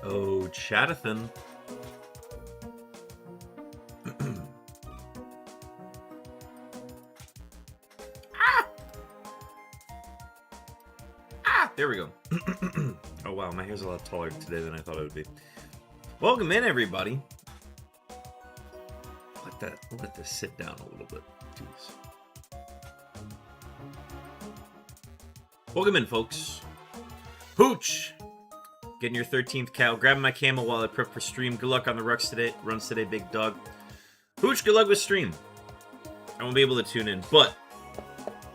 Oh, Chatathan. There we go. Oh wow, my hair's a lot taller today than I thought it would be. Welcome in, everybody. Let this sit down a little bit. Jeez. Welcome in, folks. Hooch! Getting your 13th cow. Grabbing my camel while I prep for stream. Good luck on the runs today, big dog. Hooch, good luck with stream. I won't be able to tune in, but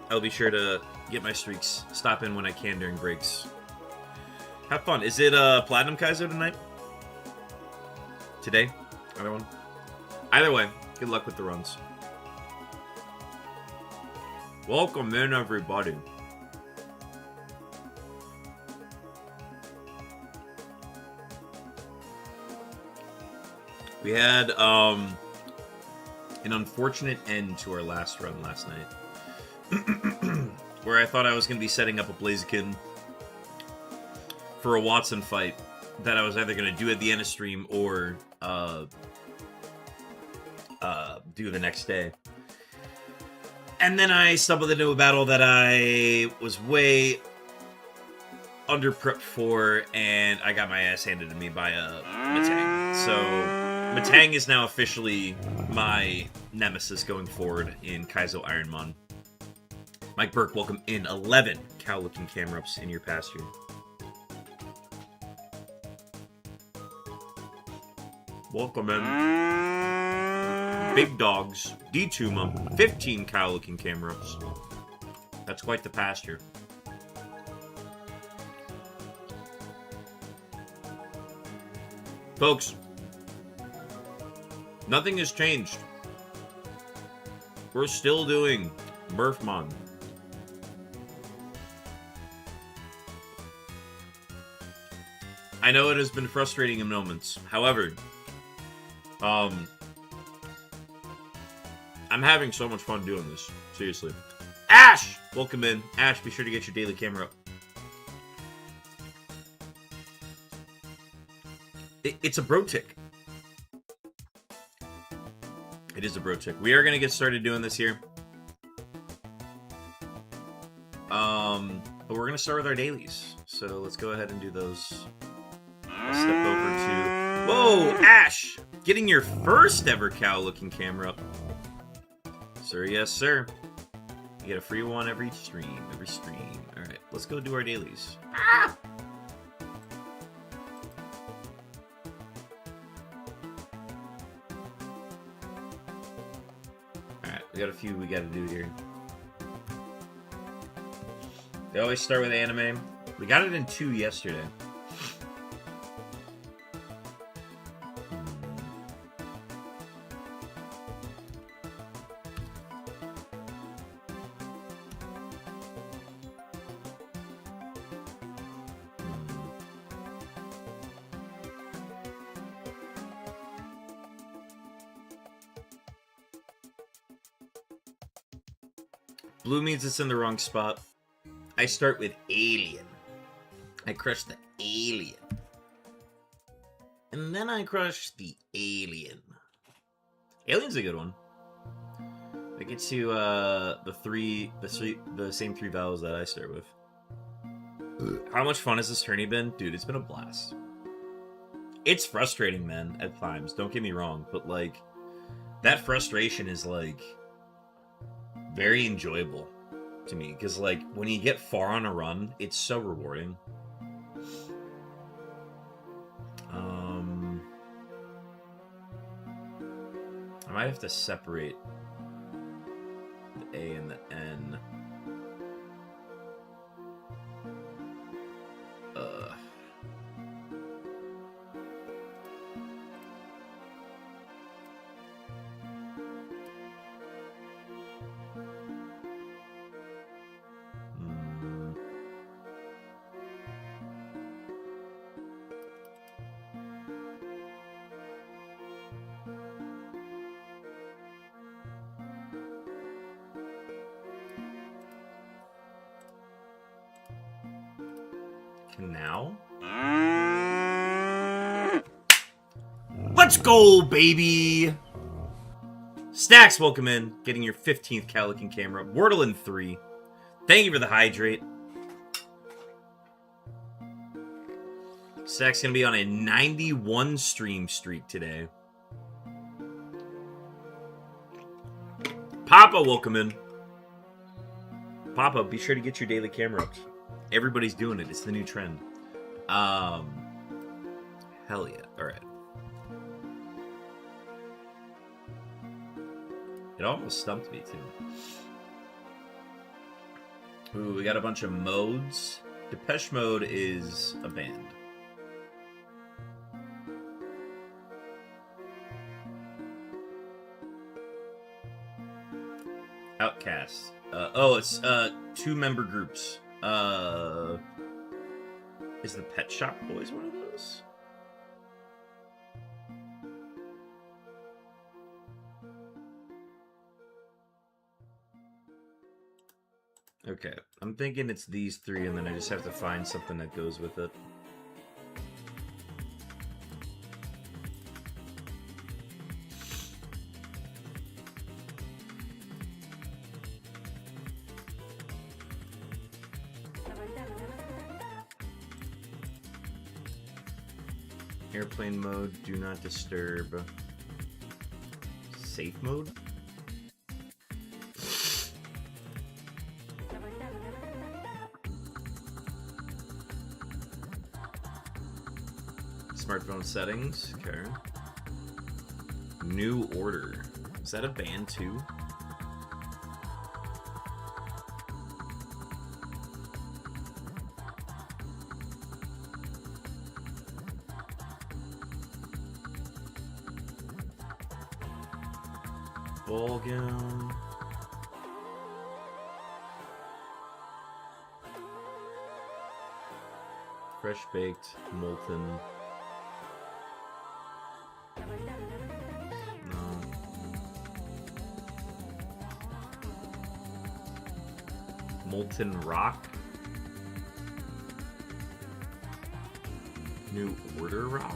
I'll be sure to get my streaks. Stop in when I can during breaks. Have fun. Is it Platinum Kaizo tonight? Today? Other one? Either way, good luck with the runs. Welcome in, everybody. We had an unfortunate end to our last run last night. Where I thought I was going to be setting up a Blaziken for a Watson fight that I was either going to do at the end of stream or do the next day. And then I stumbled into a battle that I was way under prepped for, and I got my ass handed to me by a Matang. So Matang is now officially my nemesis going forward in Kaizo Ironmon. Mike Burke, welcome in. 11 cow-looking camera-ups in your pasture. Welcome in. Big dogs. D2 15 cow-looking camera-ups. That's quite the pasture. Folks, nothing has changed. We're still doing Murphmon. I know it has been frustrating in moments. However, I'm having so much fun doing this. Seriously. Ash! Welcome in. Ash, be sure to get your daily camera up. It's a bro tick. It is a bro tick. We are going to get started doing this here. But we're going to start with our dailies. So let's go ahead and do those. I'll step over to... Whoa, Ash! Getting your first ever cow-looking camera up. Sir, yes, sir. You get a free one every stream. Alright, let's go do our dailies. Ah! Alright, we got a few we gotta do here. They always start with anime. We got it in 2 yesterday. Blue means it's in the wrong spot. I start with Alien. I crush the Alien. And then I crush the Alien. Alien's a good one. I get to the same 3 vowels that I start with. How much fun has this tourney been? Dude, it's been a blast. It's frustrating, man, at times. Don't get me wrong, but like that frustration is like very enjoyable to me, because like when you get far on a run, it's so rewarding. I might have to separate the A and the N. Now? Let's go, baby! Stacks, welcome in. Getting your 15th Calican camera. Wordle in 3. Thank you for the hydrate. Stacks gonna be on a 91 stream streak today. Papa, welcome in. Papa, be sure to get your daily camera ups. Everybody's doing it. It's the new trend. Hell yeah. Alright. It almost stumped me, too. Ooh, we got a bunch of modes. Depeche Mode is a band. Outcast. Oh, it's 2-member groups. Is the Pet Shop Boys one of those? Okay, I'm thinking it's these 3, and then I just have to find something that goes with it. Airplane mode, do not disturb. Safe mode? Smartphone settings, okay. New Order. Is that a band too? Ball gown. Fresh baked, molten. No. Molten rock. New Order rock.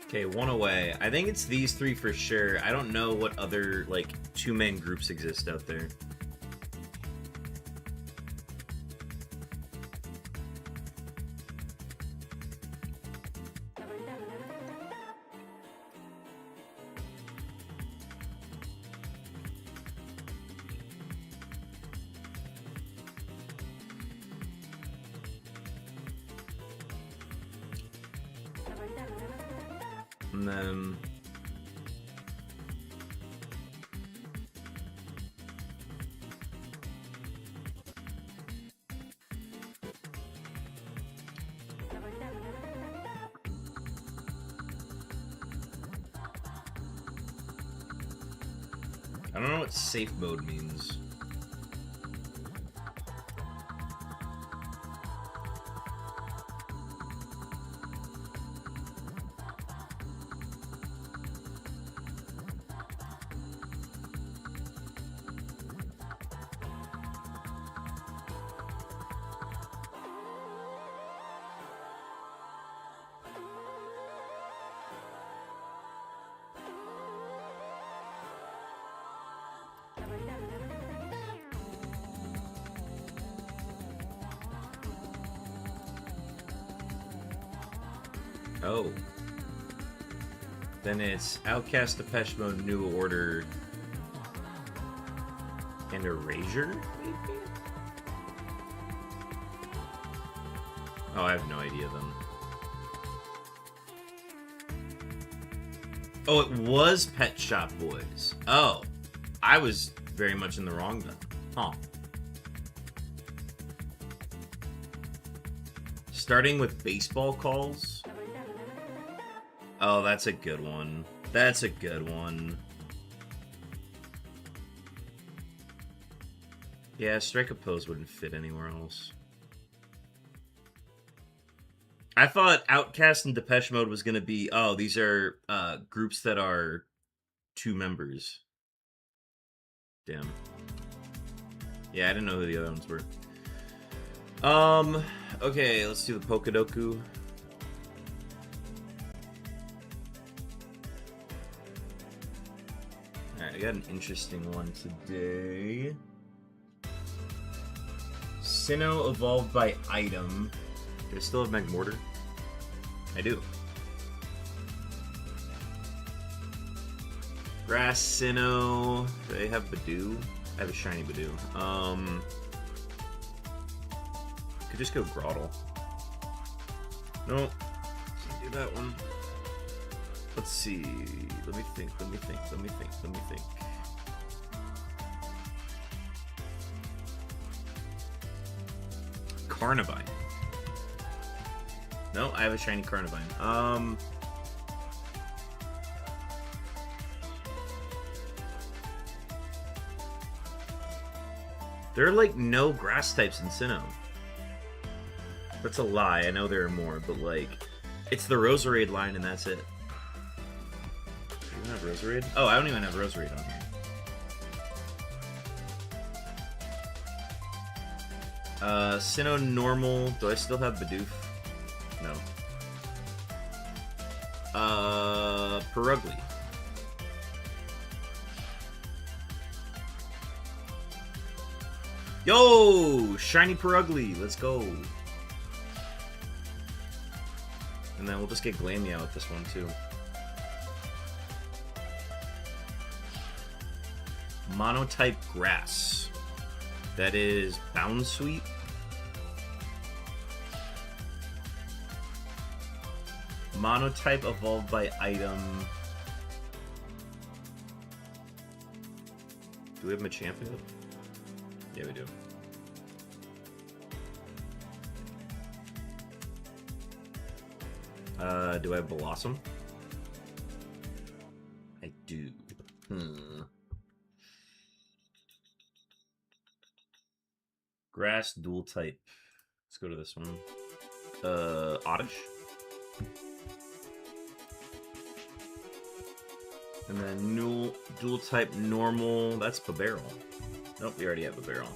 Okay, one away. I think it's these 3 for sure. I don't know what other, like, 2-man groups exist out there. And then I don't know what safe mode means. Oh. Then it's Outcast, Depeche Mode, New Order, and Erasure, maybe? Oh, I have no idea then. Oh, it was Pet Shop Boys. Oh. I was very much in the wrong then. Huh. Starting with baseball calls? Oh, that's a good one. That's a good one. Yeah, Strike a Pose wouldn't fit anywhere else. I thought Outcast and Depeche Mode was going to be, oh, these are groups that are 2 members. Damn. Yeah, I didn't know who the other ones were. Okay, let's do the Pokedoku. Alright, I got an interesting one today. Sinnoh evolved by item. Do I still have Magmortar? I do. Grass Sinnoh. Do I have Badoo? I have a shiny Badoo. Could just go Grotle. Nope. Can't do that one. Let's see. Let me think. Carnivine. No, I have a shiny Carnivine. There are like no grass types in Sinnoh. That's a lie. I know there are more, but like, it's the Roserade line and that's it. Do you have Roserade? Oh, I don't even have Roserade on here. Sinnoh normal. Do I still have Bidoof? No. Perugly. Yo! Shiny Perugly! Let's go! And then we'll just get Glamia with this one, too. Monotype Grass. That is Bounsweet. Monotype evolved by item. Do we have Machamp yet? Yeah, we do. Do I have Blossom? I do. Grass dual type. Let's go to this one. Oddish. And then dual type normal. That's Babarrel. Nope, we already have Babarrel.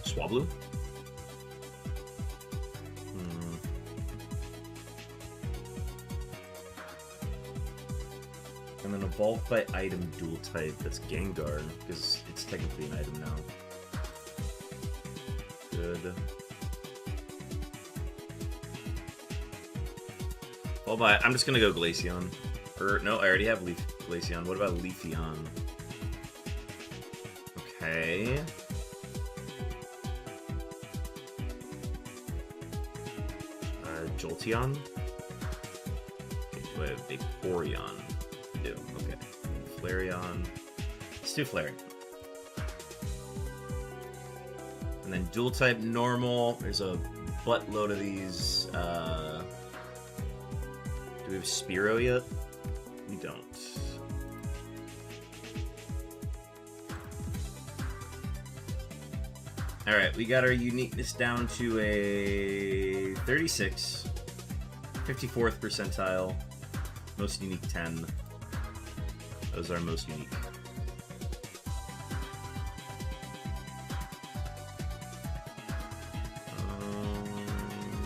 Swablu. And then evolved by item dual type. That's Gengar, because it's technically an item now. Good. Well, but I'm just gonna go Glaceon. Or no, I already have Glaceon. What about Leafeon? Okay. Jolteon. Okay, do I have Vaporeon? I do. Okay. Flareon. Let's do Flareon. And then dual type normal. There's a buttload of these. Do we have Spearow yet? We don't. Alright, we got our uniqueness down to a 36. 54th percentile. Most unique 10. Those are most unique.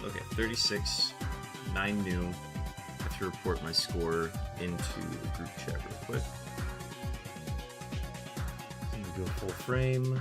Okay, 36. 9 new. I have to report my score into the group chat real quick. I'm gonna go full frame.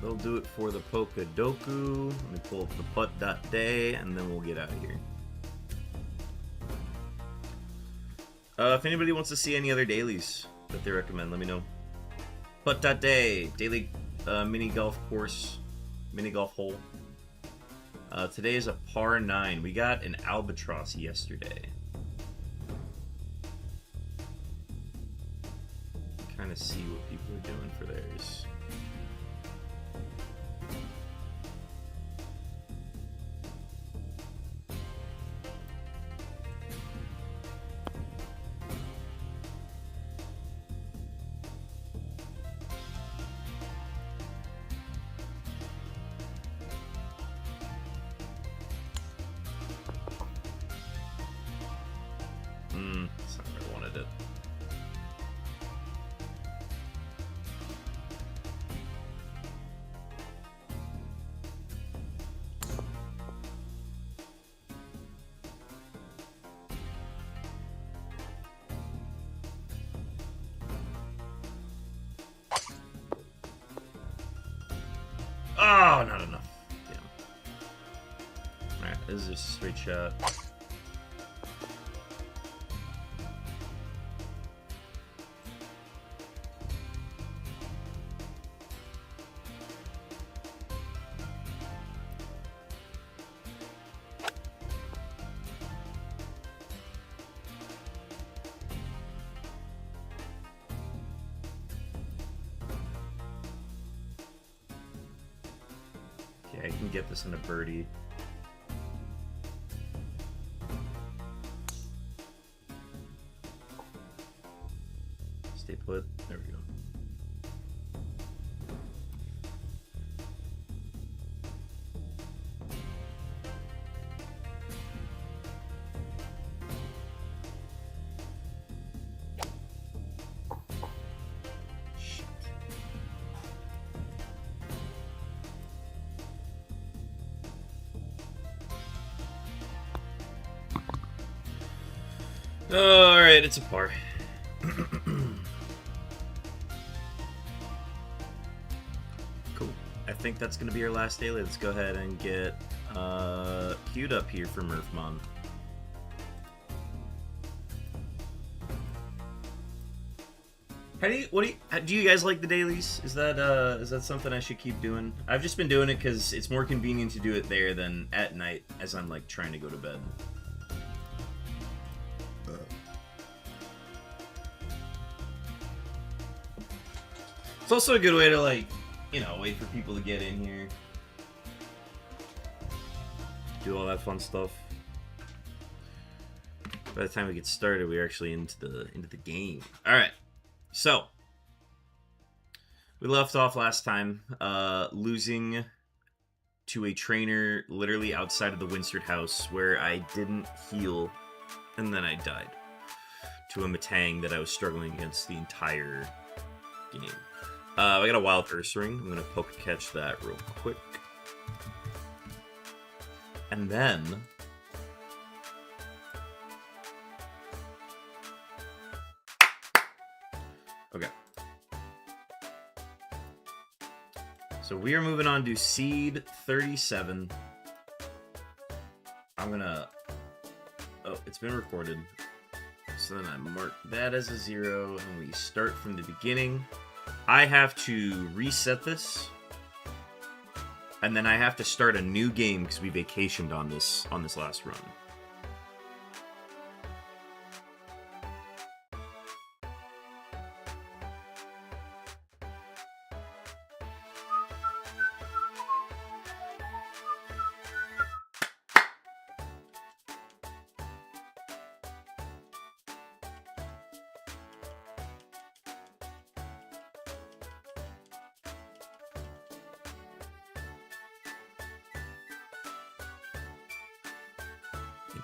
They'll do it for the Pokedoku. Let me pull up the putt.day, and then we'll get out of here. If anybody wants to see any other dailies that they recommend, let me know. Putt.day, daily mini golf course, mini golf hole. Today is a par 9. We got an Albatross yesterday. to see what people are doing for theirs. That's not where I wanted it. Oh, not enough. Damn. Alright, this is just a straight shot. Okay, I can get this in a birdie. Stay put. There we go. Alright, it's a par. Cool. I think that's going to be our last daily. Let's go ahead and get queued up here for Murphmon. How do you guys like the dailies? Is that something I should keep doing? I've just been doing it because it's more convenient to do it there than at night as I'm like trying to go to bed. It's also a good way to, like, you know, wait for people to get in here. Do all that fun stuff. By the time we get started, we're actually into the game. Alright. So we left off last time losing to a trainer literally outside of the Winstead house where I didn't heal and then I died. To a Matang that I was struggling against the entire game. I got a wild Ursaring. I'm going to poke catch that real quick. And then okay. So we are moving on to seed 37. I'm going to... Oh, it's been recorded. So then I mark that as a 0, and we start from the beginning. I have to reset this, and then I have to start a new game because we vacationed on this last run.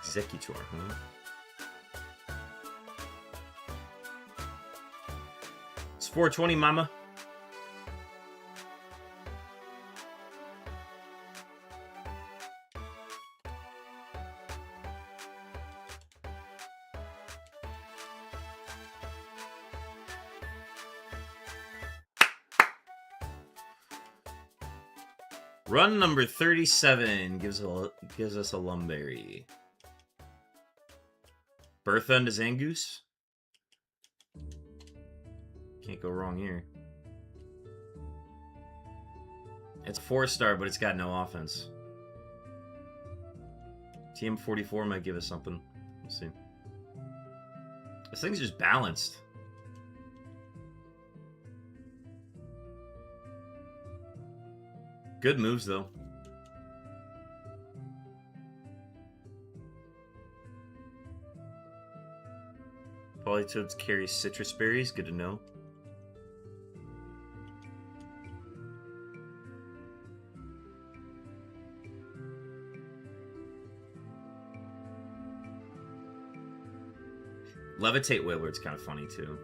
Executor, huh? It's 420, mama. Run number 37 gives us a Lumberry. Bertha and Zangoose. Can't go wrong here. It's a 4-star, but it's got no offense. TM44 might give us something. We'll see. This thing's just balanced. Good moves, though. Polytoads carry citrus berries. Good to know. Levitate Wailord's kind of funny, too.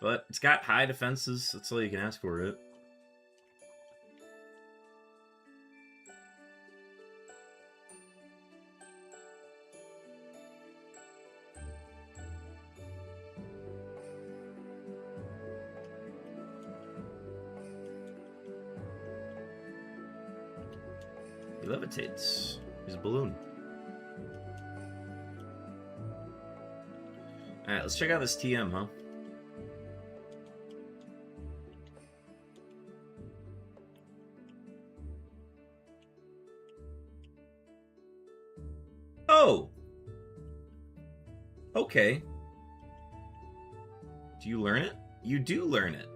But it's got high defenses. That's all you can ask for it. He levitates. He's a balloon. Alright, let's check out this TM, huh? Oh! Okay. Do you learn it? You do learn it.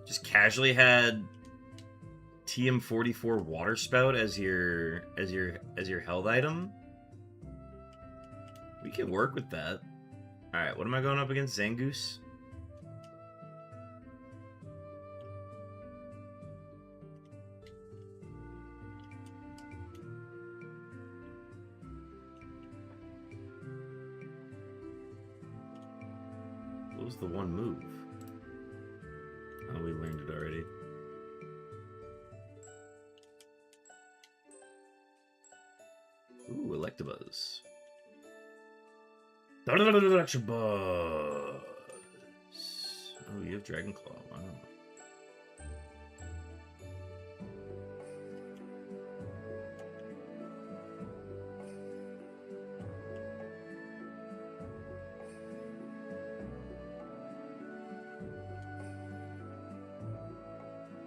Just casually had TM44 Water Spout as your held item. We can work with that. Alright, what am I going up against? Zangoose? What was the one move? Oh, we learned it already. Ooh, Electabuzz. Electabuzz. Oh, you have Dragon Claw. Wow.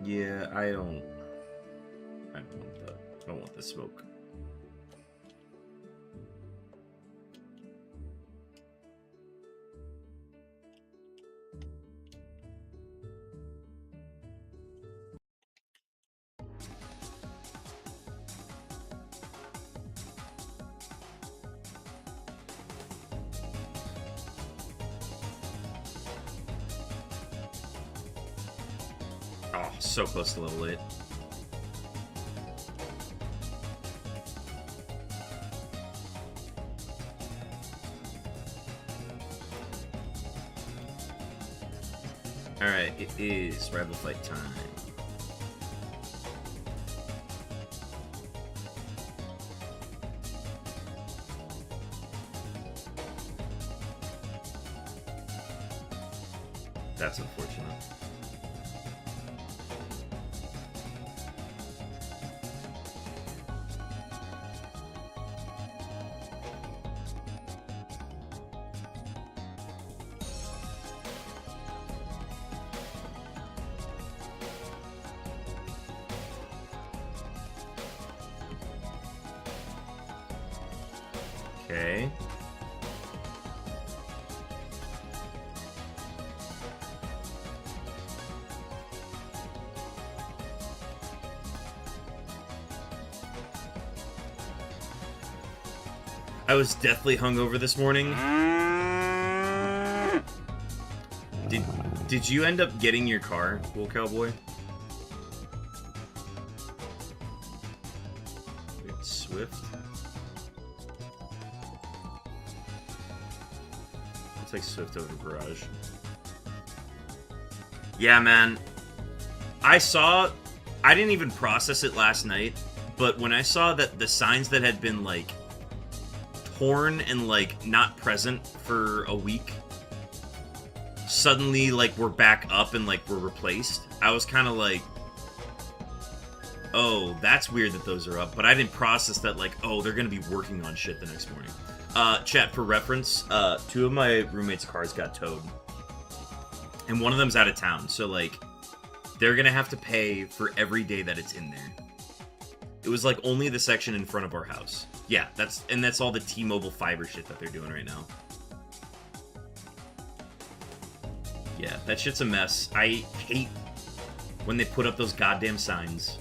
Yeah, I don't want that. I don't want the smoke. Oh, so close to level 8. Alright, it is rival fight time. That's unfortunate. Okay. I was deathly hungover this morning. Did you end up getting your car, Cool Cowboy? Wait, Swift? I'll take Swift over Barrage. Yeah, man. I didn't even process it last night, but when I saw that the signs that had been, like, torn and, like, not present for a week suddenly, like, were back up and, like, were replaced, I was kind of like, oh, that's weird that those are up, but I didn't process that, like, oh, they're gonna be working on shit the next morning. Chat, for reference, 2 of my roommates' cars got towed, and one of them's out of town, so, like, they're gonna have to pay for every day that it's in there. It was, like, only the section in front of our house. Yeah, that's all the T-Mobile fiber shit that they're doing right now. Yeah, that shit's a mess. I hate when they put up those goddamn signs.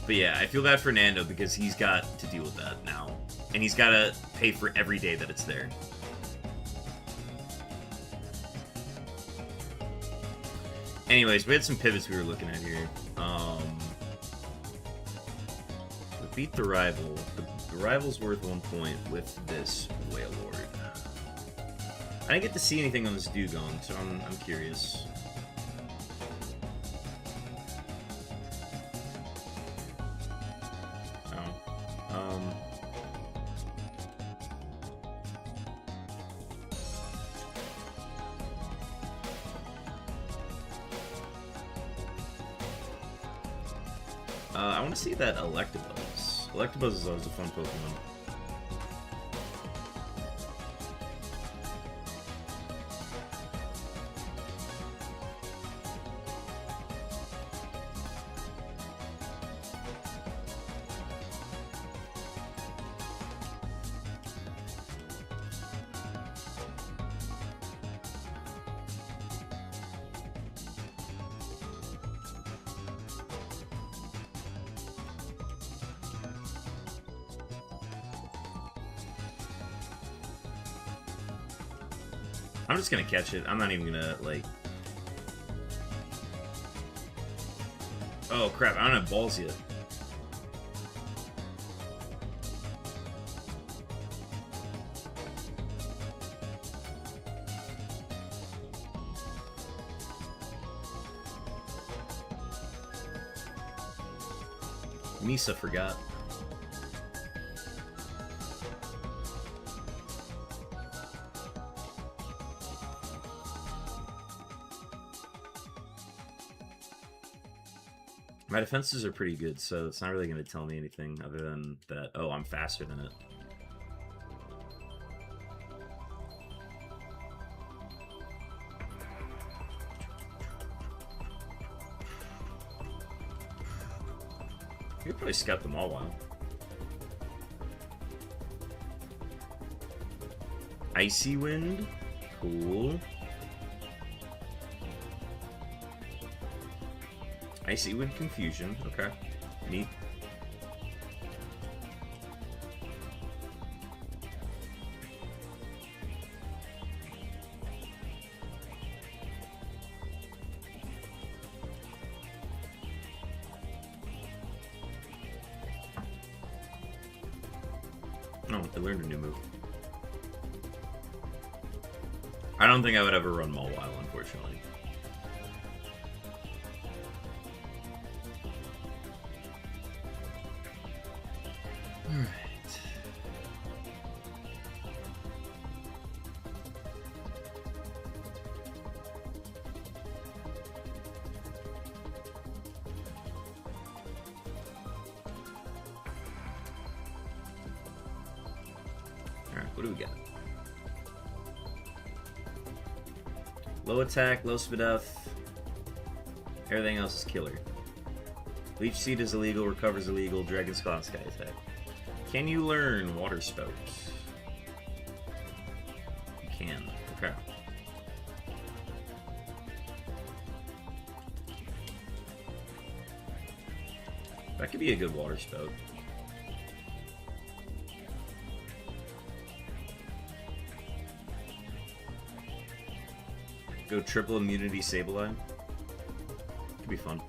But yeah, I feel bad for Nando because he's got to deal with that now. And he's got to pay for every day that it's there. Anyways, we had some pivots we were looking at here. Beat the rival. The rival's worth 1 point with this Whale Lord. I didn't get to see anything on this Dugong, so I'm curious. I want to see that Electabuzz. Electabuzz is always a fun Pokemon. I'm just gonna catch it. I'm not even gonna, like... Oh, crap. I don't have balls yet. Misa forgot. My defenses are pretty good, so it's not really going to tell me anything other than that, oh, I'm faster than it. You could probably scout them all while. Icy Wind? Cool. Icy Wind Confusion, okay. Neat. Oh, I learned a new move. I don't think I would ever run Mawile, unfortunately. What do we got? Low attack, low Spadef. Everything else is killer. Leech Seed is illegal, recovers illegal, Dragon Scald, Sky Attack. Can you learn Water Spout? You can. Okay. That could be a good Water Spout. Go triple immunity Sableye. Could be fun.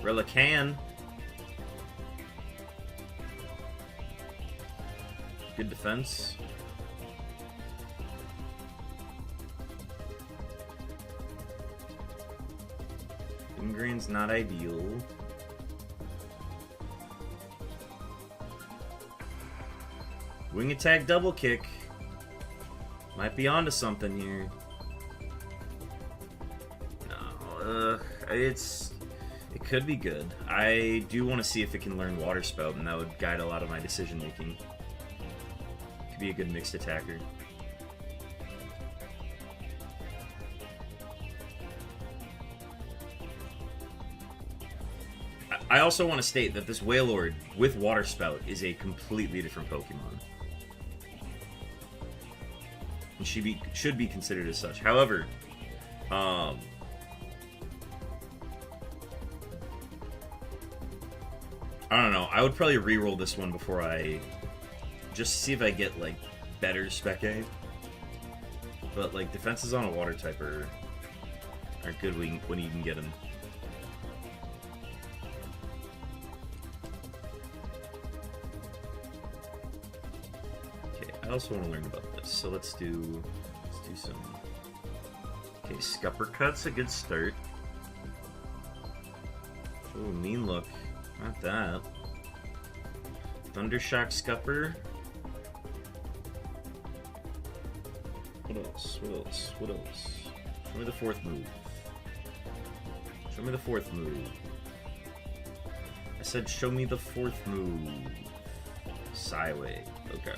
Relican. Good defense. Ingrain's not ideal. Wing attack, double kick. Might be onto something here. No, it could be good. I do want to see if it can learn Water Spout, and that would guide a lot of my decision making. Could be a good mixed attacker. I also want to state that this Wailord with Water Spout is a completely different Pokemon. And should be considered as such. However, I don't know. I would probably re-roll this one before I... just see if I get, like, better Spec A. But, like, defenses on a Water type are good when you can get them. Okay, I also want to learn about this. So let's do some... Okay, Scupper Cut's a good start. Oh, mean look. Not that. Thundershock Scupper. What else? What else? What else? Show me the fourth move. Show me the fourth move. I said show me the fourth move. Psyway. Okay.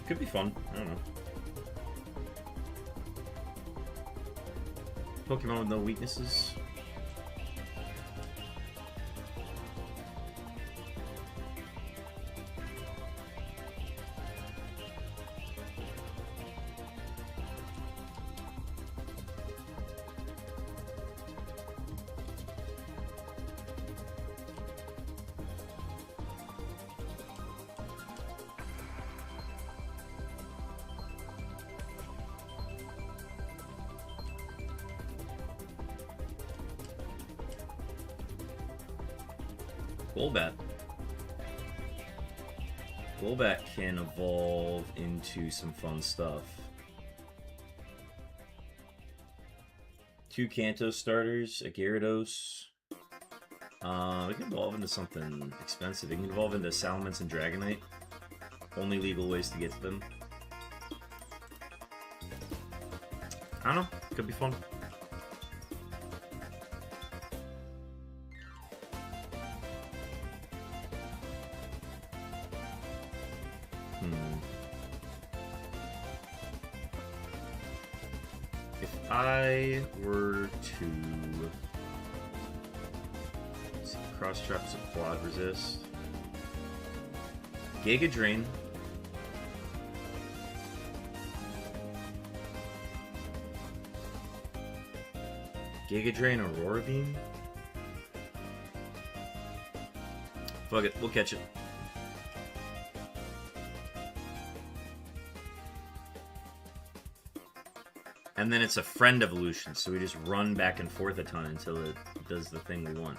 Could be fun. I don't know. Pokemon with no weaknesses. Golbat. Golbat can evolve into some fun stuff. 2 Kanto starters, a Gyarados. It can evolve into something expensive. It can evolve into Salamence and Dragonite. Only legal ways to get to them. I don't know. Could be fun. If I were to cross traps of quad resist, Giga Drain, Aurora Beam. Fuck it, we'll catch it. And then it's a friend evolution, so we just run back and forth a ton until it does the thing we want.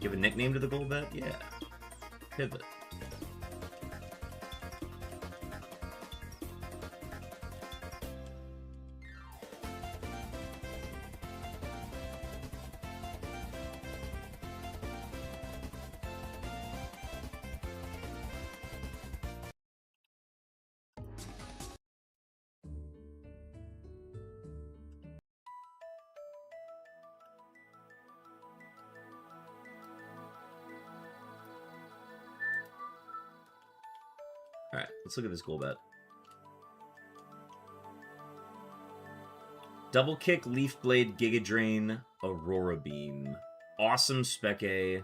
Give a nickname to the Golbat? Yeah. Pivot. Alright, let's look at this Golbat. Double Kick, Leaf Blade, Giga Drain, Aurora Beam. Awesome Spec A.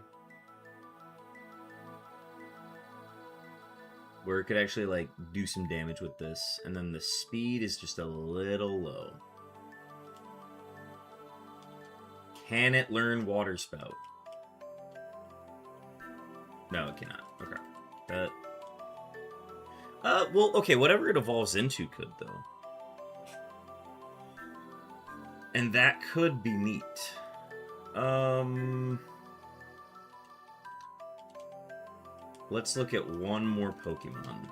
Where it could actually, like, do some damage with this. And then the speed is just a little low. Can it learn Water Spout? No, it cannot. Okay. That... well, okay, whatever it evolves into could, though. And that could be neat. Let's look at one more Pokemon.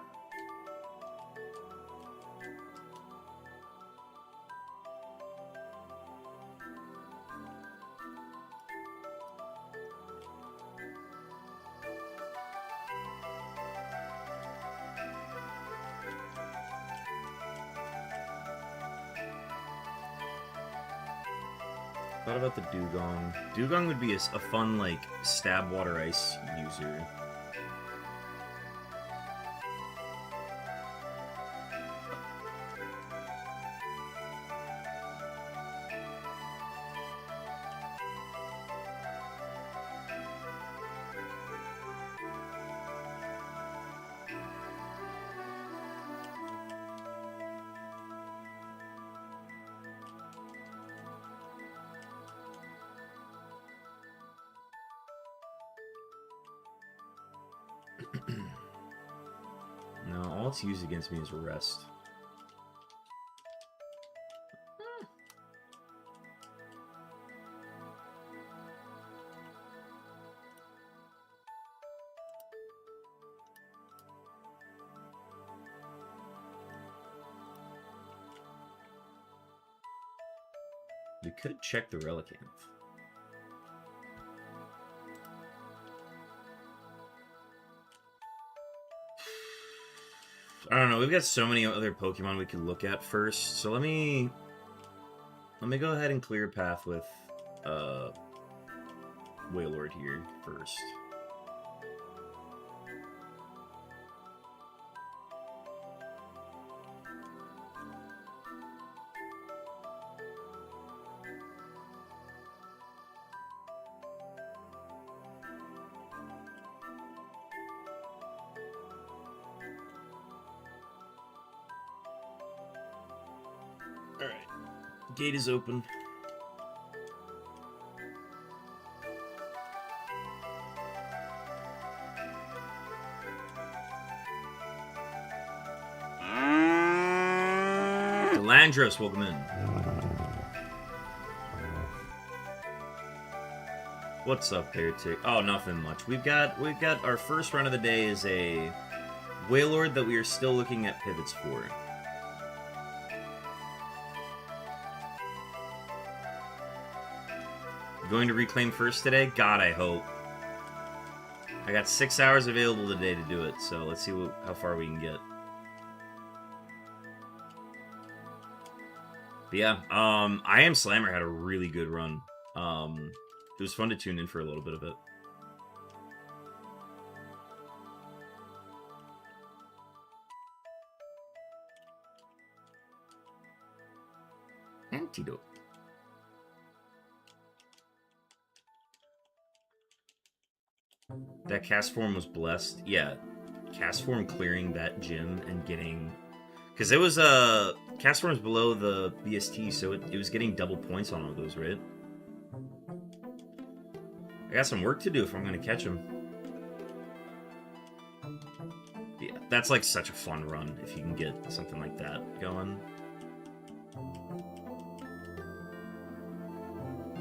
Thought about the Dugong. Dugong would be a fun, like, stab water ice user. No, all it's used against me is rest. We could check the Relicanth. I don't know. We've got so many other Pokemon we could look at first. So let me go ahead and clear a path with Wailord here first. Alright. Gate is open. Delandros, welcome in. What's up, Heretic? Oh, nothing much. We've got our first run of the day is a Wailord that we are still looking at pivots for. Going to reclaim first today? God, I hope. I got 6 hours available today to do it, so let's see how far we can get. But yeah, I Am Slammer had a really good run. It was fun to tune in for a little bit of it. Antidote. That cast form was blessed. Yeah, cast form clearing that gym and getting... Because it was cast forms below the BST, so it was getting double points on all those, right? I got some work to do if I'm going to catch him. Yeah, that's like such a fun run if you can get something like that going.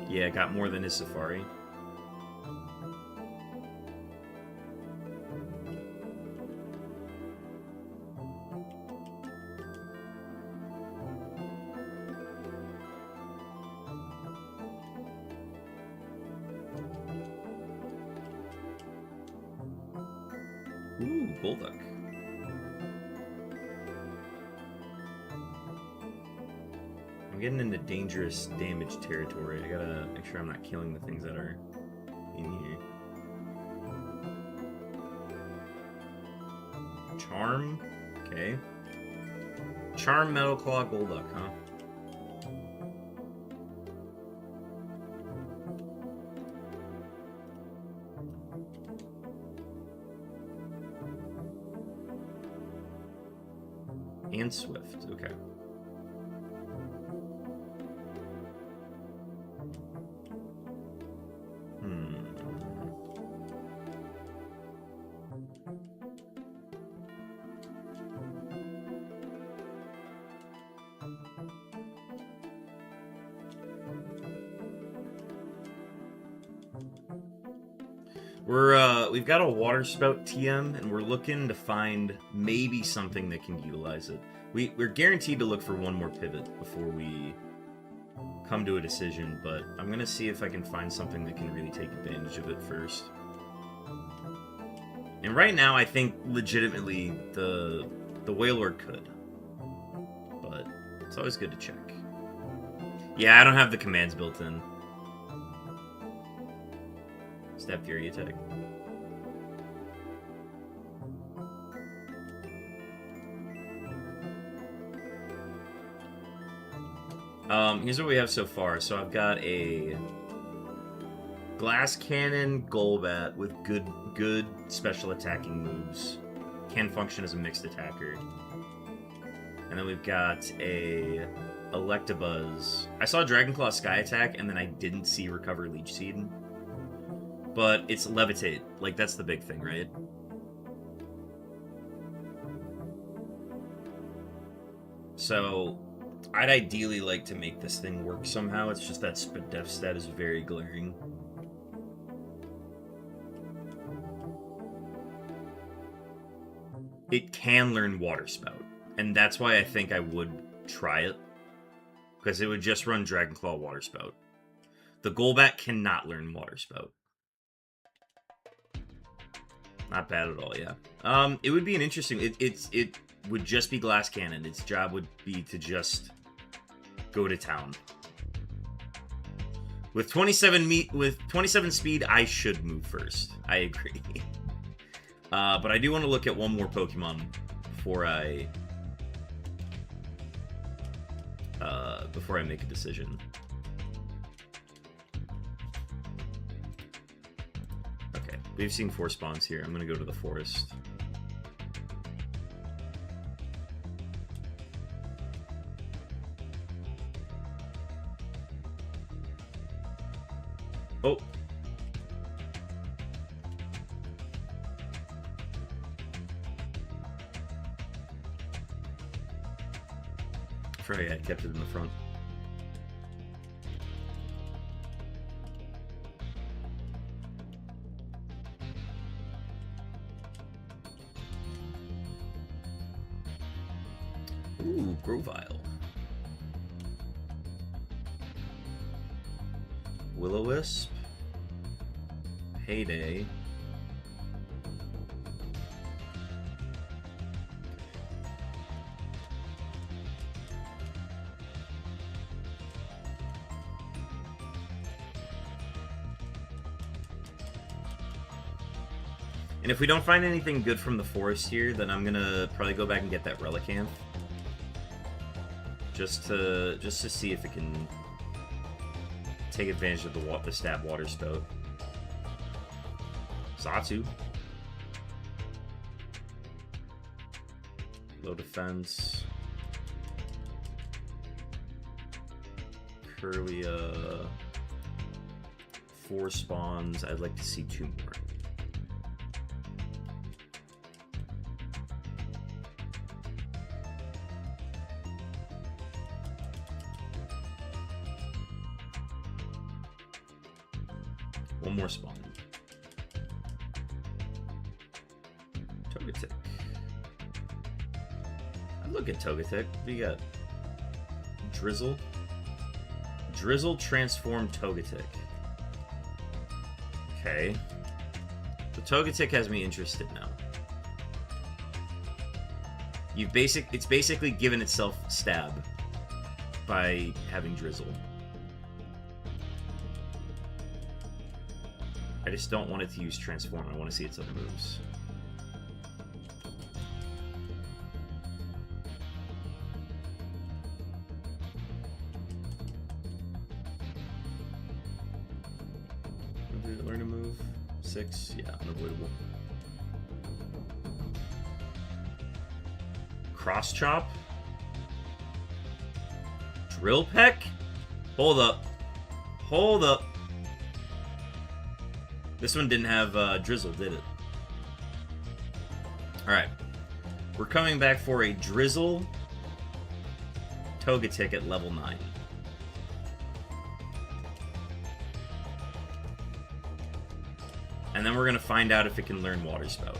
Yeah, got more than his Safari. Ooh, Golduck. I'm getting into dangerous damage territory. I gotta make sure I'm not killing the things that are in here. Charm? Okay. Charm, Metal Claw, Golduck, huh? And Swift, okay. We've got a water spout TM, and we're looking to find maybe something that can utilize it. We're guaranteed to look for one more pivot before we come to a decision, but I'm gonna see if I can find something that can really take advantage of it first. And right now, I think legitimately the Wailord could, but it's always good to check. Yeah, I don't have the commands built in. Stab Fury attack. Here's what we have so far. So I've got a Glass Cannon Golbat with good special attacking moves. Can function as a mixed attacker. And then we've got a Electabuzz. I saw Dragonclaw Sky Attack, and then I didn't see Recover Leech Seed. But it's Levitate. Like, that's the big thing, right? So, I'd ideally like to make this thing work somehow. It's just that def stat is very glaring. It can learn Water Spout, and that's why I think I would try it, because it would just run Dragonclaw Water Spout. The Golbat cannot learn Water Spout. Not bad at all, yeah. It would be an interesting... It would just be Glass Cannon. Its job would be to just go to town. With 27 speed, I should move first. I agree. But I do want to look at one more Pokemon before I make a decision. Okay, we've seen 4 spawns here. I'm gonna go to the forest. Oh. Sorry, I kept it in the front. Ooh, Grovyle. Will-O-Wisp. Heyday. And if we don't find anything good from the forest here, then I'm gonna probably go back and get that Relicanth. Just to see if it can take advantage of the stab Water Spout. Xatu. Low defense. Kirlia. 4 spawns. I'd like to see 2 more. One more spawn. Togetic. I'd look at Togetic. What do you got? Drizzle. Drizzle transformed Togetic. Okay. The Togetic has me interested now. It's basically given itself stab by having Drizzle. I just don't want it to use Transform. I want to see its other moves. Did it learn a move? 6? Yeah, unavoidable. Cross Chop? Drill Peck? Hold up. Hold up. This one didn't have Drizzle, did it? Alright. We're coming back for a Drizzle Togetic at level 9. And then we're going to find out if it can learn Water Spout.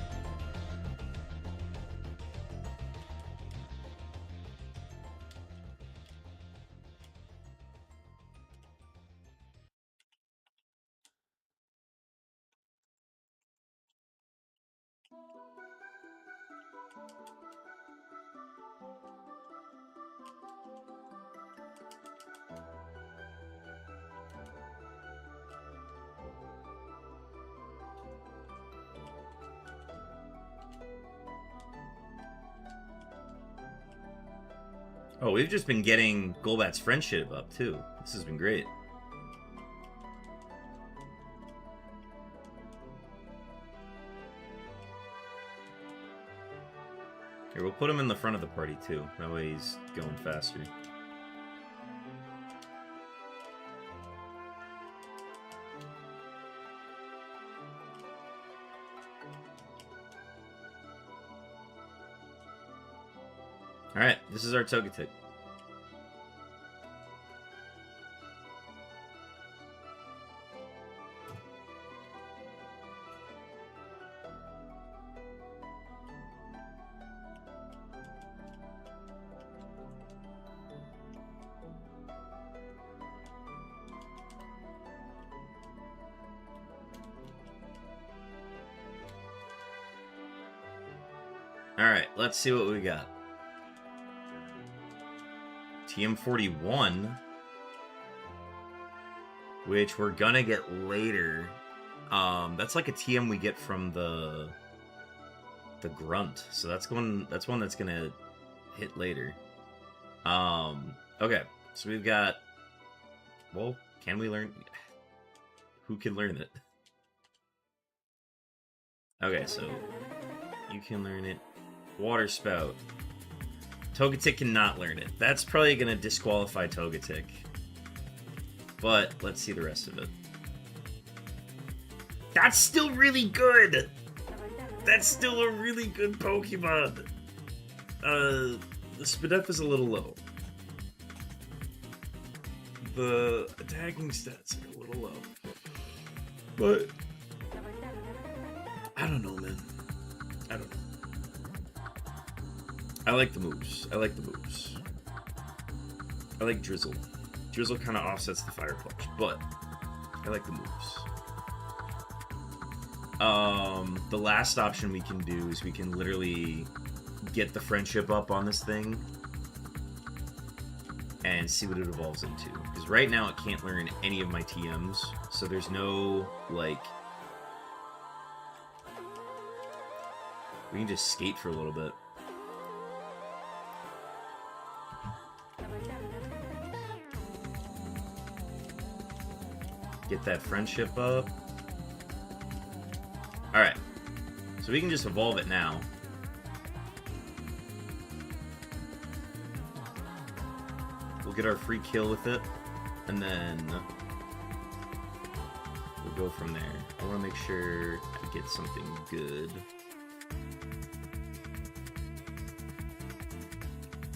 Oh, we've just been getting Golbat's friendship up, too. This has been great. Here, we'll put him in the front of the party, too. That way he's going faster. Alright, this is our Togetic. Alright, let's see what we got. TM41, which we're gonna get later. That's like a TM we get from the Grunt, so that's one that's gonna hit later. Okay, so we've got. Well, can we learn? Who can learn it? Okay, so you can learn it. Water Spout. Togetic cannot learn it. That's probably going to disqualify Togetic. But let's see the rest of it. That's still really good! That's still a really good Pokemon! The Spadef is a little low. The attacking stats are a little low. But I don't know, man. I don't know. I like the moves. I like the moves. I like Drizzle. Drizzle kind of offsets the Fire Punch, but I like the moves. The last option we can do is we can literally get the friendship up on this thing and see what it evolves into. Because right now it can't learn any of my TMs, so there's no, like... We can just skate for a little bit. Get that friendship up. Alright. So we can just evolve it now. We'll get our free kill with it. And then we'll go from there. I want to make sure I get something good.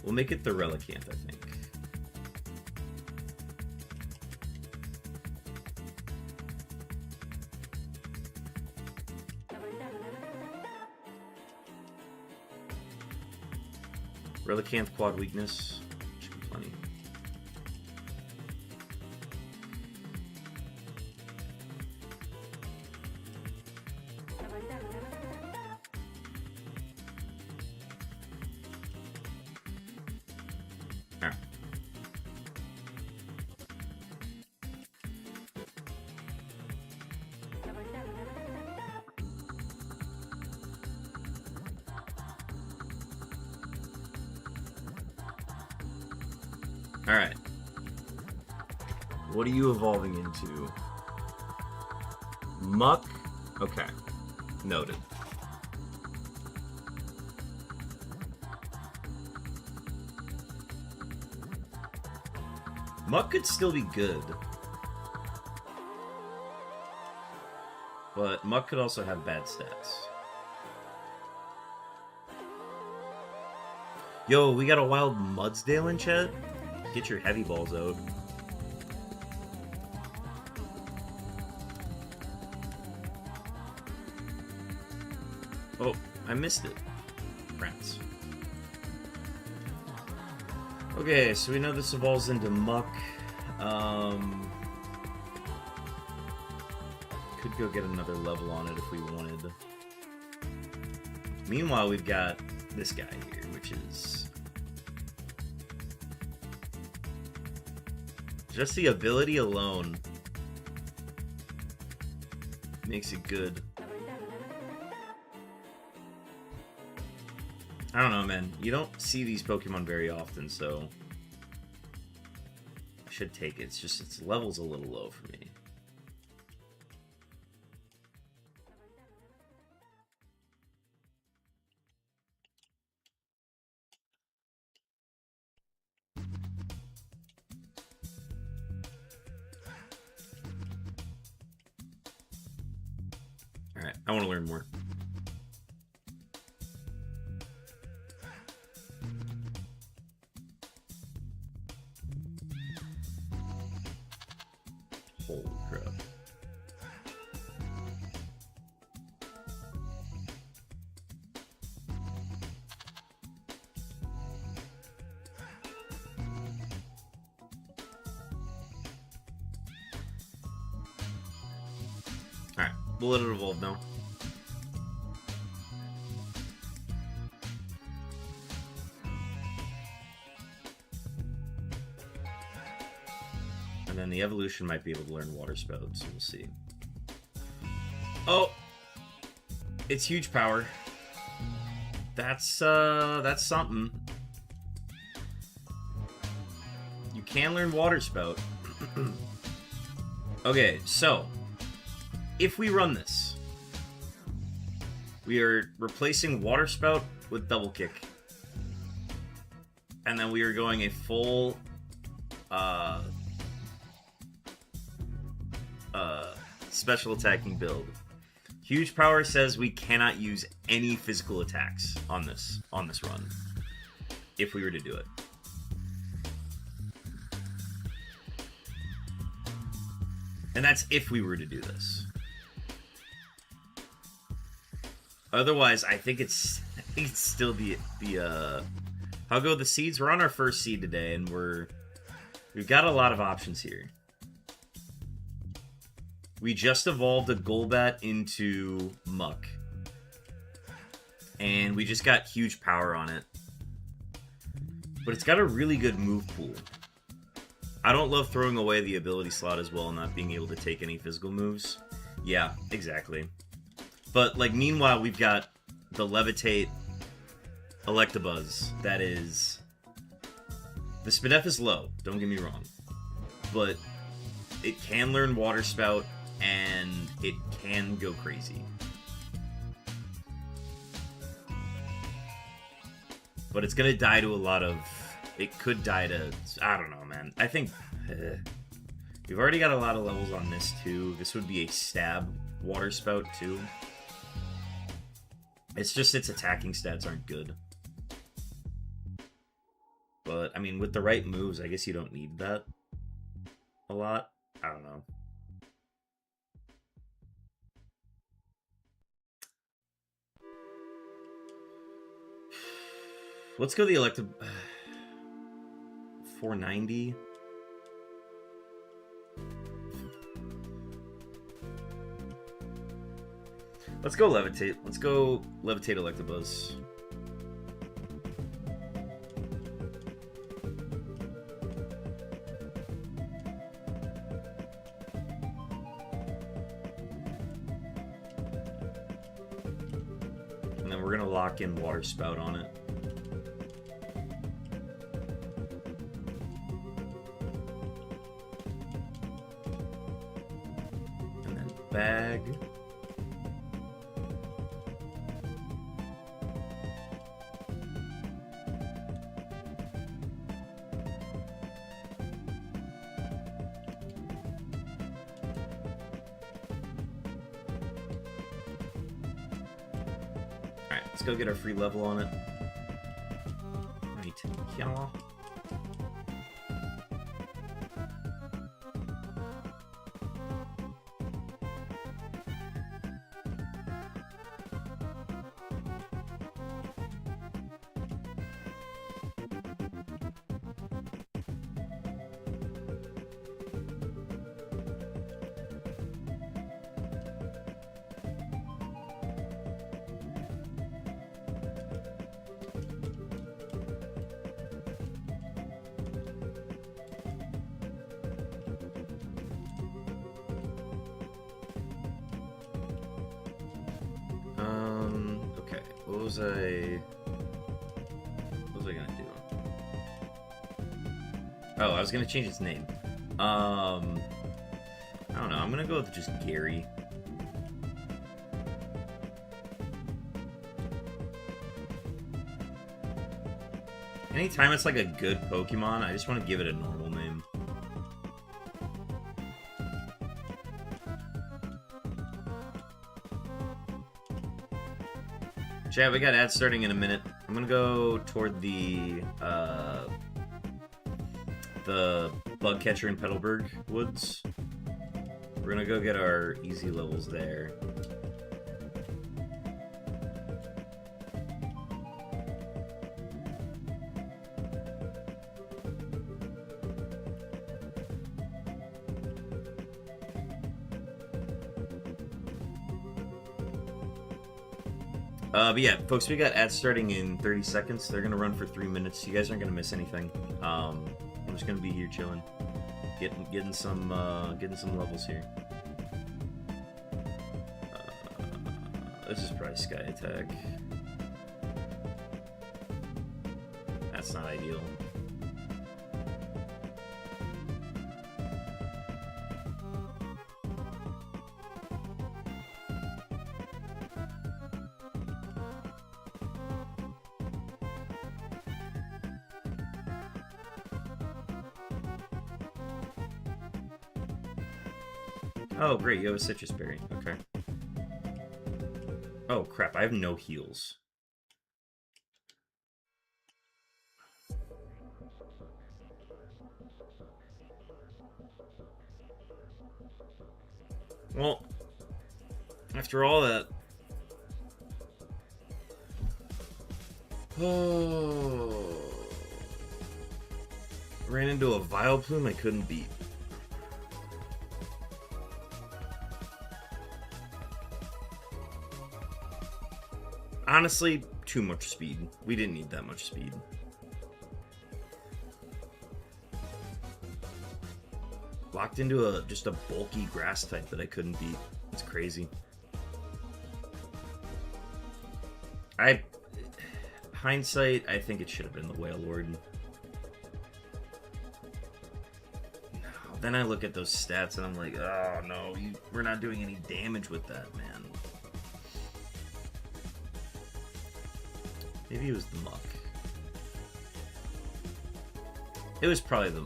We'll make it the Relicanth, I think. Relicanth quad weakness. Should be plenty. Alright. Alright. What are you evolving into? Muck? Okay. Noted. Muck could still be good. But Muck could also have bad stats. Yo, we got a wild Mudsdale in chat? Get your heavy balls out. Oh, I missed it. Rats. Okay, so we know this evolves into Muck. Could go get another level on it if we wanted. Meanwhile, we've got this guy here, which is... Just the ability alone makes it good. I don't know, man. You don't see these Pokemon very often, so I should take it. It's just its level's a little low for me. Alright, I want to learn more. Holy crap. Alright, we'll let it evolve now. And then the evolution might be able to learn Water Spout, so we'll see. Oh! It's huge power. That's something. You can learn Water Spout. Okay, so if we run this, we are replacing Water Spout with Double Kick. And then we are going a full special attacking build. Huge power says we cannot use any physical attacks on this run if we were to do it. And that's if we were to do this. Otherwise, I think it's still the how go the seeds? We're on our first seed today, and we've got a lot of options here. We just evolved a Golbat into Muck. And we just got huge power on it. But it's got a really good move pool. I don't love throwing away the ability slot as well and not being able to take any physical moves. Yeah, exactly. But, like, meanwhile, we've got the Levitate Electabuzz. That is... The Spadef is low, don't get me wrong. But it can learn Water Spout, and it can go crazy. But it's gonna die to a lot of... It could die to... I don't know, man. I think... we've already got a lot of levels on this, too. This would be a stab Water Spout, too. It's just its attacking stats aren't good. But, I mean, with the right moves, I guess you don't need that a lot. I don't know. Let's go the elective... 490. Let's go Levitate. Let's go Levitate Electabuzz. And then we're going to lock in Water Spout on it. And then bag. Let's go get our free level on it. Right, yeah. Okay, what was I... Oh, I was gonna change its name. I don't know. I'm gonna go with just Gary. Anytime it's like a good Pokemon, I just want to give it a normal name. Chat, we got ads starting in a minute. I'm gonna go toward the bug catcher in Petalburg woods. We're gonna go get our easy levels there. But yeah, folks, we got ads starting in 30 seconds. They're gonna run for 3 minutes. You guys aren't gonna miss anything. I'm just gonna be here chilling, getting some levels here. This is probably Sky Attack. That's not ideal. Oh, great, you have a Citrus Berry. Okay. Oh, crap, I have no heals. Well, after all that... Oh... Ran into a Vileplume I couldn't beat. Honestly, too much speed. We didn't need that much speed. Locked into just a bulky grass type that I couldn't beat. It's crazy. Hindsight, I think it should have been the Whale Lord. No, then I look at those stats and I'm like, oh no, we're not doing any damage with that, man. Maybe it was the Muck. It was probably the...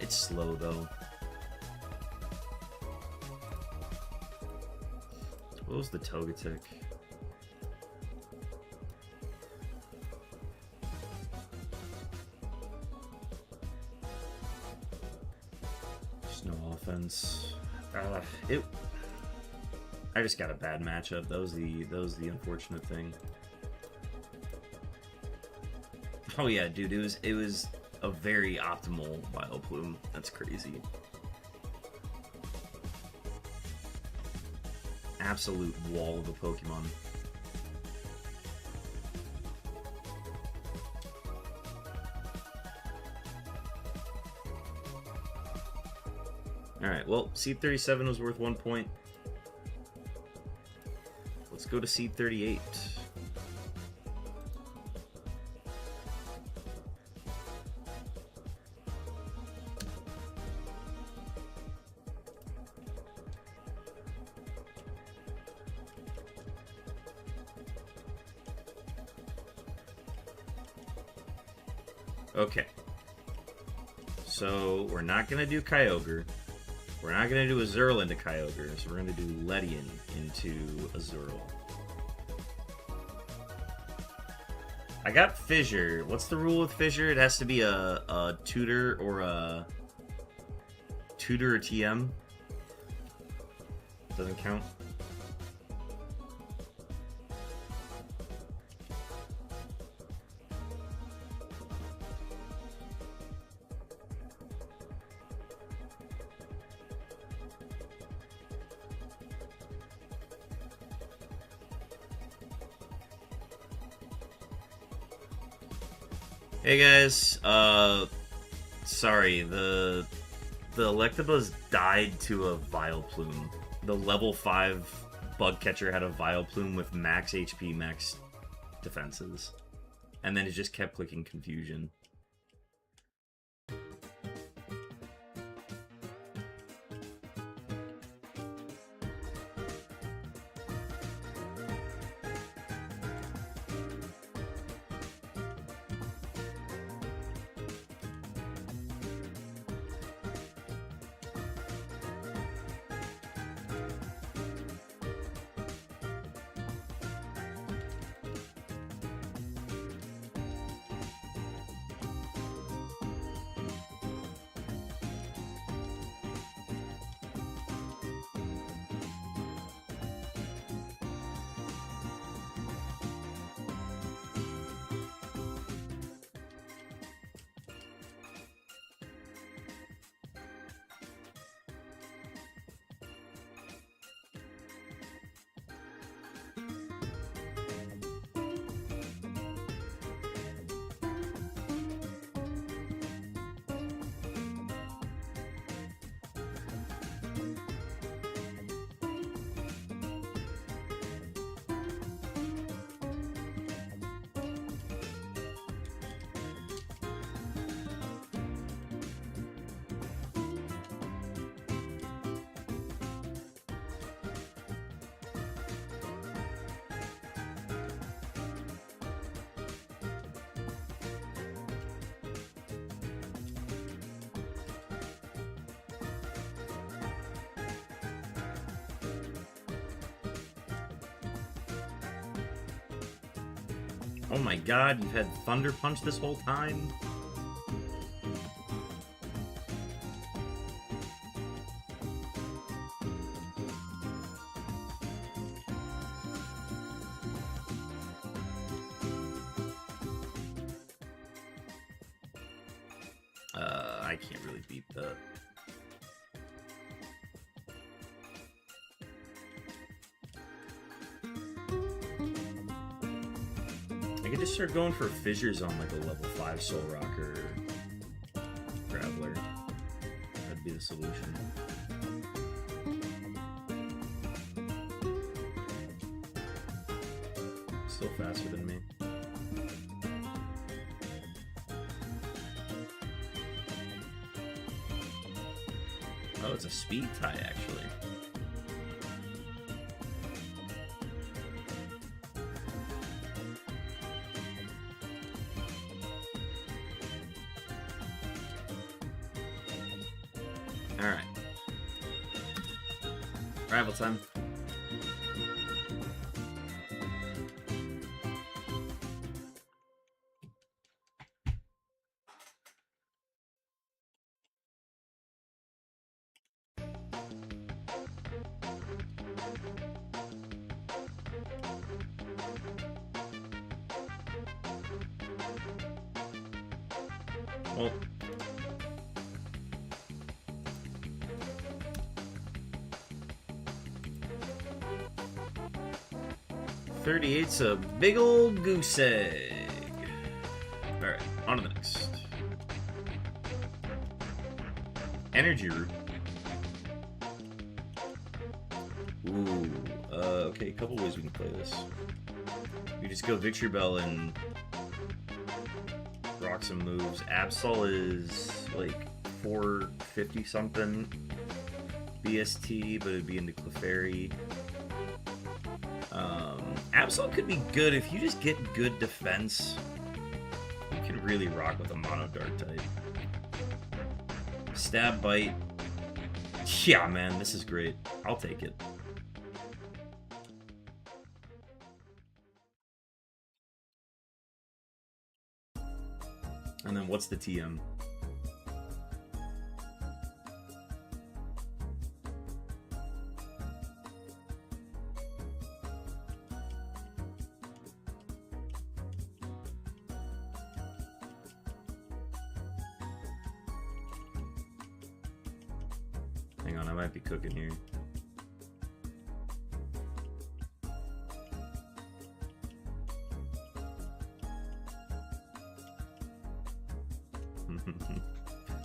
it's slow, though. What was the Togetic? Just no offense. I just got a bad matchup. That was the unfortunate thing. Oh yeah, dude, it was a very optimal Vileplume. That's crazy. Absolute wall of a Pokemon. Alright, well, Seed 37 was worth 1 point. Let's go to Seed 38. Okay, so we're not going to do Kyogre. We're not going to do Azurill into Kyogre, so we're going to do Ledian into Azurill. I got Fissure. What's the rule with Fissure? It has to be a tutor or a TM. Doesn't count. Hey guys, sorry, the Electabuzz died to a Vileplume. The level 5 bug catcher had a Vileplume with max HP, max defenses. And then it just kept clicking Confusion. Oh my god, you've had Thunder Punch this whole time? I can't really beat that. I could just start going for fissures on like a level 5 Soul Rocker Graveler. That'd be the solution. Still faster than me. Oh, it's a speed tie, actually. Alright. Rival time. Well, .38's a big old goose egg. Alright, on to the next. Energy Root. Ooh, okay, a couple ways we can play this. You just go Victory Bell and rock some moves. Absol is like 450 something BST, but it'd be into Clefairy. Absol could be good if you just get good defense. You can really rock with a mono dark type. Stab Bite. Yeah, man, this is great. I'll take it. And then what's the TM? Hang on, I might be cooking here.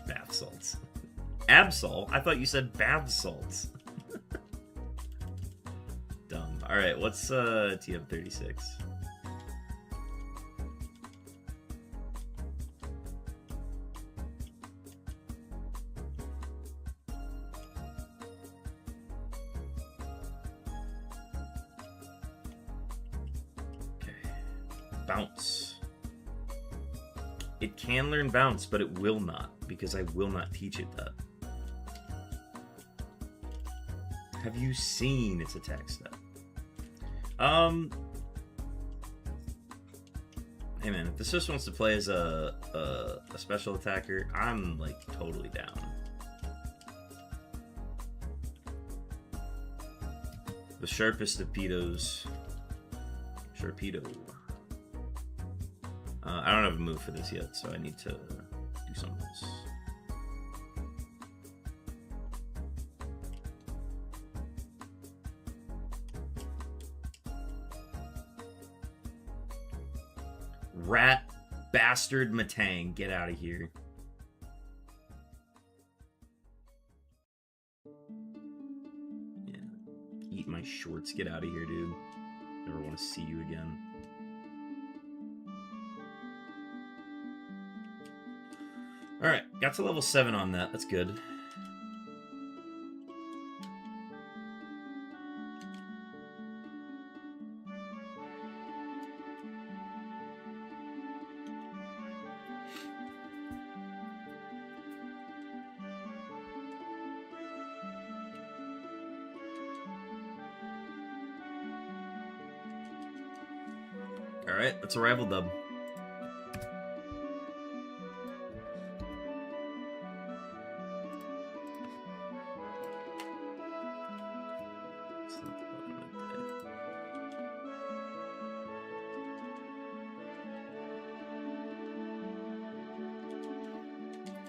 Bath salts. Absol? I thought you said bath salts. Dumb. Alright, what's TM36? Okay. Bounce. It can learn Bounce, but it will not, because I will not teach it that. Have you seen its attack stat? Hey man, if the Swiss wants to play as a special attacker, I'm like totally down. The sharpest of pedos. Sharpedo. I don't have a move for this yet, so I need to do something else. Rat bastard Matang, get out of here. Yeah. Eat my shorts, get out of here, dude. Never want to see you again. Alright, got to level 7 on that. That's good. Alright, that's a rival dub.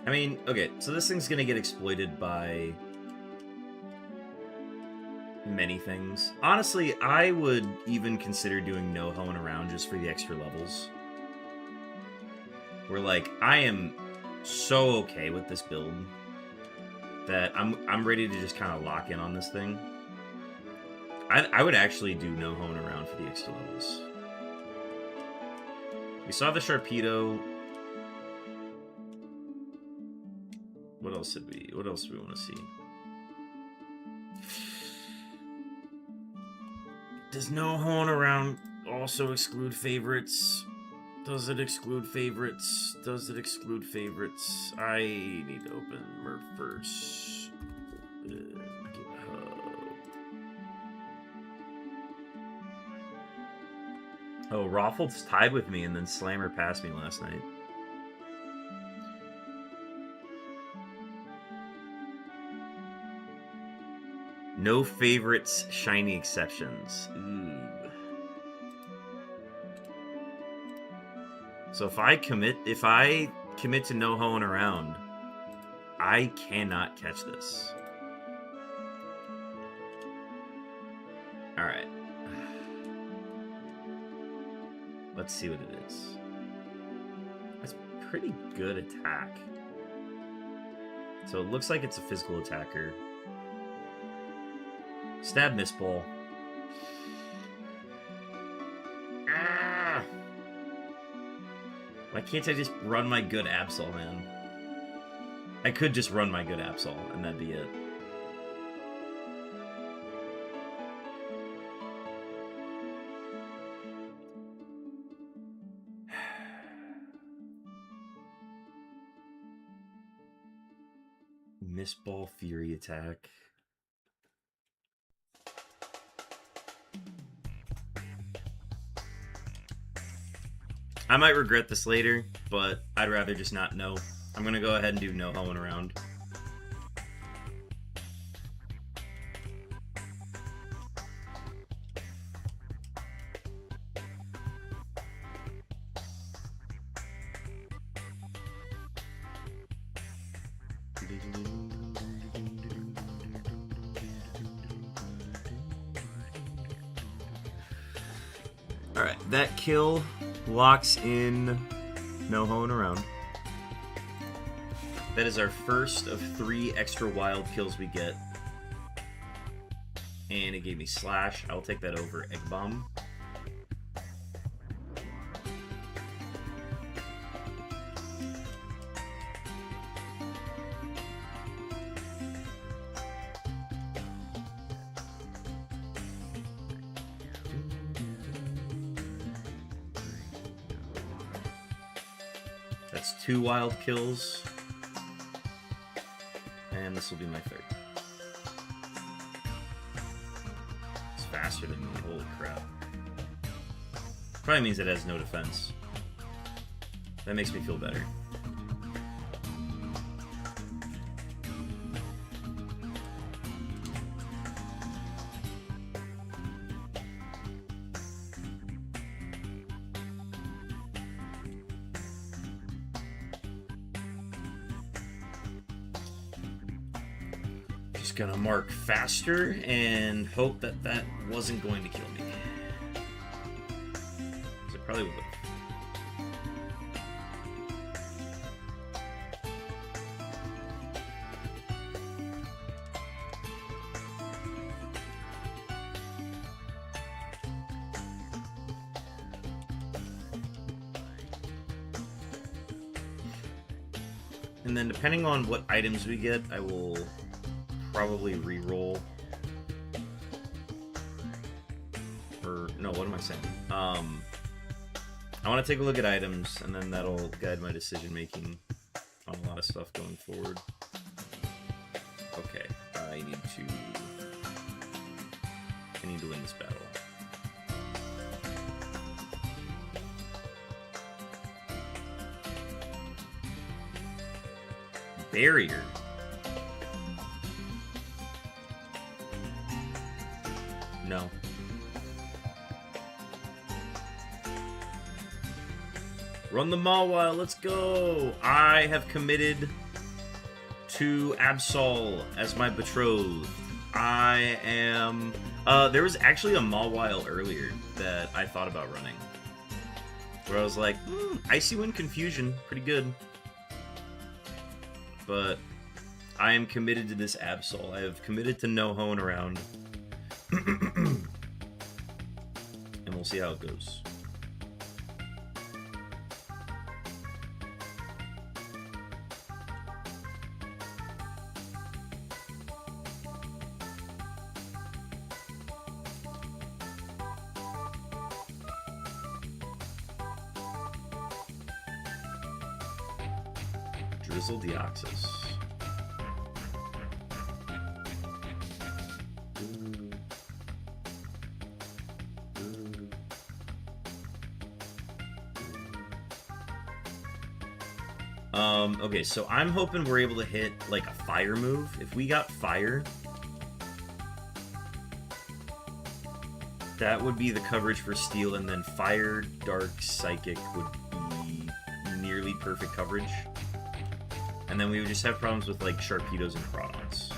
I mean, okay, so this thing's gonna get exploited by many things. Honestly, I would even consider doing no hoeing around just for the extra levels. Where, like, I am so okay with this build that I'm ready to just kind of lock in on this thing. I would actually do no hoeing around for the extra levels. We saw the Sharpedo. What else do we want to see? Does no hoeing around also exclude favorites? Does it exclude favorites? Does it exclude favorites? I need to open Murph first. Oh, Raffled's tied with me, and then Slammer passed me last night. No favorites, shiny exceptions. Ooh. So if I commit to no hoeing around, I cannot catch this. Alright. Let's see what it is. That's pretty good attack. So it looks like it's a physical attacker. Stab, miss ball. Ah! Why can't I just run my good Absol, man? I could just run my good Absol, and that'd be it. Miss ball, Fury attack. I might regret this later, but I'd rather just not know. I'm gonna go ahead and do no hoeing around. Alright, that kill locks in no hoeing around. That is our first of 3 extra wild kills we get. And it gave me Slash. I'll take that over Egg Bomb. That's 2 wild kills. And this will be my 3rd. It's faster than me, holy crap. Probably means it has no defense. That makes me feel better. Just gonna mark faster and hope that that wasn't going to kill me. Because it probably would have. And then depending on what items we get, I will probably re-roll. Or, no, what am I saying? I want to take a look at items, and then that'll guide my decision-making on a lot of stuff going forward. Okay, I need to win this battle. Barrier. No. Run the Mawile, let's go! I have committed to Absol as my betrothed. I am... there was actually a Mawile earlier that I thought about running. Where I was like, Icy Wind Confusion, pretty good. But I am committed to this Absol. I have committed to no hoeing around. And we'll see how it goes. Drizzle Deoxys. Okay, so I'm hoping we're able to hit, like, a fire move. If we got fire, that would be the coverage for steel, and then fire, dark, psychic would be nearly perfect coverage. And then we would just have problems with, like, Sharpedos and Crawdons.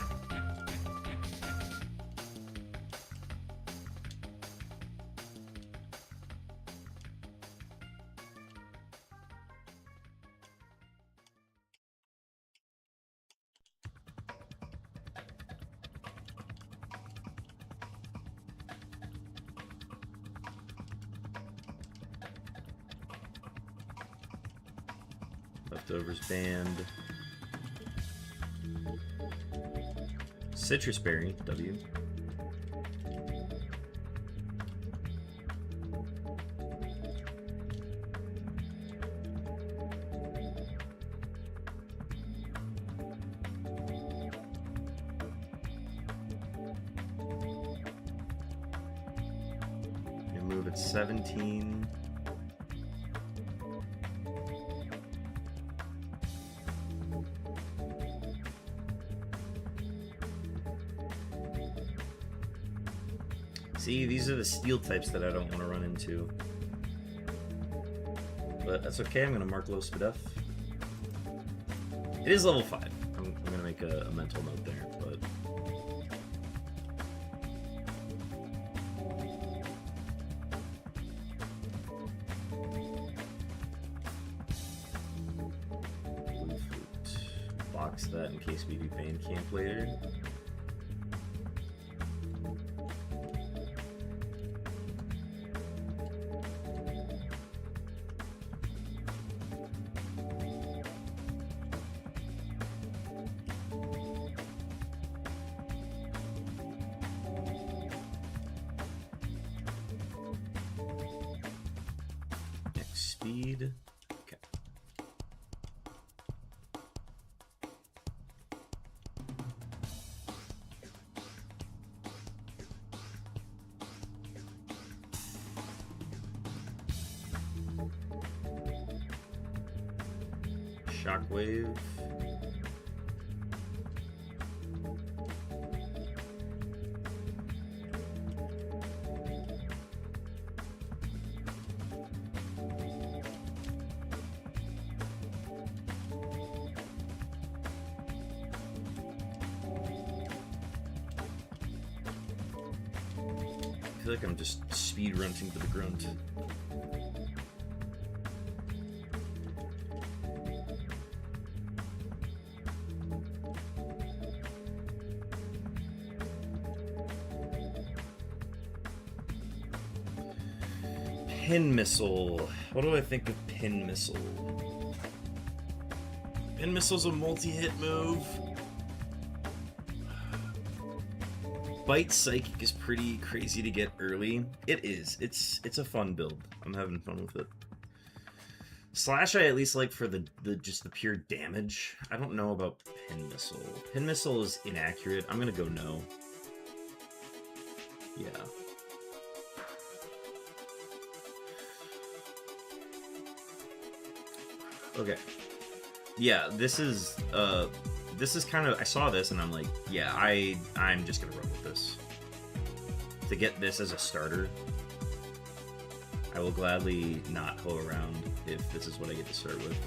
Leftovers banned. Citrus Berry, W. You move at 17. See, these are the steel types that I don't want to run into. But that's okay, I'm going to mark low Spadef. It is level 5. I'm going to make a mental note there, but... Blue Fruit. Box that in case we do Band Camp later. Speed. Okay. Shockwave. I feel like I'm just speed runting to the grunt. Pin Missile. What do I think of Pin Missile? Pin Missile's a multi-hit move. Bite Psychic is pretty crazy to get early. It is. It's a fun build. I'm having fun with it. Slash I at least like for the just the pure damage. I don't know about Pin Missile. Pin Missile is inaccurate. I'm gonna go no. Yeah. Okay. Yeah, this is kind of, I saw this and I'm like, yeah, I'm just gonna run with this. To get this as a starter, I will gladly not hoe around if this is what I get to start with.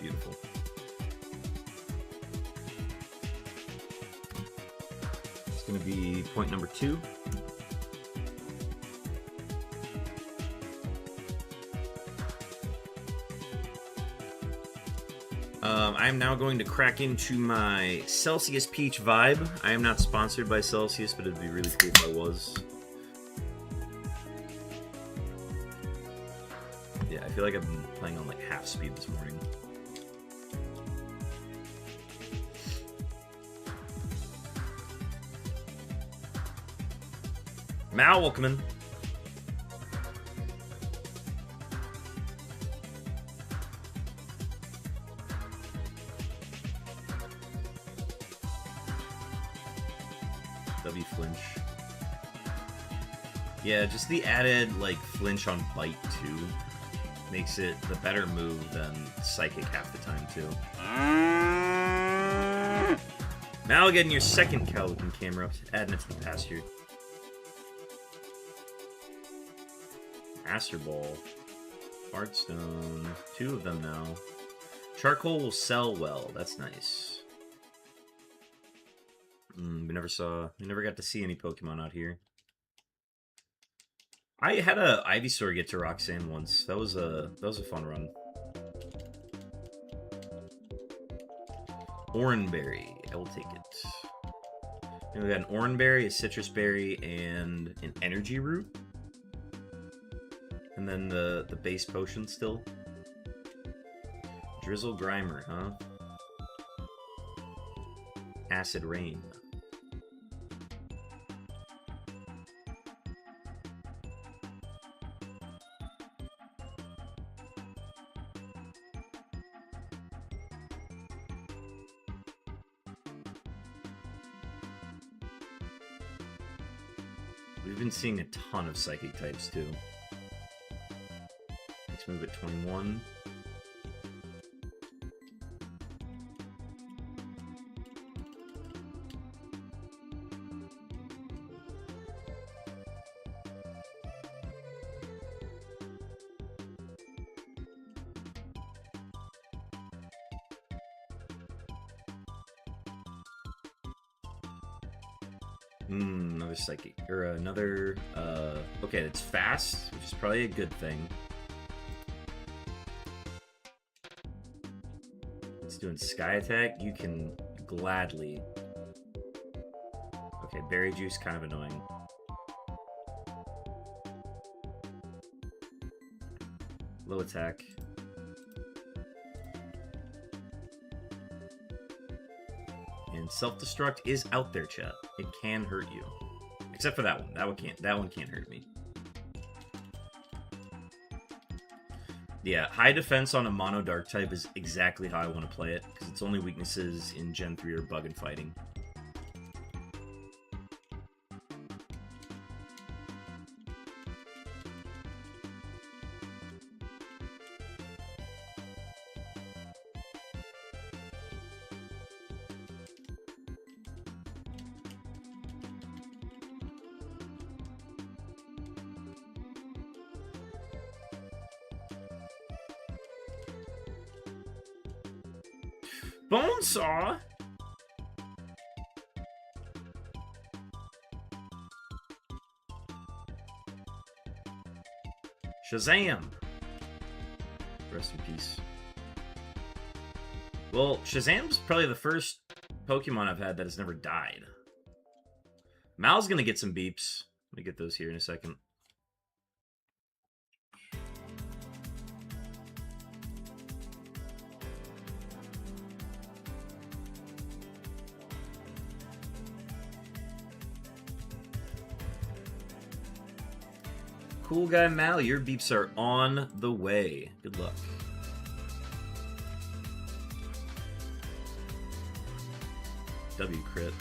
Beautiful. It's going to be point number 2. I am now going to crack into my Celsius Peach vibe. I am not sponsored by Celsius, but it'd be really cool if I was. Yeah, I feel like I've been playing on like half speed this morning. Mal, welcome in. W flinch. Yeah, just the added like flinch on bite too makes it the better move than psychic half the time too. Now getting your second cow looking camera, adding it to the pasture. Master Ball. Heartstone. 2 of them now. Charcoal will sell well. That's nice. We never got to see any Pokemon out here. I had a Ivysaur get to Roxanne once. That was a fun run. Oranberry. I will take it. And we got an Oranberry, a Citrus Berry, and an Energy Root. And then the base potion still. Drizzle Grimer, huh? Acid Rain. We've been seeing a ton of Psychic types too. Let's move at 21. Another Psychic, or another, okay, it's fast, which is probably a good thing. It's doing Sky Attack, you can gladly... Okay, Berry Juice, kind of annoying. Low attack. And self-destruct is out there, chat. It can hurt you. Except for that one. That one can't hurt me. Yeah, high defense on a mono dark type is exactly how I want to play it, because its only weaknesses in Gen 3 are bug and fighting. Bonesaw? Shazam! Rest in peace. Well, Shazam's probably the first Pokemon I've had that has never died. Mal's gonna get some beeps. Let me get those here in a second. Cool guy Mal, your beeps are on the way. Good luck. W crit.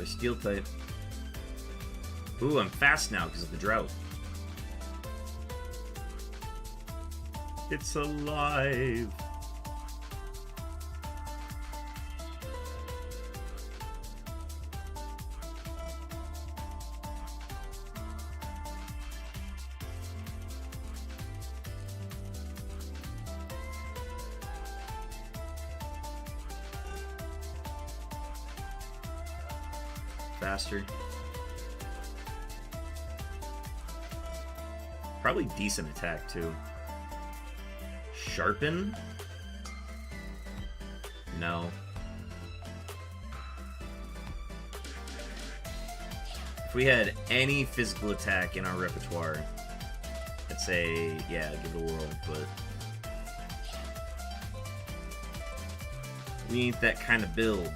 Another steel type. Ooh, I'm fast now because of the drought. It's alive. Faster. Probably decent attack too. Sharpen? No. If we had any physical attack in our repertoire, I'd say, yeah, give it a whirl, but we ain't that kind of build.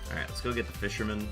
Alright, let's go get the fisherman.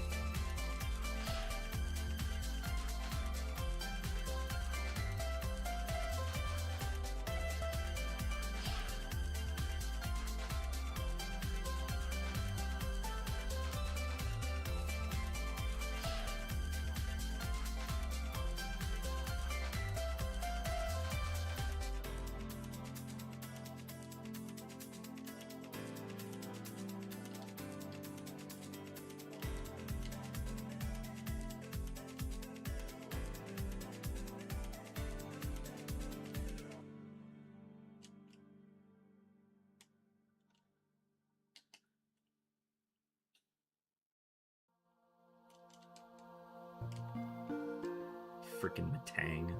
Frickin' Matang.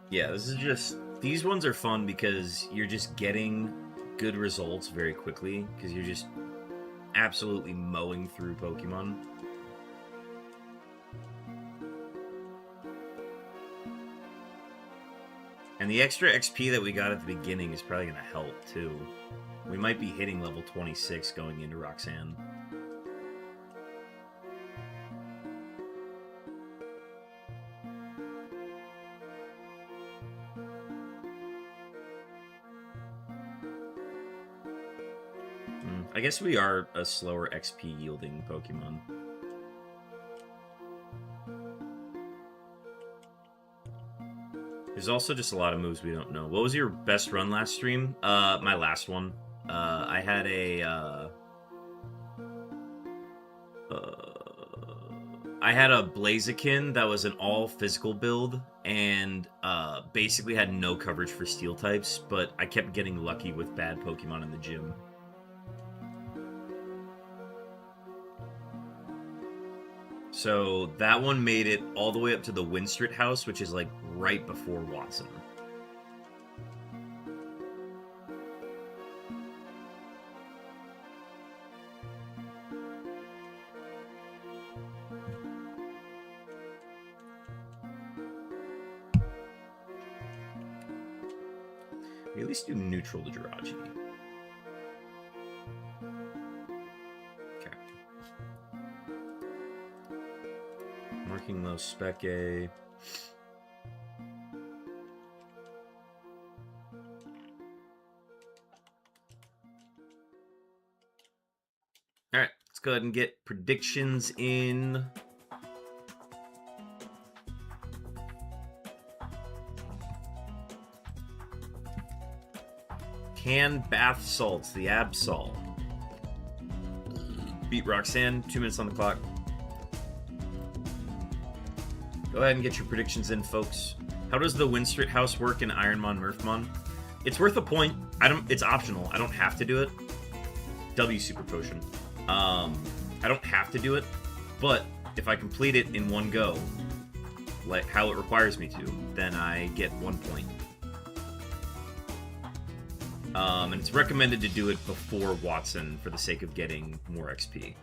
Yeah, this is just... These ones are fun because you're just getting good results very quickly because you're just absolutely mowing through Pokemon. And the extra XP that we got at the beginning is probably going to help too. We might be hitting level 26 going into Roxanne. I guess we are a slower XP yielding Pokemon. There's also just a lot of moves we don't know. What was your best run last stream? My last one. I had a Blaziken that was an all physical build and basically had no coverage for steel types, but I kept getting lucky with bad Pokemon in the gym. So that one made it all the way up to the Winstrit house, which is like right before Watson. We at least do neutral to Jirachi. Marking low spec A. Alright, let's go ahead and get predictions in. Can bath salts, the Absol. Beat Roxanne, 2 minutes on the clock. Go ahead and get your predictions in, folks. How does the Winstrit house work in Ironmon Murphmon? It's worth a point. It's optional. I don't have to do it. W Super Potion. I don't have to do it, but if I complete it in one go, like how it requires me to, then I get 1 point. And it's recommended to do it before Watson for the sake of getting more XP.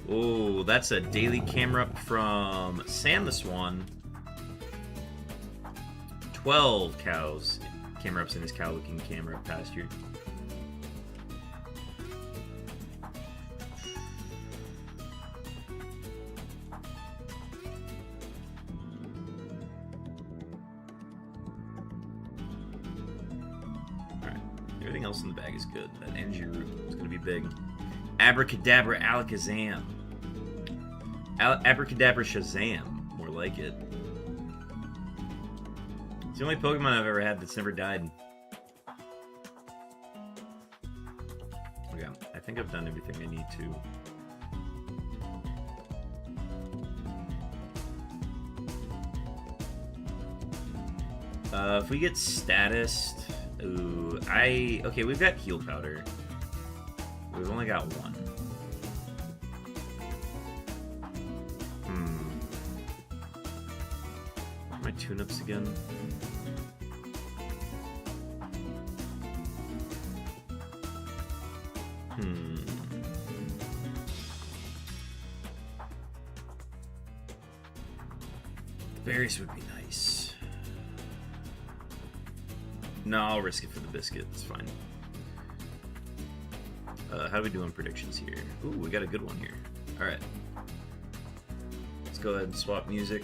Oh, that's a daily camera up from Sam the Swan. 12 cows. Camera ups in his cow-looking camera pasture. Everything else in the bag is good. That energy root is going to be big. Abracadabra Alakazam. Abracadabra Shazam. More like it. It's the only Pokemon I've ever had that's never died. Okay, I think I've done everything I need to. If we get statused... Ooh, okay, we've got heal powder. We've only got one. What are my tune-ups again? The berries would be nice. No, I'll risk it for the biscuit. It's fine. How do we do on predictions here? Ooh, we got a good one here. Alright. Let's go ahead and swap music.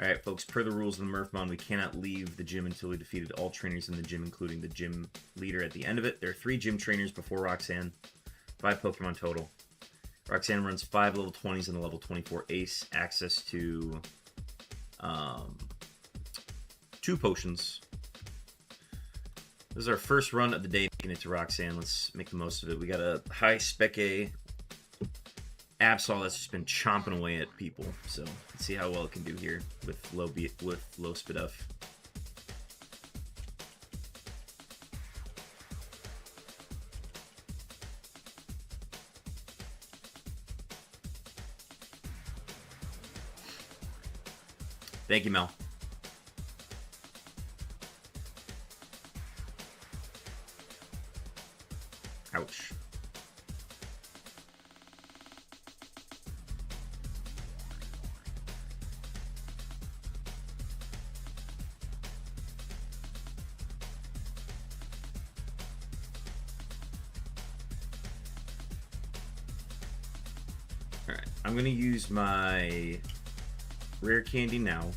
Alright, folks, per the rules of the Murphmon, we cannot leave the gym until we defeated all trainers in the gym, including the gym leader at the end of it. There are 3 gym trainers before Roxanne. 5 Pokemon total. Roxanne runs 5 level 20s and a level 24 ace. Access to 2 potions. This is our first run of the day making it to Roxanne. Let's make the most of it. We got a high Spec A Absol that's just been chomping away at people. So let's see how well it can do here with low Spiduff. Thank you, Mel. Ouch. Alright, I'm going to use my rare candy now.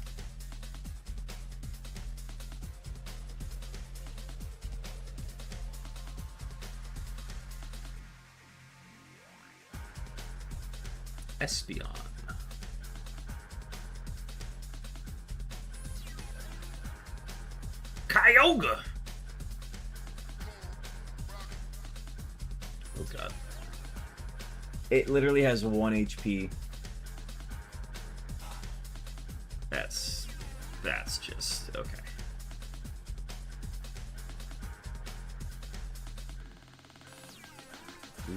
Espeon. Kyogre! Oh god. It literally has 1 HP. That's just... okay.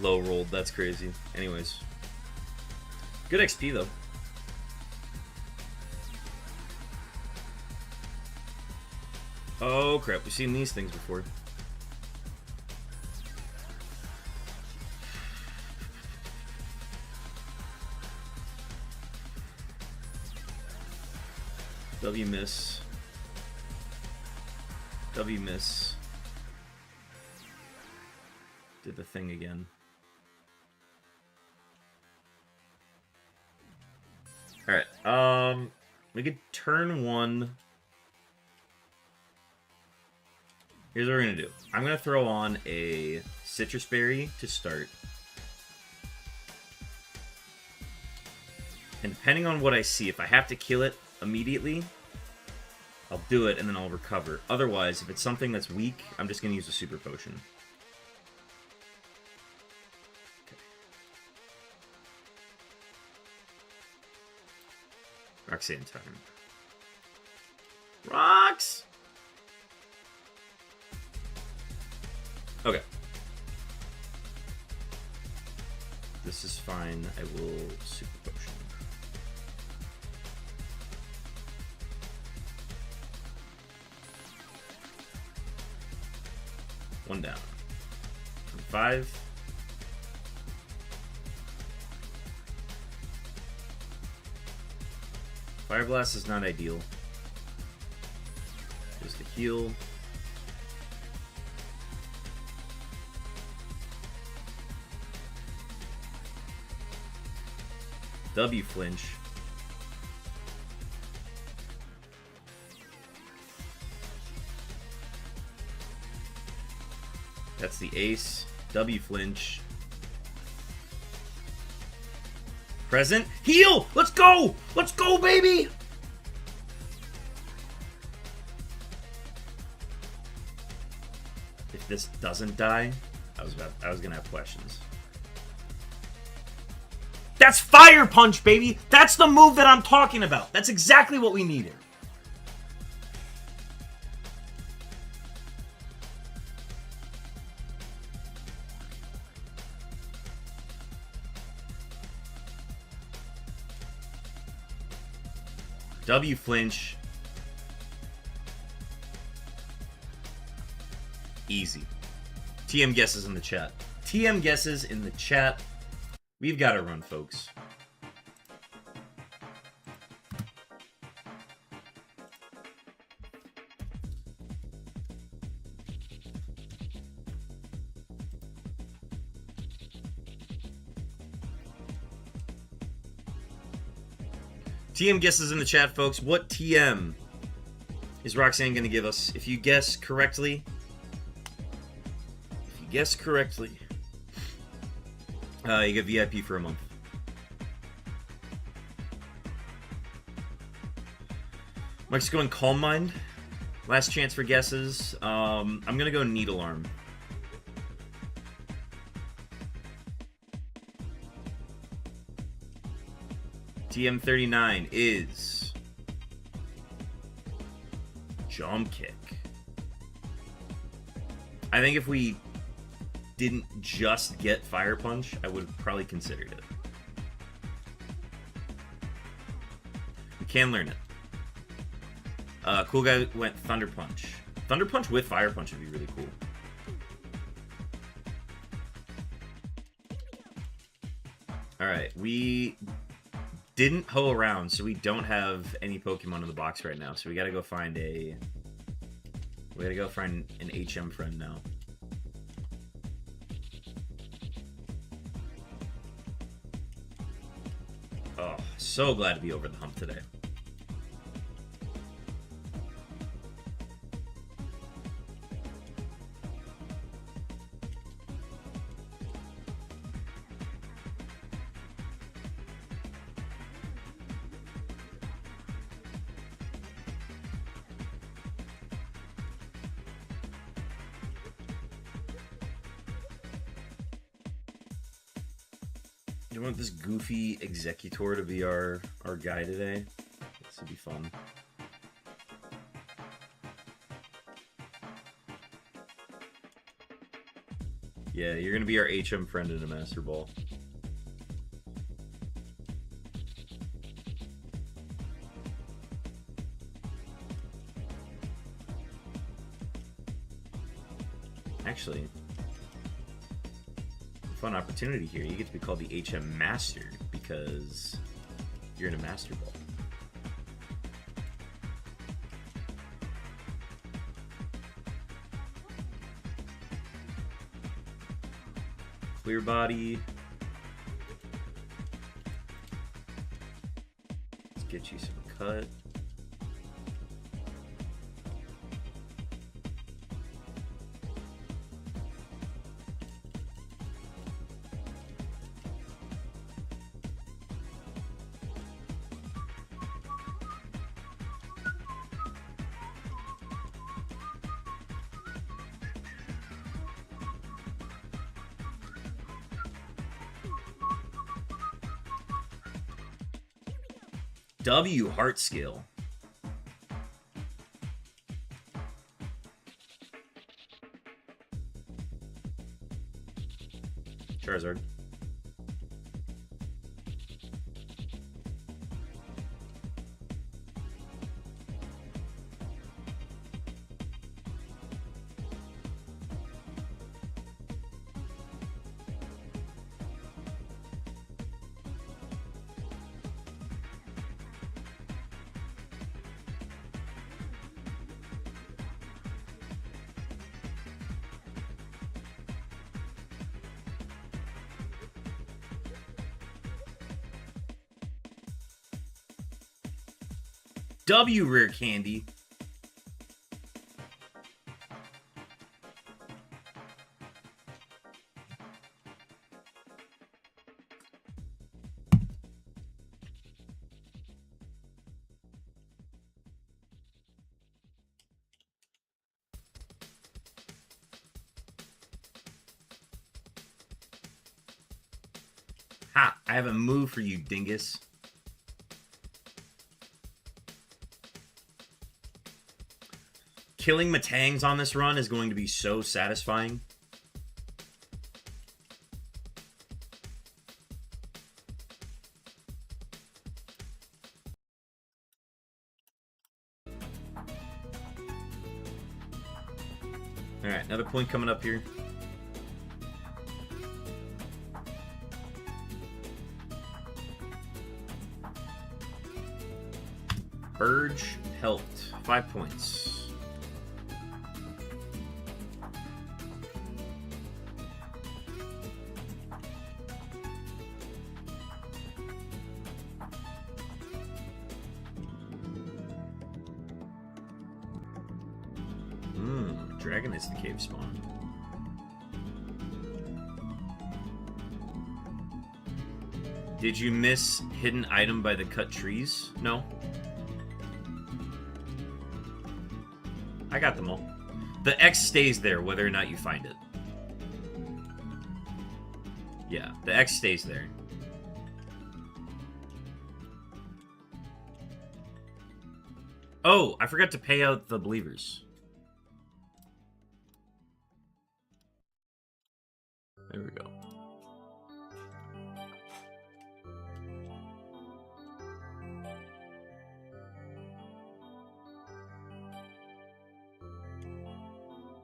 Low rolled, that's crazy. Anyways. Good XP, though. Oh, crap. We've seen these things before. W miss. W miss. Did the thing again. Alright, we could turn 1. Here's what we're gonna do. I'm gonna throw on a Citrus Berry to start. And depending on what I see, if I have to kill it immediately, I'll do it and then I'll recover. Otherwise, if it's something that's weak, I'm just gonna use a Super Potion. Roxanne time. Rox! Okay. This is fine. I will Super Potion. One down. 5. Fire Blast is not ideal. Just a heal. W flinch. That's the ace. W flinch. Present. Heal! Let's go! Let's go, baby! If this doesn't die, I was gonna have questions. That's Fire Punch, baby! That's the move that I'm talking about. That's exactly what we needed. W flinch. Easy. TM guesses in the chat. TM guesses in the chat. We've got to run, folks. TM guesses in the chat, folks. What TM is Roxanne going to give us? If you guess correctly, you get VIP for a month. Mike's going Calm Mind. Last chance for guesses. I'm going to go Needle Arm. TM39 is Jump Kick. I think if we didn't just get Fire Punch, I would have probably considered it. We can learn it. Cool guy went Thunder Punch. Thunder Punch with Fire Punch would be really cool. Alright, we didn't hoe around, so we don't have any Pokemon in the box right now. So we gotta go find an HM friend now. Oh, so glad to be over the hump today. You want this goofy Executor to be our guy today? This would be fun. Yeah, you're gonna be our HM friend in a Master Ball. Actually, fun opportunity here. You get to be called the HM Master because you're in a Master Ball. Clear body. Let's get you some cut. W Heart Skill. Charizard. W rare candy. Ha! I have a move for you, dingus. Killing Matangs on this run is going to be so satisfying. Alright, another point coming up here. Urge helped. 5 points. Dragon is the cave spawn. Did you miss hidden item by the cut trees? No. I got them all. The X stays there whether or not you find it. Yeah, the X stays there. Oh, I forgot to pay out the believers. There we go.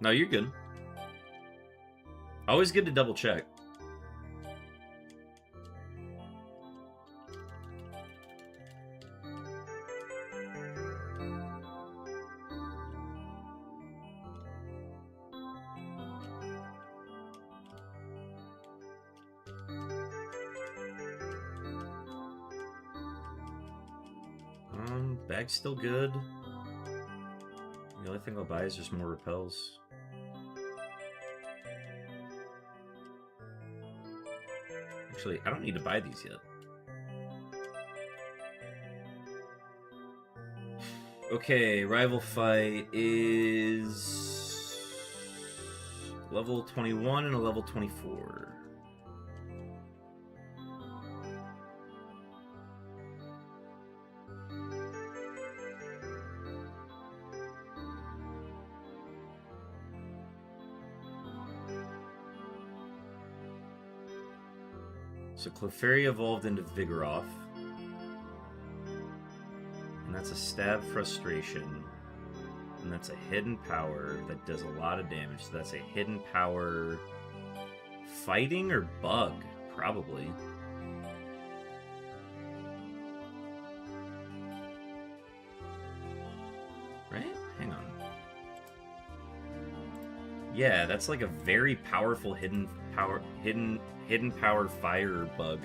No, you're good. Always good to double check. Bag's still good. The only thing I'll buy is just more repels. Actually, I don't need to buy these yet. Okay, rival fight is level 21 and a level 24. So Clefairy evolved into Vigoroth. And that's a stab frustration. And that's a hidden power that does a lot of damage. So that's a hidden power fighting or bug, probably. Right? Hang on. Yeah, that's like a very powerful hidden power fire bug.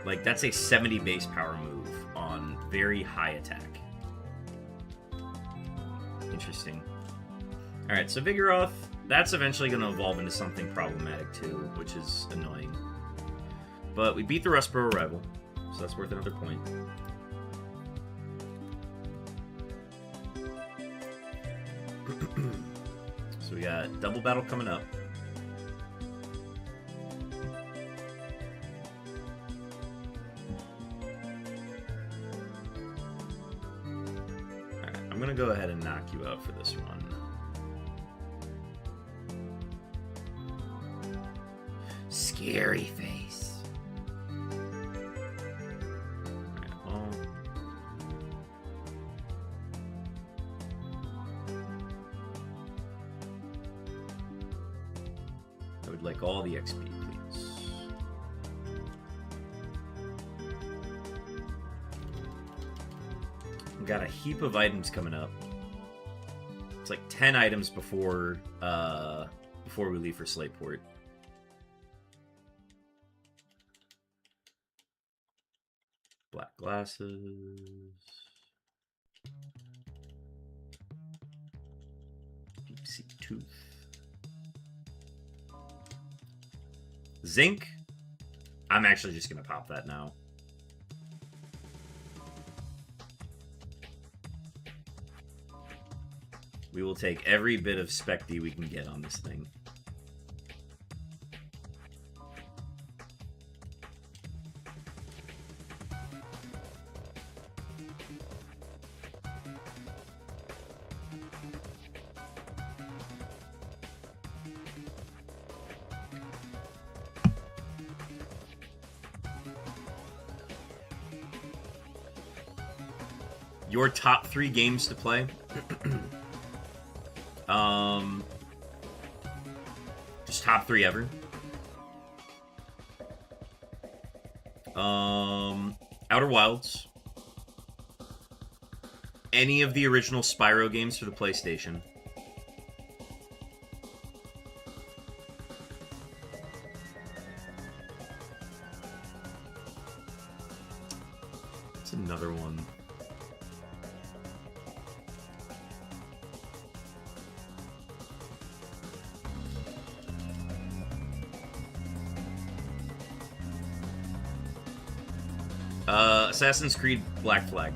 Like, that's a 70 base power move on very high attack. Interesting. Alright, so Vigoroth, that's eventually going to evolve into something problematic too, which is annoying. But we beat the Rustboro rival, so that's worth another point. So we got double battle coming up. Alright, I'm gonna go ahead and knock you out for this one. Scary face. Alright, well. I would like all the XP, please. We've got a heap of items coming up. It's like 10 items before we leave for Slateport. Black glasses. Deep-sea tooth. Zinc. I'm actually just going to pop that now. We will take every bit of Specty we can get on this thing. Your top 3 games to play? Just top 3 ever. Outer Wilds. Any of the original Spyro games for the PlayStation. That's another one. Assassin's Creed Black Flag.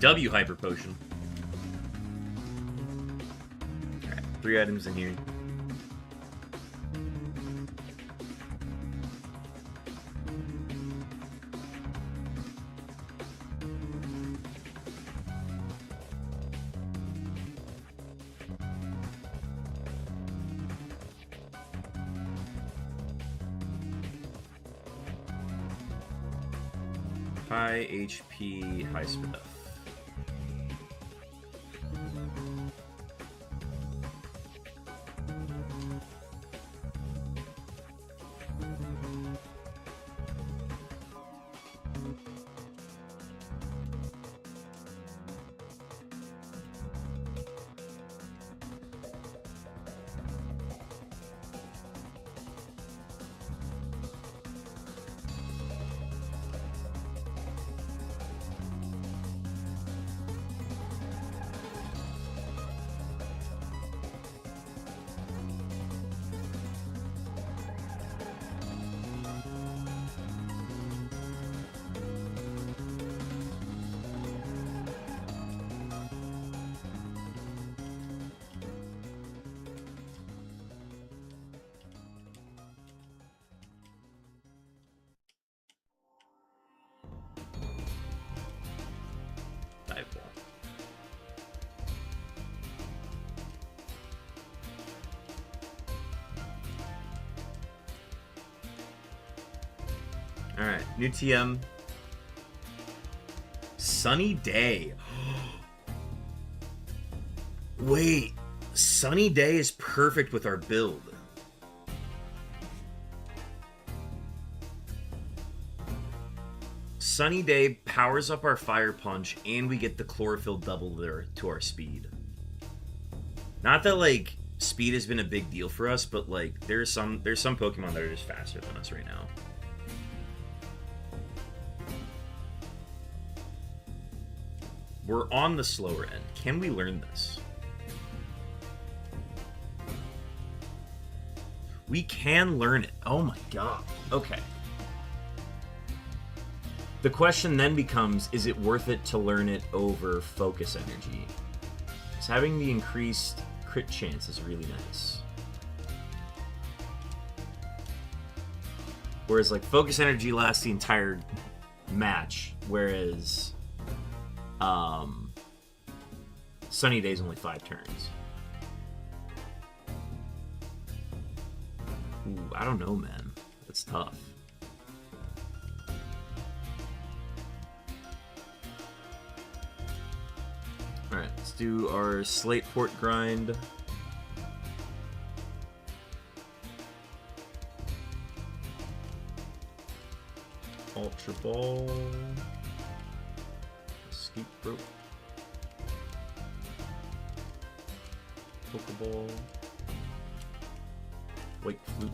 W Hyper Potion. Alright, 3 items in here. High HP, high stuff. Alright, new TM. Sunny Day. Wait, Sunny Day is perfect with our build. Sunny Day powers up our Fire Punch, and we get the Chlorophyll double there to our speed. Not that, like, speed has been a big deal for us, but, like, there's some Pokemon that are just faster than us right now. We're on the slower end. Can we learn this? We can learn it. Oh my god. Okay. The question then becomes, is it worth it to learn it over Focus Energy? Because having the increased crit chance is really nice. Whereas, like, Focus Energy lasts the entire match, whereas Sunny Day's only 5 turns. Ooh, I don't know, man. That's tough. Alright, let's do our Slate Port grind. Ultra Ball. Escape Rope. Pokeball. White Flute.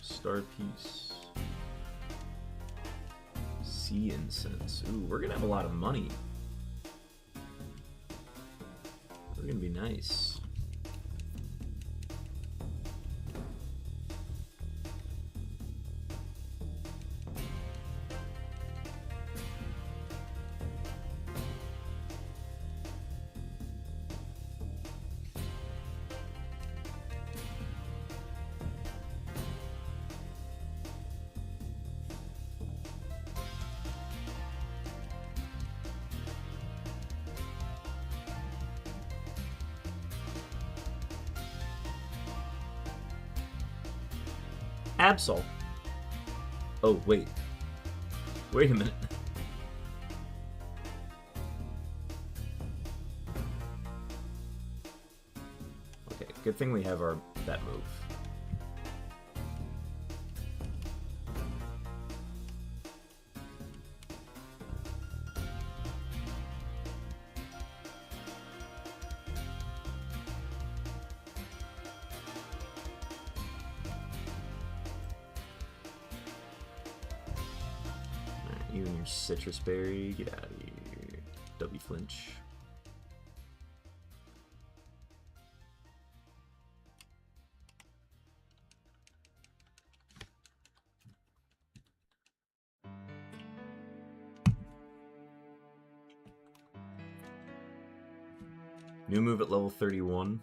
Star Piece. Sea Incense. Ooh, we're gonna have a lot of money. We're gonna be nice. Absol. Oh, wait. Wait a minute. Okay, good thing we have that move. You and your Citrus Berry, get out of here. W Flinch. New move at level 31.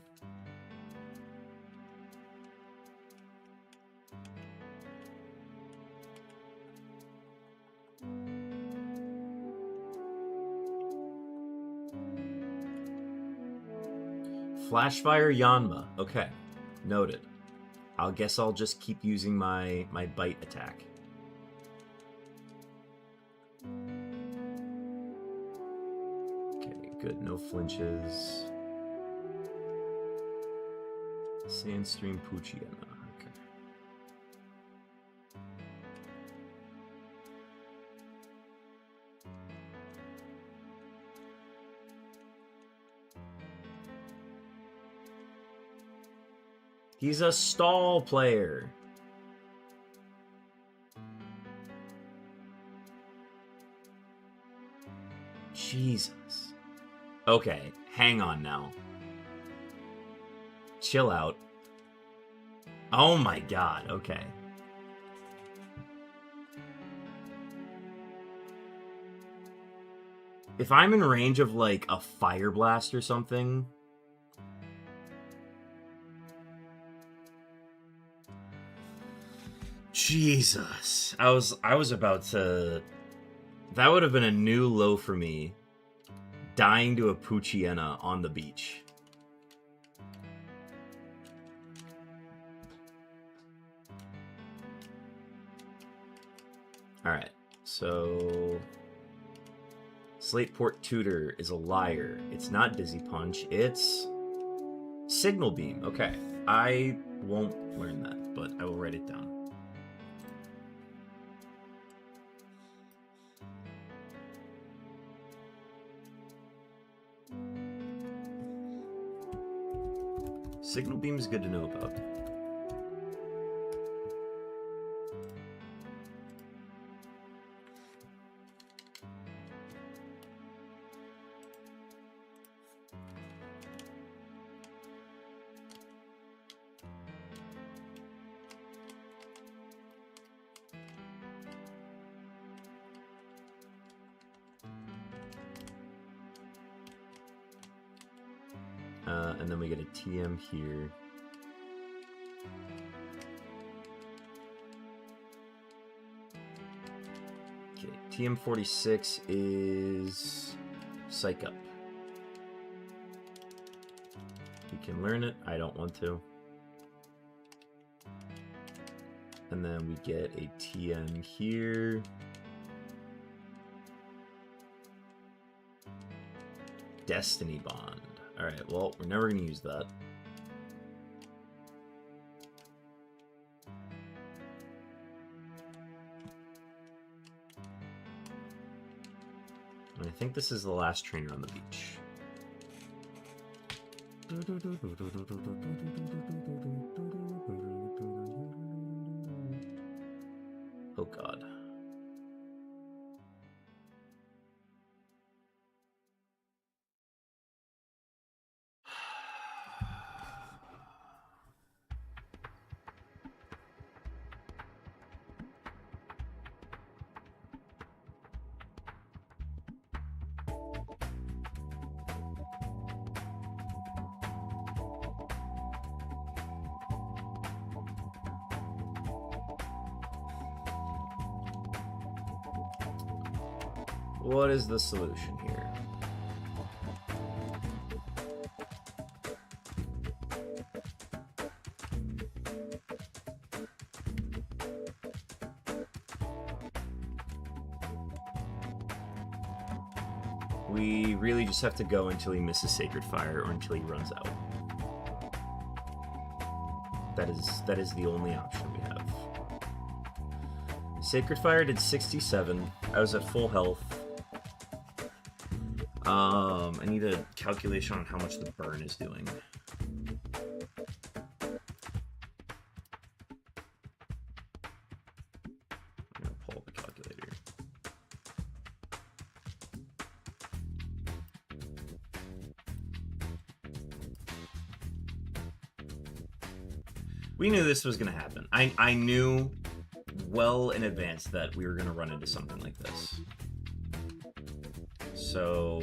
Flashfire Yanma. Okay, noted. I guess I'll just keep using my bite attack. Okay, good. No flinches. Sandstream Poochyena. Okay. He's a stall player. Jesus. Okay, hang on now. Chill out. Oh my god, okay. If I'm in range of, like, a Fire Blast or something... Jesus. I was about to... That would have been a new low for me. Dying to a Poochyena on the beach. Alright, so... Slateport Tutor is a liar. It's not Dizzy Punch, it's... Signal Beam. Okay, I won't learn that, but I will write it down. Signal Beam is good to know about. And then we get a TM here. Okay, TM46 is Psych Up. We can learn it. I don't want to. And then we get a TM here. Destiny Bond. Alright, well, we're never going to use that. And I think this is the last trainer on the beach. Oh god. What is the solution here? We really just have to go until he misses Sacred Fire or until he runs out. That is the only option we have. Sacred Fire did 67. I was at full health. I need a calculation on how much the burn is doing. I'm gonna pull up the calculator. We knew this was gonna happen. I knew well in advance that we were gonna run into something like this. So...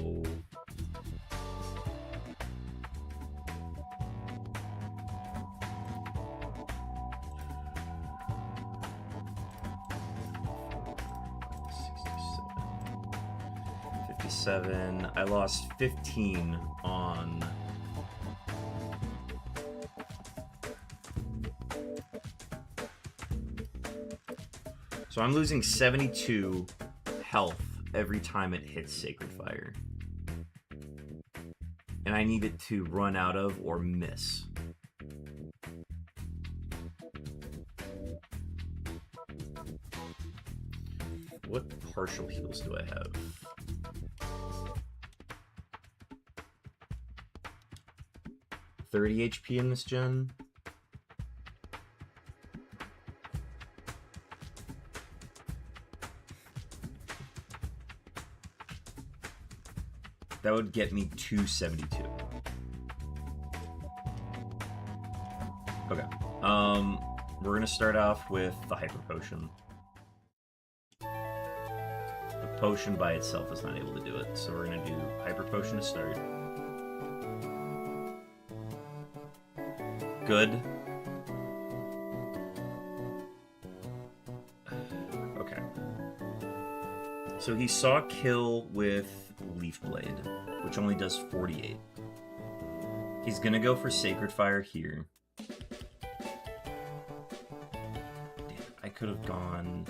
I lost 15 on... So I'm losing 72 health every time it hits Sacred Fire. And I need it to run out of or miss. What partial heals do I have? $30 HP in this gen. That would get me 272. Okay. We're gonna start off with the Hyper Potion. The potion by itself is not able to do it, so we're gonna do Hyper Potion to start. Good. Okay. So he saw kill with Leaf Blade, which only does 48. He's gonna go for Sacred Fire here. Damn, I could have gone...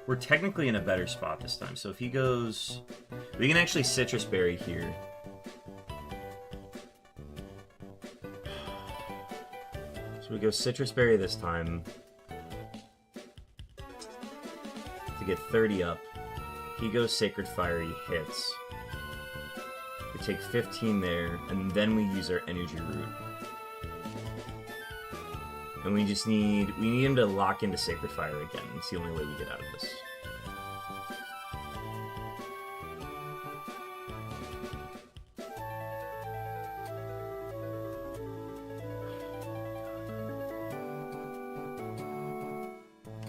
We're technically in a better spot this time, so if he goes... We can actually Citrus Berry here. So we go Citrus Berry this time to get 30 up. He goes Sacred Fire, he hits. We take 15 there, and then we use our Energy Root. And we need him to lock into Sacred Fire again. It's the only way we get out of this.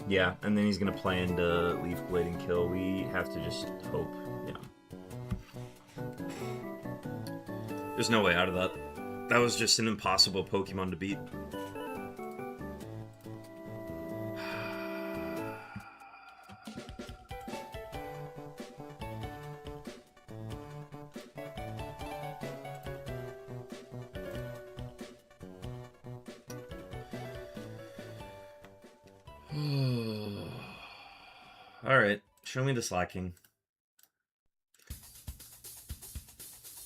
Yeah, and then he's gonna play into Leaf Blade and kill. We have to just hope, you know. There's no way out of that. That was just an impossible Pokemon to beat. Alright, show me the slacking.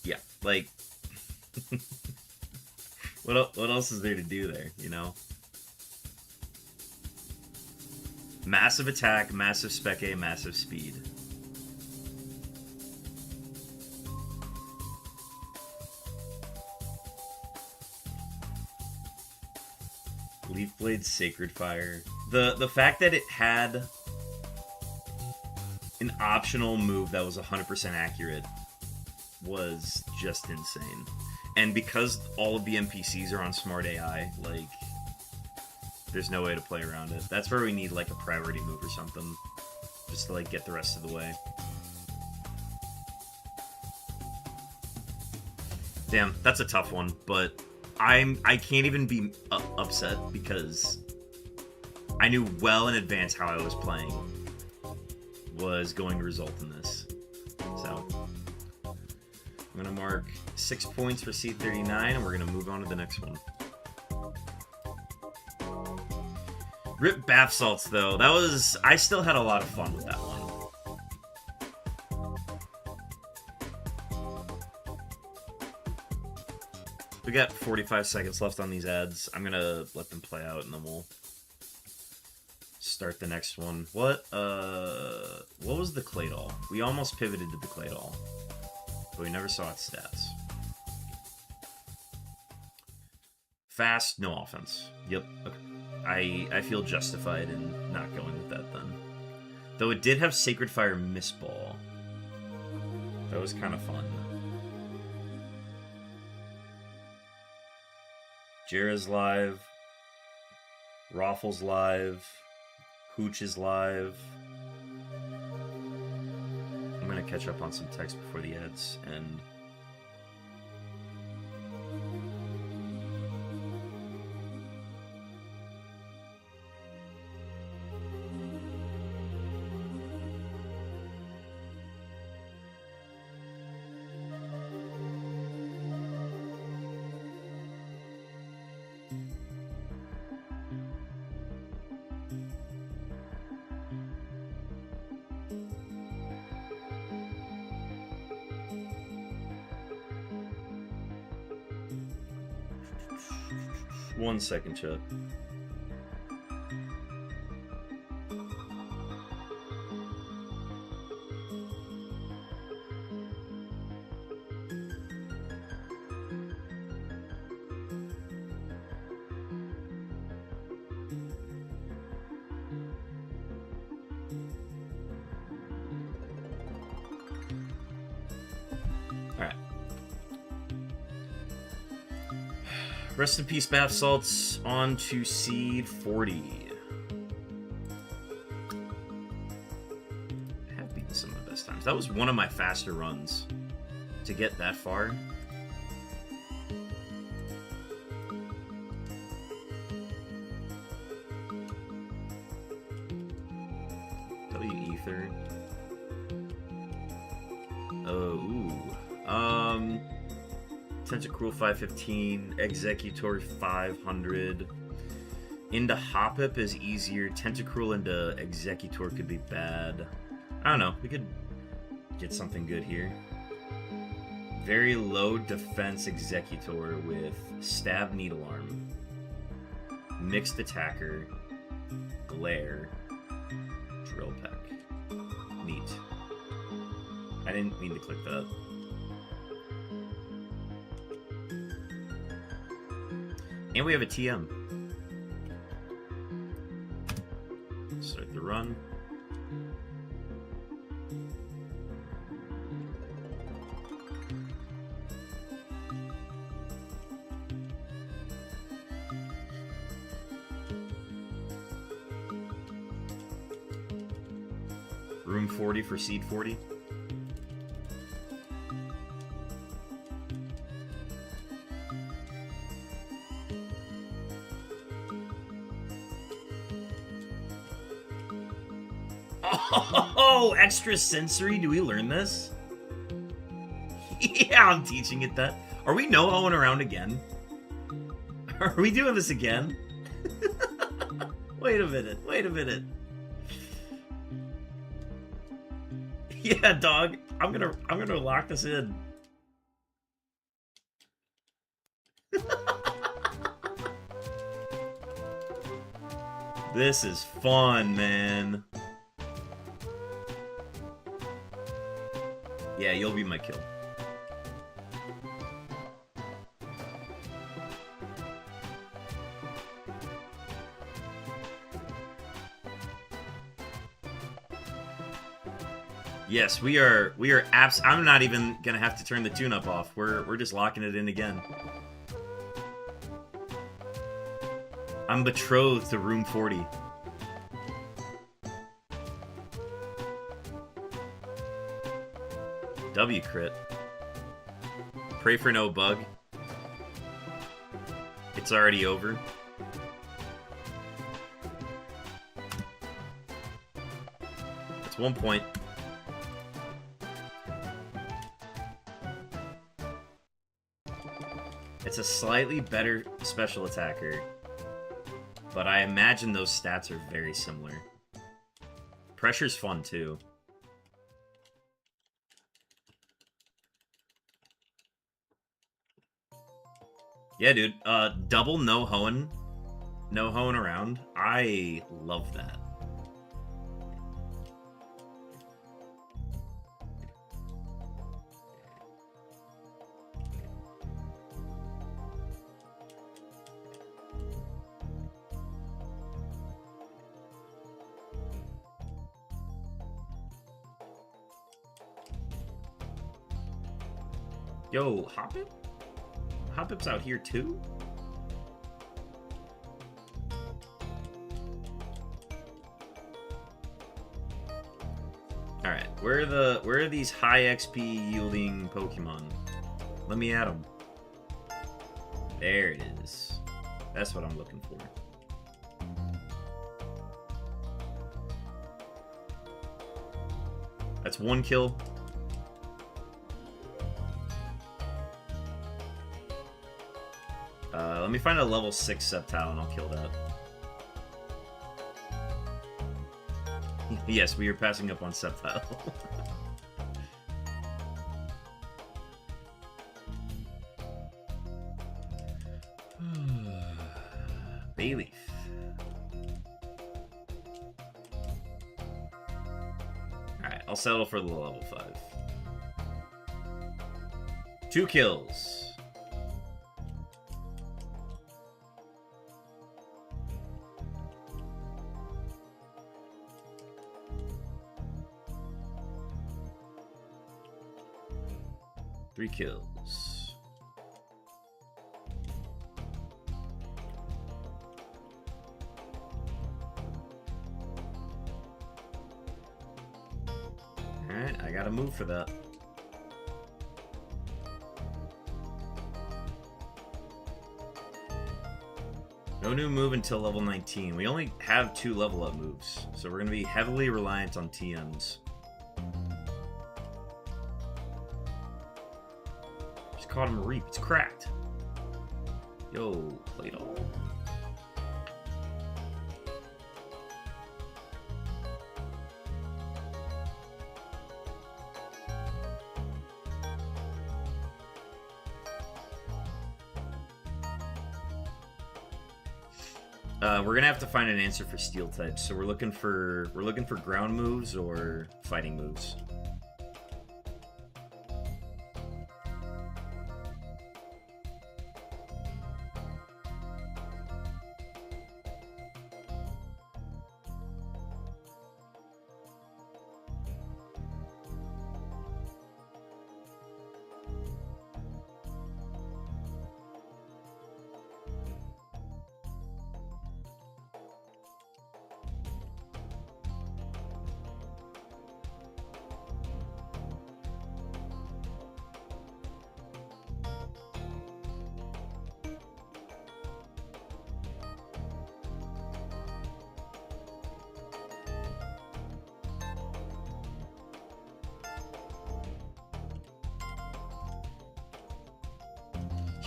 Yeah, like... what else is there to do there, you know? Massive attack, massive spec A, massive speed. Leaf Blade Sacred Fire. The fact that it had an optional move that was 100% accurate was just insane. And because all of the NPCs are on Smart AI, like, there's no way to play around it. That's where we need, like, a priority move or something. Just to, like, get the rest of the way. Damn, that's a tough one, but I can't even be upset because I knew well in advance how I was playing was going to result in this. So I'm gonna mark 6 points for C39, and we're gonna move on to the next one. Rip Bath Salts, though. That was... I still had a lot of fun with that one. We got 45 seconds left on these ads. I'm gonna let them play out, and then we'll start the next one. What was the Claydol? We almost pivoted to the Claydol, but we never saw its stats. Fast, no offense. Yep. Okay. I feel justified in not going with that then. Though it did have Sacred Fire Miss Ball. That was kind of fun. Jera's live. Raffles live. Hooch is live. I'm gonna catch up on some text before the ads end. One second, chat. Rest in peace, Bath Salts. On to seed 40. I have beaten some of the best times. That was one of my faster runs to get that far. W-Ether. Tentacruel 515, Executor 500. Into Hoppip is easier. Tentacruel into Executor could be bad. I don't know. We could get something good here. Very low defense Executor with Stab Needle Arm. Mixed Attacker. Glare. Drill Peck. Neat. I didn't mean to click that. And we have a TM. Start the run. Room 40 for seed 40. Oh, extra sensory? Do we learn this? Yeah, I'm teaching it that. Are we no-ohing around again? Are we doing this again? Wait a minute. Wait a minute. Yeah, dog. I'm gonna lock this in. This is fun, man. Yeah, you'll be my kill. Yes, we are. We are abs. I'm not even gonna have to turn the tune-up off. We're just locking it in again. I'm betrothed to room 40. W crit. Pray for no bug. It's already over. That's 1 point. It's a slightly better special attacker, but I imagine those stats are very similar. Pressure's fun too. Yeah, dude. Double no hoeing around. I love that. Yo, Hoppip? Hoppip's out here too? Alright, where are these high XP yielding Pokemon? Let me at them. There it is. That's what I'm looking for. That's 1 kill. Let me find a level 6 Sceptile and I'll kill that. Yes, we are passing up on Sceptile. Bayleaf. Alright, I'll settle for the level 5. 2 kills. Three kills. Alright, I gotta move for that. No new move until level 19. We only have 2 level up moves, so we're gonna be heavily reliant on TMs. Caught him a reap. It's cracked. Yo, Play-Doh. We're gonna have to find an answer for steel types. So we're looking for ground moves or fighting moves.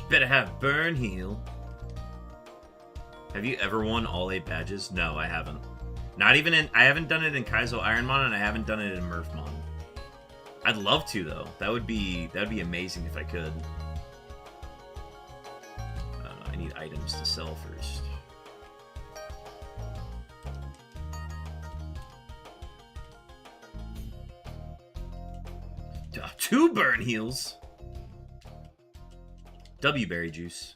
Better have Burn Heal. Have you ever won all 8 badges? No, I haven't. Not even in... I haven't done it in Kaizo Ironmon, and I haven't done it in Murphmon. I'd love to, though. That would be amazing if I could. I need items to sell first. Two Burn Heals. W berry juice.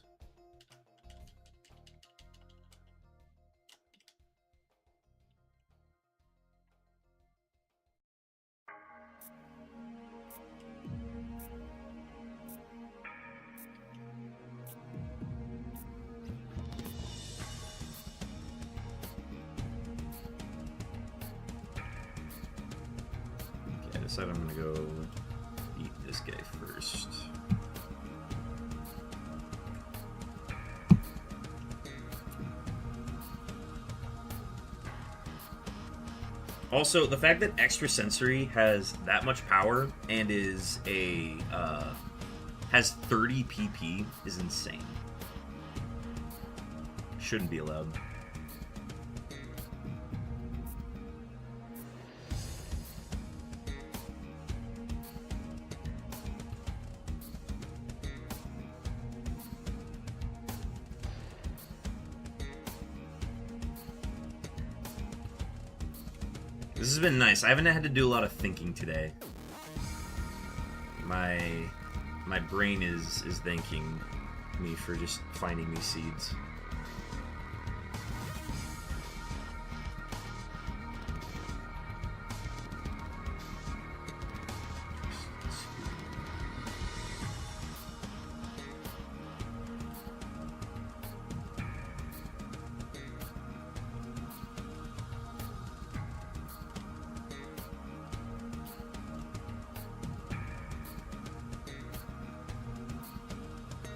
decide I'm gonna go eat this guy first. Also, the fact that Extrasensory has that much power and is a has 30 PP is insane. Shouldn't be allowed. This has been nice. I haven't had to do a lot of thinking today. My brain is thanking me for just finding these seeds.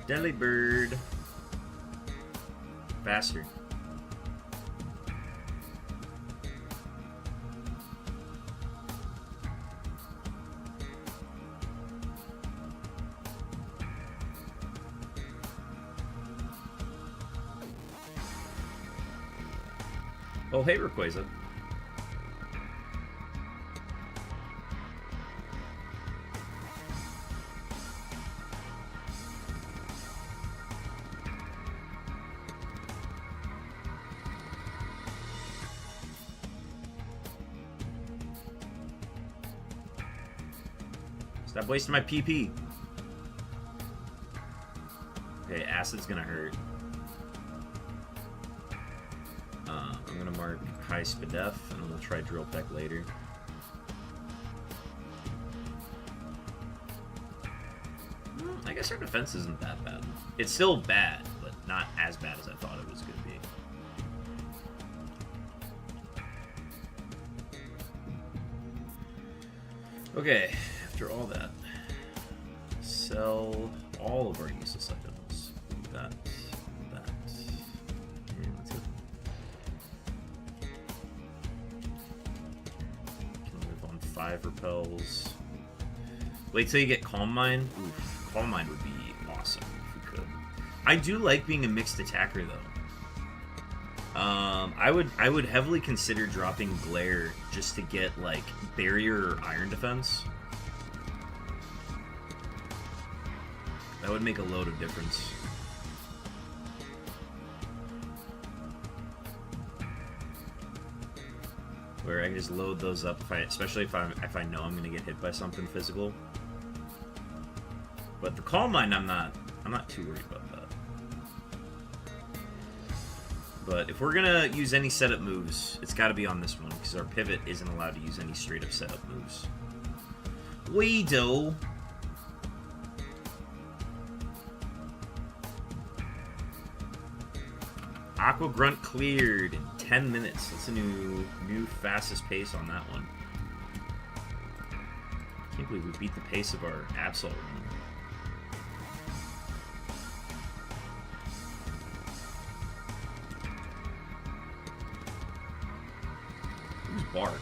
Delibird. Bastard. Oh, hey, Rayquaza. Stop wasting my PP. Okay, Acid's gonna hurt. I'm gonna mark High Spadef, and then we'll try Drill Peck later. I guess our defense isn't that bad. It's still bad, but not as bad as I thought it was gonna be. Okay, after all that, sell all of our useless items. That. And let's go. Can live on 5 repels. Wait till you get Calm Mind. Oof, Calm Mind would be awesome if we could. I do like being a mixed attacker though. I would heavily consider dropping Glare just to get like Barrier or Iron Defense. That would make a load of difference. Where I can just load those up, especially if I know I'm gonna get hit by something physical. But the Calm Mind, I'm not too worried about that. But if we're gonna use any setup moves, it's got to be on this one because our pivot isn't allowed to use any straight up setup moves. Weedle. Aqua Grunt cleared in 10 minutes. That's a new fastest pace on that one. Can't believe we beat the pace of our Absol run. Who's Bart?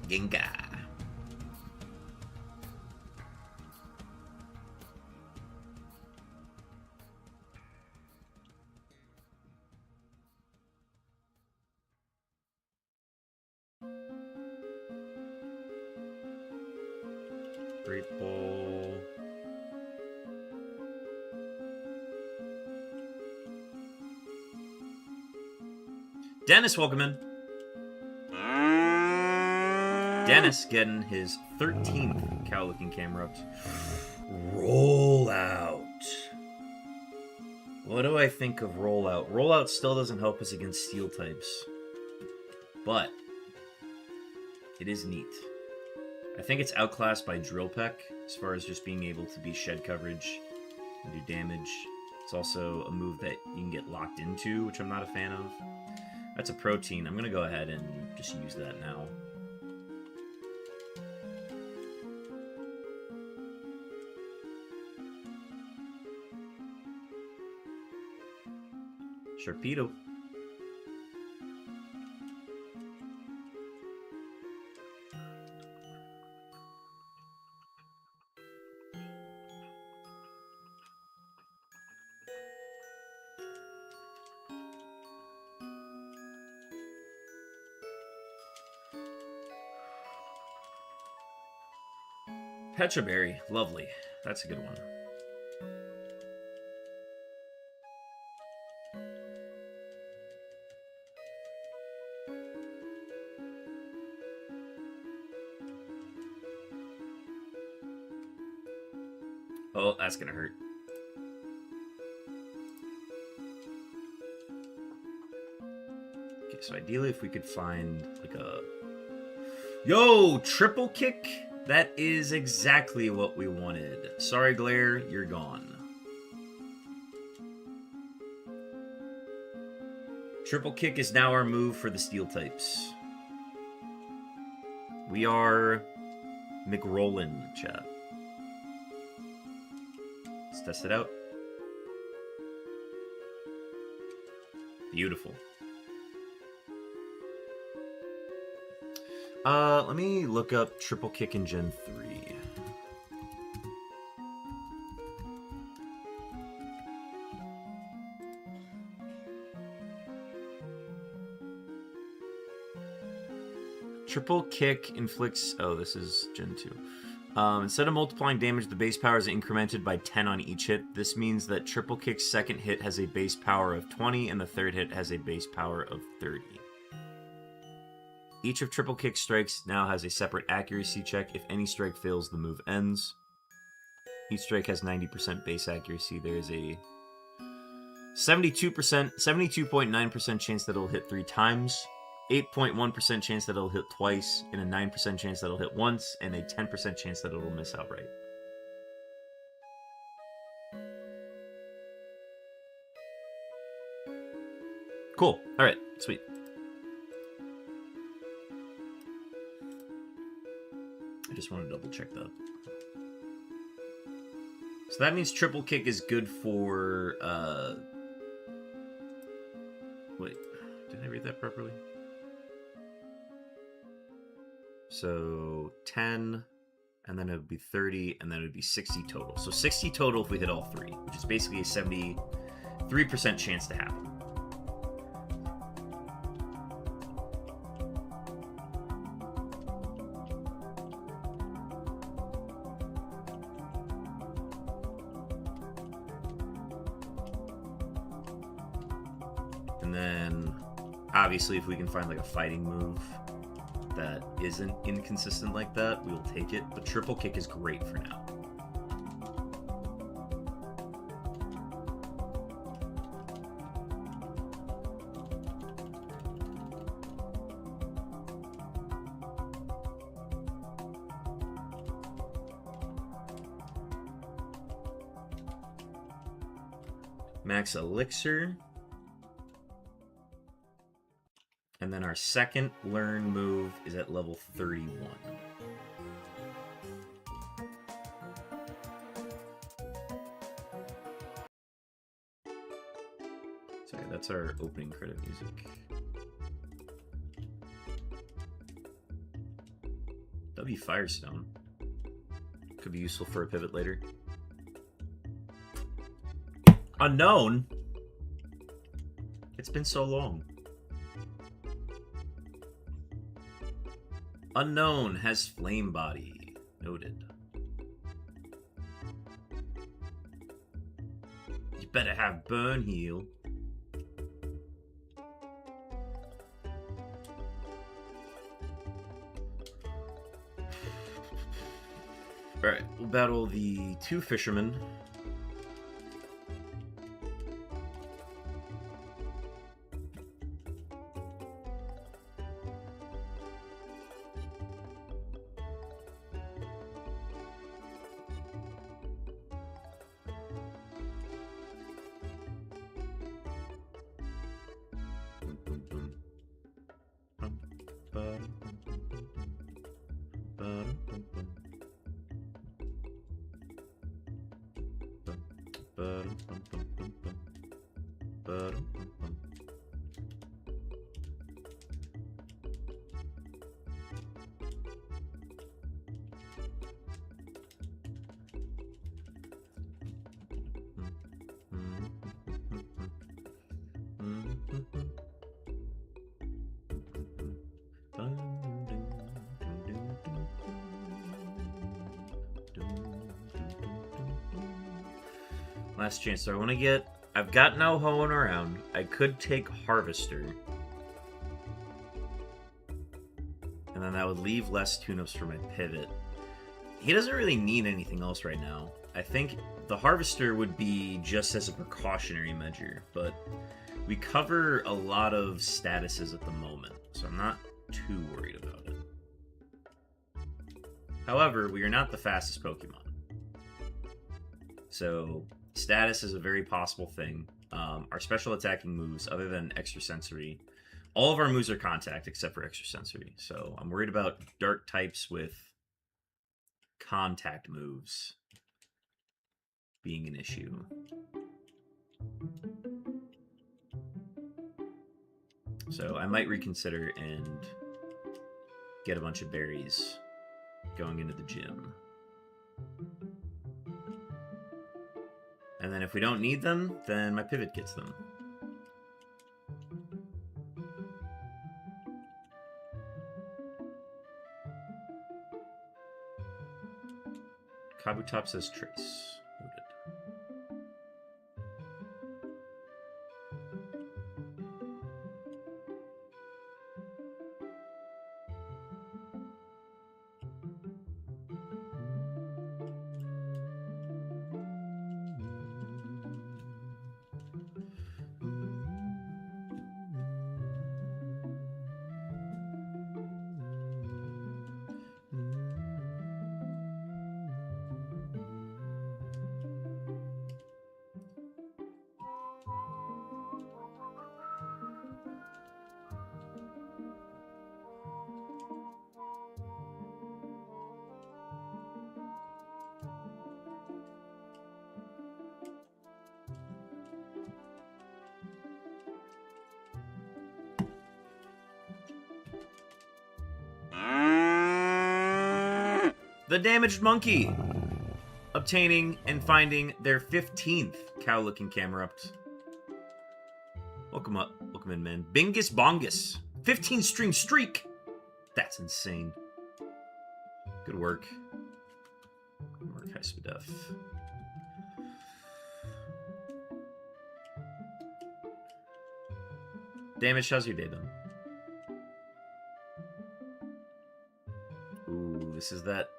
Gengar. Great Ball. Dennis, welcome in. Dennis getting his 13th cow-looking camera up. Rollout. What do I think of Rollout? Rollout still doesn't help us against steel types, but it is neat. I think it's outclassed by Drill Peck as far as just being able to be shed coverage and do damage. It's also a move that you can get locked into, which I'm not a fan of. That's a protein. I'm going to go ahead and just use that now. Sharpedo. Petra Berry, lovely. That's a good one. Oh, that's gonna hurt. Okay, so ideally if we could find like a... Yo, triple kick? That is exactly what we wanted. Sorry, Glare, you're gone. Triple kick is now our move for the steel types. We are McRollin, chat. Let's test it out. Beautiful. Let me look up triple kick in Gen 3. Triple kick inflicts... Oh, this is Gen 2. Instead of multiplying damage, the base power is incremented by 10 on each hit. This means that triple kick's second hit has a base power of 20, and the third hit has a base power of 30. Each of triple kick's strikes now has a separate accuracy check. If any strike fails, the move ends. Each strike has 90% base accuracy. There is a 72.9% chance that it'll hit 3 times, 8.1% chance that it'll hit twice, and a 9% chance that it'll hit once, and a 10% chance that it'll miss outright. Cool. Alright, sweet. I just want to double check that. So that means triple kick is good for, wait, did I read that properly? So 10, and then it would be 30, and then it would be 60 total. So 60 total if we hit all 3, which is basically a 73% chance to happen. And then, obviously, if we can find like a fighting move that isn't inconsistent like that, we will take it. But triple kick is great for now. Max Elixir. And then our second learn move is at level 31. Sorry, that's our opening credit music. That'll be Firestone. Could be useful for a pivot later. Unknown? It's been so long. Unknown has Flame Body. Noted. You better have Burn Heal. Alright, we'll battle the 2 fishermen. Last chance. So I want to get... I've got no hoeing around. I could take Harvester. And then that would leave less tune-ups for my pivot. He doesn't really need anything else right now. I think the Harvester would be just as a precautionary measure, but we cover a lot of statuses at the moment, so I'm not too worried about it. However, we are not the fastest Pokemon. So, status is a very possible thing. Our special attacking moves, other than extrasensory, all of our moves are contact except for extrasensory. So, I'm worried about dark types with contact moves being an issue. So, I might reconsider and get a bunch of berries going into the gym. And then if we don't need them, then my pivot gets them. Kabutop says Trace. Noted. The Damaged Monkey! Obtaining and finding their 15th cow-looking Camerupt. Welcome up. Welcome in, man. Bingus Bongus. 15-string streak! That's insane. Good work. Good work, Hespedef. Damage, how's your day been?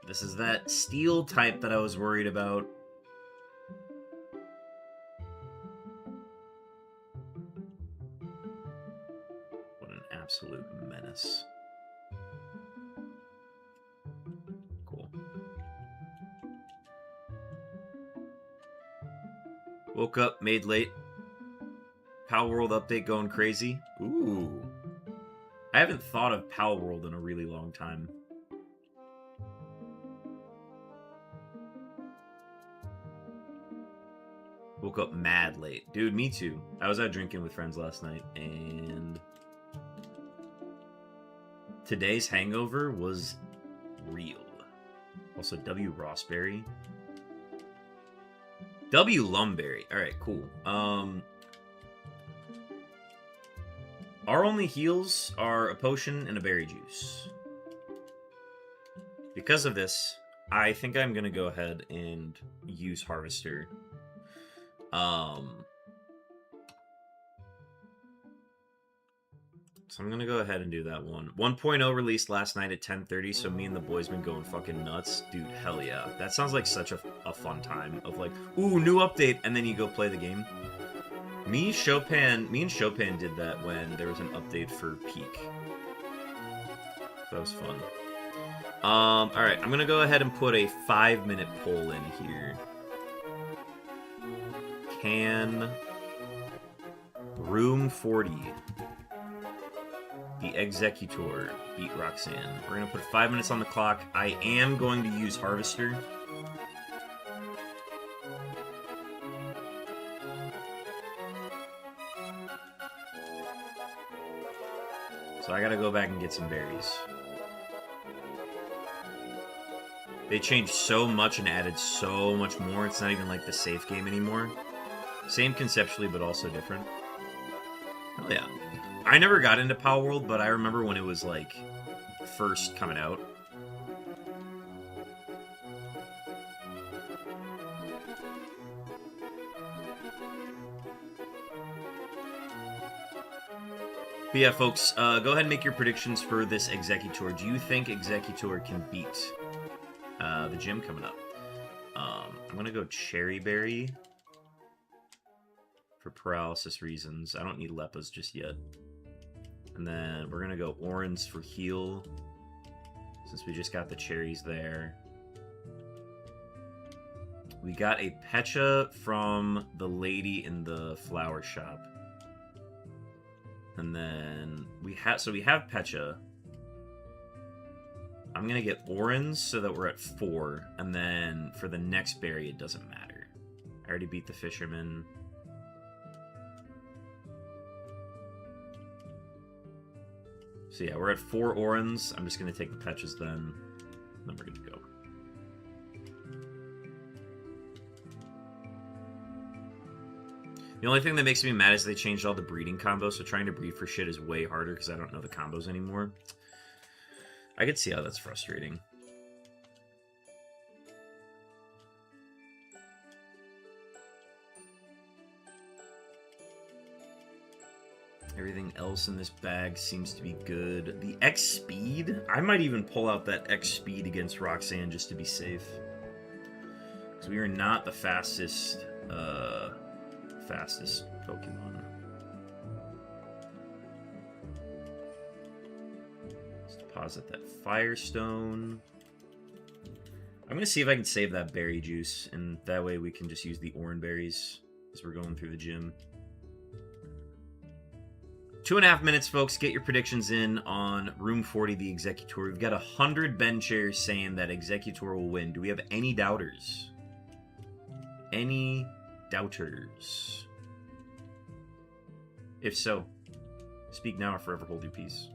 This is that steel type that I was worried about. What an absolute menace. Cool. Woke up, made late. Pal World update going crazy. Ooh. I haven't thought of Pal World in a really long time. Woke up mad late. Dude, me too. I was out drinking with friends last night, and today's hangover was real. Also, W. Rossberry. W. Lumberry. Alright, cool. Our only heals are a potion and a berry juice. Because of this, I think I'm going to go ahead and use Harvester. So I'm gonna go ahead and do that one. 1.0 released last night at 10:30, so me and the boys been going fucking nuts. Dude, hell yeah. That sounds like such a fun time of like, ooh, new update, and then you go play the game. Me and Chopin did that when there was an update for Peak. So that was fun. Alright, I'm gonna go ahead and put a 5-minute poll in here. Can Room 40, the Executor, beat Roxanne? We're going to put 5 minutes on the clock. I am going to use Harvester. So I got to go back and get some berries. They changed so much and added so much more. It's not even like the safe game anymore. Same conceptually, but also different. Hell yeah. I never got into Power World, but I remember when it was, like, first coming out. But yeah, folks, go ahead and make your predictions for this Executor. Do you think Executor can beat the gym coming up? I'm going to go Cherry Berry for paralysis reasons. I don't need Leppas just yet. And then we're going to go Orange for heal, since we just got the cherries there. We got a Pecha from the lady in the flower shop. And then we have Pecha. I'm going to get Orange so that we're at 4. And then for the next berry, it doesn't matter. I already beat the Fisherman. So yeah, we're at 4 Orange. I'm just going to take the Pechas then. Then we're going to go. The only thing that makes me mad is they changed all the breeding combos, so trying to breed for shit is way harder because I don't know the combos anymore. I could see how that's frustrating. Everything else in this bag seems to be good. The X Speed? I might even pull out that X Speed against Roxanne just to be safe. Because we are not the fastest Pokemon. Let's deposit that Firestone. I'm going to see if I can save that berry juice, and that way we can just use the orange berries as we're going through the gym. 2.5 minutes, folks. Get your predictions in on Room 40, the Executor. We've got 100 Ben chairs saying that Executor will win. Do we have any doubters? Any doubters? If so, speak now or forever hold your peace.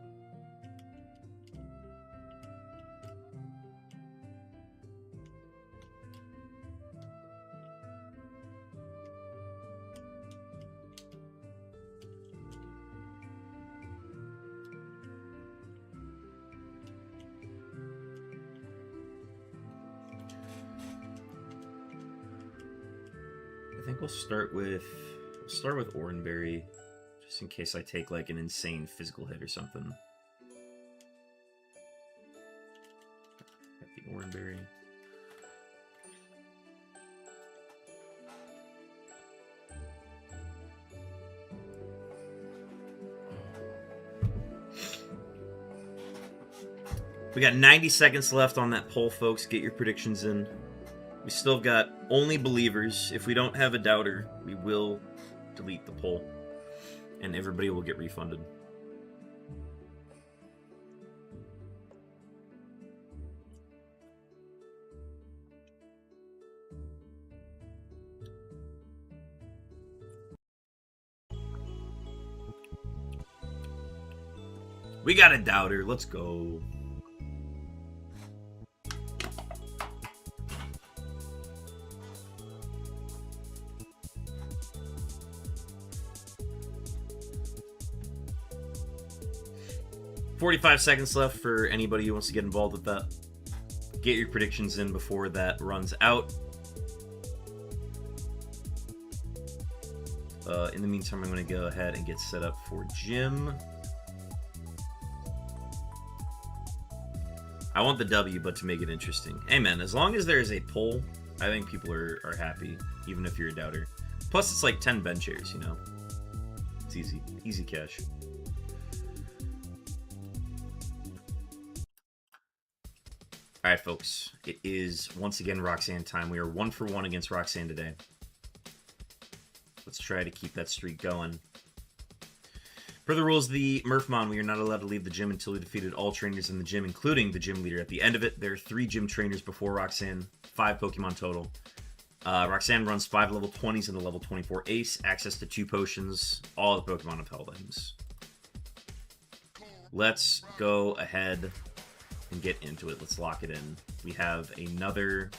I think we'll start with Oranberry, just in case I take like an insane physical hit or something. Got the Oranberry. We got 90 seconds left on that poll, folks. Get your predictions in. We still got only believers. If we don't have a doubter, we will delete the poll. And everybody will get refunded. We got a doubter. Let's go. $45 seconds left for anybody who wants to get involved with that. Get your predictions in before that runs out. In the meantime, I'm going to go ahead and get set up for gym. I want the W, but to make it interesting. Hey, man, as long as there is a poll, I think people are happy, even if you're a doubter. Plus, it's like 10 bench chairs, you know? It's easy. Easy cash. All right, folks. It is, once again, Roxanne time. We are 1 for 1 against Roxanne today. Let's try to keep that streak going. Per the rules of the Murphmon, we are not allowed to leave the gym until we defeated all trainers in the gym, including the gym leader. At the end of it, there are 3 gym trainers before Roxanne, 5 Pokemon total. Roxanne runs 5 level 20s and a level 24 ace, access to 2 potions, all the Pokemon have held items. Let's go ahead and get into it. Let's lock it in. We have another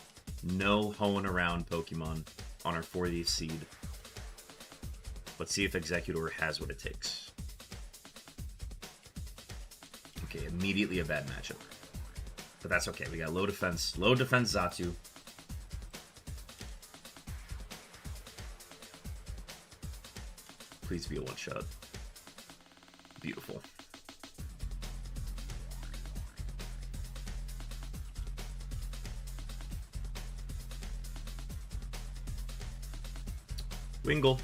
no hoeing around Pokemon on our 40th seed. Let's see if Executor has what it takes. Okay, immediately a bad matchup. But that's okay. We got low defense Xatu. Please be a one-shot. Be Beautiful. Wingle.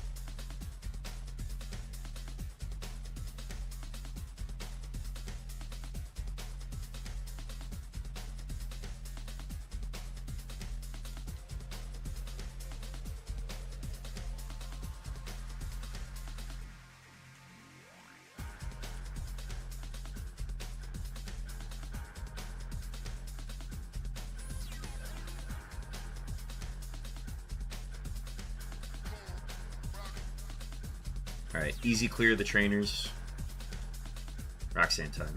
Alright, easy clear the trainers. Roxanne time.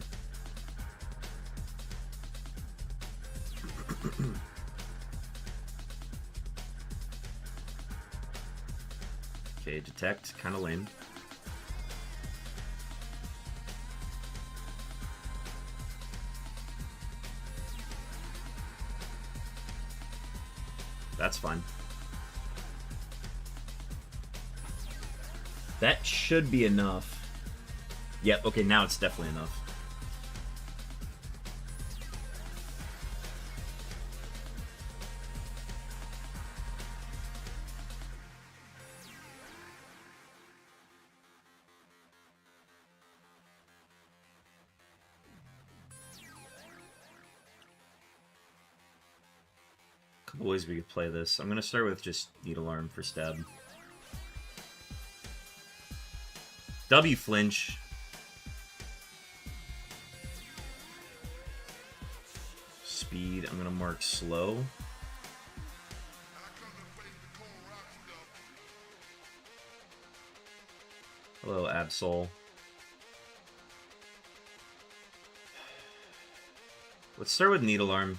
Okay, detect, kind of lame. That's fine. That should be enough. Yep, okay, now it's definitely enough. Couple ways we could play this. I'm gonna start with just Needle Arm for stab. W flinch. Speed, I'm gonna mark slow. Hello, Absol. Let's start with Needle Arm.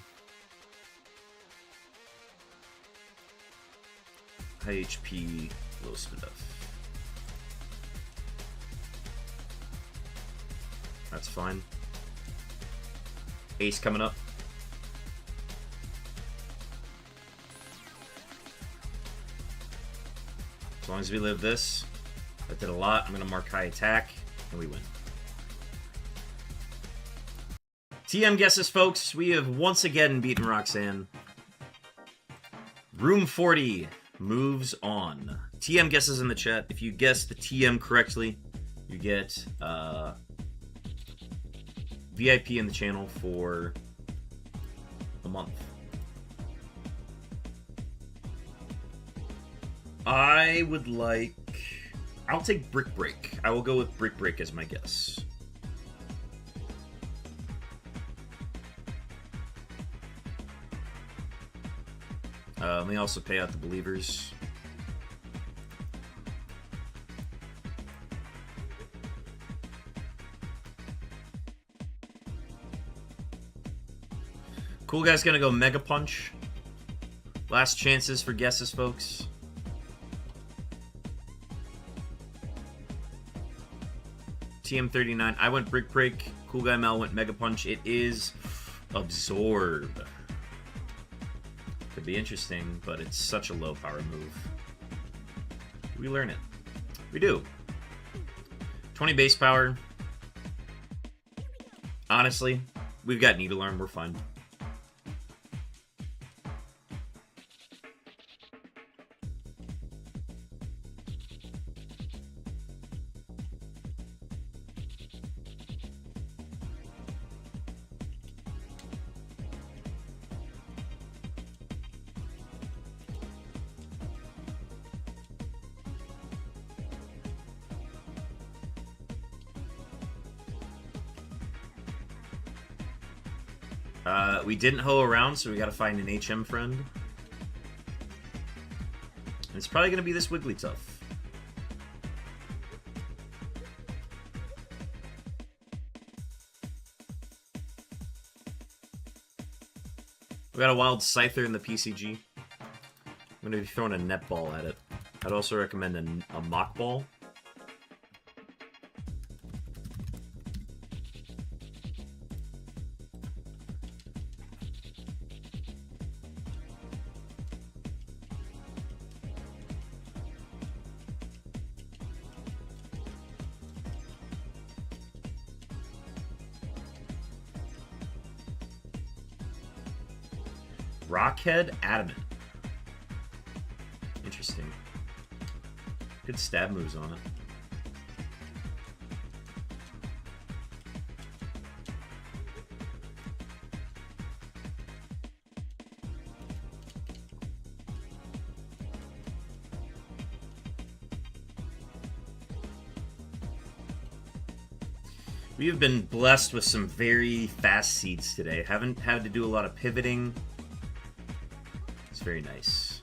High HP, low speed up. That's fine. Ace coming up. As long as we live this, that did a lot. I'm going to mark high attack, and we win. TM guesses, folks. We have once again beaten Roxanne. Room 40 moves on. TM guesses in the chat. If you guess the TM correctly, you get VIP in the channel for a month. I would like... I'll take Brick Break. I will go with Brick Break as my guess. Let me also pay out the believers. Cool Guy's gonna go Mega Punch. Last chances for guesses, folks. TM39. I went Brick Break. Cool Guy Mel went Mega Punch. It is Absorb. Could be interesting, but it's such a low power move. We learn it. We do. 20 base power. Honestly, we've got Needle Arm. We're fine. We didn't hoe around, so we gotta find an HM friend. And it's probably gonna be this Wigglytuff. We got a Wild Scyther in the PCG. I'm gonna be throwing a netball at it. I'd also recommend a mock ball. Rockhead Adamant. Interesting. Good stab moves on it. We have been blessed with some very fast seeds today. Haven't had to do a lot of pivoting. It's very nice.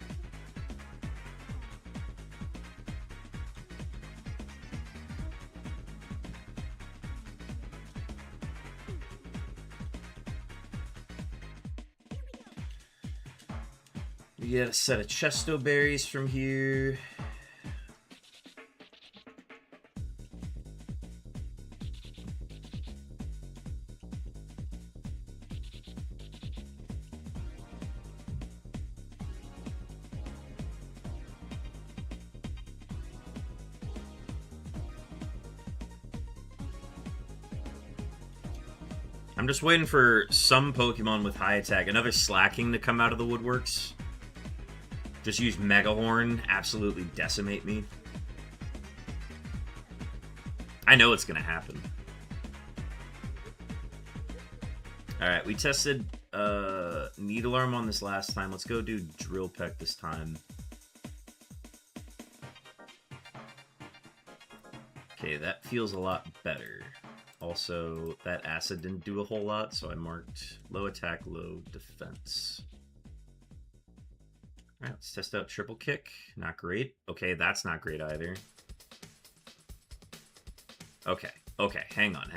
We get a set of Chesto berries from here. I'm just waiting for some Pokemon with high attack. Another Slacking to come out of the woodworks. Just use Mega Horn. Absolutely decimate me. I know it's going to happen. Alright, we tested Needle Arm on this last time. Let's go do Drill Peck this time. Okay, that feels a lot better. Also, that acid didn't do a whole lot, so I marked low attack, low defense. Alright, let's test out Triple Kick. Not great. Okay, that's not great either. Okay, okay, hang on.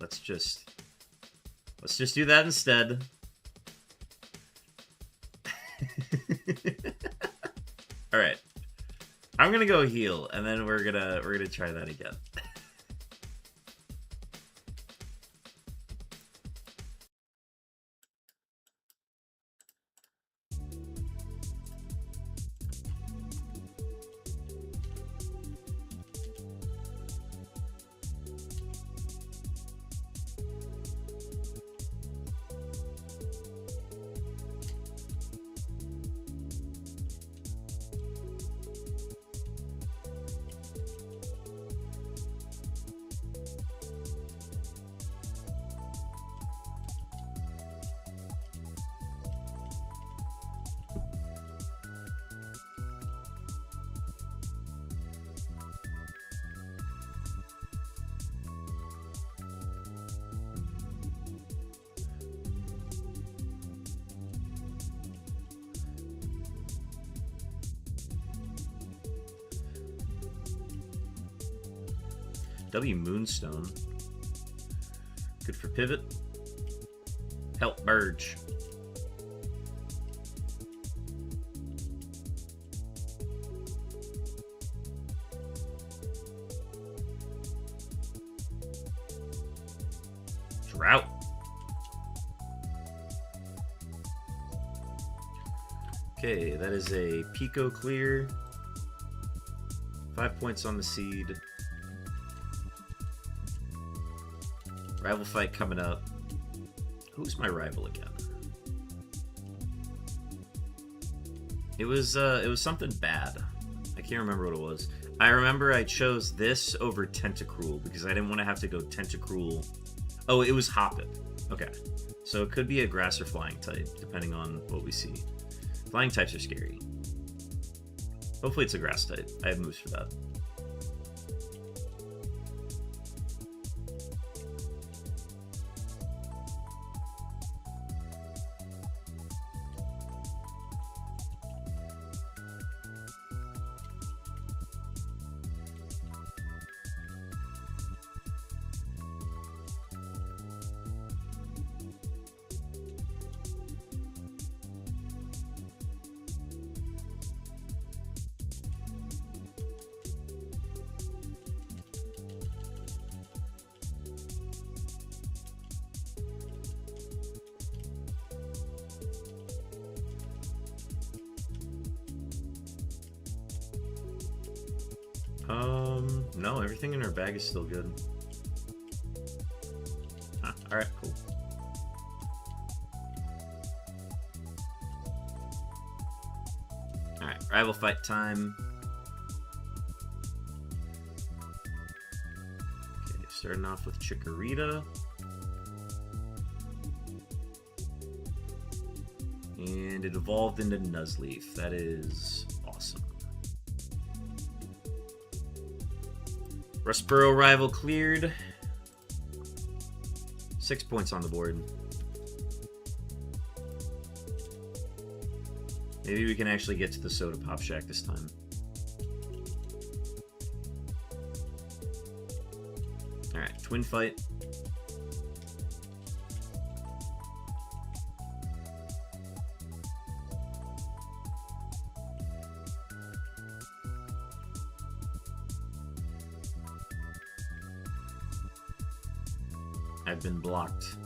Let's just do that instead. Alright. I'm gonna go heal, and then we're gonna try that again. W Moonstone. Good for pivot. Help Burge. Drought. Okay, that is a Pico clear. 5 points on the seed. Rival fight coming up. Who's my rival again? It was something bad. I can't remember what it was. I remember I chose this over Tentacruel because I didn't want to have to go Tentacruel. Oh, it was Hoppip. Okay. So it could be a grass or flying type, depending on what we see. Flying types are scary. Hopefully it's a grass type. I have moves for that. No, everything in our bag is still good. Alright, cool. Rival fight time. Okay, starting off with Chikorita. And it evolved into Nuzleaf. That is awesome. Rustboro rival cleared. 6 points on the board. Maybe we can actually get to the Soda Pop Shack this time. Alright, Twin Fight. I've been blocked.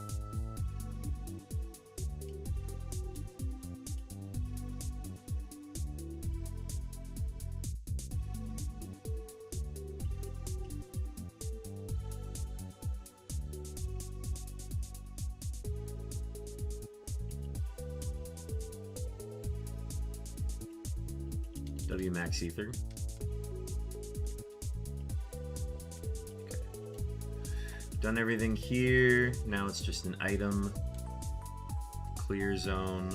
W Max Ether. Okay. Done everything here. Now it's just an item. Clear zone.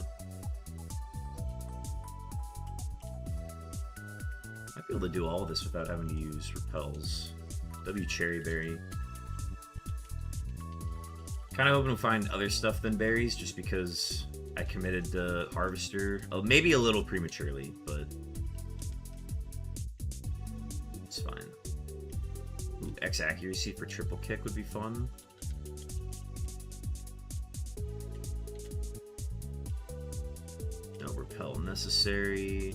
Might be able to do all of this without having to use repels. W Cherry Berry. Kind of hoping to find other stuff than berries, just because I committed to Harvester. Oh, maybe a little prematurely, but it's fine. Ooh, X accuracy for triple kick would be fun. No repel necessary.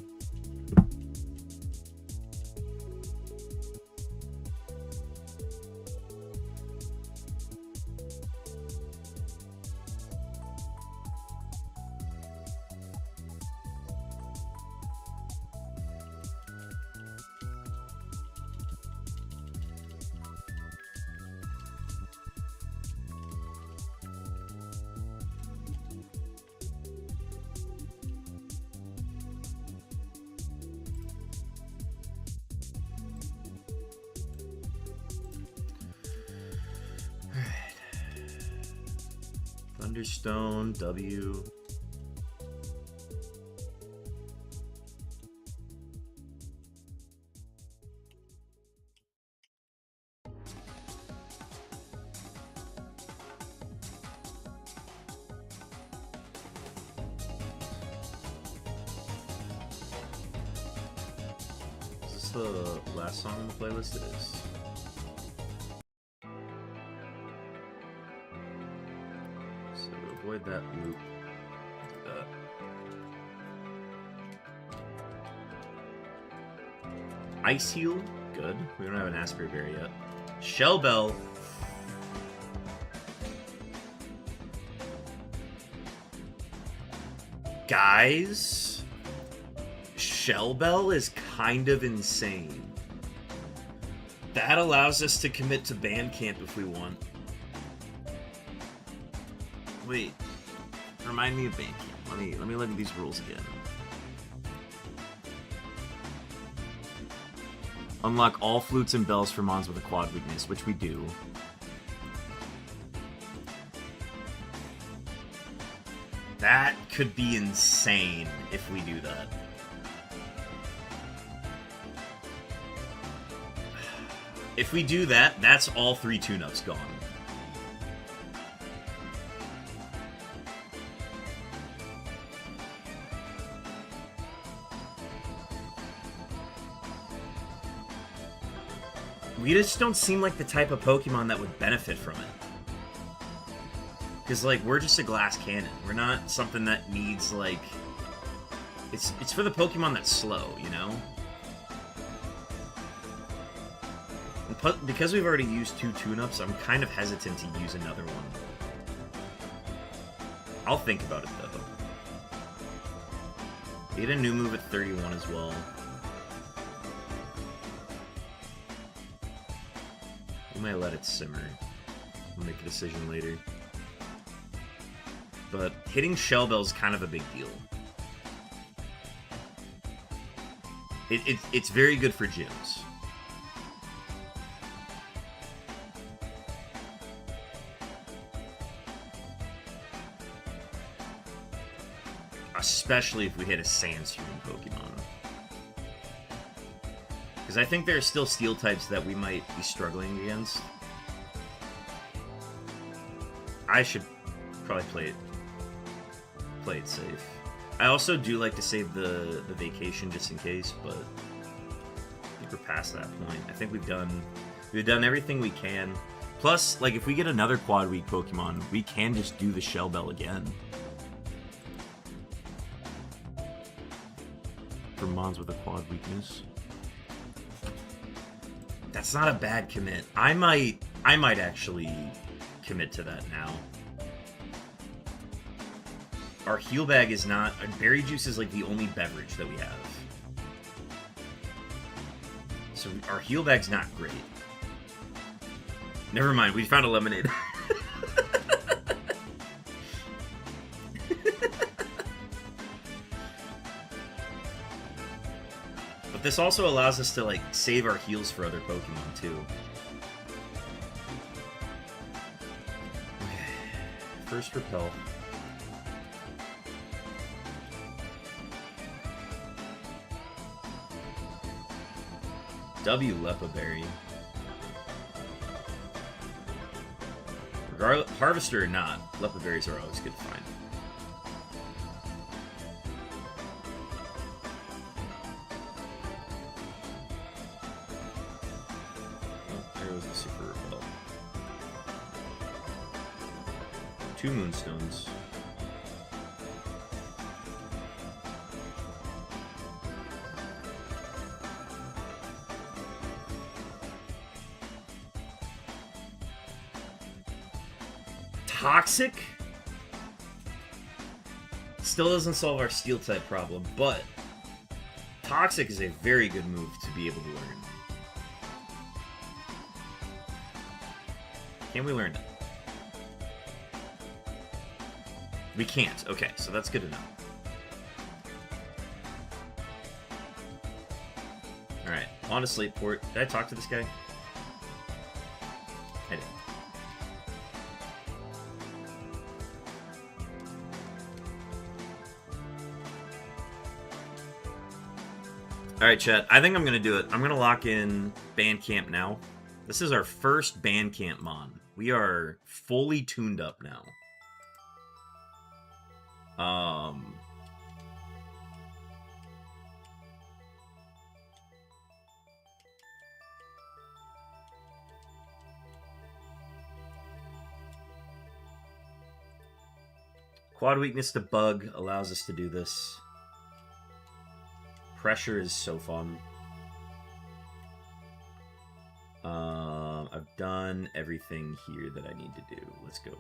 Thunderstone, W. Is this the last song on the playlist? It is. Avoid that loop. Do that. Ice Heal, good. We don't have an Asprey Berry yet. Shell Bell. Guys, Shell Bell is kind of insane. That allows us to commit to Bandcamp if we want. Wait, remind me of Bandcamp. Let me look at these rules again. Unlock all flutes and bells for mons with a quad weakness, which we do. That could be insane if we do that. If we do that, that's all 3 tune-ups gone. We just don't seem like the type of Pokemon that would benefit from it. Because, like, we're just a glass cannon. We're not something that needs, like... It's for the Pokemon that's slow, you know? And because we've already used 2 tune-ups, I'm kind of hesitant to use another one. I'll think about it, though. Get a new move at 31 as well. We might let it simmer. We'll make a decision later. But hitting Shell Bell is kind of a big deal. It's very good for gyms. Especially if we hit a Sandstream Pokemon. Because I think there are still Steel types that we might be struggling against. I should probably play it safe. I also do like to save the vacation just in case, but I think we're past that point. I think we've done everything we can. Plus, like, if we get another Quad Week Pokemon, we can just do the Shell Bell again. For Mons with a Quad Weakness. That's not a bad commit. I might actually commit to that now. Our heal bag is not... Berry juice is like the only beverage that we have. So our heal bag's not great. Never mind, we found a lemonade. But this also allows us to, like, save our heals for other Pokemon, too. Okay. First Repel. W Lepa Berry. Regardless, Harvester or not, Lepa Berries are always good to find. Oh, there was a Super Repel. 2 Moonstones. Toxic still doesn't solve our Steel type problem, but Toxic is a very good move to be able to learn. Can we learn it? We can't. Okay, so that's good enough. Alright, on to Slateport. Did I talk to this guy? I did. Alright, chat. I think I'm going to do it. I'm going to lock in Bandcamp now. This is our first Bandcamp Mon. We are fully tuned up now. Quad weakness to bug allows us to do this. Pressure is so fun. I've done everything here that I need to do. Let's go.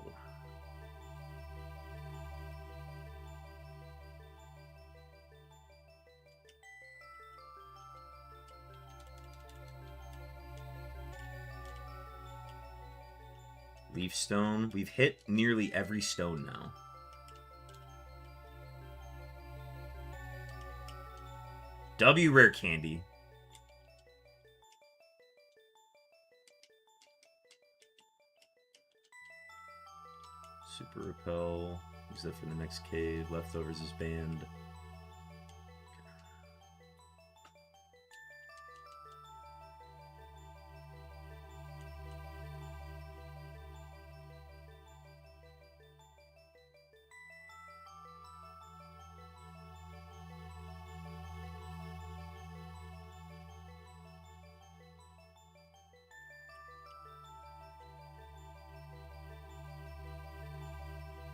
Leaf Stone. We've hit nearly every stone now. W Rare Candy. Super Repel. Use that for the next cave. Leftovers is banned.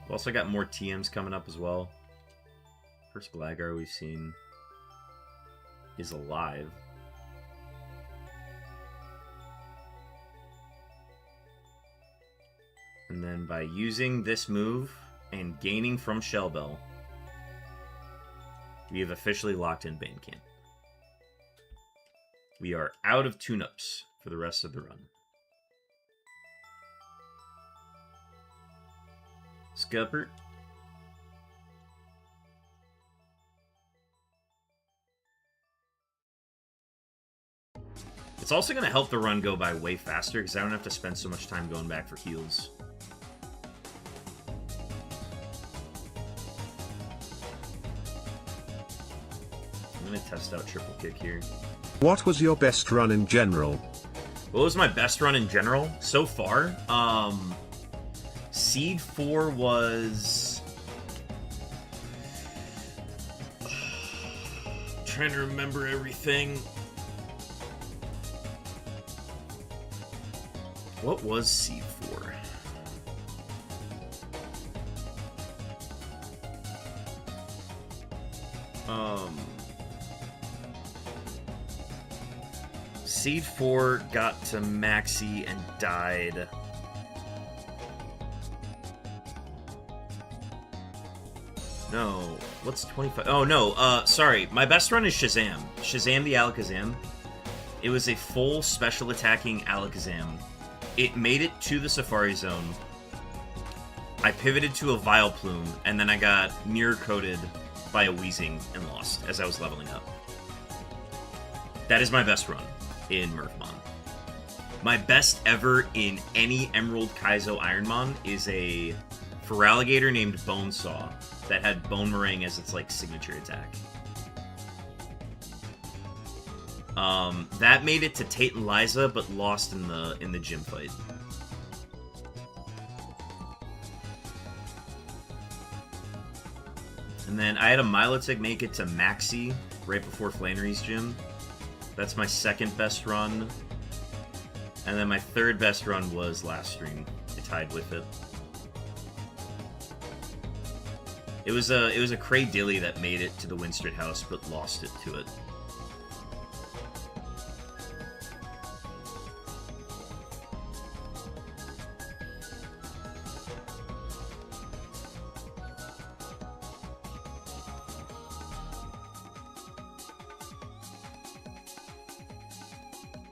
We've also got more TMs coming up as well. First Gligar we've seen is alive. And then by using this move and gaining from Shell Bell, we have officially locked in Bandcamp. We are out of tune-ups for the rest of the run. Scuppert. also going to help the run go by way faster because I don't have to spend so much time going back for heals. I'm going to test out triple kick here. What was your best run in general? What was my best run in general so far? Seed 4 was... trying to remember everything. What was Seed 4? Seed 4 got to Maxi and died. No, what's 25? Oh, no, sorry. My best run is Shazam. Shazam the Alakazam. It was a full special attacking Alakazam. It made it to the Safari Zone. I pivoted to a Vileplume, and then I got mirror-coated by a Weezing and lost as I was leveling up. That is my best run in Murphmon. My best ever in any Emerald Kaizo Ironmon is a Feraligatr named Bonesaw that had Bone Meringue as its, like, signature attack. That made it to Tate and Liza, but lost in the gym fight. And then I had a Milotic make it to Maxi right before Flannery's gym. That's my second best run. And then my third best run was last stream. I tied with it. It was a Craydilly that made it to the Winstrid house, but lost it to it.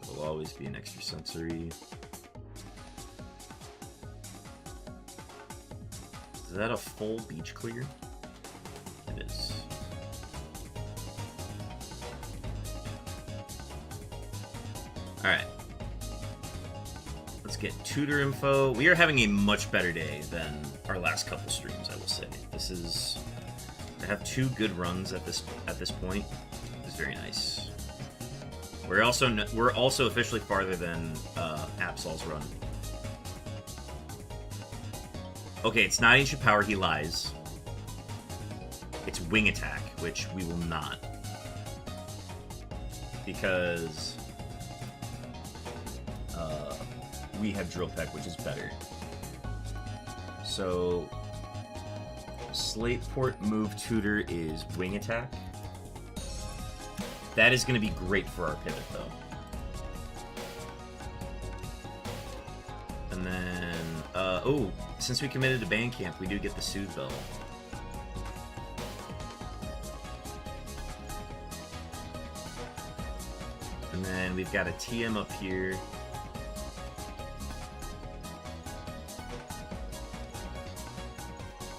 It'll always be an extra sensory. Is that a full beach clear? It is. Alright. Let's get tutor info. We are having a much better day than our last couple streams, I will say. This is... to have two good runs at this point is very nice. We're also officially farther than Absol's run. Okay, it's not ancient power, he lies. It's wing attack, which we will not. Because we have drill peck, which is better. So Slateport move tutor is wing attack. That is going to be great for our pivot, though. And then, oh, since we committed to Bandcamp, we do get the Soothe Bell. And then we've got a TM up here.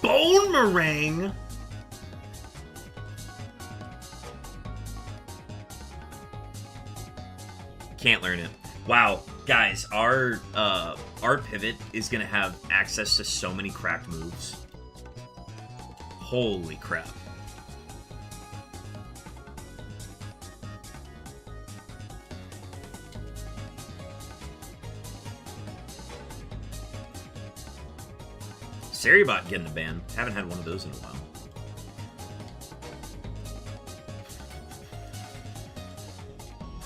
Bone Meringue! Can't learn it. Wow, guys, our pivot is gonna have access to so many cracked moves. Holy crap. Saribot getting a ban. Haven't had one of those in a while.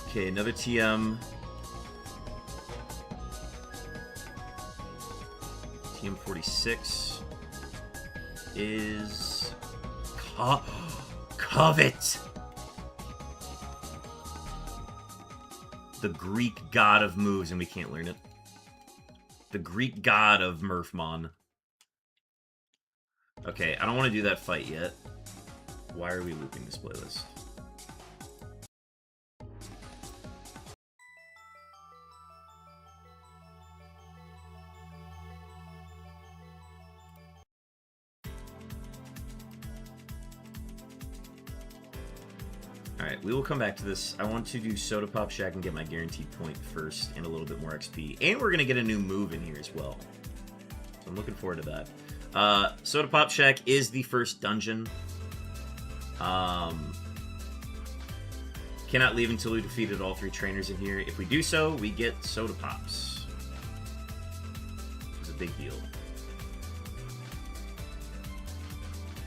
Okay, another TM. TM 46 is Covet. The Greek god of moves, and we can't learn it. The Greek god of Murphmon. Okay, I don't want to do that fight yet. Why are we looping this playlist? Alright, we will come back to this. I want to do Soda Pop Shack and get my guaranteed point first and a little bit more XP. And we're going to get a new move in here as well. So I'm looking forward to that. Soda Pop Shack is the first dungeon. Cannot leave until we defeated all 3 trainers in here. If we do so, we get Soda Pops. It's a big deal.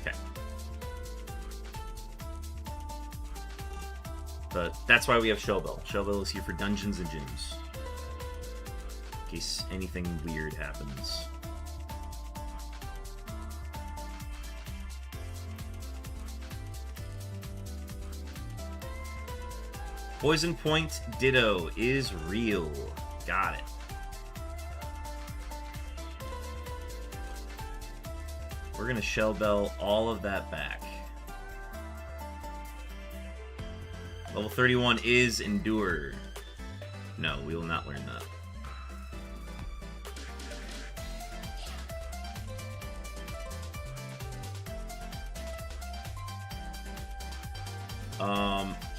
Okay. But that's why we have Shellbell. Shellbell is here for dungeons and gyms. In case anything weird happens. Poison Point Ditto is real. Got it. We're going to Shellbell all of that back. Level 31 is Endure. No, we will not learn that.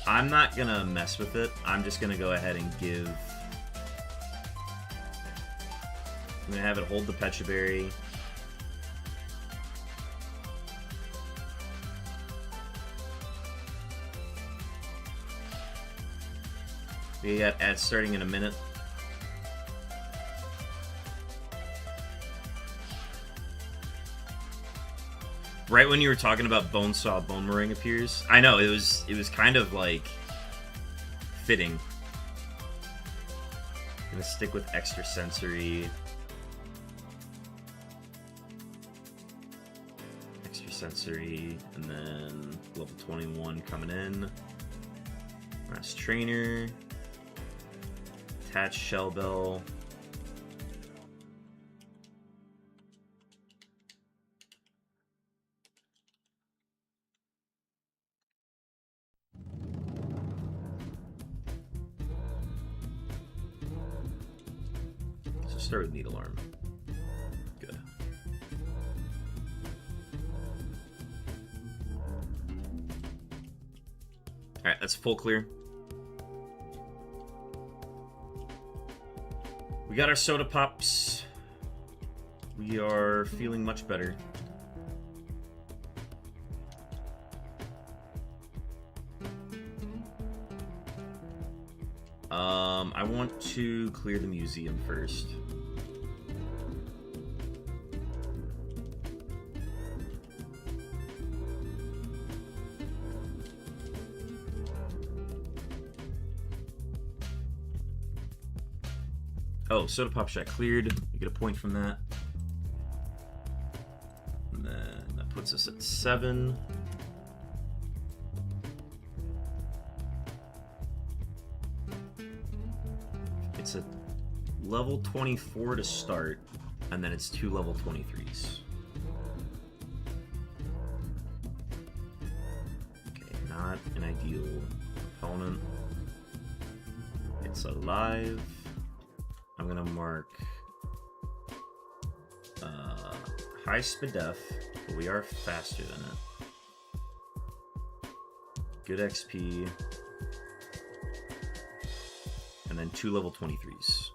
I'm not gonna mess with it. I'm just gonna go ahead and give... I'm gonna have it hold the Pecha Berry. We got ads starting in a minute. Right when you were talking about Bonesaw, Bone Meringue appears. I know, it was kind of like fitting. I'm gonna stick with extrasensory. Extrasensory, and then level 21 coming in. Last trainer. Attach Shellbell. Start with Needle Arm. Good. Alright, that's full clear. We got our Soda Pops. We are feeling much better. I want to clear the museum first. Oh, Soda Pop Shack cleared. We get a point from that. And then that puts us at 7. It's a level 24 to start, and then it's 2 level 23s. Okay, not an ideal opponent. It's alive. I'm gonna mark high speed def, but we are faster than it. Good XP. And then 2 level 23s.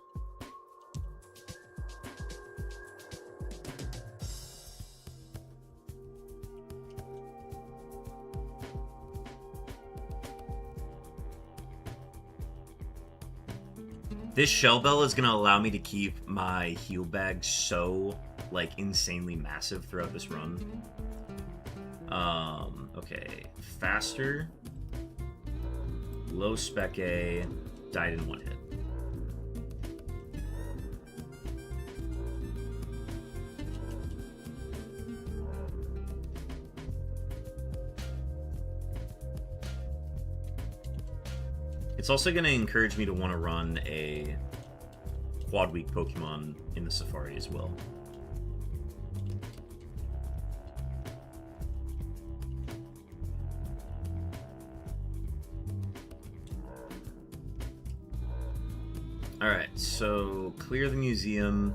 This Shellbell is going to allow me to keep my heal bag so, like, insanely massive throughout this run. Okay. Faster. Low spec A. Died in 1 hit. It's also going to encourage me to want to run a quad weak Pokemon in the Safari as well. Alright, so clear the museum.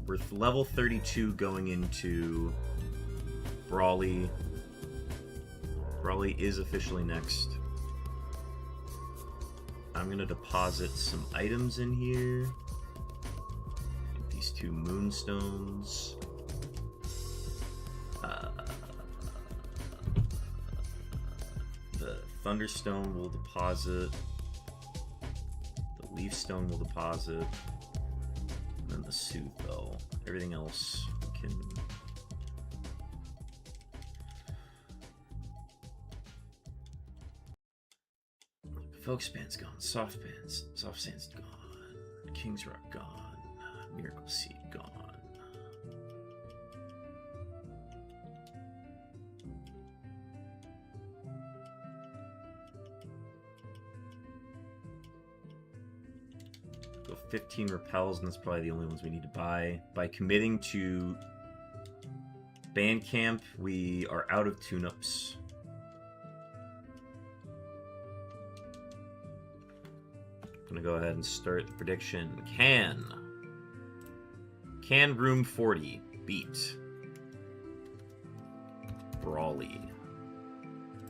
We're level 32 going into Brawly. Brawly is officially next. I'm gonna deposit some items in here. These 2 moonstones. The thunderstone will deposit. The leaf stone will deposit. And then the soothe bell. Everything else we can. Folk span's gone. Soft sand's gone. King's Rock gone. Miracle Seed gone. Go 15 repels, and that's probably the only ones we need to buy. By committing to Bandcamp, we are out of tune-ups. I'm gonna go ahead and start the prediction. Can Room 40 beat Brawly?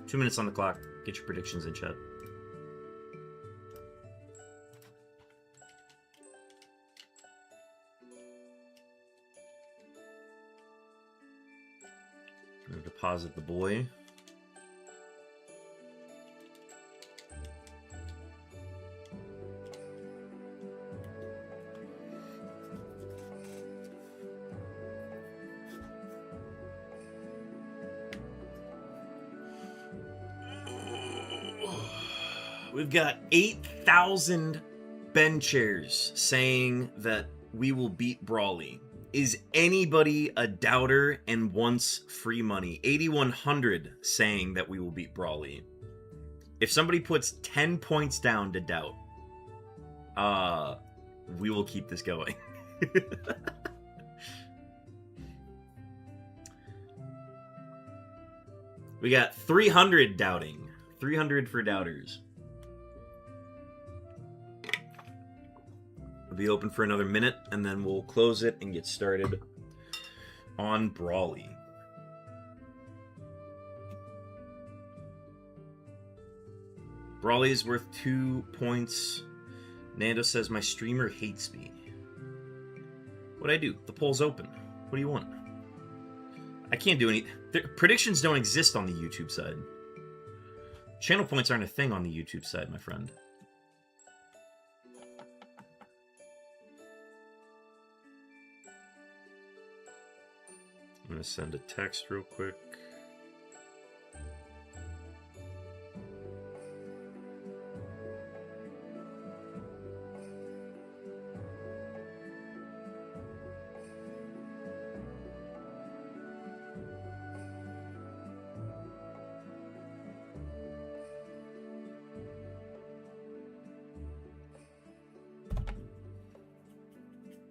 2 minutes on the clock. Get your predictions in, chat. I'm gonna deposit the boy. We've got 8,000 Ben chairs saying that we will beat Brawly. Is anybody a doubter and wants free money? 8,100 saying that we will beat Brawly. If somebody puts 10 points down to doubt, we will keep this going. We got 300 doubting. 300 for doubters. We'll be open for another minute, and then we'll close it and get started on Brawly. Brawly is worth 2 points. Nando says, my streamer hates me. What'd I do? The poll's open. What do you want? I can't do any... predictions don't exist on the YouTube side. Channel points aren't a thing on the YouTube side, my friend. I'm going to send a text real quick.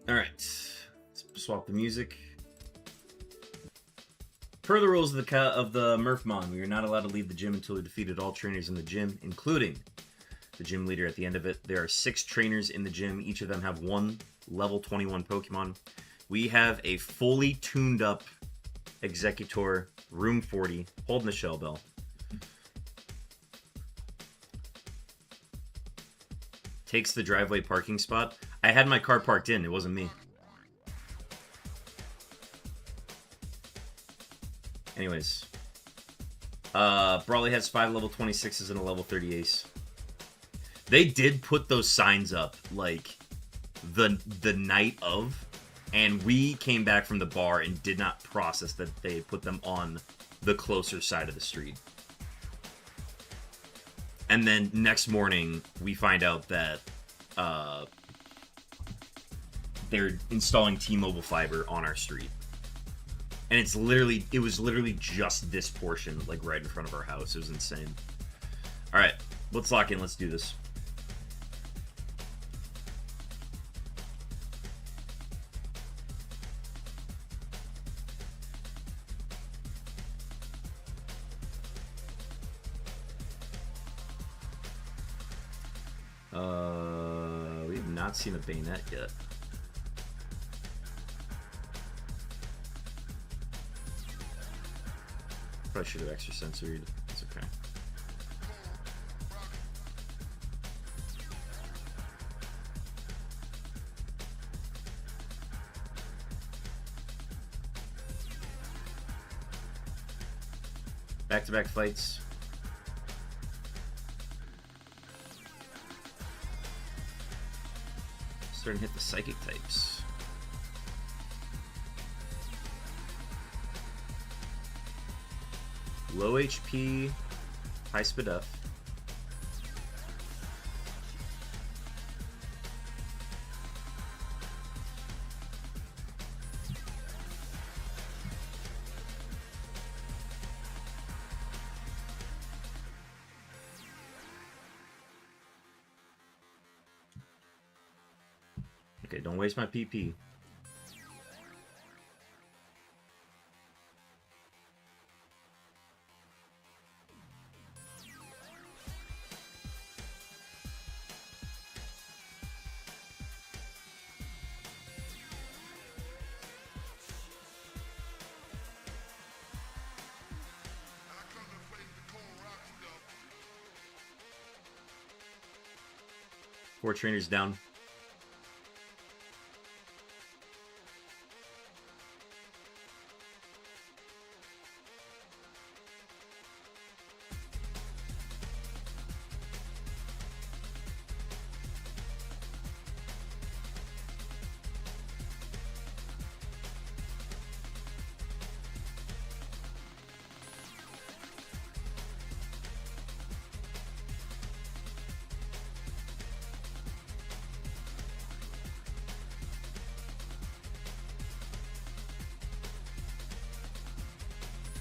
All right, let's swap the music. Per the rules of the Murphmon, we are not allowed to leave the gym until we defeated all trainers in the gym, including the gym leader at the end of it. There are 6 trainers in the gym. Each of them have 1 level 21 Pokemon. We have a fully tuned up Executor, room 40, holding the shell bell. Takes the driveway parking spot. I had my car parked in, it wasn't me. Anyways. Brawly has 5 level 26s and a level 30 ace. They did put those signs up, like, the night of, and we came back from the bar and did not process that they put them on the closer side of the street. And then next morning, we find out that they're installing T-Mobile fiber on our street. And it was literally just this portion, like right in front of our house. It was insane. All right, let's lock in. Let's do this. We have not seen a bayonet yet. Probably should have extra sensory. It's okay. Back-to-back fights. Starting to hit the psychic types. Low HP, high speed up. Okay, don't waste my PP. Four trainers down.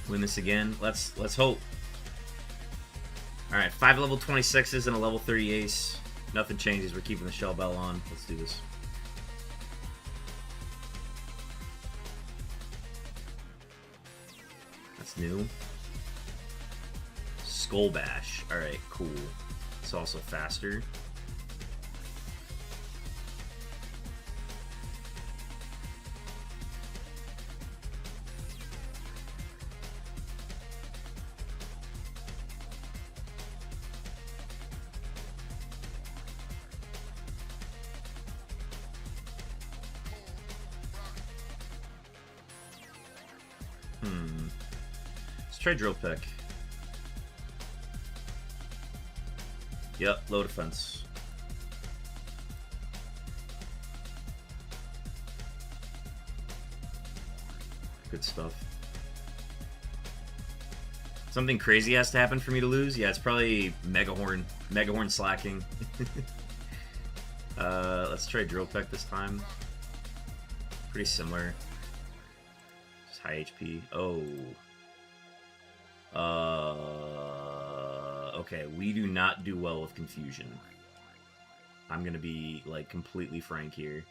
Win this again. Let's hope. Alright, 5 level 26s and a level 30 ace. Nothing changes. We're keeping the shell bell on. Let's do this. That's new. Skull Bash. Alright, cool. It's also faster. Let's try Drill Pick. Yep, low defense. Good stuff. Something crazy has to happen for me to lose? Yeah, it's probably Megahorn. Megahorn slacking. Let's try Drill Peck this time. Pretty similar. Just high HP. Oh. Okay, we do not do well with confusion. I'm gonna be, like, completely frank here.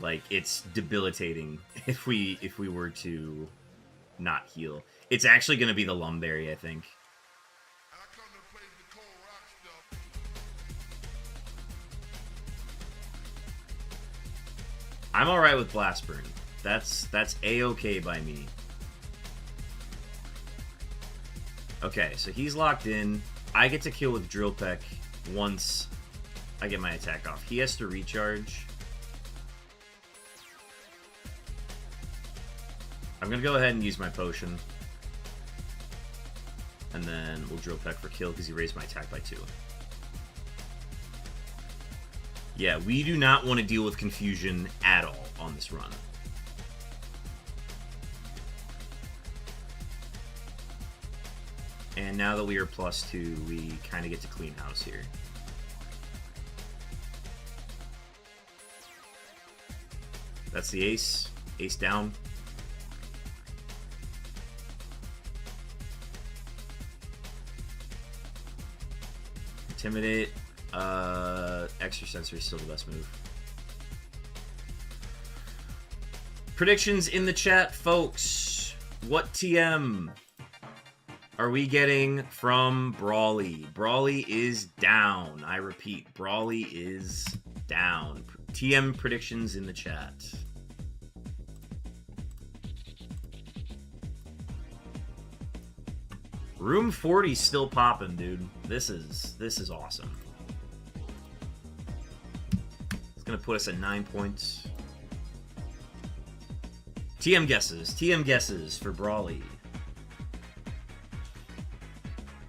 Like, it's debilitating if we were to not heal. It's actually gonna be the Lumberry, I think. I'm alright with Blast Burn. That's A-okay by me. Okay, so he's locked in. I get to kill with Drill Peck once I get my attack off. He has to recharge. I'm gonna go ahead and use my potion. And then we'll Drill Peck for kill because he raised my attack by 2. Yeah, we do not want to deal with confusion at all on this run. And now that we are +2, we kind of get to clean house here. That's the ace. Ace down. Intimidate. Extra Sensory is still the best move. Predictions in the chat, folks. What TM are we getting from Brawly? Brawly is down. I repeat, Brawly is down. TM predictions in the chat. Room 40's still popping, dude. This is awesome. It's gonna put us at 9 points. TM guesses for Brawly.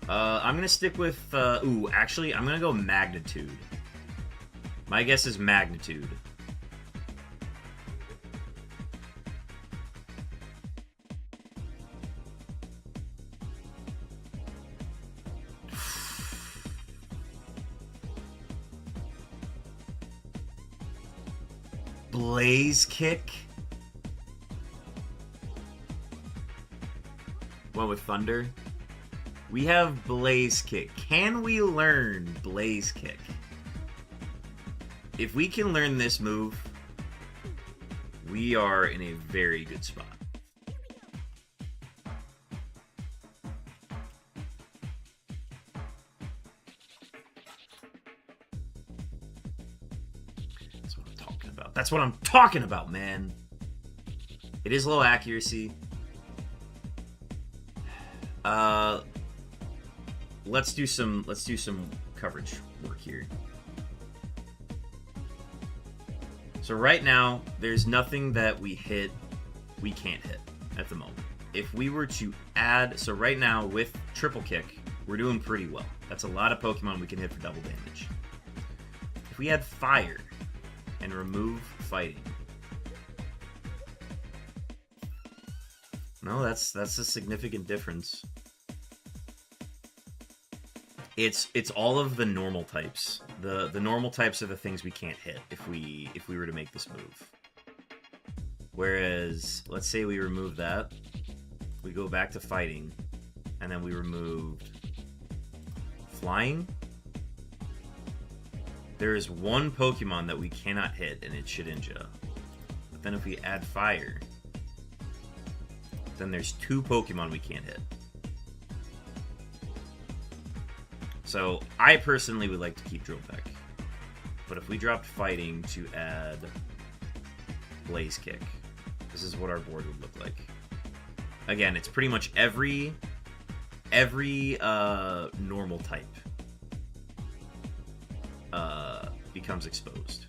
I'm gonna stick with, ooh, actually, I'm gonna go Magnitude. My guess is Magnitude. Blaze Kick. Went with Thunder. We have Blaze Kick. Can we learn Blaze Kick? If we can learn this move, we are in a very good spot. That's what I'm talking about. That's what I'm talking about, man. It is low accuracy. Let's do some coverage work here. So right now, there's nothing that we can't hit at the moment. If we were to add, so right now with triple kick, we're doing pretty well. That's a lot of Pokemon we can hit for double damage. If we add fire and remove fighting, no, that's a significant difference. It's all of the normal types. The normal types are the things we can't hit if we were to make this move. Whereas, let's say we remove that, we go back to fighting, and then we removed flying. There is one Pokemon that we cannot hit, and it's Shedinja. But then if we add fire, then there's two Pokemon we can't hit. So, I personally would like to keep Drill Peck. But if we dropped Fighting to add Blaze Kick, this is what our board would look like. Again, it's pretty much every normal type becomes exposed.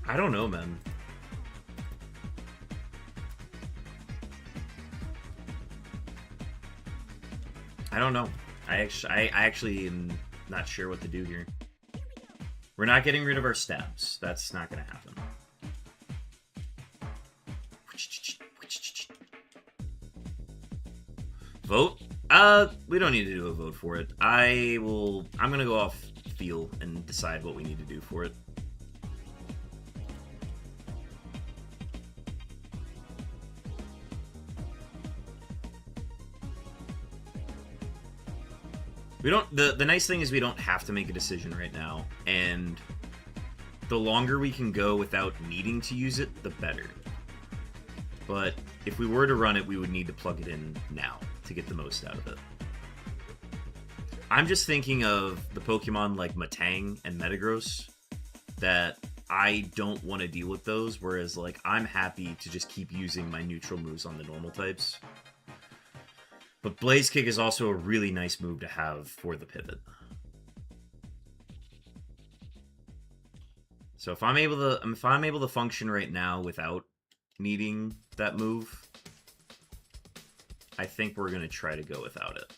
I don't know, man. I don't know. I actually am not sure what to do here. We're not getting rid of our stabs. That's not going to happen. Vote? We don't need to do a vote for it. I'm going to go off feel and decide what we need to do for it. We don't. The nice thing is we don't have to make a decision right now, and the longer we can go without needing to use it, the better. But if we were to run it, we would need to plug it in now to get the most out of it. I'm just thinking of the Pokemon like Matang and Metagross that I don't want to deal with those, whereas like I'm happy to just keep using my neutral moves on the normal types. But Blaze Kick is also a really nice move to have for the pivot. So if I'm able to function right now without needing that move, I think we're gonna try to go without it.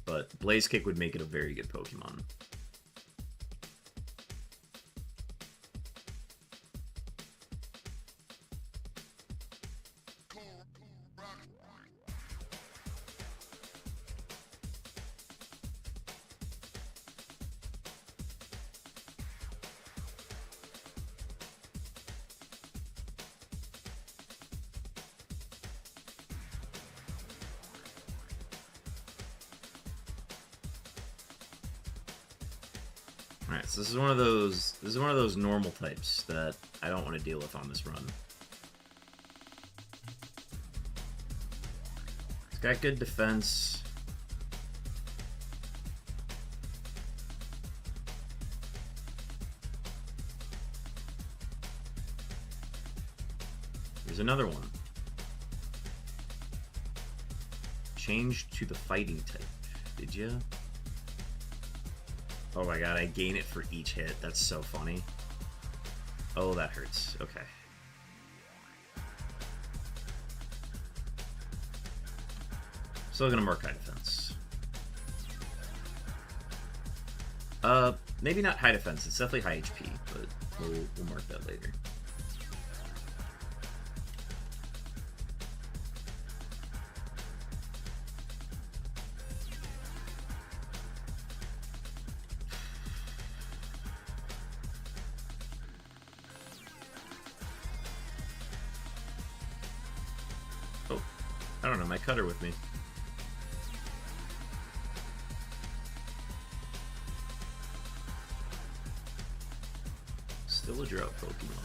But Blaze Kick would make it a very good Pokemon. Alright, so this is one of those normal types that I don't want to deal with on this run. It's got good defense. Here's another one. Change to the fighting type. Did ya? Oh my god, I gain it for each hit. That's so funny. Oh, that hurts. Okay. Still gonna mark high defense. Maybe not high defense. It's definitely high HP, but we'll mark that later. Oh, I don't know, my cutter with me. Still a drought Pokemon.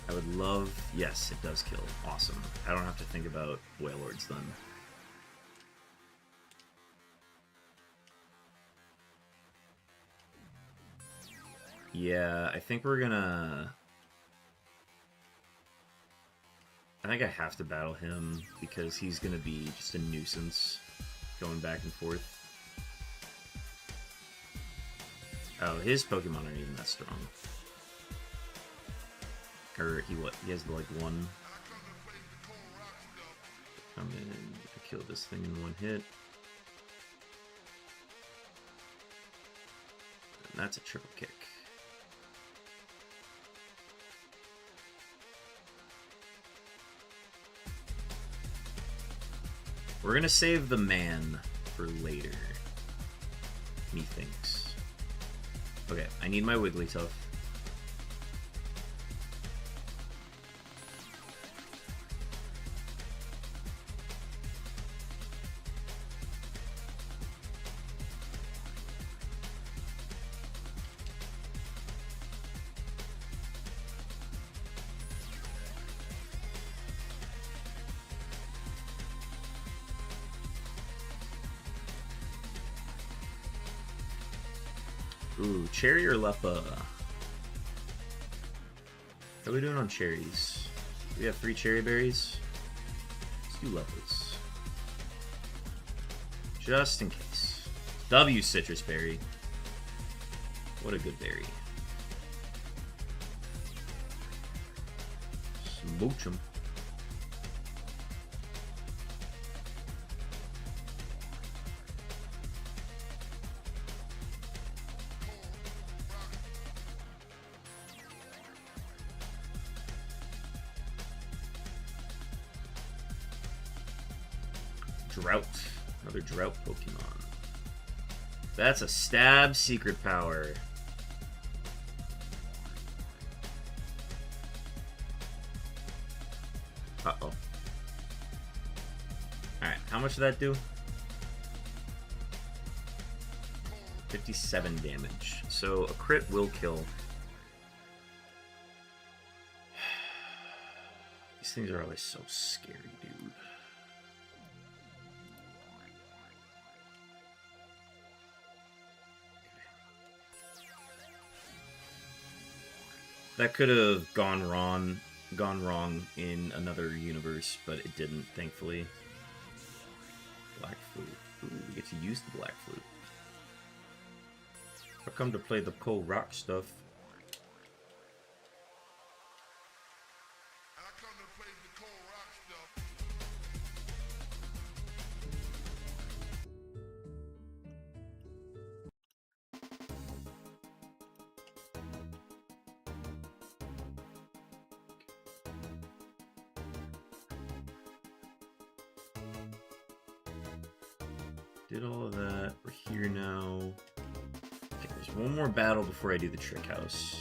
I would love... Yes, it does kill. Awesome. I don't have to think about Wailords then. Yeah, I think we're gonna... I think I have to battle him because he's gonna be just a nuisance going back and forth. Oh, his Pokemon aren't even that strong. Or he has like one. Come in and kill this thing in one hit. And that's a triple kick. We're gonna save the man for later, methinks. Okay, I need my Wigglytuff. Ooh, cherry or Leppa? How are we doing on cherries? We have 3 cherry berries. Let's do Leppas. Just in case. W citrus berry. What a good berry. Smooch 'em. Drought. Another drought Pokemon. That's a stab secret power. Uh-oh. Alright, how much did that do? 57 damage. So a crit will kill. These things are always so scary, dude. That could have gone wrong in another universe, but it didn't, thankfully. Black Flute. Ooh, we get to use the Black Flute. I come to play the cold rock stuff. Did all of that. We're here now. Okay, there's one more battle before I do the trick house.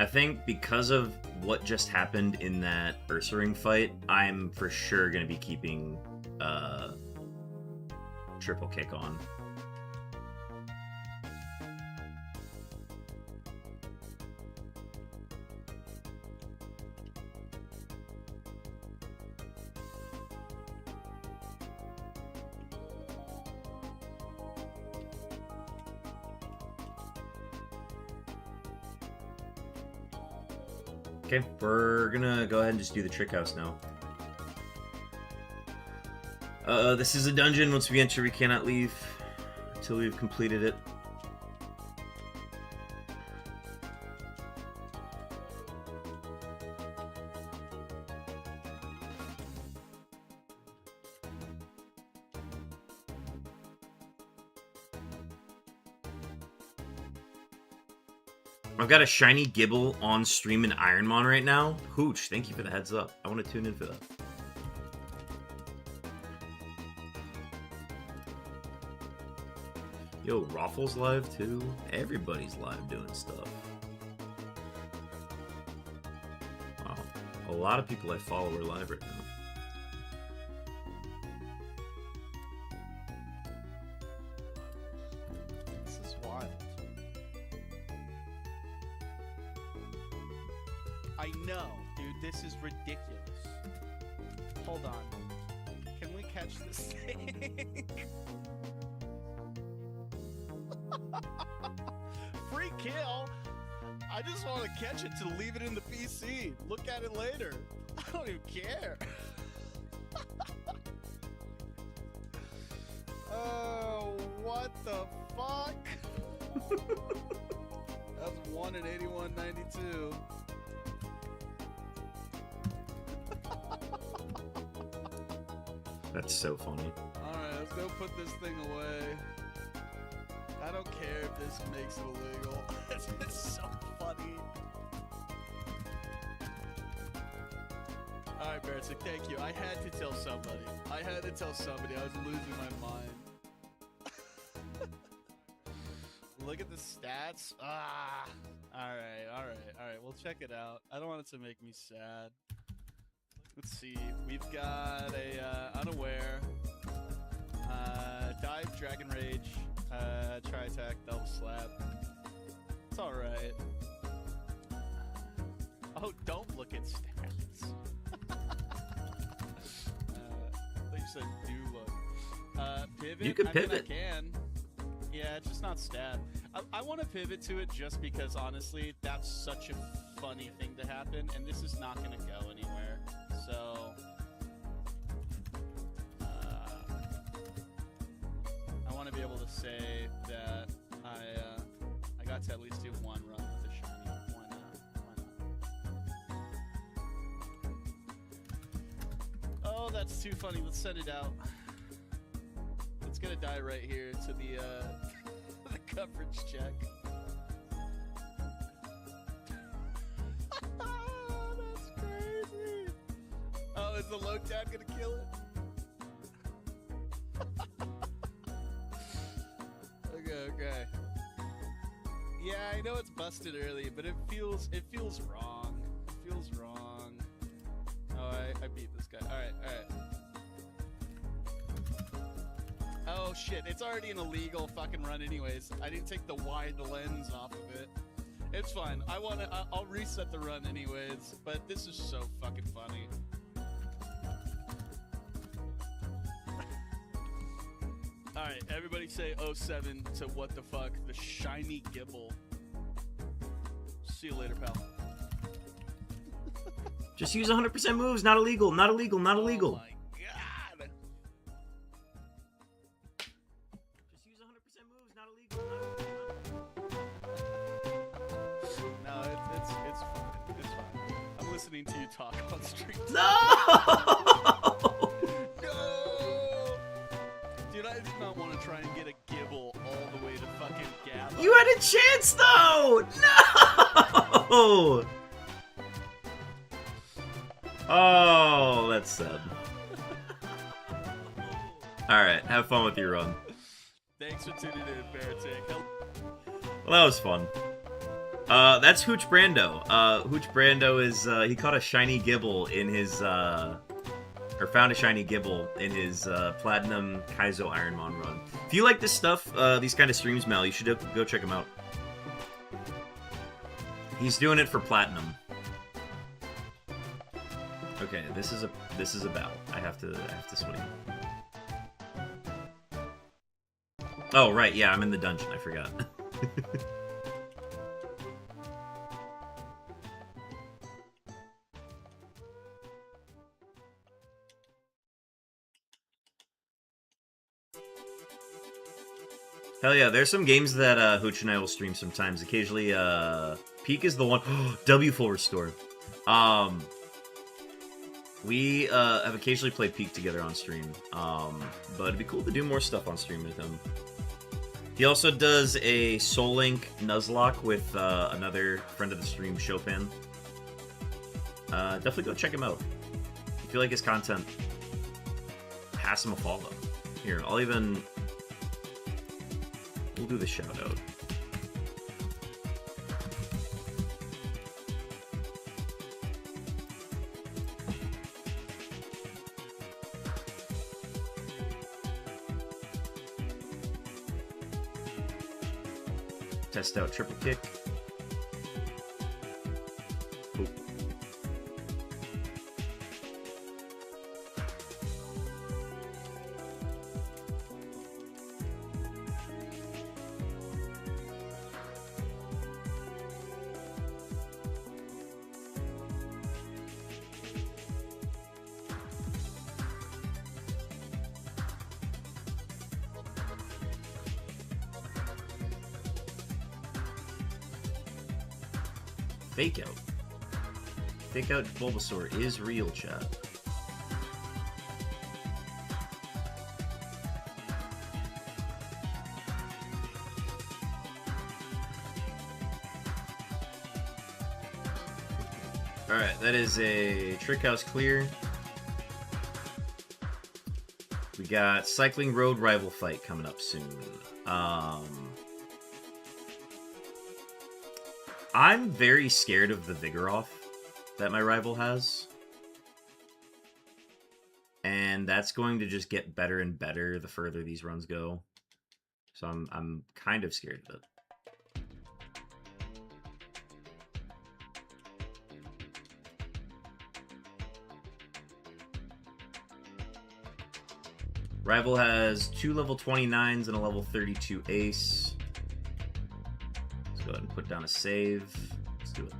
I think because of what just happened in that Ursaring fight, I'm for sure going to be keeping triple kick on. Okay, we're gonna go ahead and just do the trick house now. This is a dungeon. Once we enter, we cannot leave until we've completed it. I've got a shiny Gibble on stream in Ironmon right now. Hooch, thank you for the heads up. I want to tune in for that. Yo, Raffles live too? Everybody's live doing stuff. Wow. A lot of people I follow are live right now. This is wild. I know, dude, this is ridiculous. Hold on. Can we catch this thing? Free kill? I just want to catch it to leave it in the PC. Look at it later. I don't even care. Oh, what the fuck? That's 1 in 81.92. That's so funny. Alright, let's go put this thing away. I don't care if this makes it illegal. It's so funny. Alright, Bertzik, thank you. I had to tell somebody. I was losing my mind. Look at the stats. Ah. Alright. We'll check it out. I don't want it to make me sad. Let's see. We've got a Unaware, Dive, Dragon Rage, Tri Attack, Double Slap. It's alright. Oh, don't look at stats. I thought you said do look. Pivot? You could pivot. I can. Yeah, it's just not stat. I want to pivot to it just because, honestly, that's such a funny thing to happen, and this is not going to go anywhere. So, I want to be able to say that I got to at least do one run with the shiny. Why not? Oh, that's too funny. Let's send it out. It's gonna die right here to the the coverage check. That's crazy. Oh, is the load-down gonna kill it? Okay. Yeah, I know it's busted early, but it feels wrong. It feels wrong. Oh, I beat this guy. Alright. Oh shit, it's already an illegal fucking run anyways. I didn't take the wide lens off of it. It's fine. I'll reset the run anyways, but this is so fucking funny. Alright, everybody say 07 to what the fuck, the shiny Gibble. See you later, pal. Just use 100% moves, not illegal, not illegal, not illegal. Oh my god! Just use 100% moves, not illegal, not illegal. No, it's fine. It's fine. I'm listening to you talk on stream. No! No! Dude, I did not want to try and get a Gibble all the way to fucking Gabba. You had a chance though! No! Oh, that's sad. Alright, have fun with your run. Thanks for tuning in, Baratic. Well, that was fun. That's Hooch Brando. Hooch Brando is, he caught a shiny gibble in his, or found a shiny gibble in his, Platinum Kaizo Ironmon run. If you like this stuff, these kind of streams, Mel, you should go check him out. He's doing it for Platinum. Okay, this is a battle. I have to swing. Oh, right, yeah, I'm in the dungeon, I forgot. Hell yeah, there's some games that Hooch and I will stream sometimes. Occasionally, Peak is the one. W full restore. We have occasionally played Peak together on stream. But it'd be cool to do more stuff on stream with him. He also does a Soul Link Nuzlocke with another friend of the stream, Chopin. Definitely go check him out. If you like his content, pass him a follow. Here, we'll do the shout out. Test out triple kick. Cool. Fake out. Fake out Bulbasaur is real, chat. Alright, that is a Trick House clear. We got Cycling Road Rival fight coming up soon. I'm very scared of the Vigoroth that my rival has. And that's going to just get better and better the further these runs go. So I'm kind of scared of it. Rival has 2 level 29s and a level 32 ace. Go ahead and put down a save. Let's do it.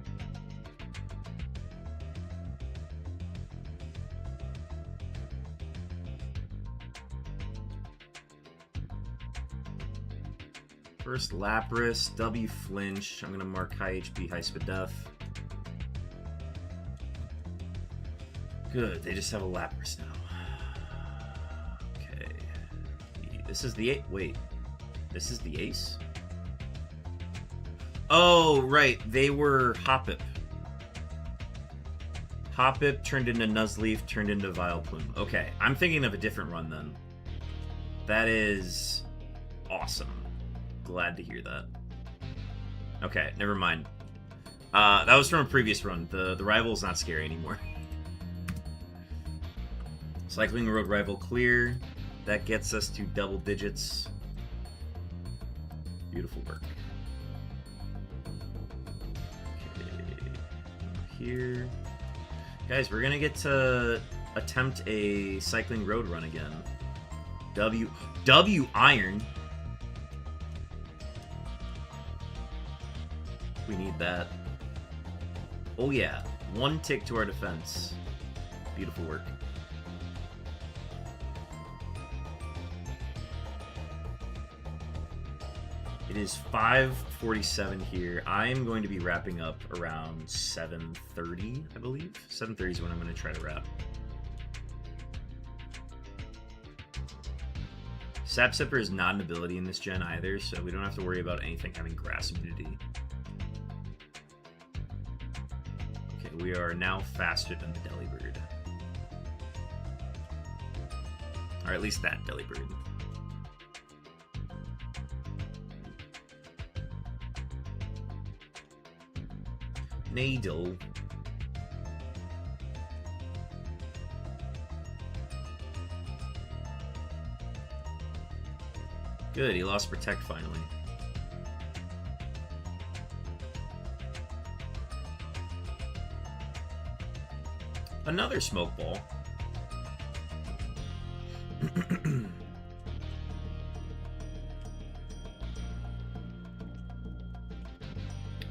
First Lapras, W flinch. I'm gonna mark high HP, high speed def. Good, they just have a Lapras now. Okay. This is the wait. This is the ace? Oh, right. They were Hoppip. Hoppip turned into Nuzleaf, turned into Vileplume. Okay, I'm thinking of a different run then. That is awesome. Glad to hear that. Okay, never mind. That was from a previous run. The rival's not scary anymore. Cycling Road Rival clear. That gets us to double digits. Beautiful work. Here. Guys, we're gonna get to attempt a Cycling Road run again. W Iron. We need that. Oh yeah, 1 tick to our defense. Beautiful work. It is 5:47 here. I am going to be wrapping up around 7:30, I believe. 7:30 is when I'm going to try to wrap. Sapsipper is not an ability in this gen either, so we don't have to worry about anything having grass immunity. Okay, we are now faster than the Delibird. Or at least that Delibird. Needle. Good, he lost Protect finally. Another Smoke Ball.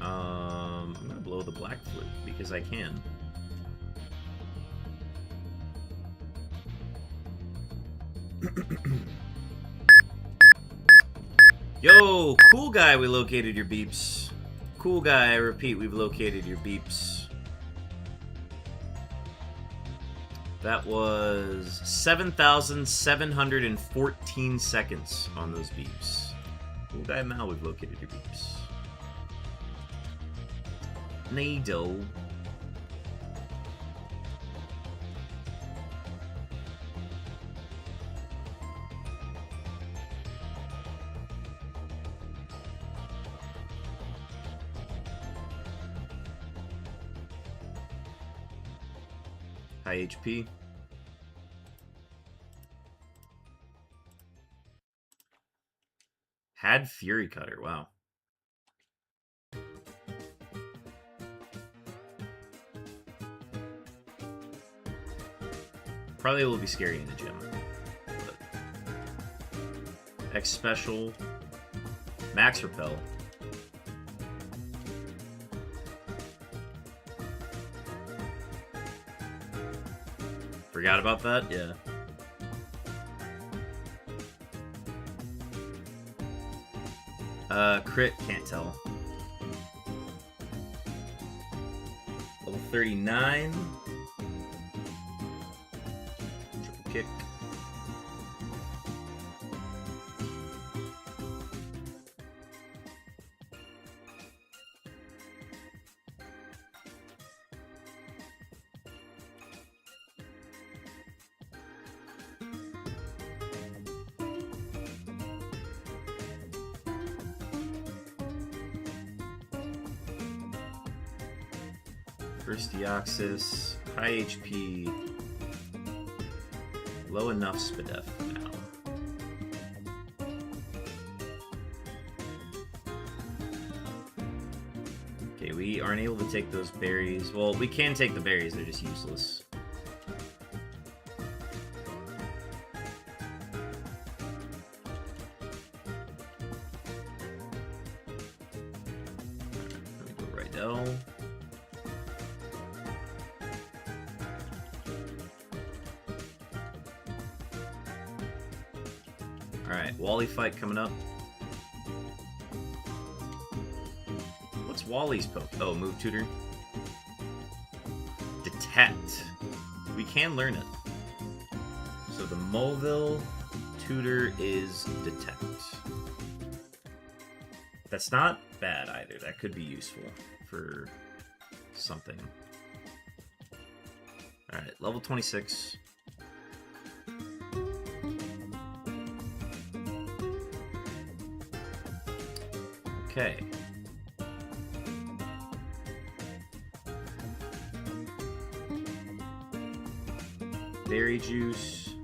I'm gonna blow the Black Flute because I can. Yo, cool guy, we located your beeps. Cool guy, I repeat, we've located your beeps. That was 7,714 seconds on those beeps. Cool guy, Mal, we've located your beeps. Needle. High HP. Had Fury Cutter, wow. Probably will be scary in the gym. But X Special. Max Repel. Forgot about that? Yeah. Crit, can't tell. Level 39. Triple kick. First Deoxys, high HP, low enough Spadef for now. Okay, we aren't able to take those berries. Well, we can take the berries, they're just useless. Let me go Rydell. Alright, Wally fight coming up. What's Wally's poke? Oh, move tutor. Detect. We can learn it. So the Mulville tutor is Detect. That's not bad either. That could be useful for something. Alright, level 26. Okay. Berry juice.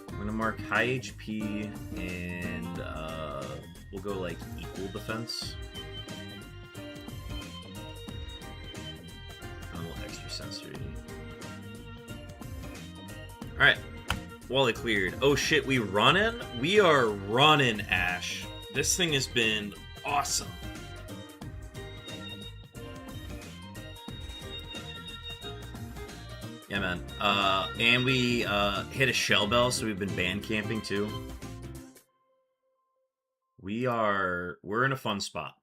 I'm gonna mark high HP and we'll go like equal defense. A little extra sensory. Alright. Wally cleared. Oh shit, we running? We are running, Ash. This thing has been awesome. Yeah, man. And we hit a shell bell, so we've been band camping too. We're in a fun spot.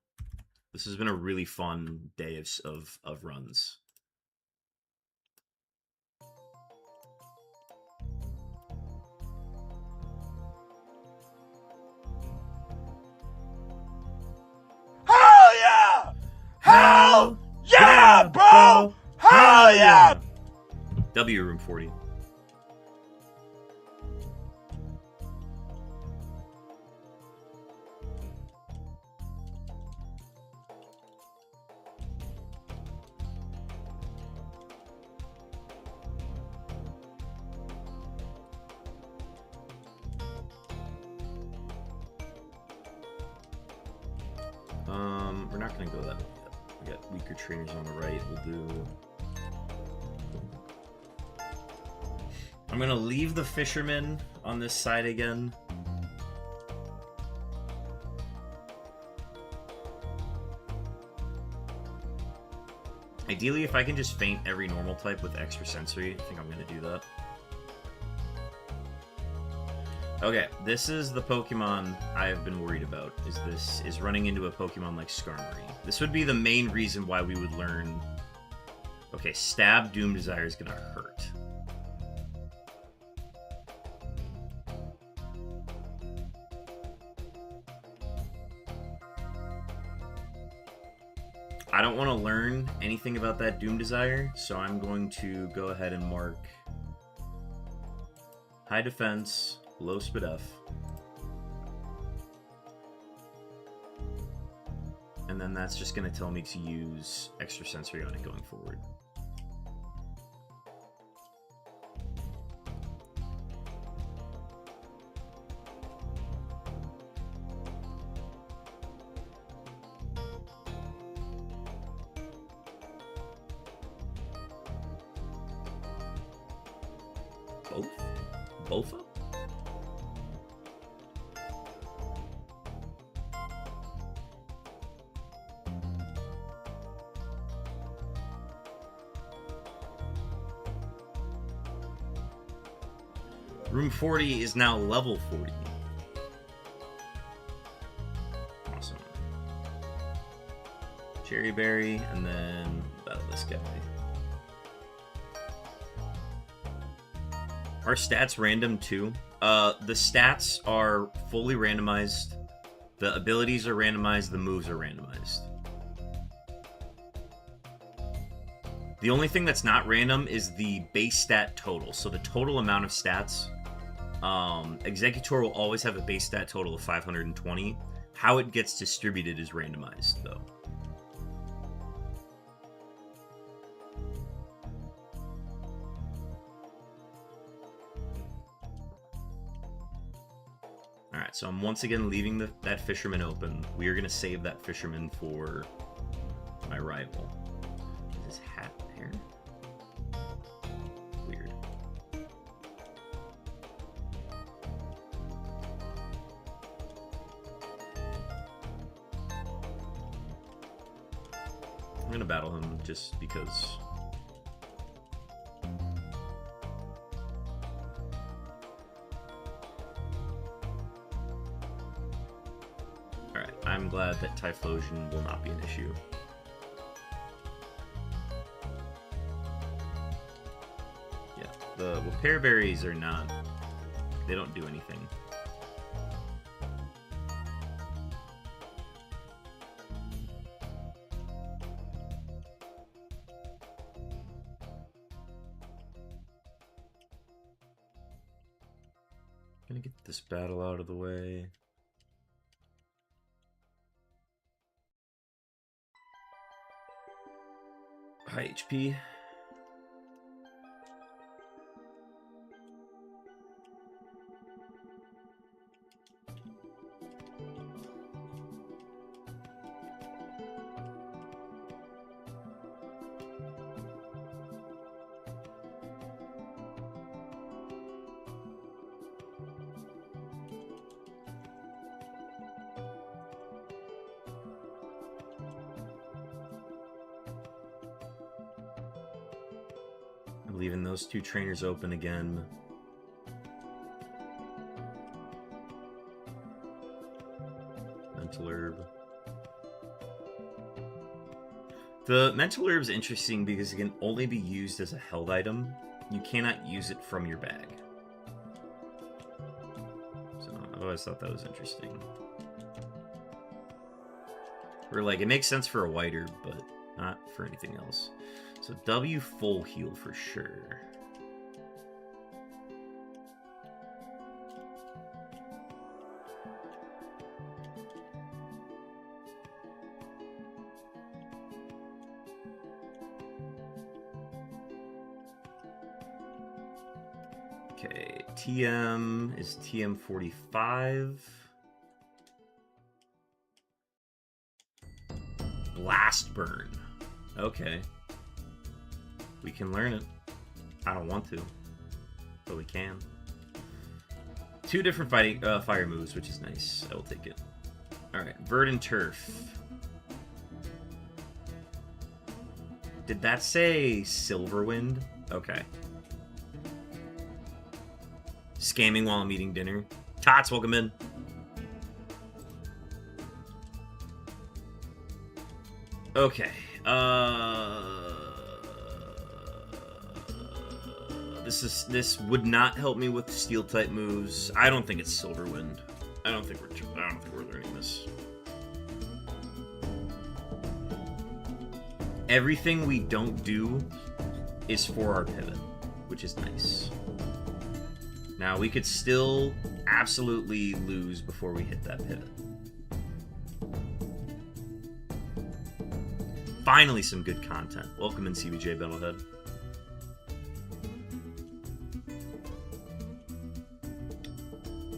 This has been a really fun day of runs. Hell yeah! Hell yeah, bro! Hell yeah! W room 40. We're not gonna go that way yet. We got weaker trainers on the right. We'll do. I'm gonna leave the fisherman on this side again. Ideally, if I can just feint every normal type with extra sensory, I think I'm gonna do that. Okay, this is the Pokemon I've been worried about. Is running into a Pokemon like Skarmory. This would be the main reason why we would learn. Okay, Stab Doom Desire is gonna hurt. I don't want to learn anything about that Doom Desire, so I'm going to go ahead and mark High Defense, Low Spidef. And then that's just going to tell me to use extra sensory on it going forward. Bofa? Room 40 is now level 40. Awesome. Cherry Berry, and then battle this guy. Are stats random too? The stats are fully randomized. The abilities are randomized. The moves are randomized. The only thing that's not random is the base stat total. So the total amount of stats. Executor will always have a base stat total of 520. How it gets distributed is randomized, though. Alright, so I'm once again leaving that fisherman open. We are going to save that fisherman for my rival. Is his hat there? Weird. I'm going to battle him just because... I'm glad that Typhlosion will not be an issue. Yeah, the Repair Berries are not... They don't do anything. Gonna get this battle out of the way. High HP. Leaving those two trainers open again. Mental Herb. The Mental Herb is interesting because it can only be used as a held item. You cannot use it from your bag. So I've always thought that was interesting. Or like, it makes sense for a white herb, but not for anything else. So W full heal for sure. Okay, TM is TM 45. Blast Burn. Okay. We can learn it. I don't want to, but we can. 2 different fire moves, which is nice. I will take it. Alright, Verdant Turf. Did that say Silverwind? Okay. Scamming while I'm eating dinner. Tots, welcome in. Okay. This would not help me with steel type moves. I don't think it's Silverwind. I don't think we're learning this. Everything we don't do is for our pivot, which is nice. Now we could still absolutely lose before we hit that pivot. Finally, some good content. Welcome in, CBJ Battlehead.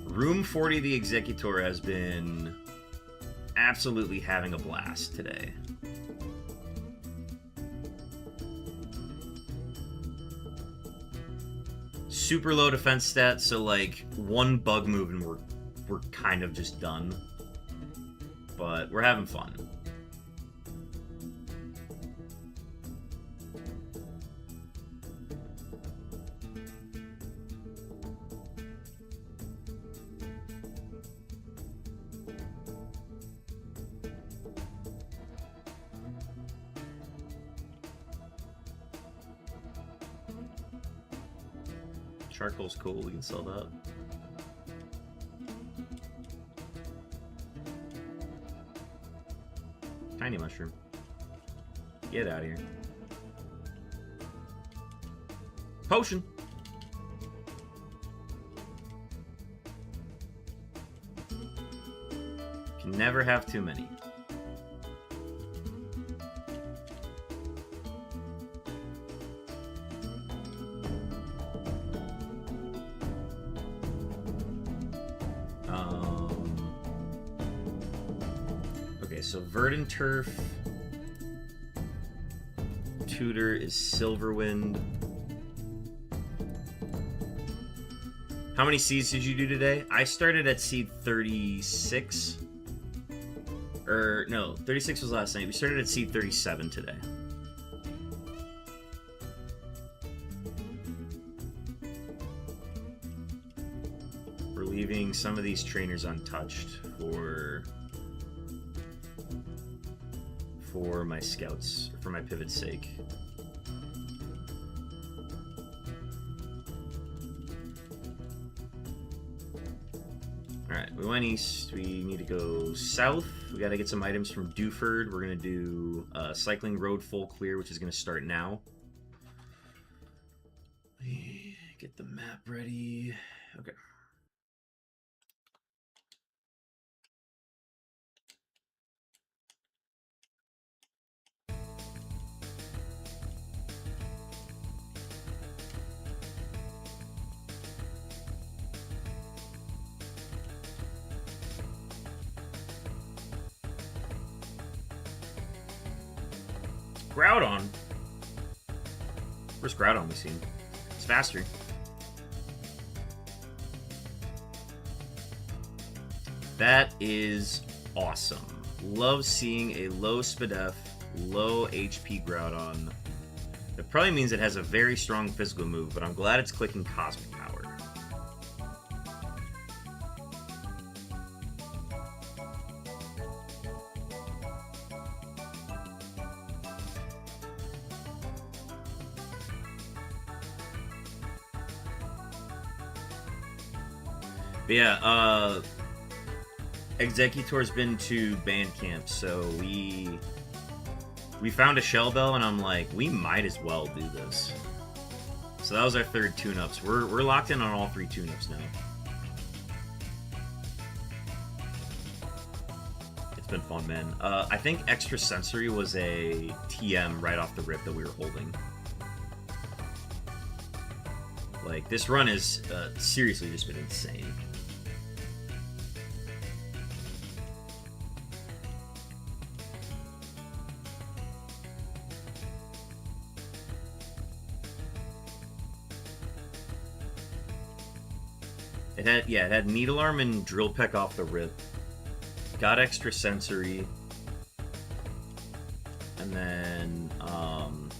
Room 40, the Executor, has been absolutely having a blast today. Super low defense stat, so like one bug move and we're kind of just done. But we're having fun. Charcoal's cool, we can sell that. Tiny mushroom. Get out of here. Potion! Can never have too many. So Verdant Turf. Tutor is Silverwind. How many seeds did you do today? I started at seed 36. Or, no, 36 was last night. We started at seed 37 today. We're leaving some of these trainers untouched for my scouts, for my pivot's sake. Alright, we went east. We need to go south. We gotta get some items from Dewford. We're gonna do Cycling Road full clear, which is gonna start now. Get the map ready. Okay. Groudon? Where's Groudon we seen? It's faster. That is awesome. Love seeing a low SPDF, low HP Groudon. That probably means it has a very strong physical move, but I'm glad it's clicking Cosmic Power. But yeah, Executor's been to band camp, so we found a Shell Bell, and I'm like, we might as well do this. So that was our 3rd tune-ups. We're locked in on all 3 tune-ups now. It's been fun, man. I think Extra Sensory was a TM right off the rip that we were holding. Like, this run is seriously just been insane. It had Needle Arm and Drill Peck off the rip. Got extra sensory. And then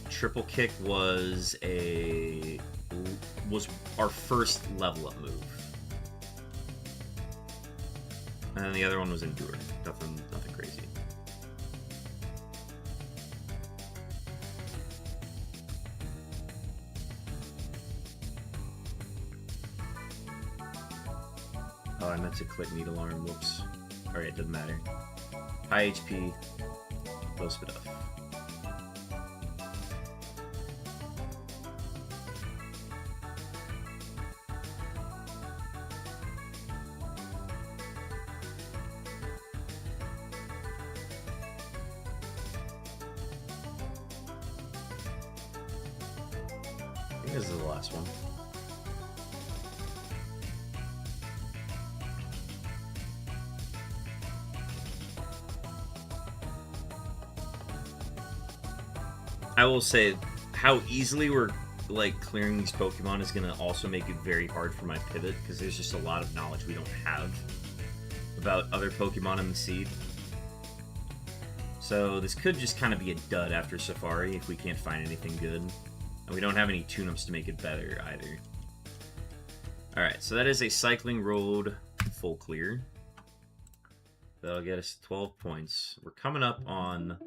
Triple Kick was our first level up move. And then the other one was Endure. Nothing crazy. Oh, I meant to click Needle Arm. Whoops. Alright, doesn't matter. High HP. Low spit up. I think this is the last one. I will say how easily we're like clearing these Pokemon is going to also make it very hard for my pivot, because there's just a lot of knowledge we don't have about other Pokemon in the seed. So this could just kind of be a dud after Safari if we can't find anything good. And we don't have any tune-ups to make it better either. Alright, so that is a Cycling Road full clear. That'll get us 12 points. We're coming up on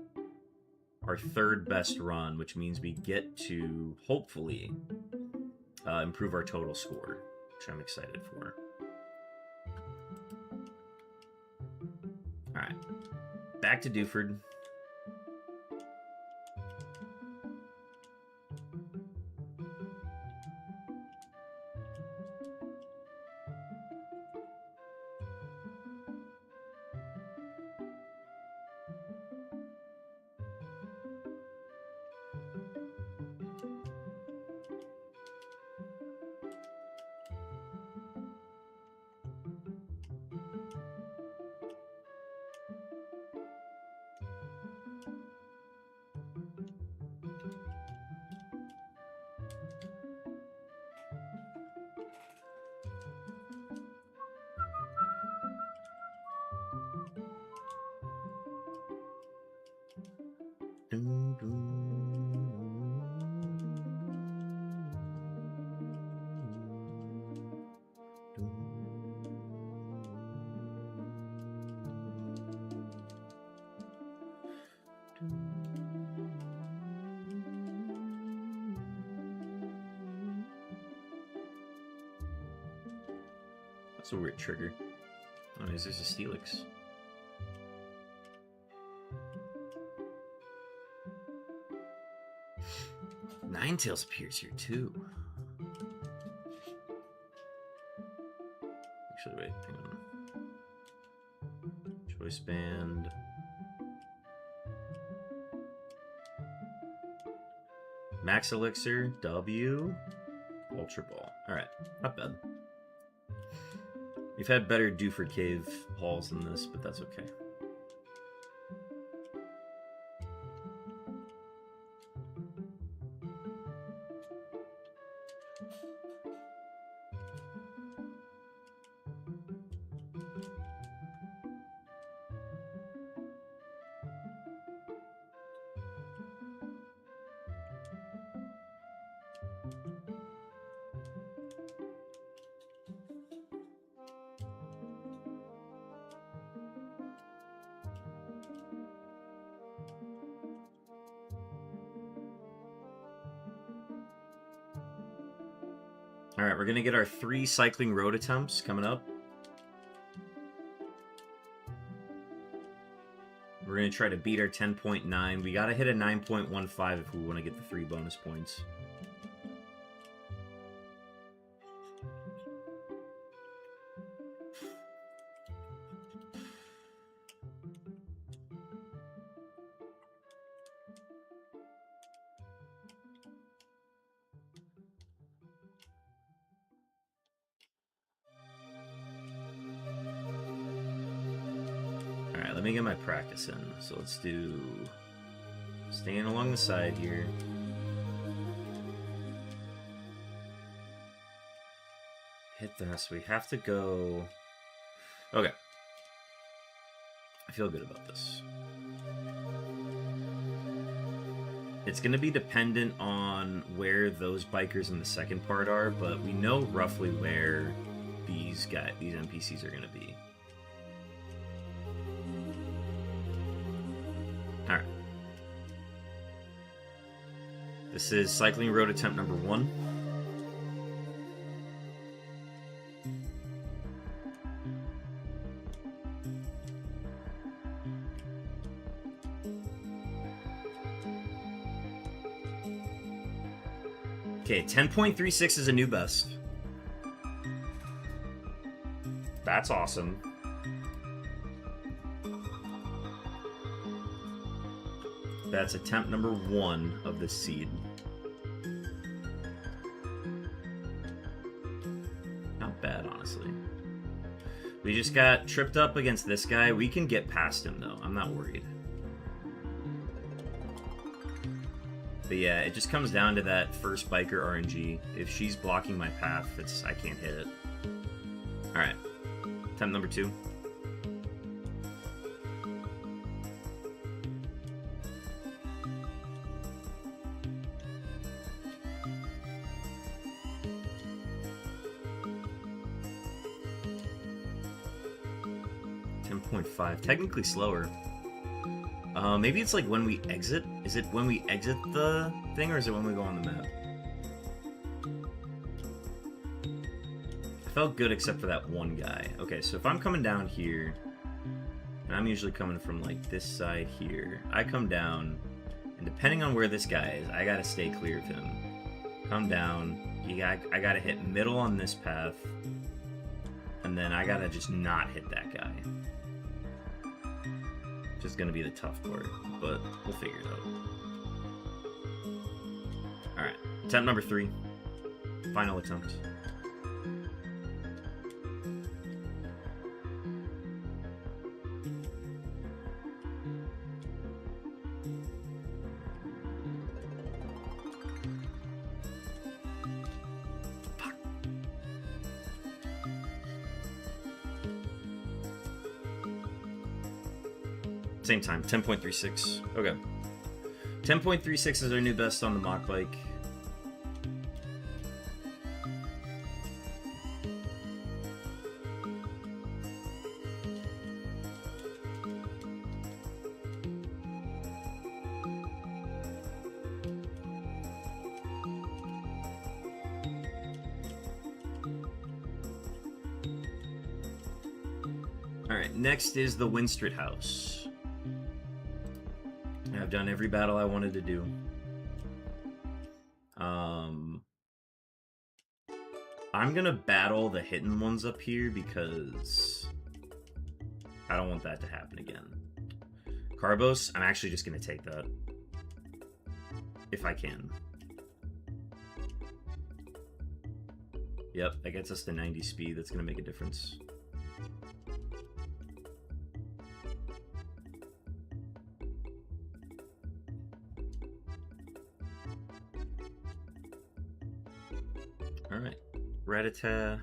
our third best run, which means we get to, hopefully, improve our total score, which I'm excited for. Alright, back to Dewford. That's a weird trigger. Oh, there's a Steelix. Ninetales appears here too. Actually, wait, hang on. Choice Band. Max Elixir, W, Ultra Ball. Alright, not bad. We've had better Dewford Cave hauls than this, but that's okay. Alright, we're going to get our 3 Cycling Road attempts coming up. We're going to try to beat our 10.9. We got to hit a 9.15 if we want to get the 3 bonus points. Let me get my practice in. So let's do staying along the side here. Hit So we have to go... Okay. I feel good about this. It's going to be dependent on where those bikers in the second part are, but we know roughly where these NPCs are going to be. Alright. This is cycling road attempt number 1. Okay, 10.36 is a new best. That's awesome. That's attempt number 1 of this seed. Not bad, honestly. We just got tripped up against this guy. We can get past him, though. I'm not worried. But yeah, it just comes down to that first biker RNG. If she's blocking my path, I can't hit it. Alright. Attempt number 2. Technically slower. Maybe it's like when we exit. Is it when we exit the thing, or is it when we go on the map? I felt good except for that one guy. Okay, so if I'm coming down here, and I'm usually coming from like this side here, I come down, and depending on where this guy is, I gotta stay clear of him. Come down. I gotta hit middle on this path, and then I gotta just not hit that guy. Just gonna be the tough part, but we'll figure it out. Alright, attempt number 3. Final attempt. Same time, 10.36. Okay. 10.36 is our new best on the mock bike. Alright, next is the Winstrit House. I've done every battle I wanted to do. I'm gonna battle the hidden ones up here because I don't want that to happen again. Carbos, I'm actually just gonna take that. If I can. Yep, that gets us to 90 speed. That's gonna make a difference. Alright, Rat-a-tat.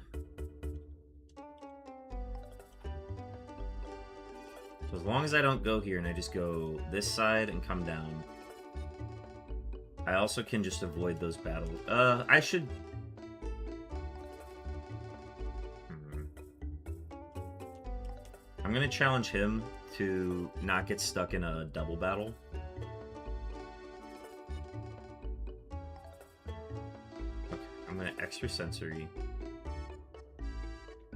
So as long as I don't go here and I just go this side and come down, I also can just avoid those battles. I should... I'm gonna challenge him to not get stuck in a double battle. Extra sensory.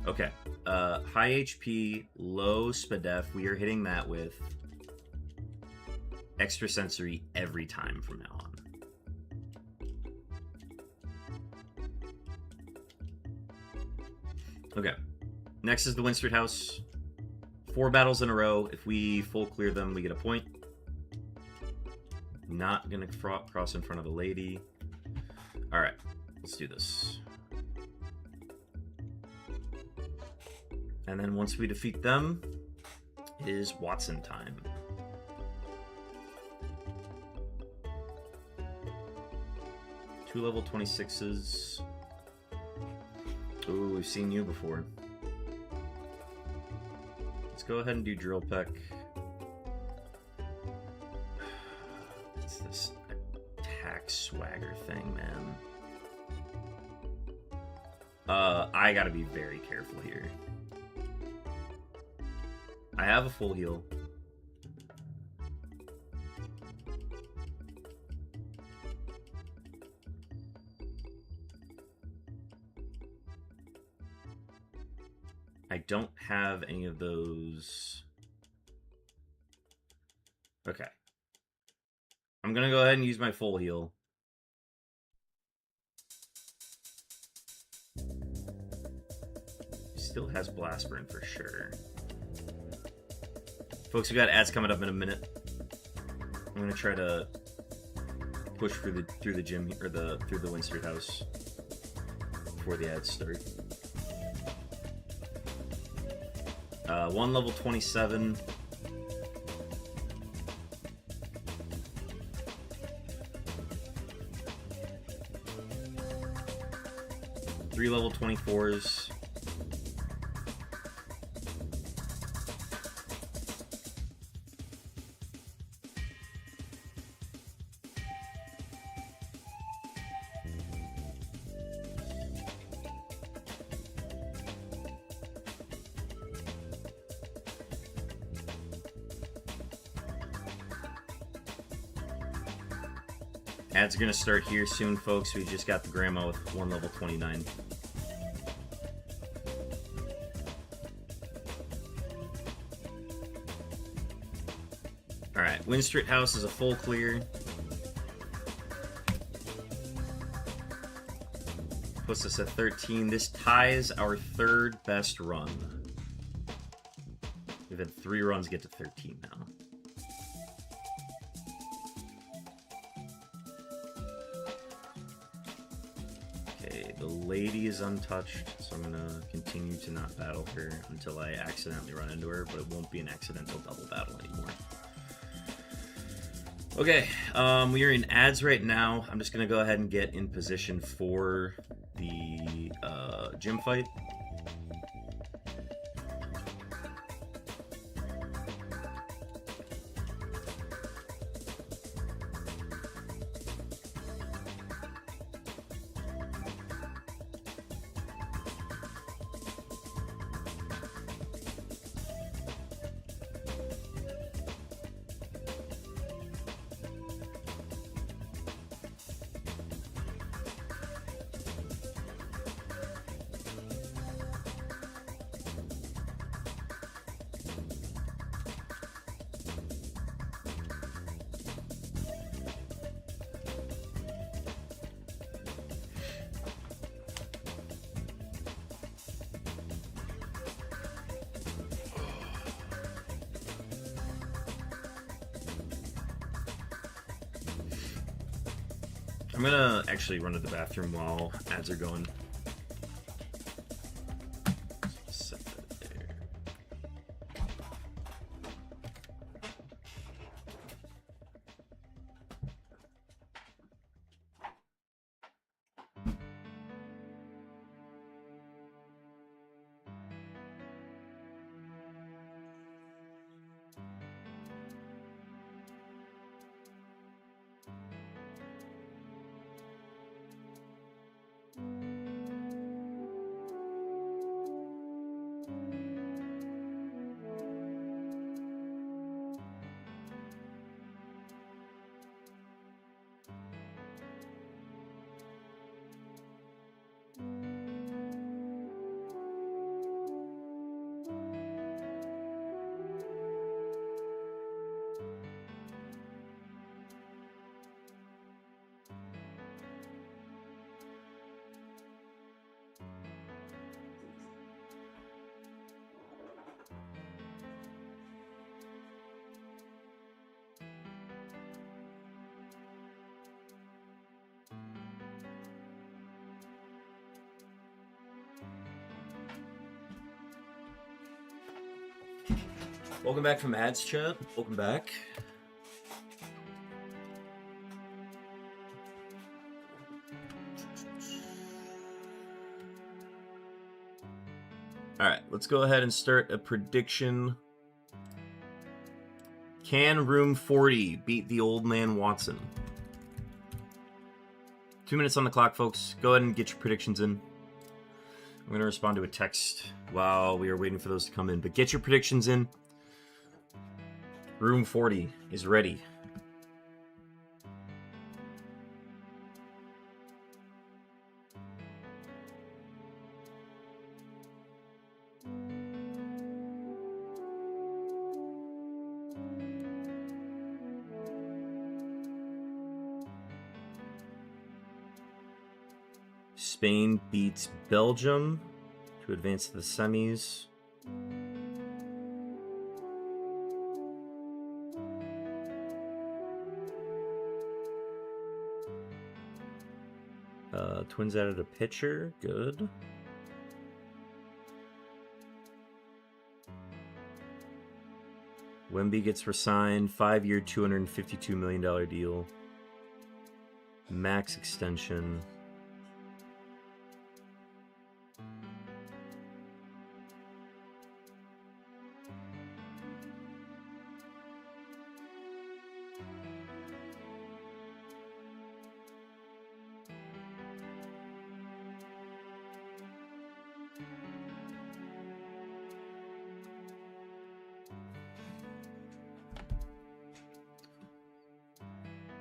Okay. High HP, low SPDEF. We are hitting that with extra sensory every time from now on. Okay. Next is the Winstrit House. 4 battles in a row. If we full clear them, we get a point. Not gonna cross in front of the lady. Alright. Let's do this. And then once we defeat them, it is Watson time. Two level 26s. Ooh, we've seen you before. Let's go ahead and do Drill Peck. It's this attack swagger thing, man. I gotta be very careful here. I have a full heal. I don't have any of those. Okay. I'm gonna go ahead and use my full heal. Still has Blast Burn for sure. Folks, we got ads coming up in a minute. I'm gonna try to push through the gym or through the Winstead house before the ads start. 1 level 27. Three level 24s. Ads are gonna start here soon, folks. We just got the grandma with 1 level 29. Alright, Winstrit House is a full clear. Puts us at 13. This ties our 3rd best run. We've had 3 runs get to 13 now. The lady is untouched, so I'm gonna continue to not battle her until I accidentally run into her, but it won't be an accidental double battle anymore. Okay, we are in ads right now. I'm just gonna go ahead and get in position for the gym fight. I'm gonna actually run to the bathroom while ads are going. Set that there. Welcome back from ads, chat. Welcome back. Alright, let's go ahead and start a prediction. Can Room 40 beat the Old Man Watson? 2 minutes on the clock, folks. Go ahead and get your predictions in. I'm going to respond to a text while we are waiting for those to come in. But get your predictions in. Room 40 is ready. Spain beats Belgium to advance to the semis. Twins added a pitcher. Good. Wemby gets resigned. 5-year, $252 million deal. Max extension.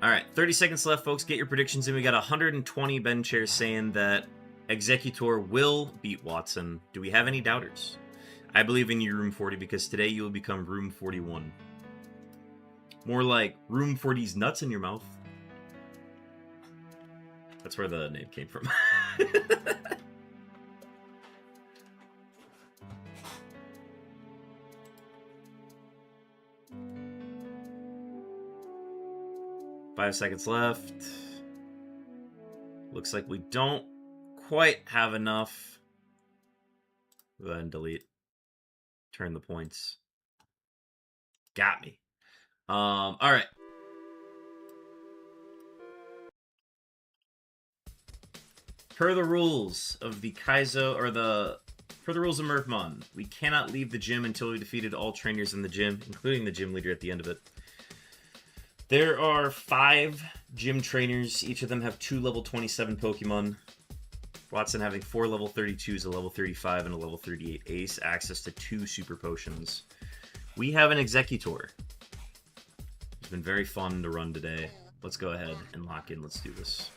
All right, 30 seconds left, folks. Get your predictions in. We got 120 Ben chairs saying that Executor will beat Watson. Do we have any doubters? I believe in you, Room 40, because today you will become Room 41. More like Room 40's nuts in your mouth. That's where the name came from. 5 seconds left. Looks like we don't quite have enough. Go ahead and delete. Turn the points. Got me. All right. Per the rules of the Kaizo, or per the rules of Murphmon, we cannot leave the gym until we defeated all trainers in the gym, including the gym leader at the end of it. There are 5 gym trainers. Each of them have 2 level 27 Pokemon. Watson having 4 level 32s, a level 35, and a level 38 ace. Access to 2 super potions. We have an Executor. It's been very fun to run today. Let's go ahead and lock in. Let's do this.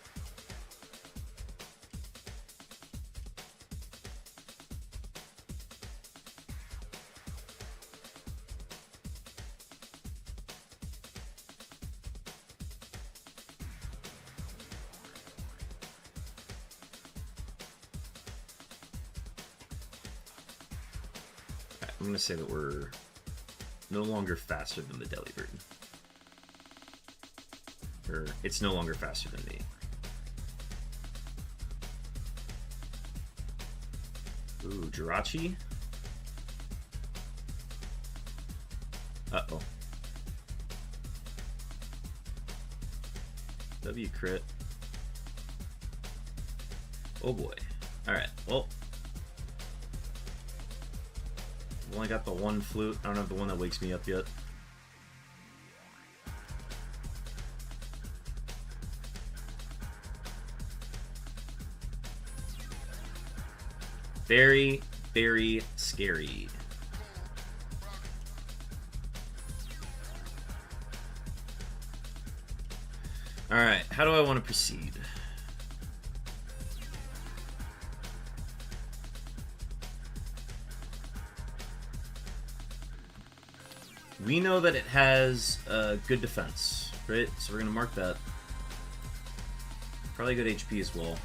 I'm going to say that we're no longer faster than the Delibird. Or it's no longer faster than me. Ooh, Jirachi? Uh-oh. W crit. Oh boy. Alright, well. I've only got the one flute. I don't have the one that wakes me up yet. Very, very scary. Alright, how do I want to proceed? We know that it has good defense, right? So we're going to mark that. Probably good HP as well.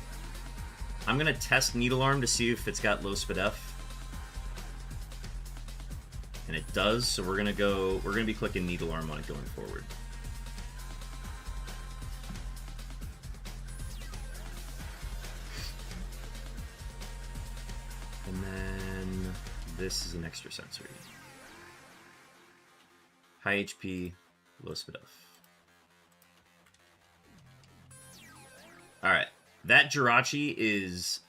I'm going to test Needle Arm to see if it's got low SPDF. And it does, so we're going to be clicking Needle Arm on it going forward. And then this is an extra sensory. High HP, low SPDF. Alright. That Jirachi is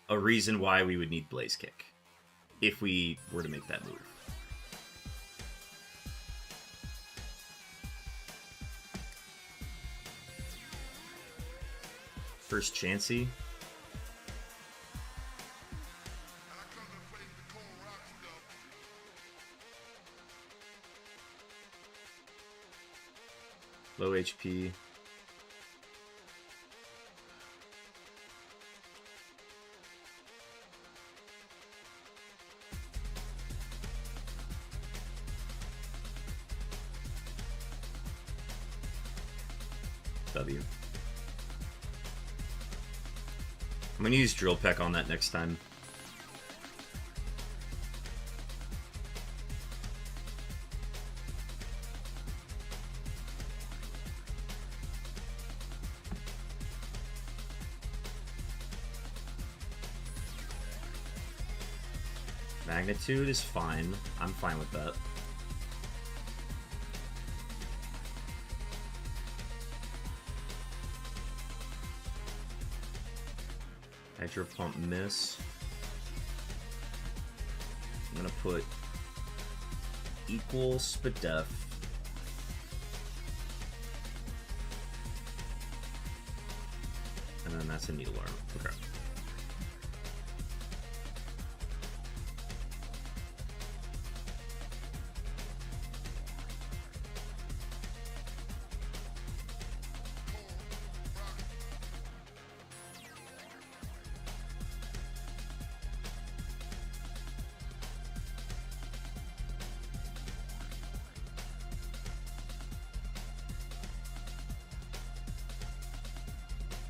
a reason why we would need Blaze Kick. if we were to make that move. First Chansey. Low HP. W. I'm gonna use Drill Peck on that next time. Magnitude is fine. I'm fine with that. Hydro Pump miss. I'm gonna put equal Spadef. And then that's a Needle Arm. Okay.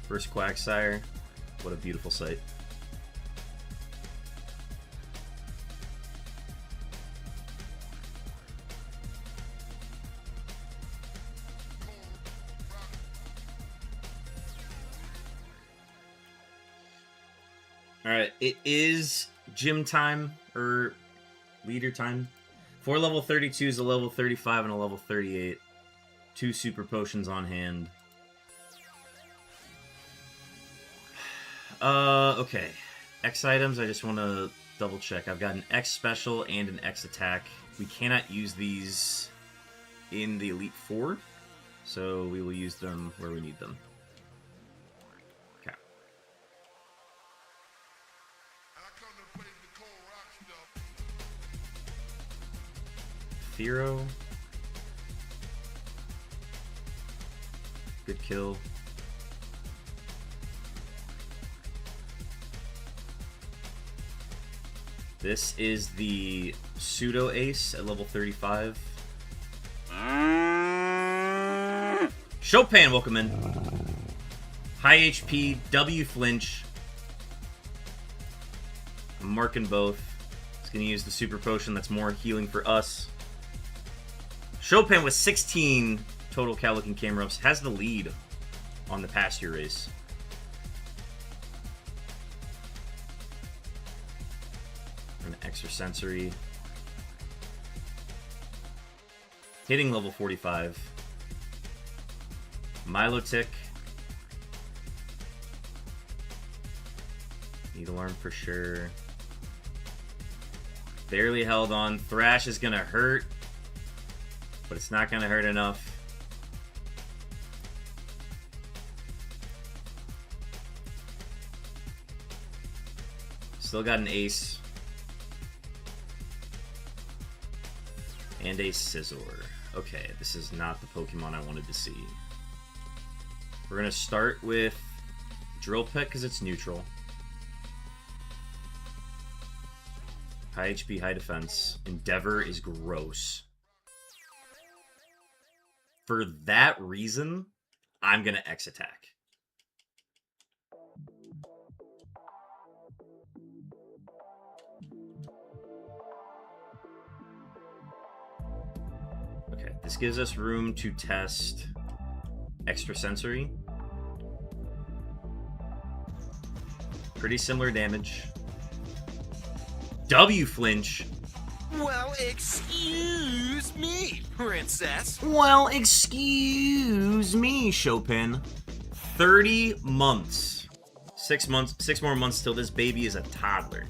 First Quagsire. What a beautiful sight. Alright, it is gym time, or leader time. 4 level 32s, a level 35, and a level 38. 2 super potions on hand. Okay. X items, I just want to double check. I've got an X special and an X attack. We cannot use these in the Elite Four, so we will use them where we need them. Okay. Thero. Good kill. This is the Pseudo Ace at level 35. Chopin, welcome in. High HP, W flinch. I'm marking both. It's going to use the Super Potion that's more healing for us. Chopin with 16 total Calican Camerups has the lead on the pasture race. An extra sensory. Hitting level 45. Milotic. Need alarm for sure. Barely held on. Thrash is gonna hurt, but it's not gonna hurt enough. Still got an Ace. And a Scizor. Okay, this is not the Pokemon I wanted to see. We're going to start with Drill Peck because it's neutral. High HP, high defense. Endeavor is gross. For that reason, I'm going to X-Attack. Okay, this gives us room to test Extrasensory. Pretty similar damage. W flinch. Well, excuse me, princess. Well, excuse me, Chopin. 30 months. 6 months, 6 more months till this baby is a toddler.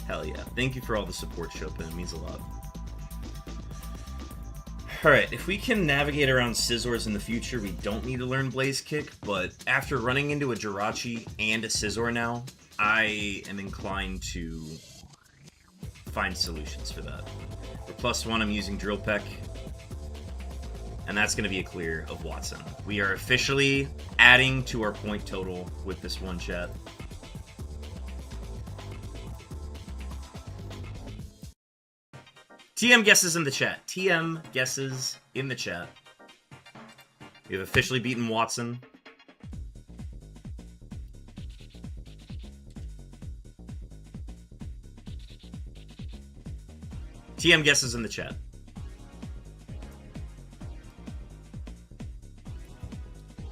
Hell yeah. Thank you for all the support, Chopin. It means a lot. Alright, if we can navigate around Scizors in the future, we don't need to learn Blaze Kick, but after running into a Jirachi and a Scizor now, I am inclined to find solutions for that. For +1, I'm using Drill Peck, and that's going to be a clear of Watson. We are officially adding to our point total with this one, chat. TM guesses in the chat. TM guesses in the chat. We have officially beaten Watson. TM guesses in the chat.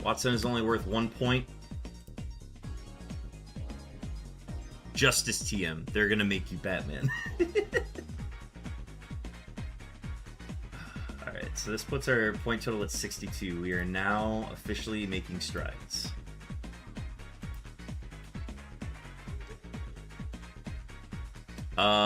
Watson is only worth 1 point. Justice TM. They're gonna make you Batman. Alright, so this puts our point total at 62. We are now officially making strides.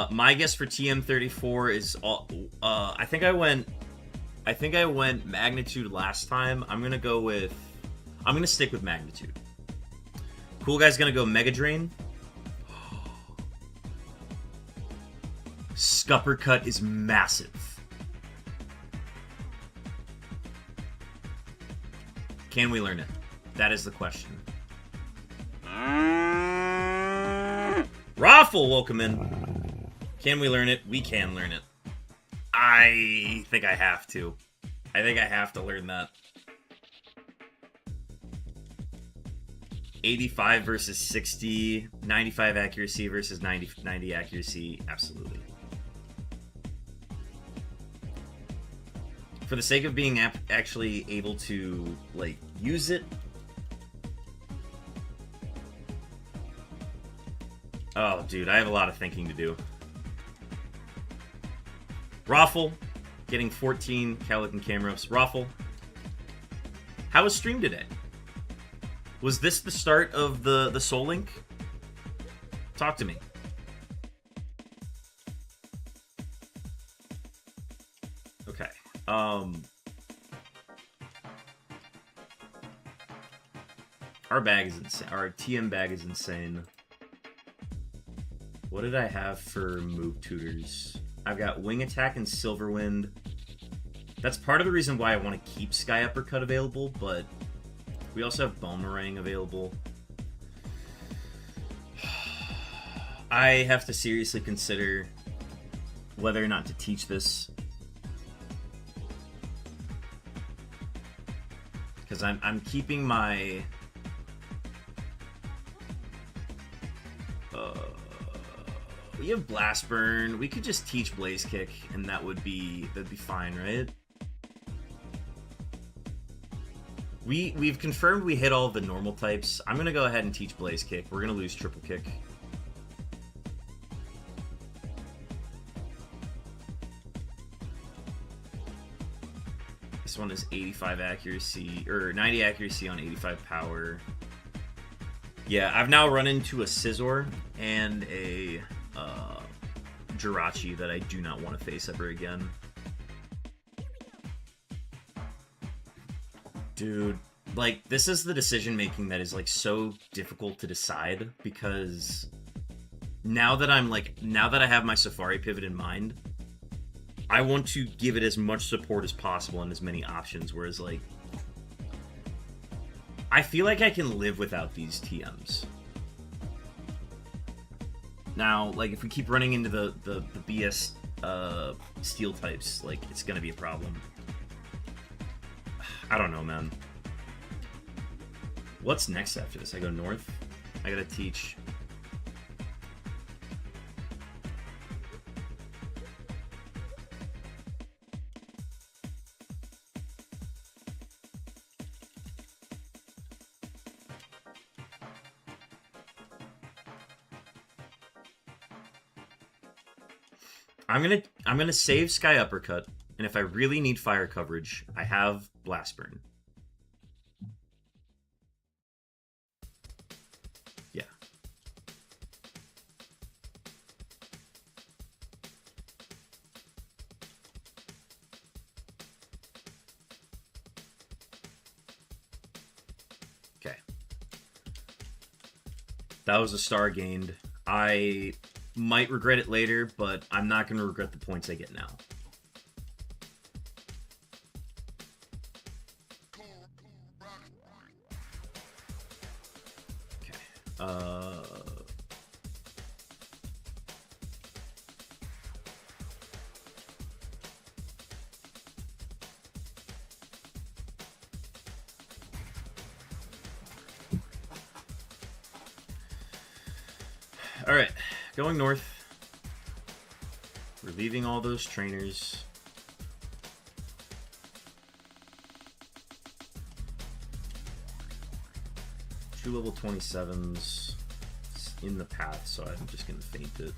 My guess for TM34 is all, I think I went Magnitude last time. I'm gonna stick with Magnitude. Cool guy's gonna go Mega Drain. Scupper Cut is massive. Can we learn it? That is the question. Raffle, welcome in. Can we learn it? We can learn it. I think I have to. I think I have to learn that. 85 versus 60. 95 accuracy versus 90 accuracy. Absolutely. For the sake of being actually able to, like, use it. Oh, dude, I have a lot of thinking to do. Raffle, getting 14 Cowlick and Cameros. Raffle, how was stream today? Was this the start of the Soul Link? Talk to me. Okay. Our bag is insane. Our TM bag is insane. What did I have for move tutors? I've got Wing Attack and Silverwind. That's part of the reason why I want to keep Sky Uppercut available, but we also have Boomerang available. I have to seriously consider whether or not to teach this. Because I'm keeping my... we have Blast Burn. We could just teach Blaze Kick, and that'd be fine, right? We've confirmed we hit all the normal types. I'm gonna go ahead and teach Blaze Kick. We're gonna lose Triple Kick. This one is 85 accuracy, or 90 accuracy on 85 power. Yeah, I've now run into a Scizor and a Jirachi that I do not want to face ever again. Dude, like, this is the decision making that is, like, so difficult to decide, because now that I have my Safari pivot in mind, I want to give it as much support as possible and as many options, whereas, like, I feel like I can live without these TMs. Now, like, if we keep running into the BS steel types, like, it's gonna be a problem. I don't know, man. What's next after this? I go north? I gotta teach... I'm gonna save Sky Uppercut, and if I really need fire coverage, I have Blast Burn. Yeah. Okay. That was a star gained. I might regret it later, but I'm not going to regret the points I get now. Okay. Alright, going north. We're leaving all those trainers. Two level 27s in the path, so I'm just going to feint it.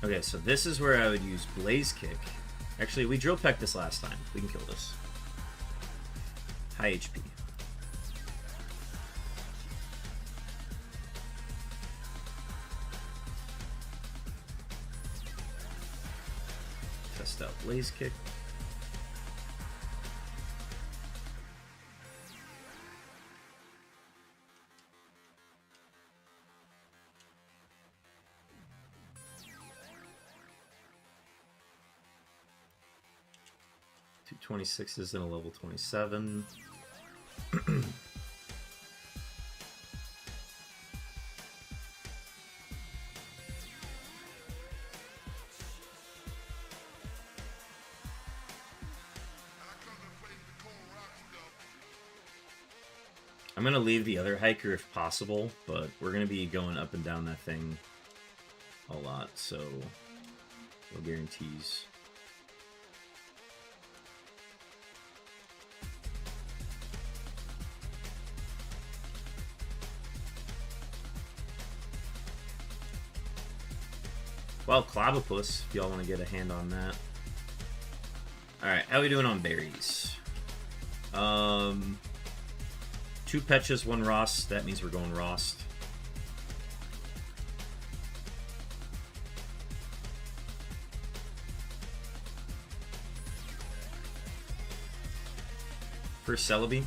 Okay, so this is where I would use Blaze Kick. Actually, we drill pecked this last time. We can kill this. High HP. Test out Blaze Kick. Two 26s and a level 27. I'm going to leave the other hiker if possible, but we're going to be going up and down that thing a lot, so no guarantees. Well, Clavopus, if y'all want to get a hand on that. Alright, how are we doing on berries? 2 Petchas, 1 Rost. That means we're going Rost. First Celebi.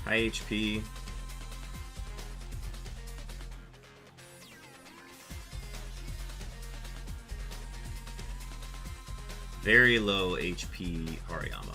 High HP. Very low HP Hariyama.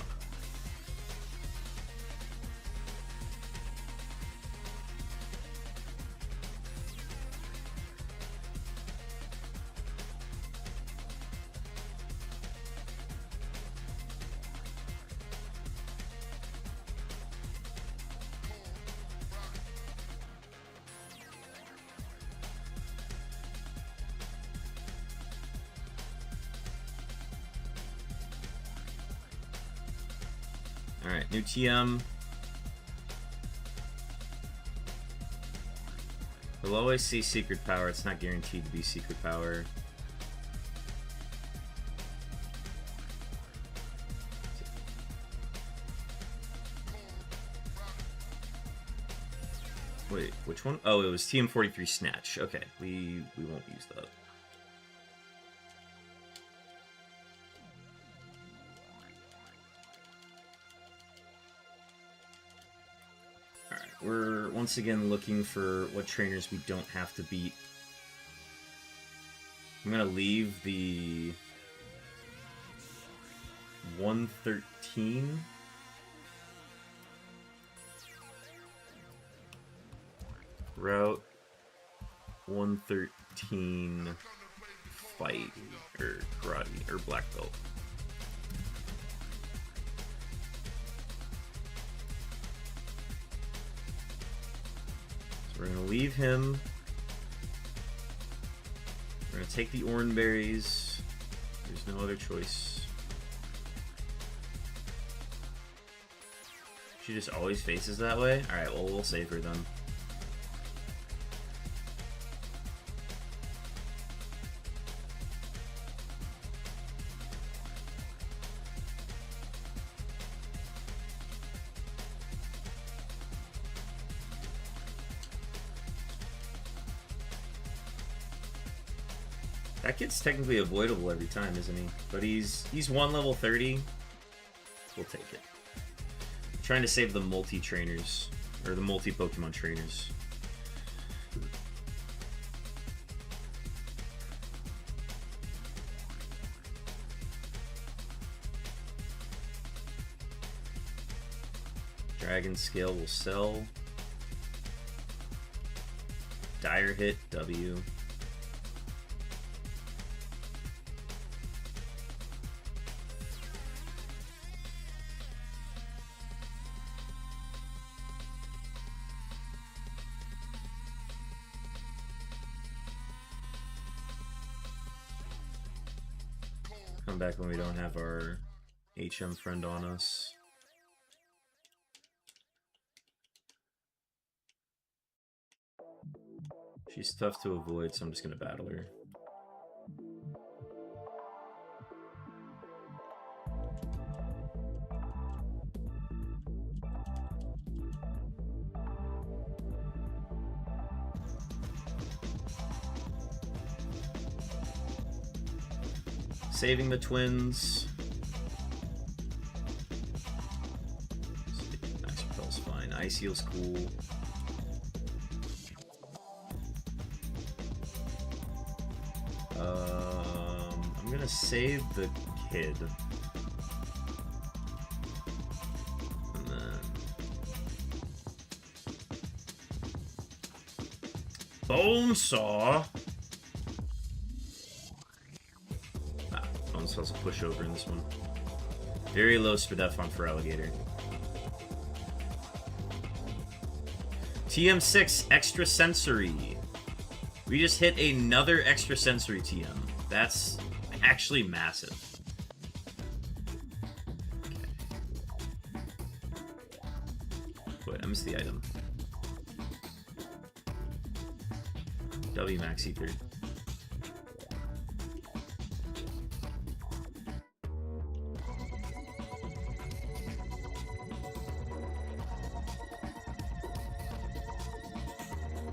Alright, new TM. We'll always see secret power. It's not guaranteed to be secret power. Wait, which one? Oh, it was TM43 Snatch. Okay, we won't use that. We're once again looking for what trainers we don't have to beat. I'm gonna leave the 113. Route 113 fight or karate or black belt. So we're gonna leave him. We're gonna take the oranberries. There's no other choice. She just always faces that way? Alright, well, we'll save her then. That kid's technically avoidable every time, isn't he? But he's 1 level 30. We'll take it. I'm trying to save the multi-trainers, or the multi-Pokemon trainers. Dragon Scale will sell. Dire Hit, W. Come back when we don't have our HM friend on us. She's tough to avoid, so I'm just gonna battle her. Saving the twins. Max Repel's fine. Ice Heal's cool. I'm gonna save the kid. And then Bonesaw. Bonesaw's a pushover in this one. Very low Spadefon for Alligator. TM6 Extra Sensory. We just hit another Extra Sensory TM. That's actually massive. Okay. Wait, I missed the item. W Max Ether.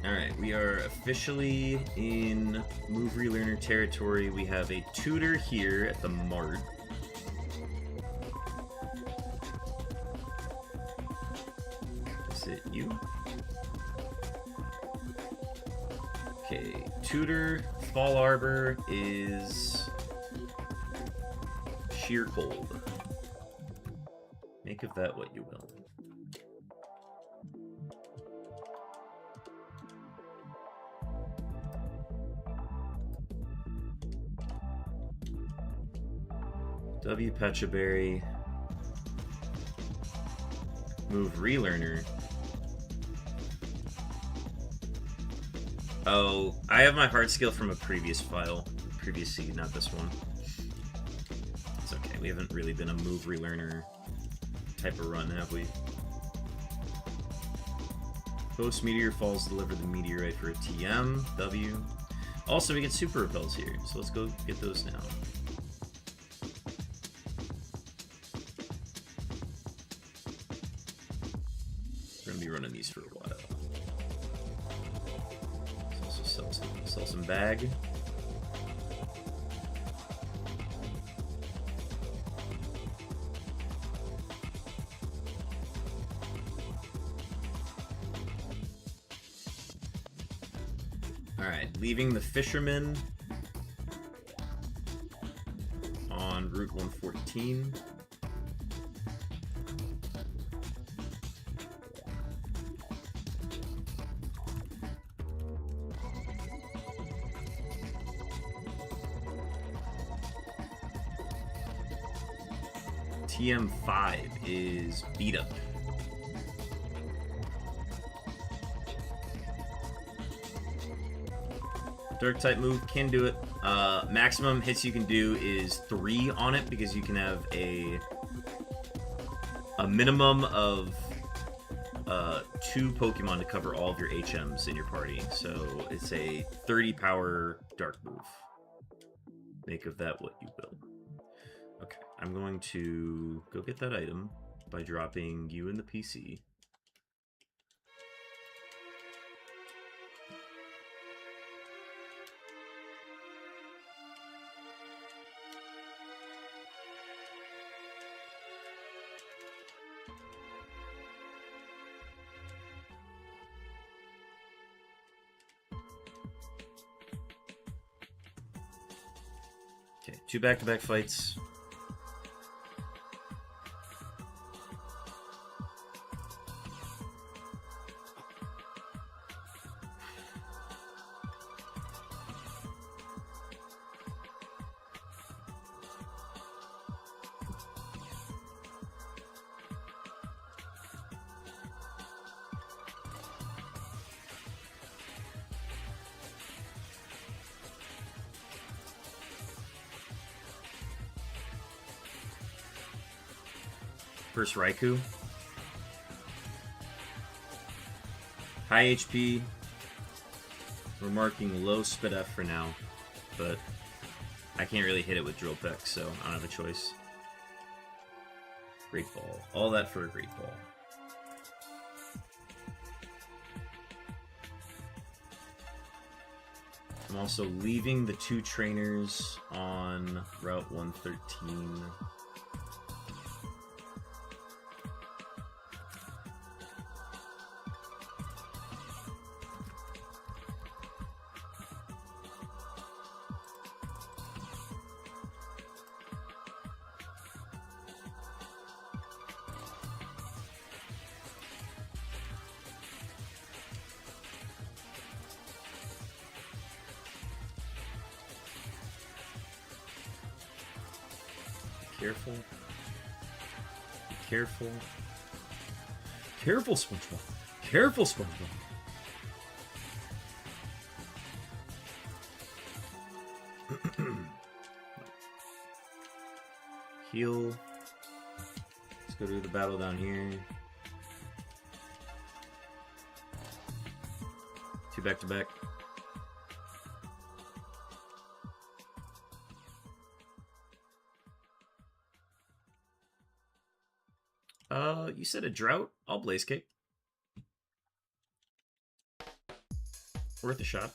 Alright, we are officially in Move Relearner territory. We have a tutor here at the Mart. Is it you? Okay, tutor, Fall Arbor is Sheer Cold. Make of that what you will. W Pechaberry. Move Relearner. Oh, I have my heart skill from a previous file. Previous seed, not this one. It's okay, we haven't really been a Move Relearner type of run, have we? Post Meteor Falls deliver the Meteorite for a TM. W. Also, we get Super Repels here, so let's go get those now. Running these for a while. Let's also sell some bag. Alright, leaving the fishermen on Route 114. TM5 is beat up. Dark type move can do it. Maximum hits you can do is 3 on it because you can have a minimum of 2 Pokemon to cover all of your HMs in your party. So it's a 30 power dark move. Make of that what you will. Okay, I'm going to go get that item by dropping you in the PC. Okay, 2 back-to-back fights. First Raikou. High HP. We're marking low Spit F for now, but I can't really hit it with Drill Peck, so I don't have a choice. Great Ball. All that for a Great Ball. I'm also leaving the 2 trainers on Route 113. Careful. Be careful. Careful, SpongeBob. Careful, SpongeBob. Heal. Let's go do the battle down here. 2 back-to-back. You said a drought? I'll Blaze Kick. Worth a shot.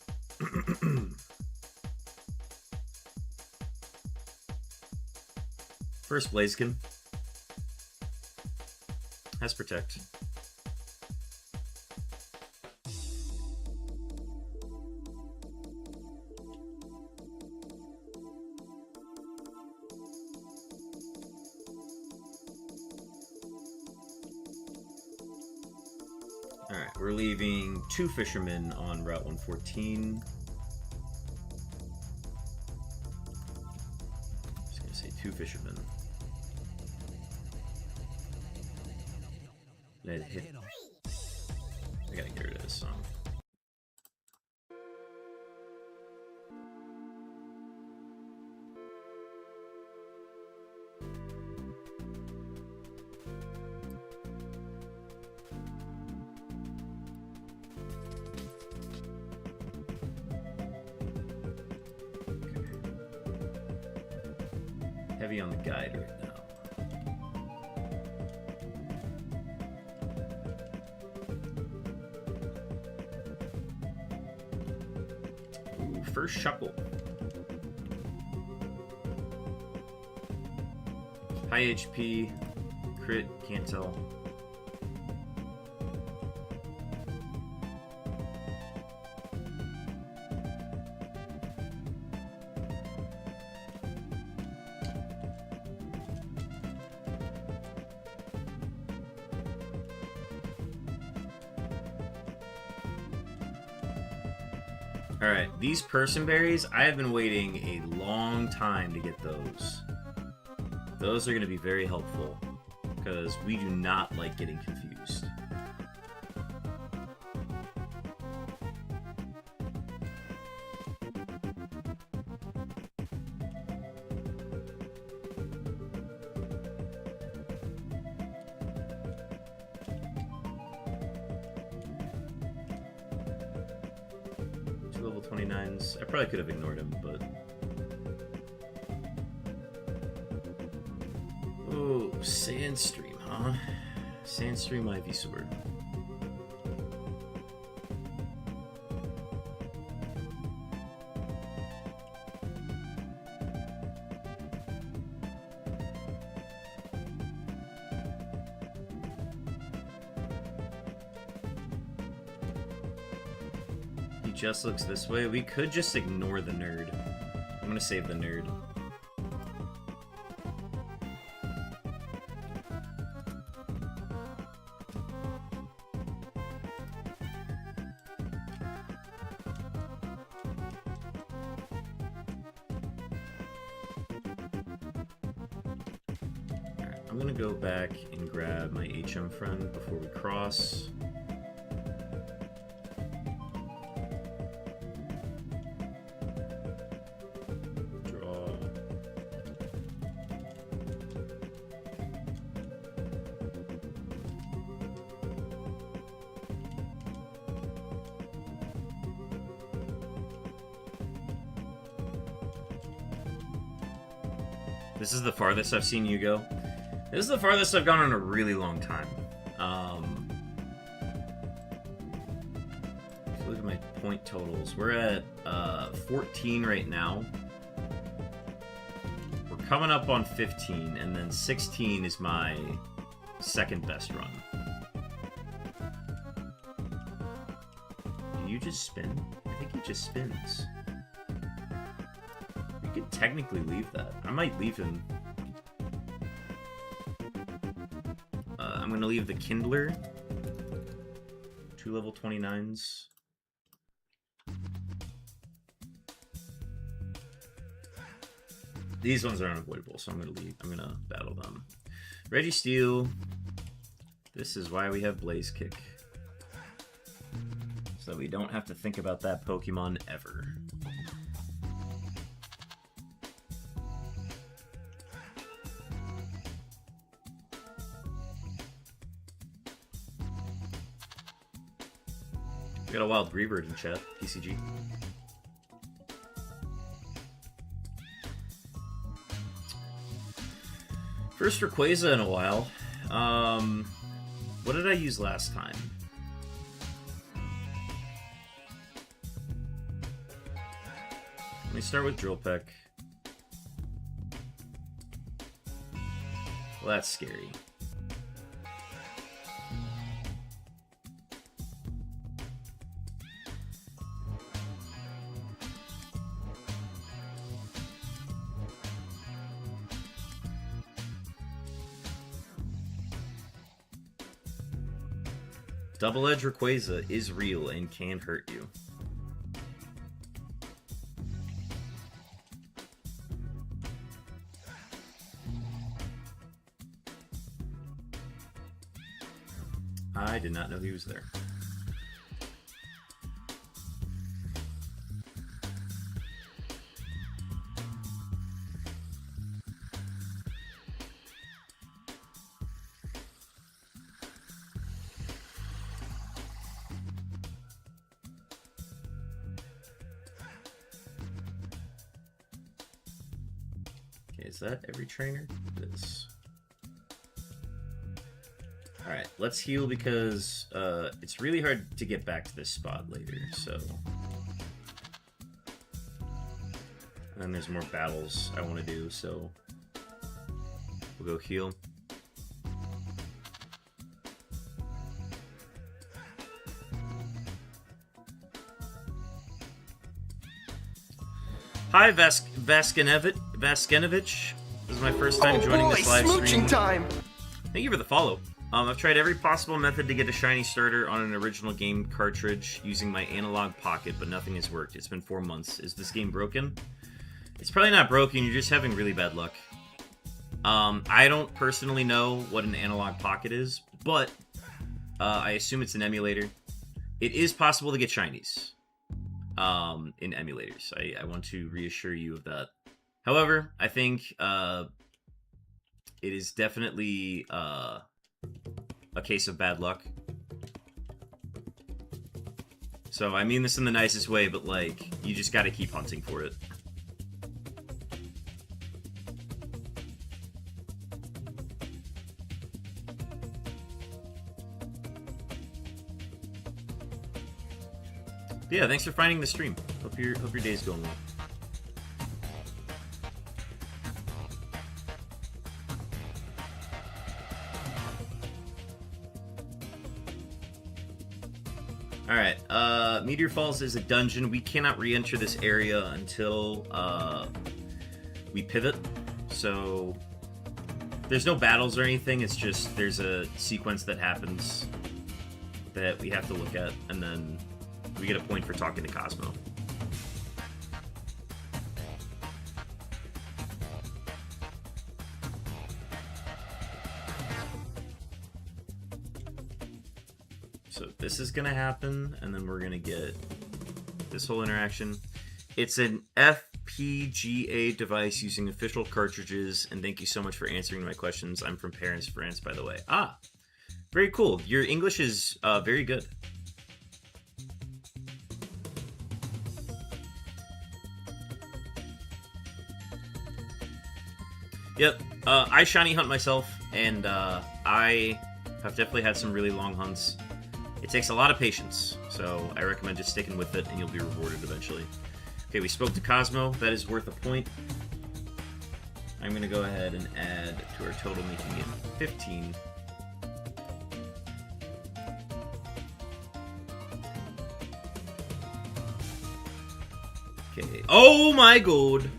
First Blaziken. Has Protect. Alright, we're leaving 2 Fishermen on Route 114. Just gonna say 2 Fishermen. Let it hit. I gotta get rid of this song. Heavy on the guide right now. Ooh, first Shuckle. High HP, crit, can't tell. Alright, these person berries, I have been waiting a long time to get those. Those are going to be very helpful, because we do not like getting confused. Two level 29s. I probably could have ignored him, but... Oh, Sandstream, huh? Sandstream Ivy Sword. He just looks this way. We could just ignore the nerd. I'm gonna save the nerd. I'm gonna go back and grab my HM friend before we cross. Draw. This is the farthest I've seen you go. This is the farthest I've gone in a really long time. If you look at my point totals, we're at 14 right now. We're coming up on 15, and then 16 is my second best run. Do you just spin? I think he just spins. We could technically leave that. I might leave him. I'm going to leave the Kindler. 2 level 29s. These ones are unavoidable, so I'm going to leave. I'm going to battle them. Registeel. This is why we have Blaze Kick. So we don't have to think about that Pokemon ever. We got a wild Greebird in chat, PCG. First Rayquaza in a while. What did I use last time? Let me start with Drill Peck. Well, that's scary. Double-Edge Rayquaza is real and can hurt you. I did not know he was there. Is that every trainer? It is. Alright, let's heal because it's really hard to get back to this spot later, so... And then there's more battles I want to do, so... We'll go heal. Hi, Vaskenovich. This is my first time joining this live stream. Time. Thank you for the follow. I've tried every possible method to get a shiny starter on an original game cartridge using my analog pocket, but nothing has worked. It's been 4 months. Is this game broken? It's probably not broken. You're just having really bad luck. I don't personally know what an analog pocket is, but I assume it's an emulator. It is possible to get shinies in emulators. I want to reassure you of that. However, I think it is definitely a case of bad luck. So I mean this in the nicest way, but like, you just gotta keep hunting for it. But yeah, thanks for finding the stream. Hope your day's going well. Alright, Meteor Falls is a dungeon. We cannot re-enter this area until we pivot. So there's no battles or anything, it's just there's a sequence that happens that we have to look at, and then we get a point for talking to Cosmo. So this is gonna happen, and then we're gonna get this whole interaction. It's an FPGA device using official cartridges, and thank you so much for answering my questions. I'm from Paris, France, by the way. Ah, very cool. Your English is very good. Yep, I shiny hunt myself, and I have definitely had some really long hunts. It takes a lot of patience, so I recommend just sticking with it, and you'll be rewarded eventually. Okay, we spoke to Cosmo. That is worth a point. I'm going to go ahead and add to our total, making it 15. Okay. Oh my god!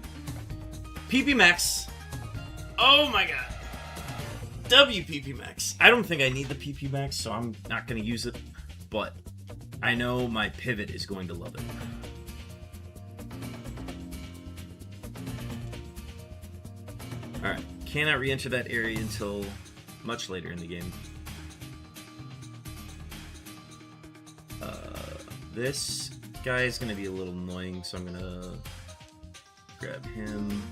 PP Max! Oh my god! WPP Max. I don't think I need the PP Max, so I'm not going to use it. But I know my pivot is going to love it. Alright. Cannot re-enter that area until much later in the game. This guy is going to be a little annoying, so I'm going to grab him.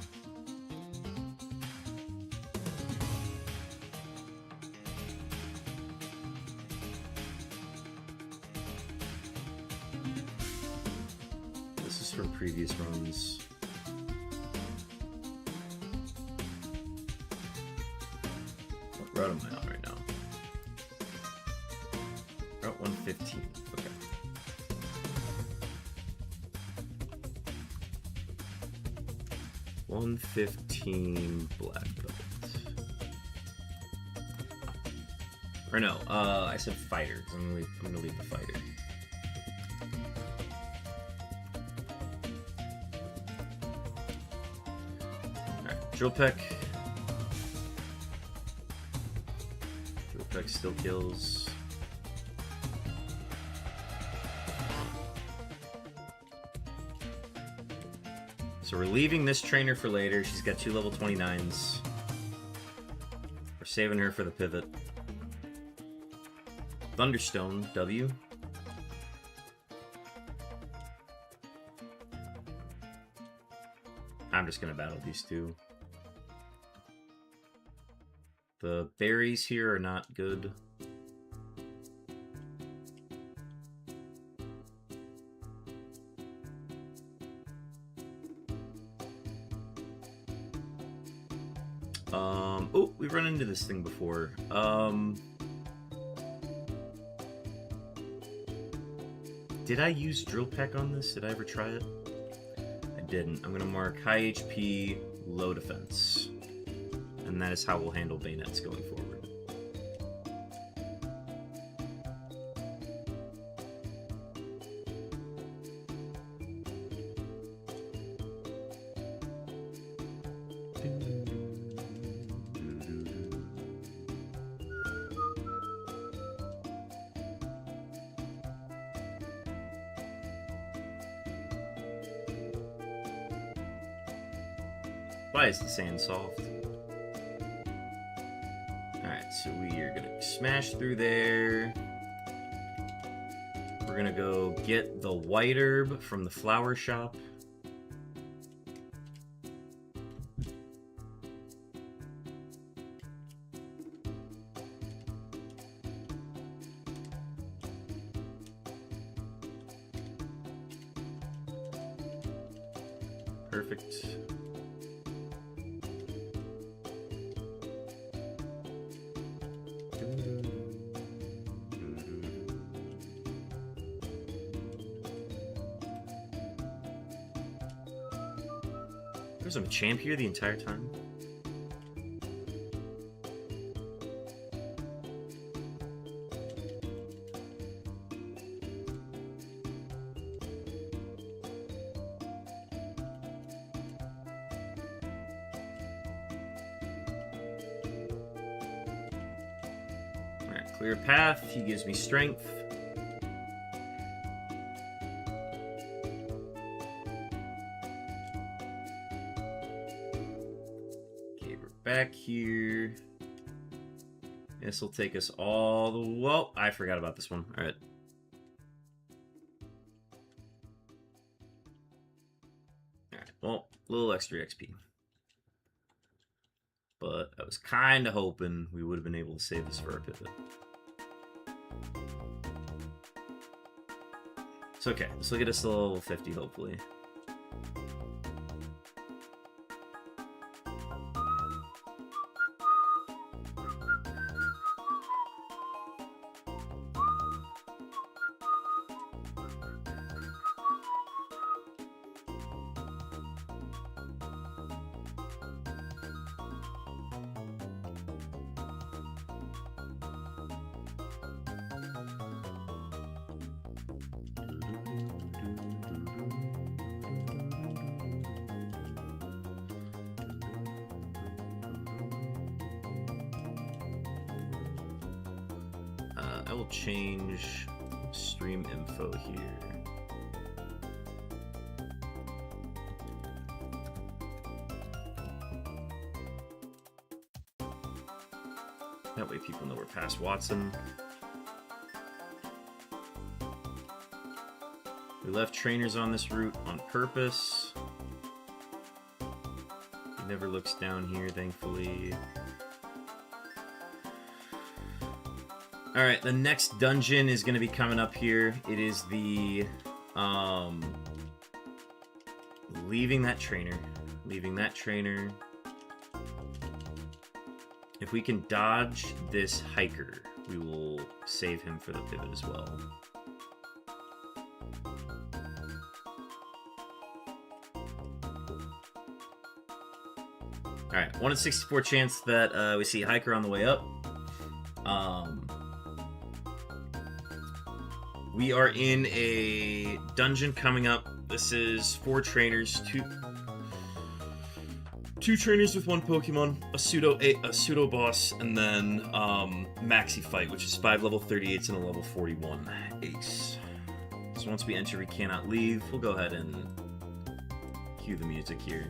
From previous runs. What route am I on right now? Route 115. Okay. $115 black belt. Or no, I said fighter. I'm gonna leave the fighter. Drill Peck. Drill Peck still kills. So we're leaving this trainer for later. She's got 2 level 29s. We're saving her for the pivot. Thunderstone, W. I'm just gonna battle these two. The berries here are not good. Oh, we've run into this thing before. Did I use Drill Peck on this? Did I ever try it? I didn't. I'm gonna mark high HP, low defense. And that is how we'll handle bayonets going forward. Why is the sand soft? Smash through there. We're gonna go get the white herb from the flower shop. Perfect. There's a champ here the entire time. Alright, clear path. He gives me strength. Back here. This will take us all the... Well, I forgot about this one. Alright. Alright, well, a little extra XP. But I was kind of hoping we would have been able to save this for our pivot. It's okay. This will get us to level 50, hopefully. I will change stream info here. That way people know we're past Watson. We left trainers on this route on purpose. He never looks down here, thankfully. Alright, the next dungeon is going to be coming up here. It is the, leaving that trainer. Leaving that trainer. If we can dodge this hiker, we will save him for the pivot as well. Alright, 1 in 64 chance that we see hiker on the way up. We are in a dungeon coming up. This is 4 trainers, two trainers with 1 Pokemon, a pseudo boss, and then maxi fight, which is 5 level 38s and a level 41 ace. So once we enter, we cannot leave. We'll go ahead and cue the music here.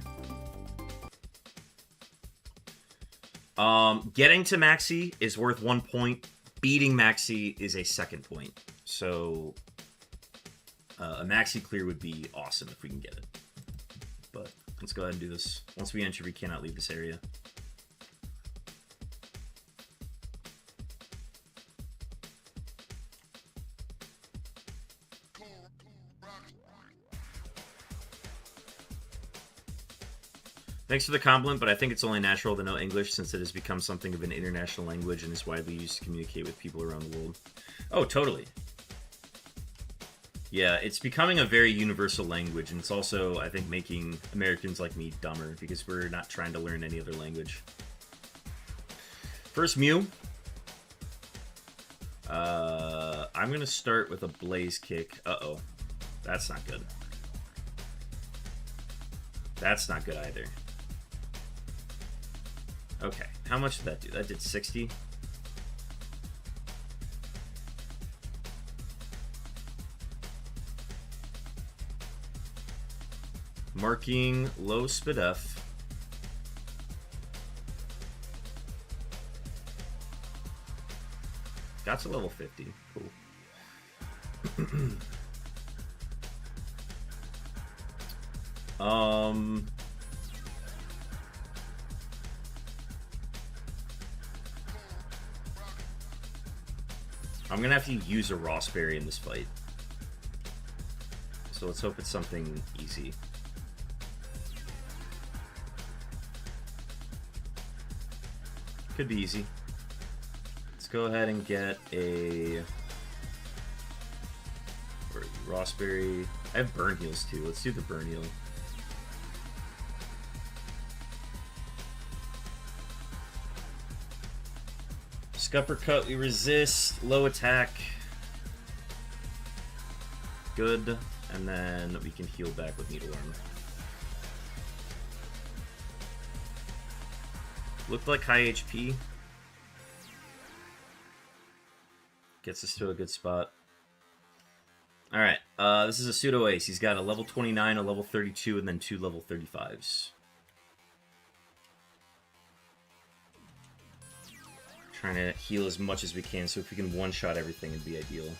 Getting to maxi is worth 1 point. Beating maxi is a 2nd point. So a maxi clear would be awesome if we can get it. But let's go ahead and do this. Once we enter, we cannot leave this area. Thanks for the compliment, but I think it's only natural to know English since it has become something of an international language and is widely used to communicate with people around the world. Oh, totally. Yeah, it's becoming a very universal language, and it's also, I think, making Americans like me dumber because we're not trying to learn any other language. First Mew. I'm going to start with a Blaze Kick. Uh-oh. That's not good. That's not good either. Okay, how much did that do? That did 60. Marking low SPDF. Got to level 50. Cool. I'm gonna have to use a Rossberry in this fight. So let's hope it's something easy. Could be easy. Let's go ahead and get a Rossberry. I have burn heals too. Let's do the burn heal. Scupper cut, we resist, low attack. Good. And then we can heal back with Needle Arm. Looked like high HP. Gets us to a good spot. Alright, this is a pseudo ace. He's got a level 29, a level 32, and then 2 level 35s. Trying to heal as much as we can, so if we can one-shot everything, it'd be ideal.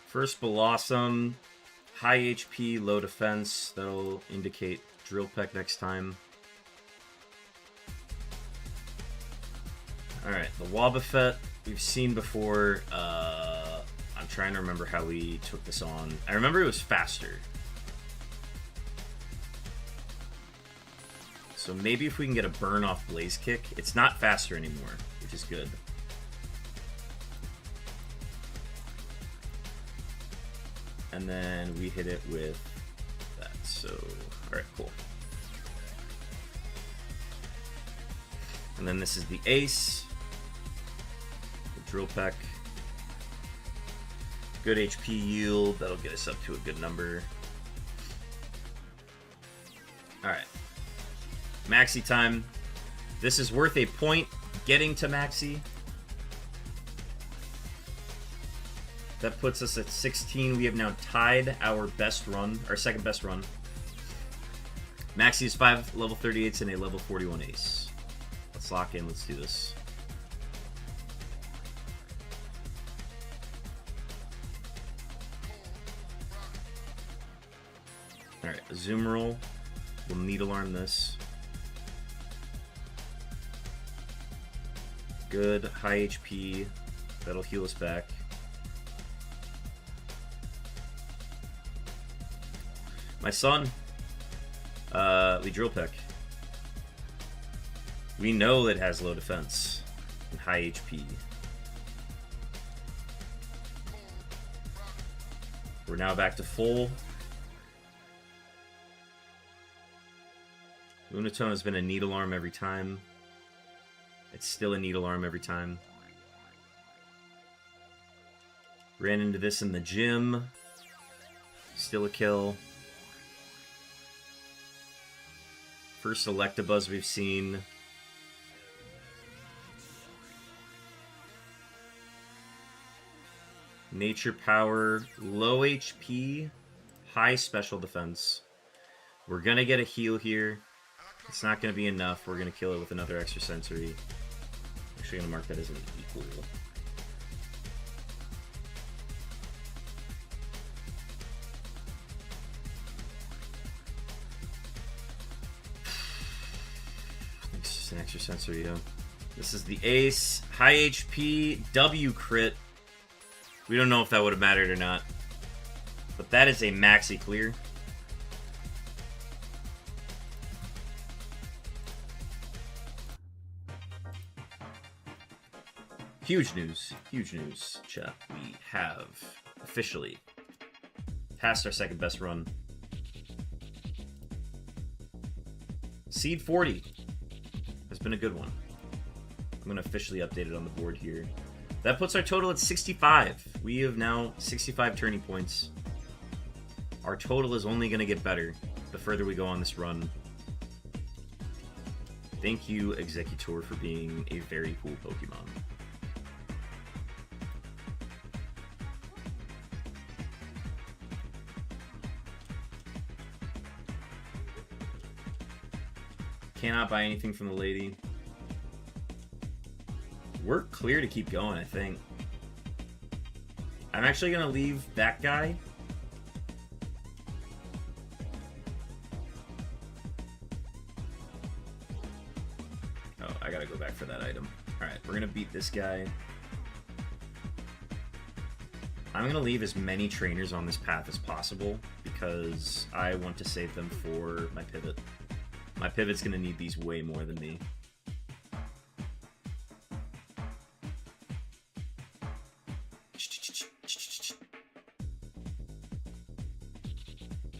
First Blossom, high HP, low defense. That'll indicate Drill Peck next time. Alright, the Wobbuffet we've seen before. I'm trying to remember how we took this on. I remember it was faster. So maybe if we can get a burn off Blaze Kick. It's not faster anymore, which is good. And then we hit it with that. So, alright, cool. And then this is the Ace. The Drill Peck. Good HP yield. That'll get us up to a good number. Alright. Maxi time. This is worth a point getting to Maxi. That puts us at 16. We have now tied our best run, our second best run. Maxi is 5 level 38s and a level 41 ace. Let's lock in. Let's do this. Alright, a zoom roll. We'll needle arm this. Good, high HP. That'll heal us back. My son, we Drill Peck. We know it has low defense and high HP. We're now back to full. Lunatone has been a needle arm every time. It's still a needle arm every time. Ran into this in the gym. Still a kill. First Electabuzz we've seen. Nature Power, low HP, high special defense. We're gonna get a heal here. It's not gonna be enough. We're gonna kill it with another extrasensory. Actually gonna mark that as an equal. An extrasensory, yeah. This is the Ace. High HP, W crit. We don't know if that would have mattered or not. But that is a maxi clear. Huge news, chat. We have officially passed our second best run. Seed 40 has been a good one. I'm going to officially update it on the board here. That puts our total at 65. We have now 65 turning points. Our total is only going to get better the further we go on this run. Thank you, Executor, for being a very cool Pokemon. Cannot buy anything from the lady. We're clear to keep going, I think. I'm actually going to leave that guy. Oh, I got to go back for that item. Alright, we're going to beat this guy. I'm going to leave as many trainers on this path as possible because I want to save them for my pivot. My pivot's going to need these way more than me.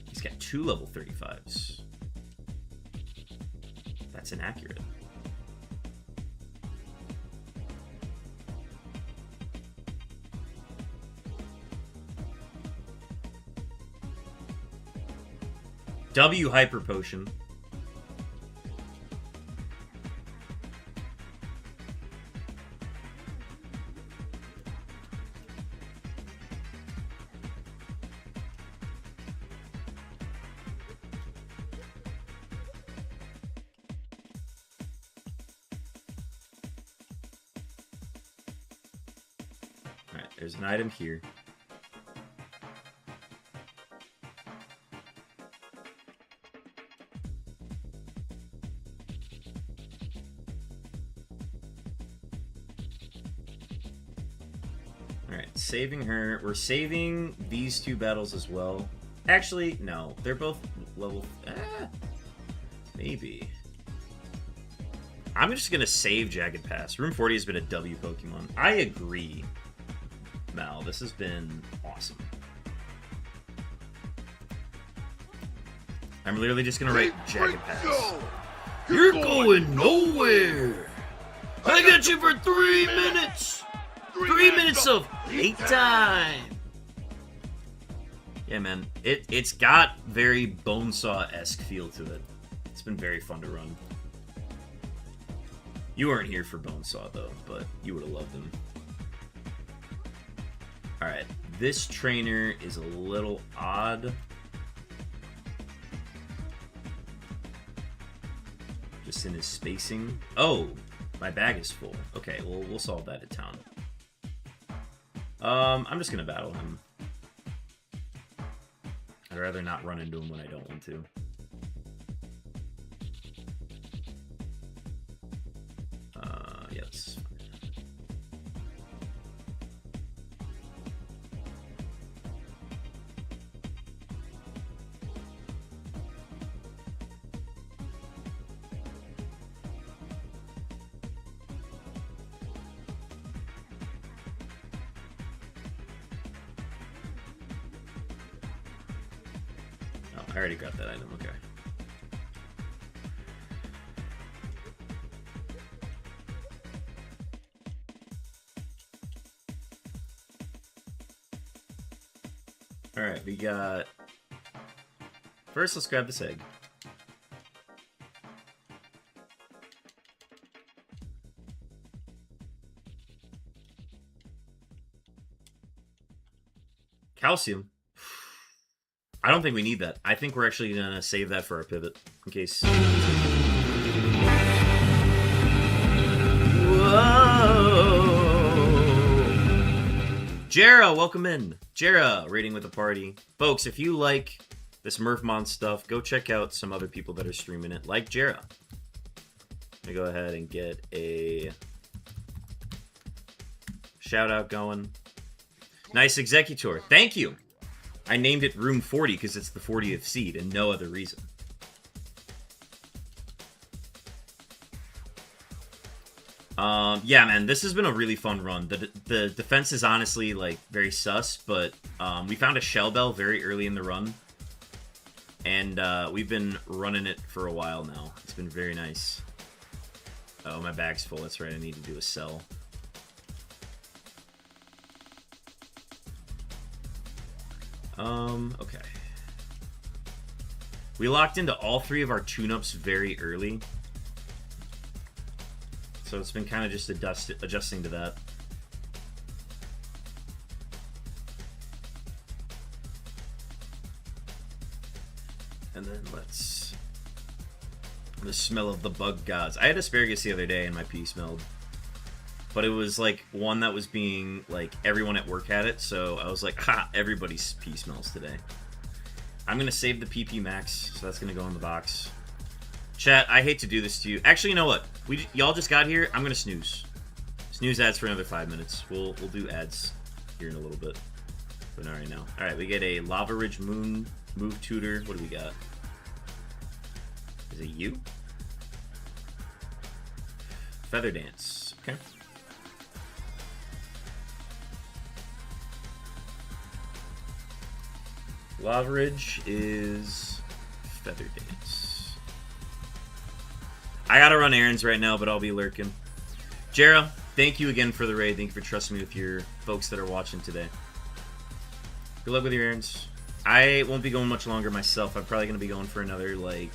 He's got 2 level 35s. That's inaccurate. W Hyper Potion. Alright, there's an item here. Saving her. We're saving these 2 battles as well. Actually, no. They're both level... maybe. I'm just going to save Jagged Pass. Room 40 has been a W Pokemon. I agree, Mal. This has been awesome. I'm literally just going to write Jagged Pass. You're going nowhere! I got you for 3 minutes! 3 minutes of hate time! Yeah, man. It's got very Bonesaw-esque feel to it. It's been very fun to run. You weren't here for Bonesaw, though, but you would have loved him. Alright, this trainer is a little odd. Just in his spacing. Oh, my bag is full. Okay, well, we'll solve that at town. I'm just gonna battle him. I'd rather not run into him when I don't want to. Yes. I already got that item, okay. Alright, we got... First, let's grab this egg. Calcium. I don't think we need that. I think we're actually going to save that for our pivot, in case... Whoa! Jera, welcome in. Jera, raiding with the party. Folks, if you like this Murphmon stuff, go check out some other people that are streaming it, like Jera. Let me go ahead and get a shout-out going. Nice Executor. Thank you! I named it Room 40 because it's the 40th seed and no other reason. Yeah, man, this has been a really fun run. The defense is honestly, like, very sus, but we found a Shell Bell very early in the run. And we've been running it for a while now. It's been very nice. Oh, my bag's full. That's right, I need to do a sell. Okay. We locked into all 3 of our tune-ups very early. So it's been kind of just adjusting to that. And then let's The smell of the bug gods. I had asparagus the other day and my pee smelled. But it was like one that was being, like, everyone at work had it, so I was like, ha, everybody's pee smells today. I'm gonna save the PP max, so that's gonna go in the box. Chat, I hate to do this to you. Actually, you know what? Y'all just got here. I'm gonna snooze. Snooze ads for another 5 minutes. We'll do ads here in a little bit. But not right now. Alright, we get a Lava Ridge Moon Move Tutor. What do we got? Is it you? Feather Dance. Okay. Lava Ridge is Feather Dance. I gotta run errands right now, but I'll be lurking. Jera, thank you again for the raid. Thank you for trusting me with your folks that are watching today. Good luck with your errands. I won't be going much longer myself. I'm probably gonna be going for another, like,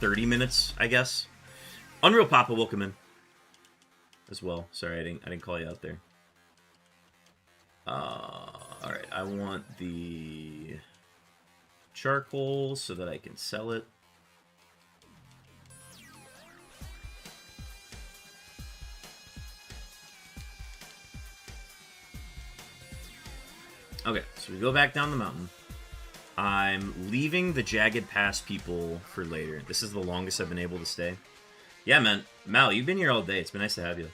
30 minutes, I guess. Unreal Papa, welcome in as well. Sorry, I didn't call you out there. Alright, I want the charcoal so that I can sell it. Okay, so we go back down the mountain. I'm leaving the Jagged Pass people for later. This is the longest I've been able to stay. Yeah, man. Mal, you've been here all day. It's been nice to have you.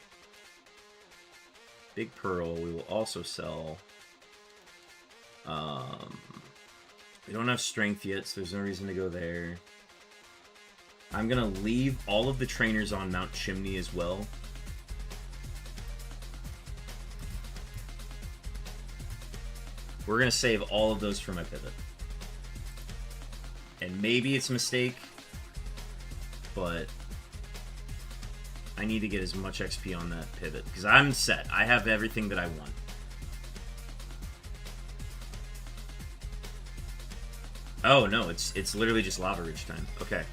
Big Pearl, we will also sell. We don't have strength yet, so there's no reason to go there. I'm gonna leave all of the trainers on Mount Chimney as well. We're gonna save all of those for my pivot. And maybe it's a mistake, but I need to get as much XP on that pivot, because I'm set. I have everything that I want. Oh, no, it's literally just Lava Ridge time. Okay,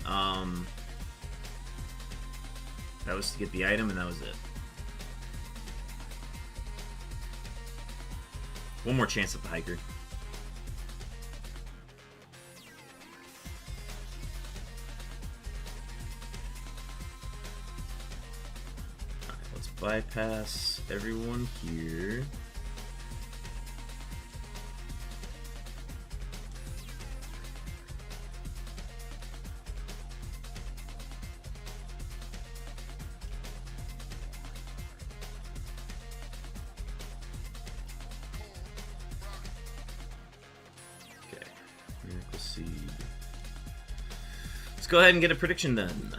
that was to get the item, and that was it. One more chance at the hiker. Alright, let's bypass everyone here. Go ahead and get a prediction then.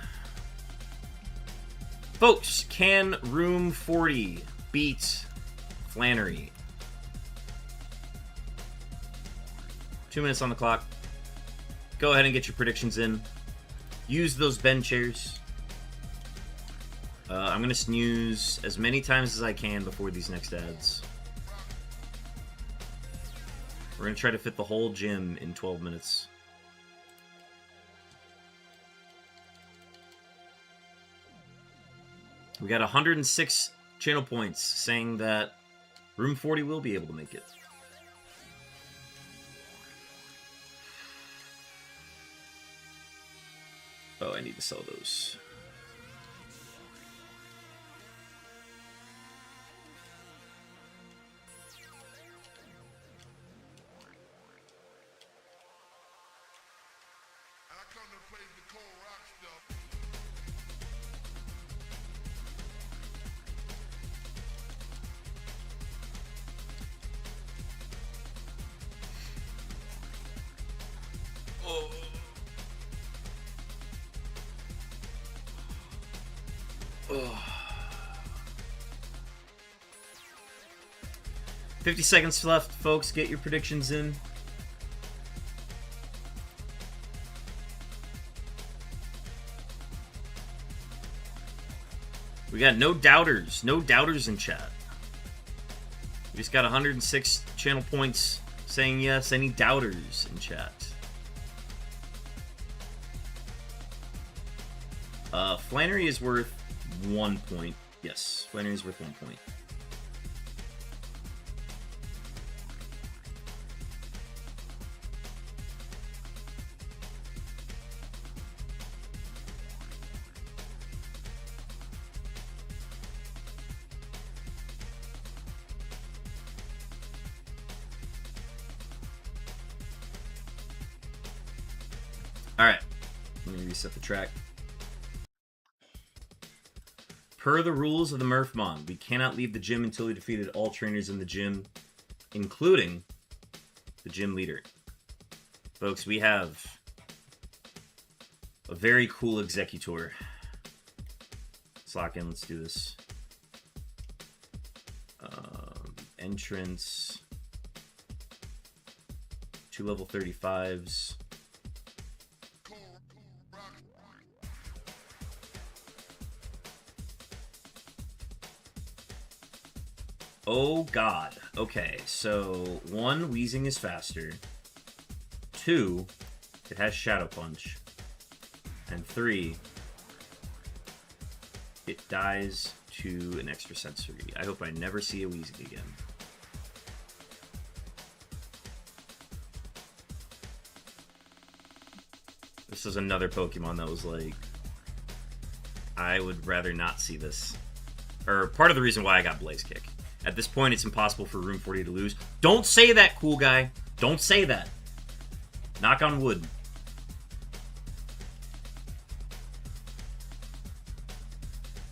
Folks, can Room 40 beat Flannery? 2 minutes on the clock. Go ahead and get your predictions in. Use those Ben chairs. I'm going to snooze as many times as I can before these next ads. We're going to try to fit the whole gym in 12 minutes. We got 106 channel points saying that Room 40 will be able to make it. Oh, I need to sell those. Oh. 50 seconds left, folks. Get your predictions in. We got no doubters. No doubters in chat. We just got 106 channel points saying yes. Any doubters in chat? Flannery is worth 1 point. Yes, Flannery is worth 1 point. Alright. Let me reset the track. Per the rules of the Murphmon, we cannot leave the gym until we defeated all trainers in the gym, including the gym leader. Folks, we have a very cool executor. Let's lock in. Let's do this. Entrance. 2 level 35s. Oh god. Okay, so 1, Wheezing is faster. 2, it has Shadow Punch. And 3, it dies to an extrasensory. I hope I never see a Wheezing again. This is another Pokemon that was like, I would rather not see this. Or part of the reason why I got Blaze Kick. At this point, it's impossible for Room 40 to lose. Don't say that, cool guy. Don't say that. Knock on wood.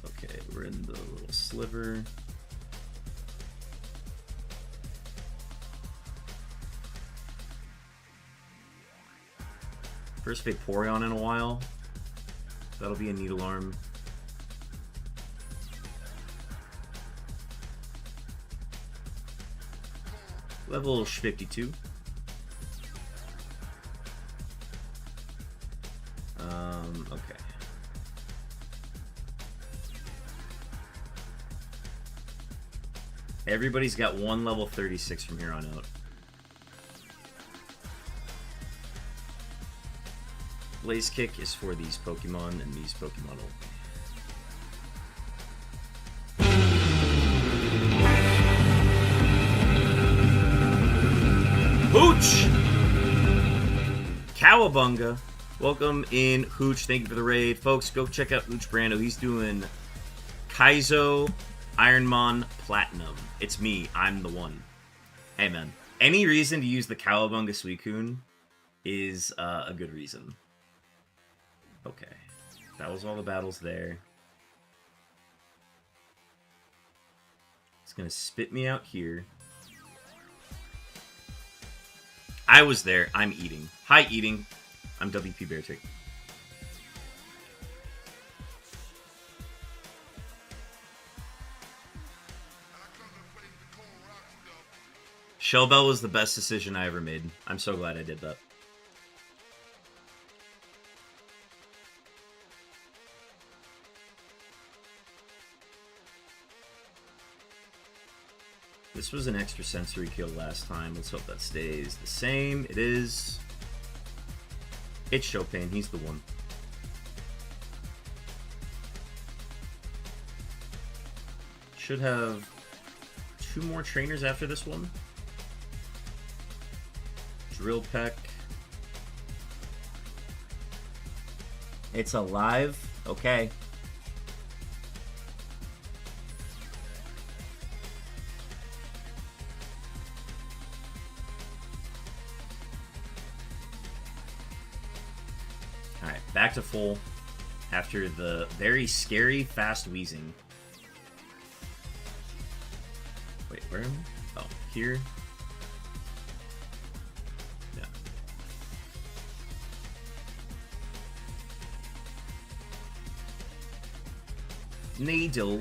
Okay, we're in the little sliver. First Vaporeon in a while. That'll be a Needle Arm. Level 52. Okay. Everybody's got 1 level 36 from here on out. Blaze Kick is for these Pokemon and these Pokemon only. Hooch! Cowabunga. Welcome in, Hooch. Thank you for the raid. Folks, go check out Hooch Brando. He's doing Kaizo Ironmon Platinum. It's me. I'm the one. Hey, man. Any reason to use the Cowabunga Suicune is a good reason. Okay. That was all the battles there. It's going to spit me out here. I was there. I'm eating. Hi, eating. I'm WP Beartick. Shellbell was the best decision I ever made. I'm so glad I did that. This was an extra sensory kill last time. Let's hope that stays the same. It is. It's Chopin. He's the one. Should have 2 more trainers after this one. Drill Peck. It's alive? Okay. Alright, back to full after the very scary fast wheezing. Wait, where am I? Oh, here. Yeah. Needle.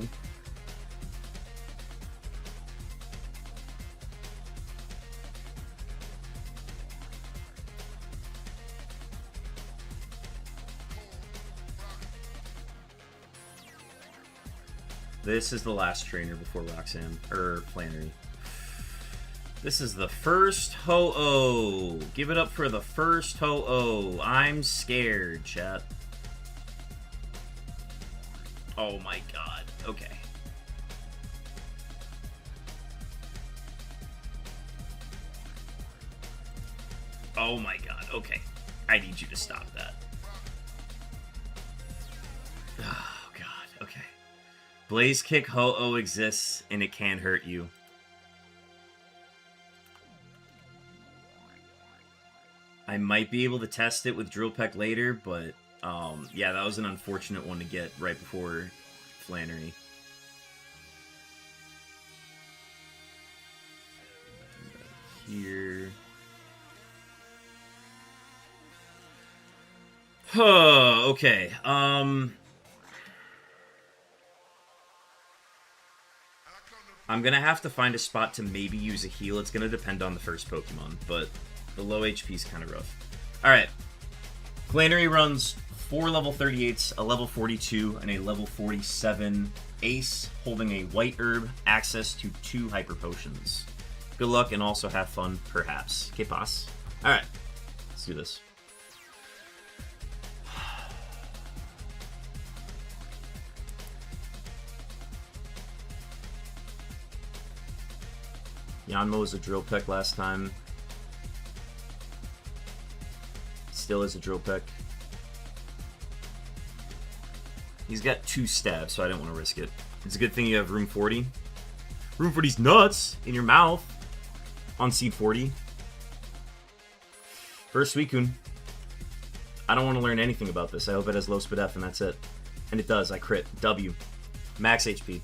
This is the last trainer before Roxanne, or Flannery. This is the first Ho-Oh. Give it up for the first Ho-Oh. I'm scared, chat. Oh my god. Okay. Oh my god. Okay. I need you to stop that. Oh god. Okay. Blaze Kick Ho-Oh exists, and it can hurt you. I might be able to test it with Drill Peck later, but yeah, that was an unfortunate one to get right before Flannery. Here. Huh, okay. I'm gonna have to find a spot to maybe use a heal. It's gonna depend on the first Pokemon, but the low HP is kind of rough. Alright. Flannery runs 4 level 38s, a level 42, and a level 47 Ace, holding a White Herb, access to 2 Hyper Potions. Good luck and also have fun, perhaps. Que pass. Alright. Let's do this. Yanmo was a Drill Peck last time. Still is a Drill Peck. He's got 2 stabs, so I don't want to risk it. It's a good thing you have room 40. Room 40's nuts in your mouth on seed 40. First Suicune. I don't want to learn anything about this. I hope it has low speed F and that's it. And it does. I crit. W. Max HP.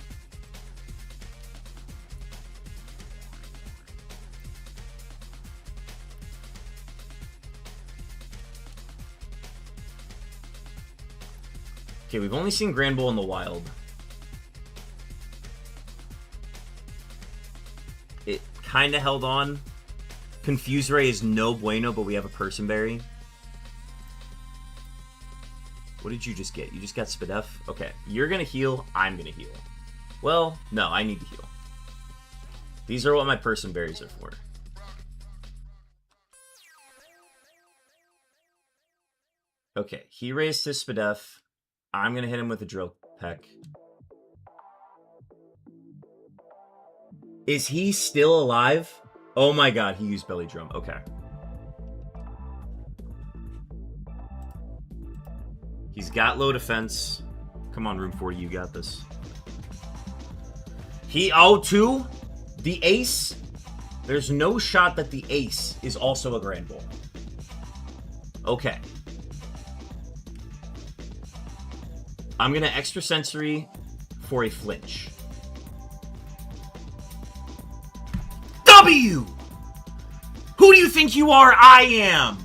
Okay, we've only seen Granbull in the wild. It kind of held on. Confuse Ray is no bueno, but we have a Person Berry. What did you just get? You just got Spadef? Okay, you're gonna heal, I'm gonna heal. Well, no, I need to heal. These are what my Person Berries are for. Okay, he raised his Spadef. I'm gonna hit him with a Drill Peck. Is he still alive? Oh my god, he used Belly Drum. Okay. He's got low defense. Come on, room 40, you got this. He O2? The Ace? There's no shot that the Ace is also a Granbull. Okay. I'm gonna Extrasensory for a flinch. W! Who do you think you are? I am!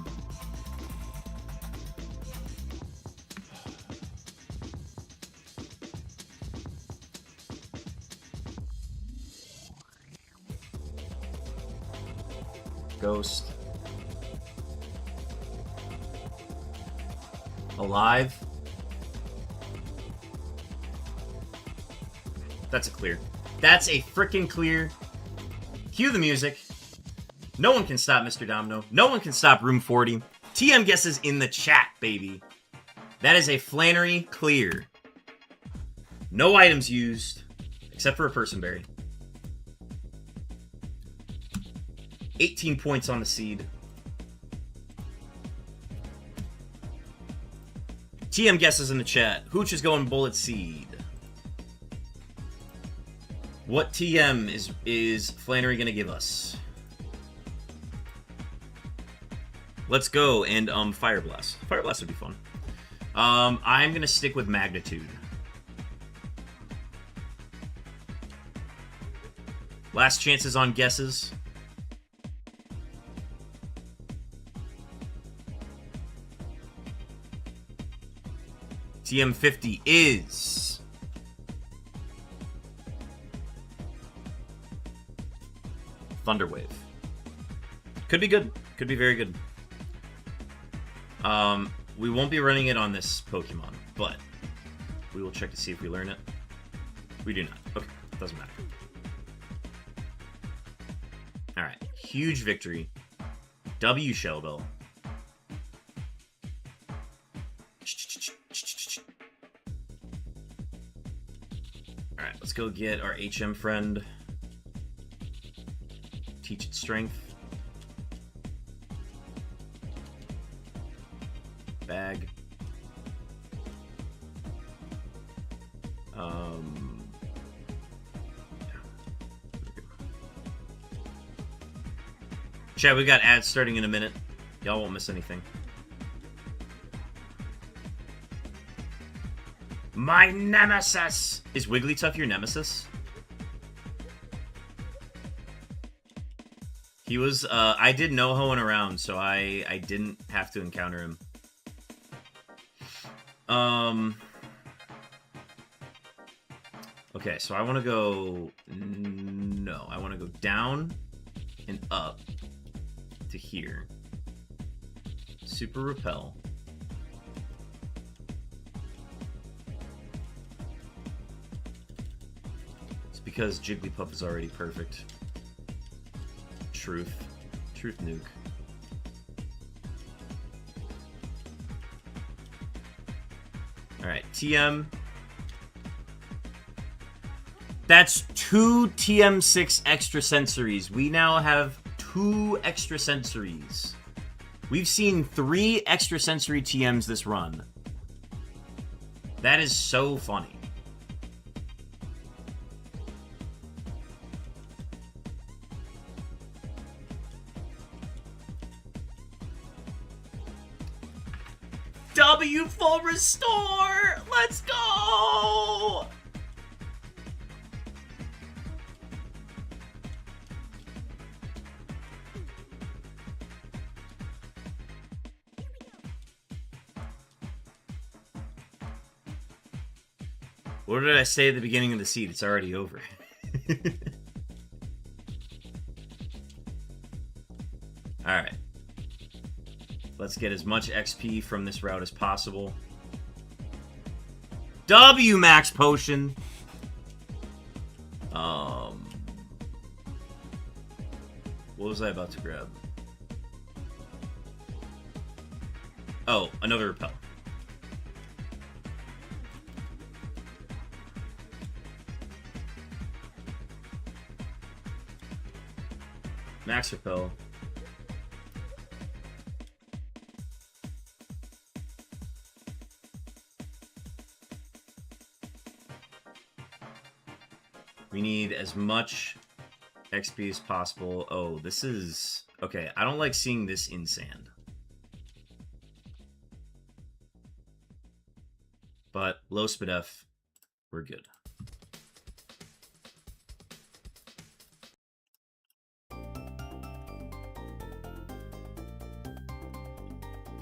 Ghost. Alive. That's a clear. That's a freaking clear. Cue the music. No one can stop Mr. Domino. No one can stop Room 40. TM guesses in the chat, baby. That is a Flannery clear. No items used, except for a Person Berry. 18 points on the seed. TM guesses in the chat. Hooch is going Bullet Seed. What TM is Flannery gonna give us? Let's go and Fire Blast. Fire Blast would be fun. I'm gonna stick with Magnitude. Last chances on guesses. TM50 is Thunderwave. Could be good. Could be very good. We won't be running it on this Pokemon, but we will check to see if we learn it. We do not. Okay, doesn't matter. Alright, huge victory. W Shell Bell. Alright, let's go get our HM friend. Teach its strength. Bag. Chat, we got ads starting in a minute. Y'all won't miss anything. My nemesis! Is Wigglytuff your nemesis? He was, I did no-hoeing around, so I didn't have to encounter him. Okay, so I want to go... No, I want to go down and up to here. Super Repel. It's because Jigglypuff is already perfect. Truth. Truth nuke. Alright, TM. That's 2 TM6 extra sensories. We now have 2 extra sensories. We've seen 3 extra sensory TMs this run. That is so funny. W full restore! Let's go! What did I say at the beginning of the seed? It's already over. Alright. Let's get as much XP from this route as possible. W max potion! What was I about to grab? Oh, another repel. Max repel. We need as much XP as possible. Oh, this is... Okay, I don't like seeing this in sand. But low SPDF, we're good.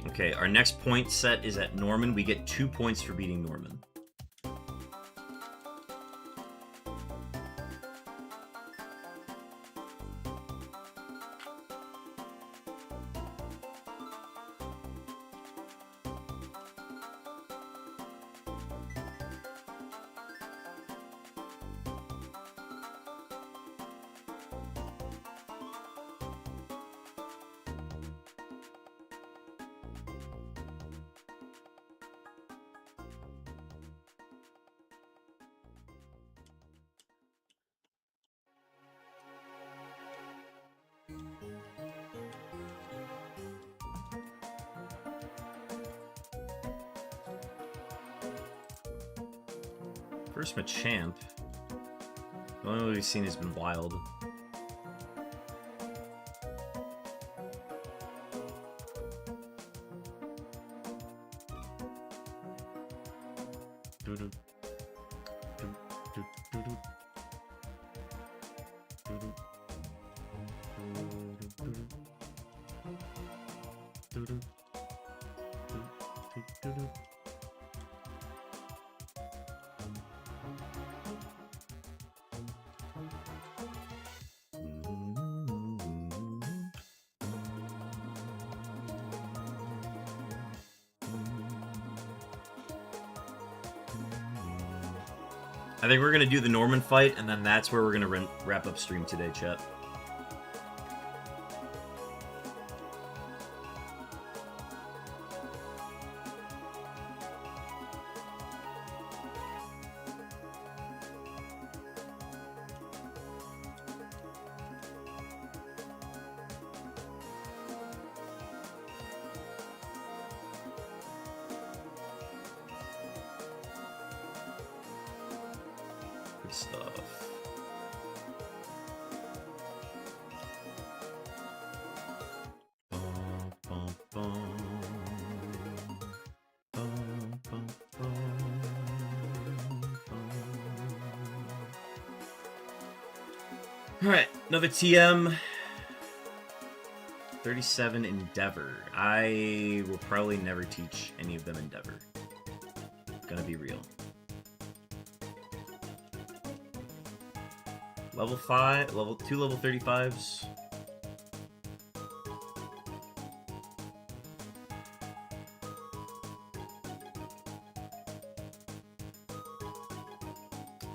Okay, our next point set is at Norman. We get 2 points for beating Norman. First Machamp. The only one we've seen has been Wild. I think we're going to do the Norman fight, and then that's where we're going to wrap up stream today, chat. Good stuff. Bum, bum, Alright, another TM. 37 Endeavor. I will probably never teach any of them Endeavor. Gonna be real. Level 5, two level 35s.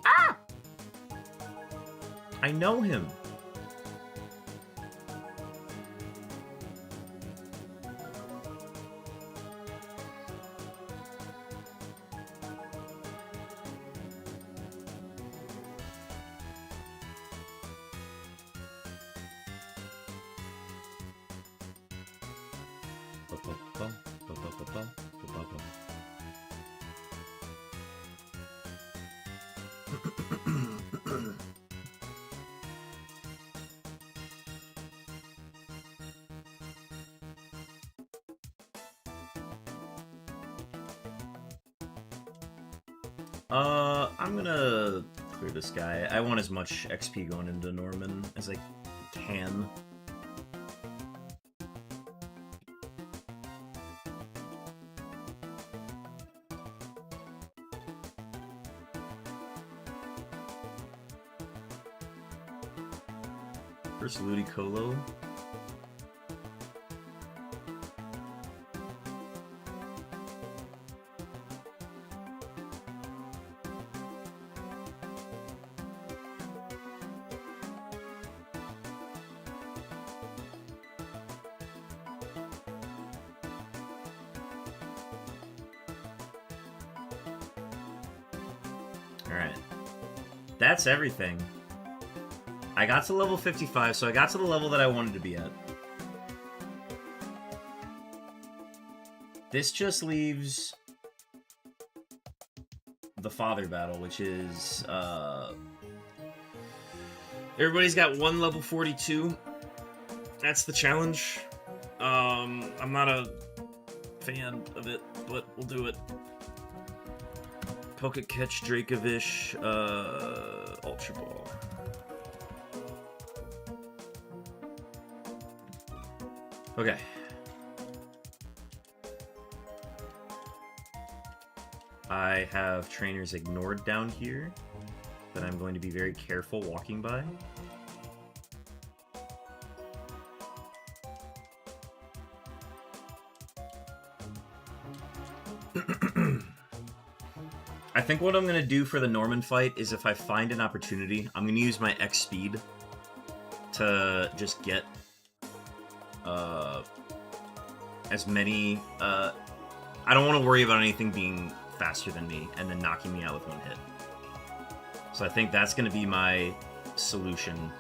Ah! I know him. I'm gonna clear this guy. I want as much XP going into Norman as I can. First Ludicolo. Alright. That's everything. I got to level 55, so I got to the level that I wanted to be at. This just leaves the father battle, which is, everybody's got one level 42. That's the challenge. I'm not a fan of it, but we'll do it. Pocket Catch, Dracovish, Ultra Ball. Okay. I have trainers ignored down here that I'm going to be very careful walking by. I think what I'm going to do for the Norman fight is if I find an opportunity, I'm going to use my X speed to just get as many... I don't want to worry about anything being faster than me and then knocking me out with one hit. So I think that's going to be my solution.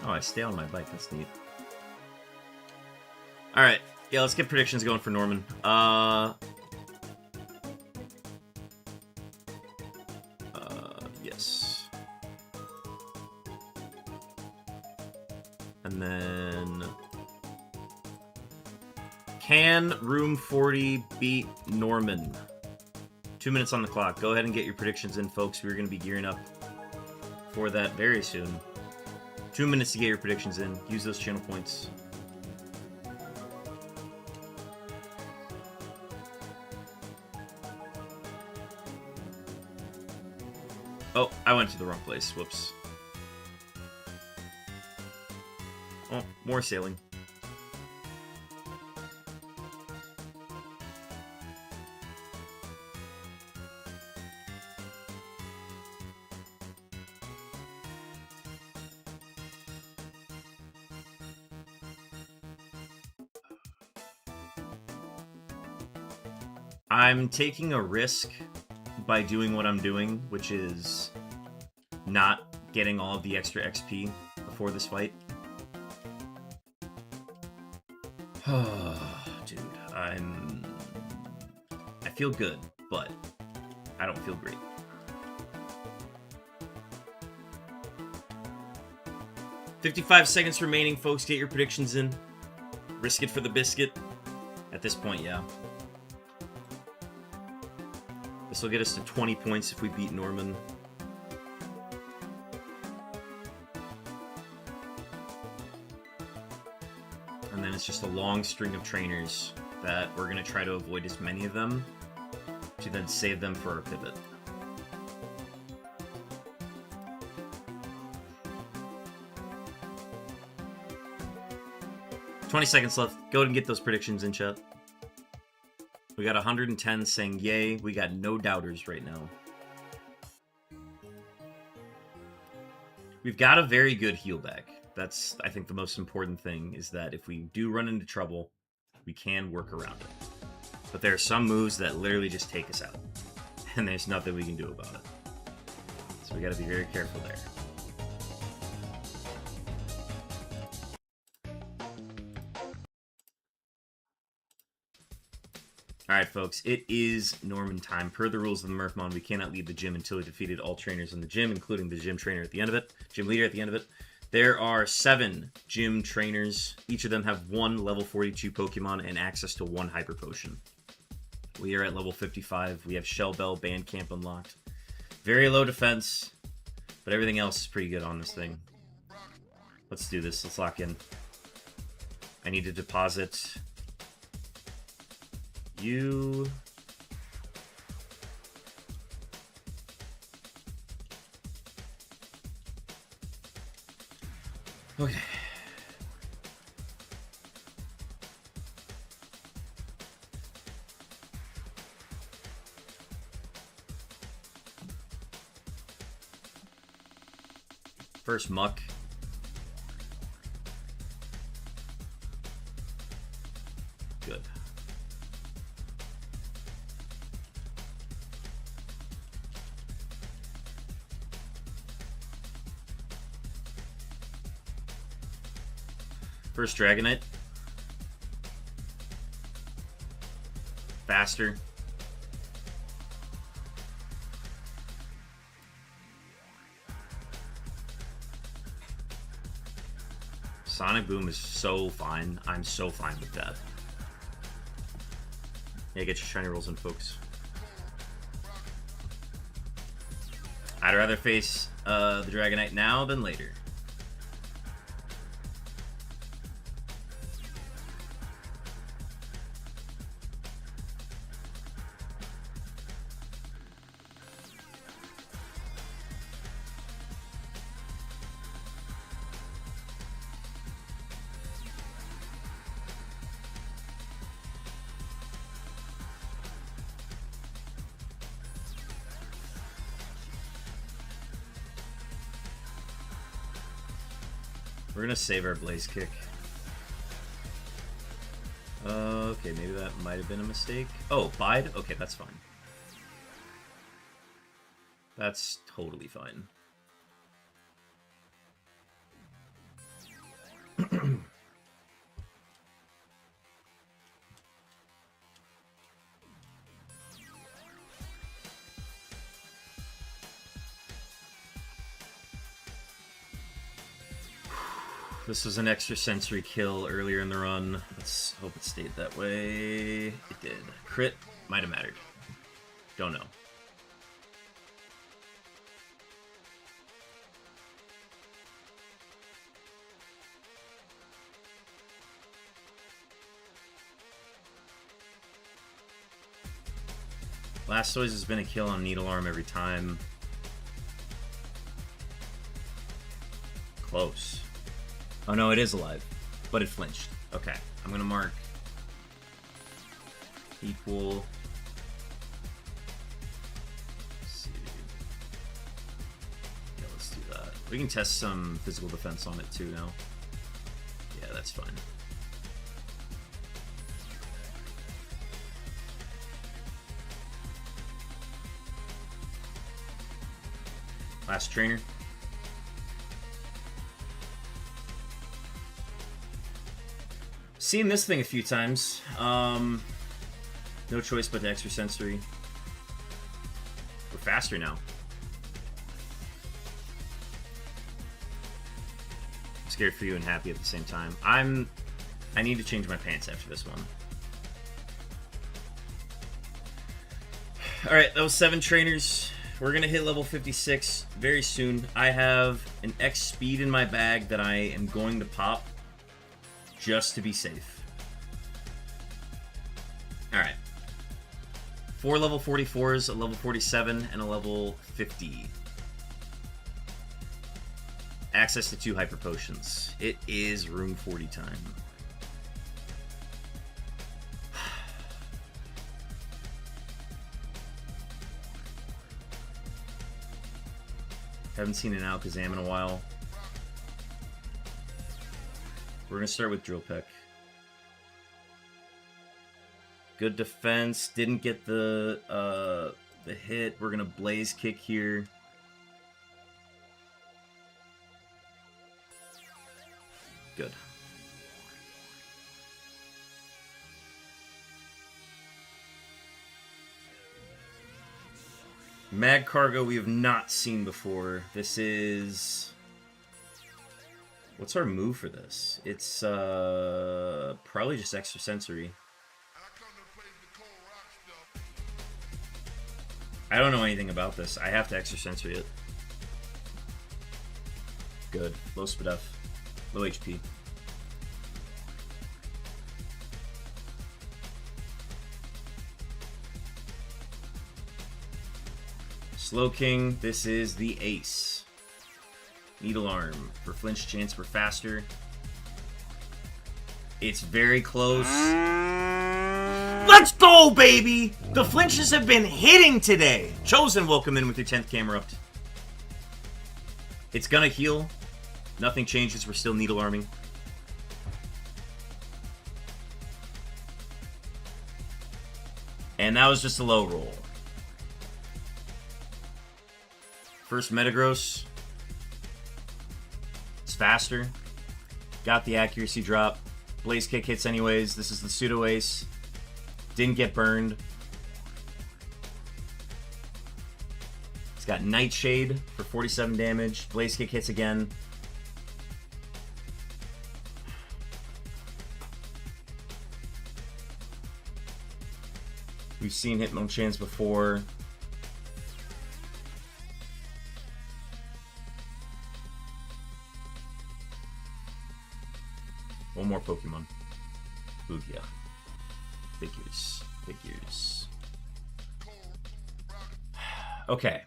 Oh, I stay on my bike. That's neat. Alright. Yeah, let's get predictions going for Norman. Yes. And then... Can Room 40 beat Norman? 2 minutes on the clock. Go ahead and get your predictions in, folks. We're going to be gearing up for that very soon. 2 minutes to get your predictions in. Use those channel points. Oh, I went to the wrong place. Whoops. Oh, more sailing. I'm taking a risk by doing what I'm doing, which is not getting all of the extra XP before this fight. Dude, I feel good, but I don't feel great. $55 seconds remaining, folks. Get your predictions in. Risk it for the biscuit. At this point, yeah. This will get us to 20 points if we beat Norman. And then it's just a long string of trainers that we're going to try to avoid as many of them to then save them for our pivot. $20 seconds left. Go ahead and get those predictions in, chat. We got 110 saying yay. We got no doubters right now. We've got a very good heal back. That's, I think, the most important thing, is that if we do run into trouble, we can work around it. But there are some moves that literally just take us out. And there's nothing we can do about it. So we gotta be very careful there. Alright, folks, it is Norman time. Per the rules of the Murphmon, we cannot leave the gym until we defeated all trainers in the gym, including the gym trainer at the end of it, gym leader at the end of it. There are 7 gym trainers. Each of them have 1 level 42 Pokemon and access to 1 Hyper Potion. We are at level 55. We have Shell Bell, Band Camp unlocked. Very low defense, but everything else is pretty good on this thing. Let's do this. Let's lock in. I need to deposit you. Okay. First Muck. Good. First Dragonite. Faster. Sonic Boom is so fine. I'm so fine with that. Yeah, get your shiny rolls in, folks. I'd rather face the Dragonite now than later. We're gonna save our Blaze Kick. Okay, maybe that might have been a mistake. Oh, Bide? Okay, that's fine. That's totally fine. This was an extra sensory kill earlier in the run. Let's hope it stayed that way. It did. Crit might have mattered. Don't know. Blastoise has been a kill on Needle Arm every time. Close. Oh no, it is alive, but it flinched. Okay, I'm gonna mark equal. Let's see. Yeah, let's do that. We can test some physical defense on it too now. Yeah, that's fine. Last trainer. Seen this thing a few times. No choice but to extrasensory. We're faster now. I'm scared for you and happy at the same time. I need to change my pants after this one. Alright, that was 7 trainers. We're gonna hit level 56 very soon. I have an X speed in my bag that I am going to pop just to be safe. Alright. 4 level 44s, a level 47, and a level 50. Access to 2 hyper potions. It is room 40 time. Haven't seen an Alakazam in a while. We're gonna start with Drill Peck. Good defense. Didn't get the hit. We're gonna Blaze Kick here. Good. Mag Cargo we have not seen before. This is... What's our move for this? It's probably just extrasensory. I don't know anything about this. I have to extrasensory it. Good. Low speed F. Low HP. Slow King, this is the Ace. Needle Arm. For flinch chance, we're faster. It's very close. Let's go, baby! The flinches have been hitting today. Chosen, welcome in with your 10th camera up. It's gonna heal. Nothing changes, we're still needle arming. And that was just a low roll. First Metagross. It's faster. Got the accuracy drop. Blaze Kick hits anyways. This is the Pseudo Ace. Didn't get burned. It's got Nightshade for 47 damage. Blaze Kick hits again. We've seen Hitmonchans before. One more Pokemon. Lugia. Figures. Figures. Okay.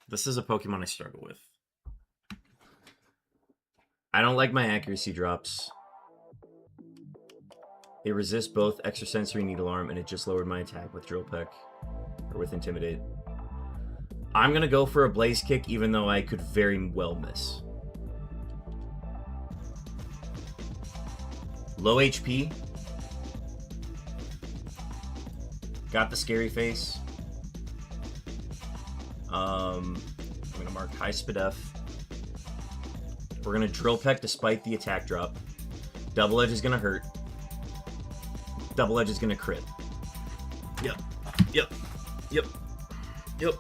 This is a Pokemon I struggle with. I don't like my accuracy drops. They resist both Extrasensory Needle Arm, and it just lowered my attack with Drill Peck. Or with Intimidate. I'm gonna go for a Blaze Kick, even though I could very well miss. Low HP. Got the Scary Face. I'm gonna mark High Speed F. We're gonna Drill Peck despite the attack drop. Double Edge is gonna hurt. Double Edge is gonna crit. Yep. Yep. Yep. Yep.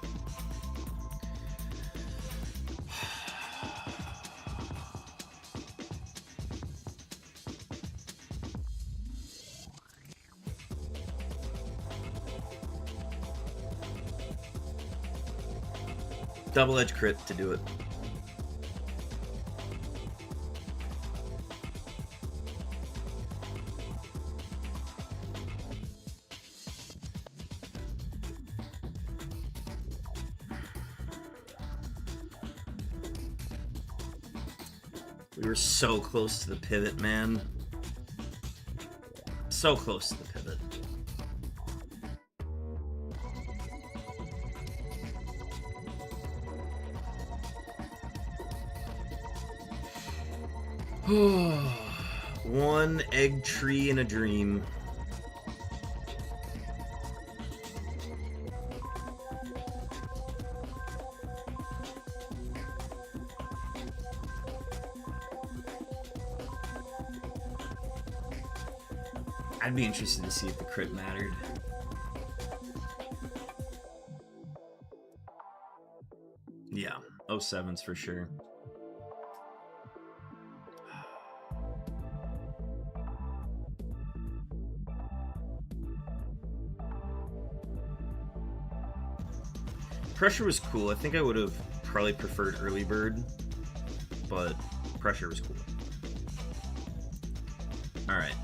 Double Edge crit to do it. We were so close to the pivot, man. So close to the pivot. One egg tree in a dream. I'd be interested to see if the crit mattered. Yeah, 07's for sure. Pressure was cool. I think I would have probably preferred early bird, but pressure was cool. All right.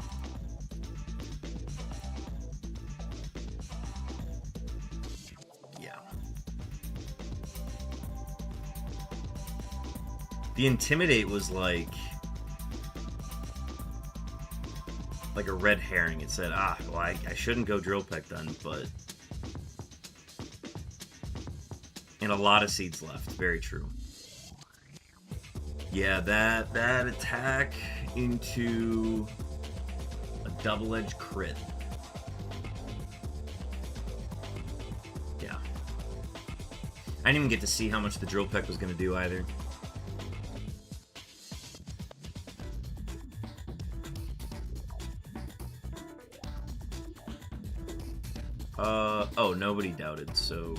Yeah. The intimidate was like a red herring. It said, well, I shouldn't go drill peck then, but and a lot of seeds left. Very true. Yeah, that attack into a double-edged crit. Yeah. I didn't even get to see how much the drill peck was going to do either. Oh, nobody doubted, so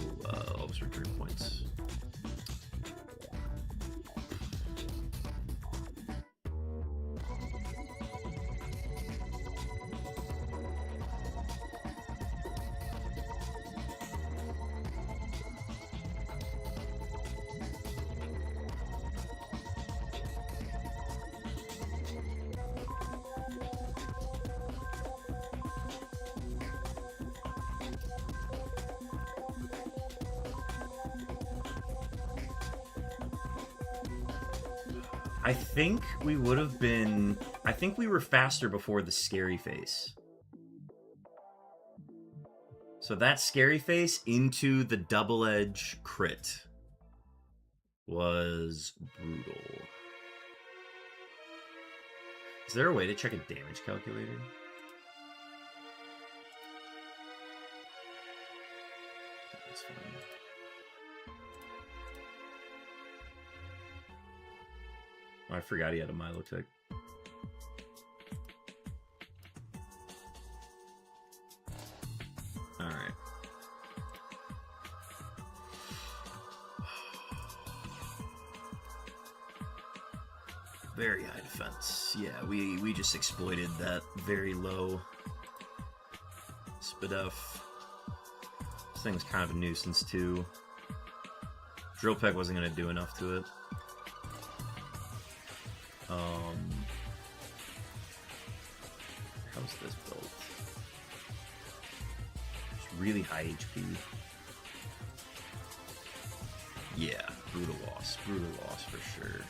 I'll just return points. I think we would have been... I think we were faster before the scary face. So that scary face into the double-edge crit was brutal. Is there a way to check a damage calculator? That's fine. Oh, I forgot he had a Milotech. Alright. Very high defense. Yeah, we just exploited that very low Spadef. This thing's kind of a nuisance too. Drill peck wasn't going to do enough to it. How's this built? It's really high HP. Yeah, brutal loss for sure.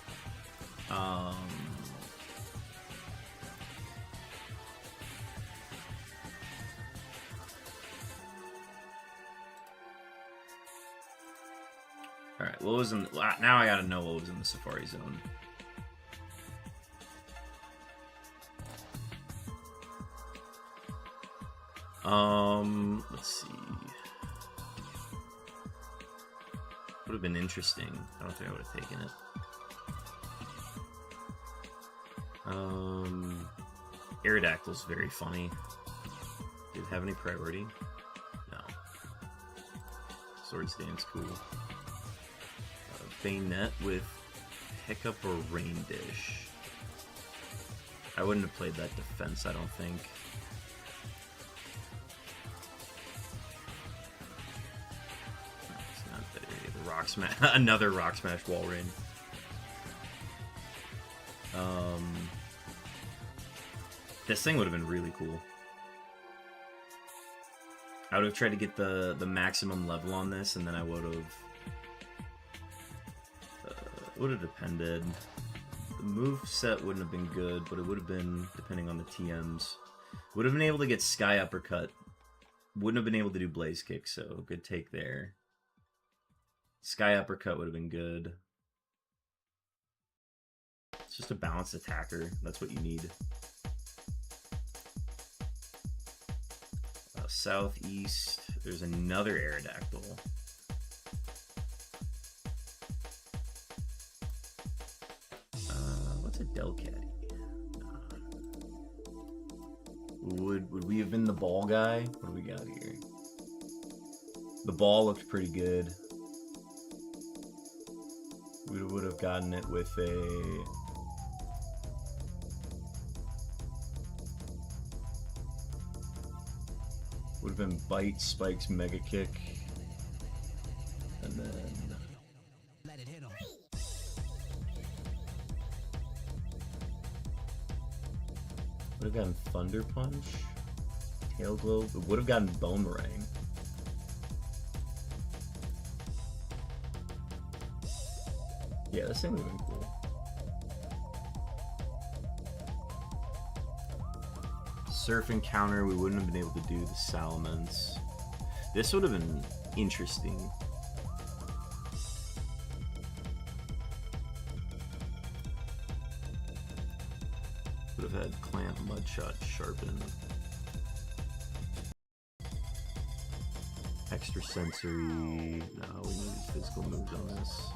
Alright, what was in... Now I gotta know what was in the Safari Zone. Let's see. Would have been interesting. I don't think I would have taken it. Aerodactyl's very funny. Did it have any priority? No. Sword Stand's cool. Bayonet with Hiccup or Rain Dish. I wouldn't have played that defense, I don't think. It's not that area. The Rock Smash, another Rock Smash Wall Rain. This thing would have been really cool. I would have tried to get the maximum level on this, and then I would have... would have depended. The move set wouldn't have been good, but it would have been, depending on the TMs. Would have been able to get Sky Uppercut. Wouldn't have been able to do Blaze Kick, so good take there. Sky Uppercut would have been good. It's just a balanced attacker. That's what you need. Southeast, there's another Aerodactyl. What's a Delcatty? Would we have been the ball guy? What do we got here? The ball looked pretty good. We would have gotten it with a... Would have been Bite, Spikes, Mega Kick, and then... Let it hit him. Would have gotten Thunder Punch, Tail Globe. It would have gotten Boomerang. Yeah, this thing would have been cool. Surf and counter, we wouldn't have been able to do the Salamence. This would have been interesting. Would have had Clamp, Mudshot, Sharpen. Extra sensory. No, we need physical moves on this.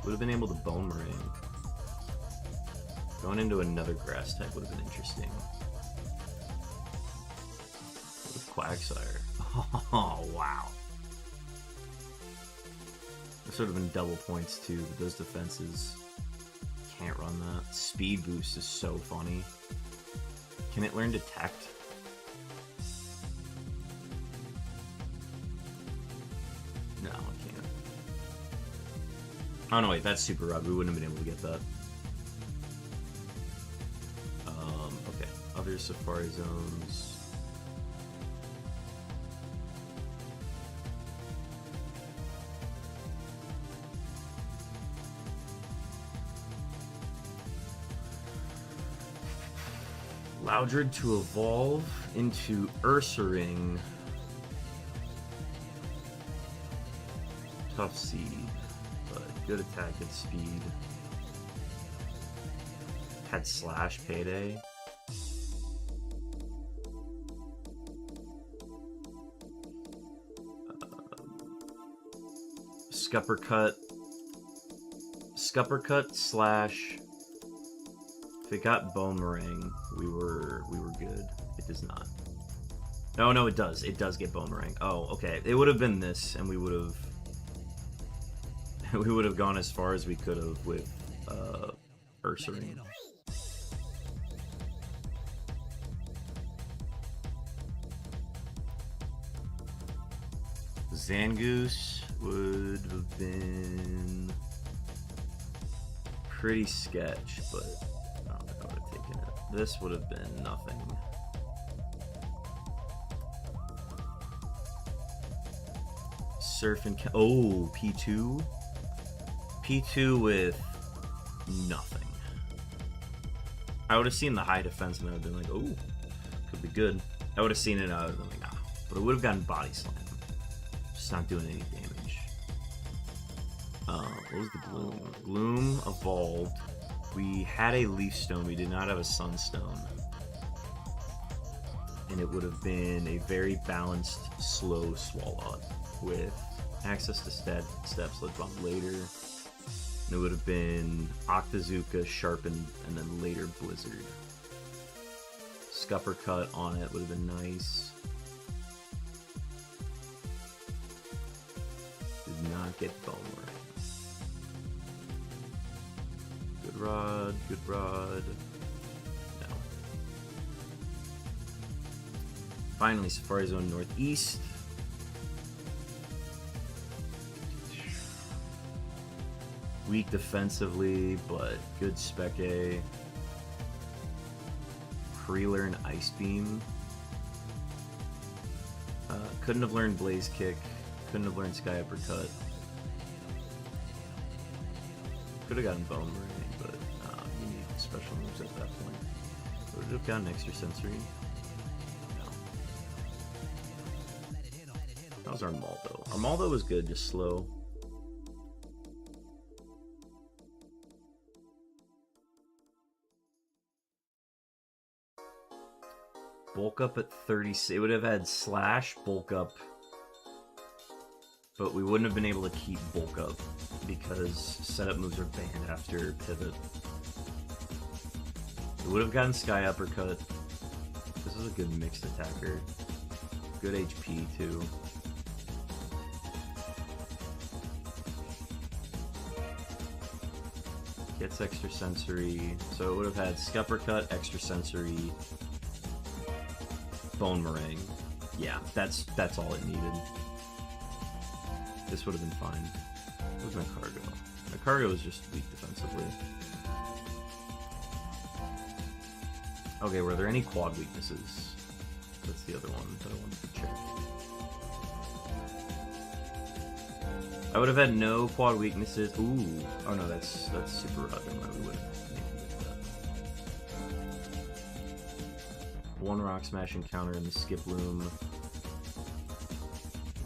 Would have been able to Boomerang. Going into another grass type would have been interesting. With Quagsire. Oh, wow. This would have been double points too, but those defenses can't run that. Speed boost is so funny. Can it learn Detect? No, it can't. Oh no, wait, that's Super Rod. We wouldn't have been able to get that. Okay. Other Safari Zones. Loudred to evolve into Ursaring. Tough seed, but good attack and speed. Had Slash Payday. Scuppercut slash. If it got Boomerang, we were good. It does not. No, it does. It does get Boomerang. Oh, okay. It would have been this, and we would have gone as far as we could have with Ursaring. Zangoose would have been pretty sketch, but I don't think I would have taken it. This would have been nothing. Surf and oh, P2? P2 with nothing. I would have seen the high defense and I would have been like, oh, could be good. I would have seen it and I would have been like, nah. But it would have gotten Body Slam. Just not doing any damage. What was the Gloom? Gloom evolved. We had a Leaf Stone. We did not have a Sunstone. And it would have been a very balanced, slow Swalot with access to steps, Sludge Bomb later. And it would have been Octazooka, Sharpened, and then later Blizzard. Scuppercut on it would have been nice. Did not get Boomerang. Good rod. No. Finally, Safari Zone Northeast. Weak defensively, but good Spec A. Pre-learn Ice Beam. Couldn't have learned Blaze Kick. Couldn't have learned Sky Uppercut. Could have gotten Boomerang, but you need special moves at that point. Would it have gotten Extra Sensory? No. That was Armaldo. Armaldo was good, just slow. Bulk up at 30. It would have had Slash, Bulk up, but we wouldn't have been able to keep Bulk up because setup moves are banned after Pivot. It would have gotten Sky Uppercut. This is a good mixed attacker. Good HP too. Gets extra sensory. So it would have had Scuppercut, extra sensory, Bone Meringue. Yeah, that's all it needed. This would have been fine. Where's my cargo? My cargo is just weak defensively. Okay, were there any quad weaknesses? That's the other one that I wanted to check. I would have had no quad weaknesses. Ooh. Oh no, that's super rod. We would have one rock smash encounter in the skip loom.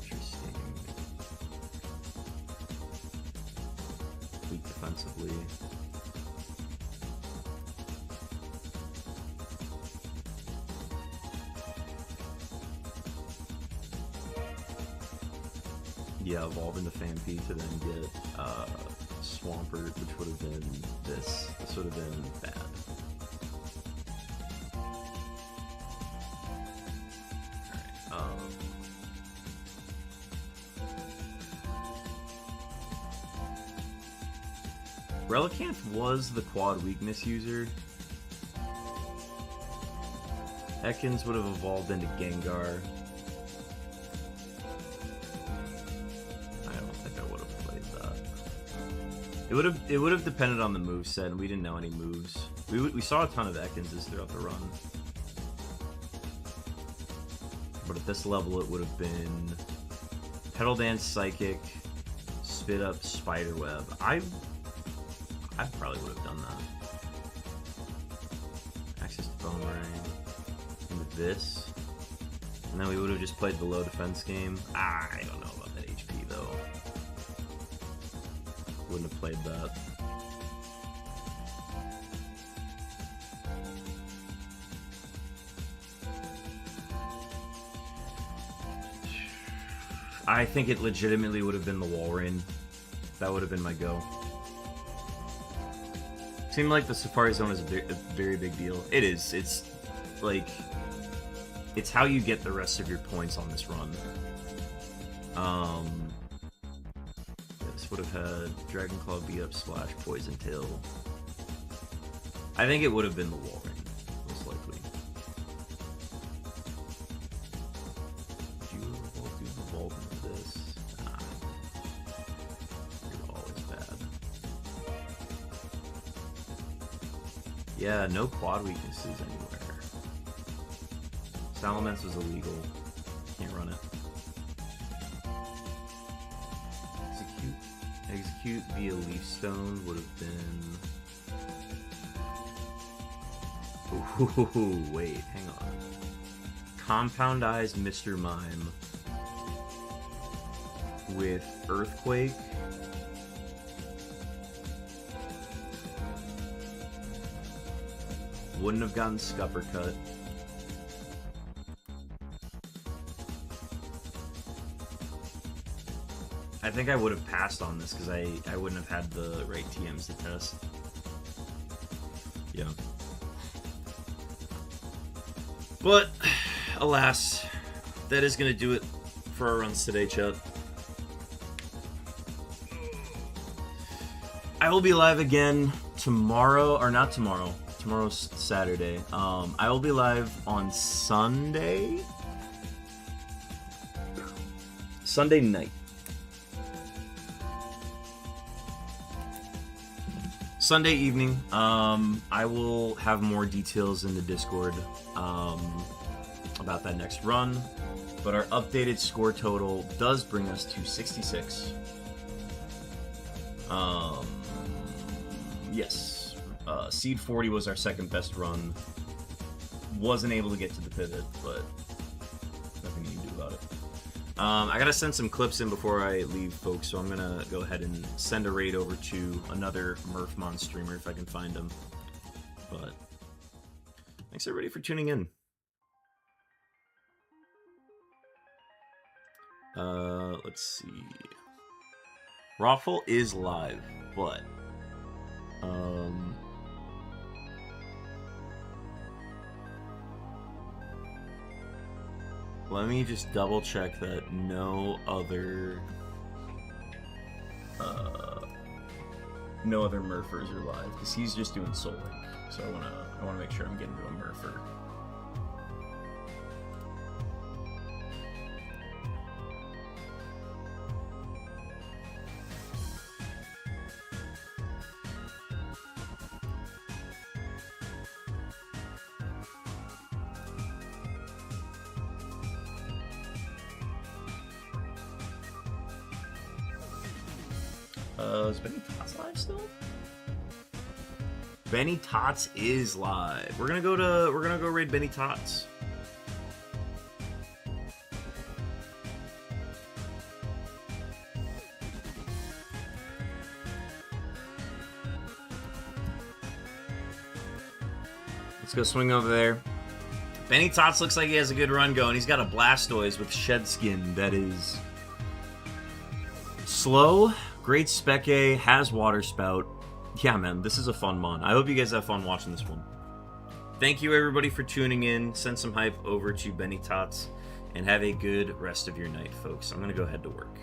Interesting. Weak defensively. Yeah, evolve into Phanpy to then get Swampert, which would have been this. This would have been bad. Alright, Relicanth was the quad weakness user. Ekans would have evolved into Gengar. It would have depended on the moveset, and we didn't know any moves. We saw a ton of Ekanses throughout the run. But at this level, it would have been Petal Dance, Psychic, Spit Up, Spiderweb. I probably would have done that. Access to Bone Meringue. Into this. And then we would have just played the low defense game. I don't know about that HP, though. Wouldn't have played that. I think it legitimately would have been the Walrein. That would have been my go. Seemed like the Safari Zone is a very big deal. It is. It's like... It's how you get the rest of your points on this run. Would have had Dragon Claw, Beat Up, Splash, Poison Tail. I think it would have been the Walrein, most likely. Did you evolve into this? Nah. You're always bad. Yeah, no quad weaknesses anywhere. Salamence was illegal. Can't run it. Execute via Leaf Stone would have been... Ooh, wait, hang on. Compoundize Mr. Mime with Earthquake. Wouldn't have gotten Scuppercut. I think I would have passed on this because I wouldn't have had the right TMs to test. Yeah. But, alas, that is going to do it for our runs today, chat. I will be live again tomorrow, or not tomorrow. Tomorrow's Saturday. I will be live on Sunday. Sunday night. Sunday evening, I will have more details in the Discord about that next run, but our updated score total does bring us to 66. Yes, Seed 40 was our second best run. Wasn't able to get to the pivot, but nothing you can do about it. I gotta send some clips in before I leave, folks, so I'm gonna go ahead and send a raid over to another Murphmon streamer if I can find him. But thanks everybody for tuning in. Let's see. Raffle is live, but Let me just double check that no other Murphers are live, because he's just doing Soul Link. So I wanna make sure I'm getting to a Murpher. Is Benny Tots live still? Benny Tots is live. We're gonna go raid Benny Tots. Let's go swing over there. Benny Tots looks like he has a good run going. He's got a Blastoise with shed skin that is slow. Great Spec A, has Water Spout. Yeah, man, this is a fun mon. I hope you guys have fun watching this one. Thank you, everybody, for tuning in. Send some hype over to Benny Tots, and have a good rest of your night, folks. I'm going to go head to work.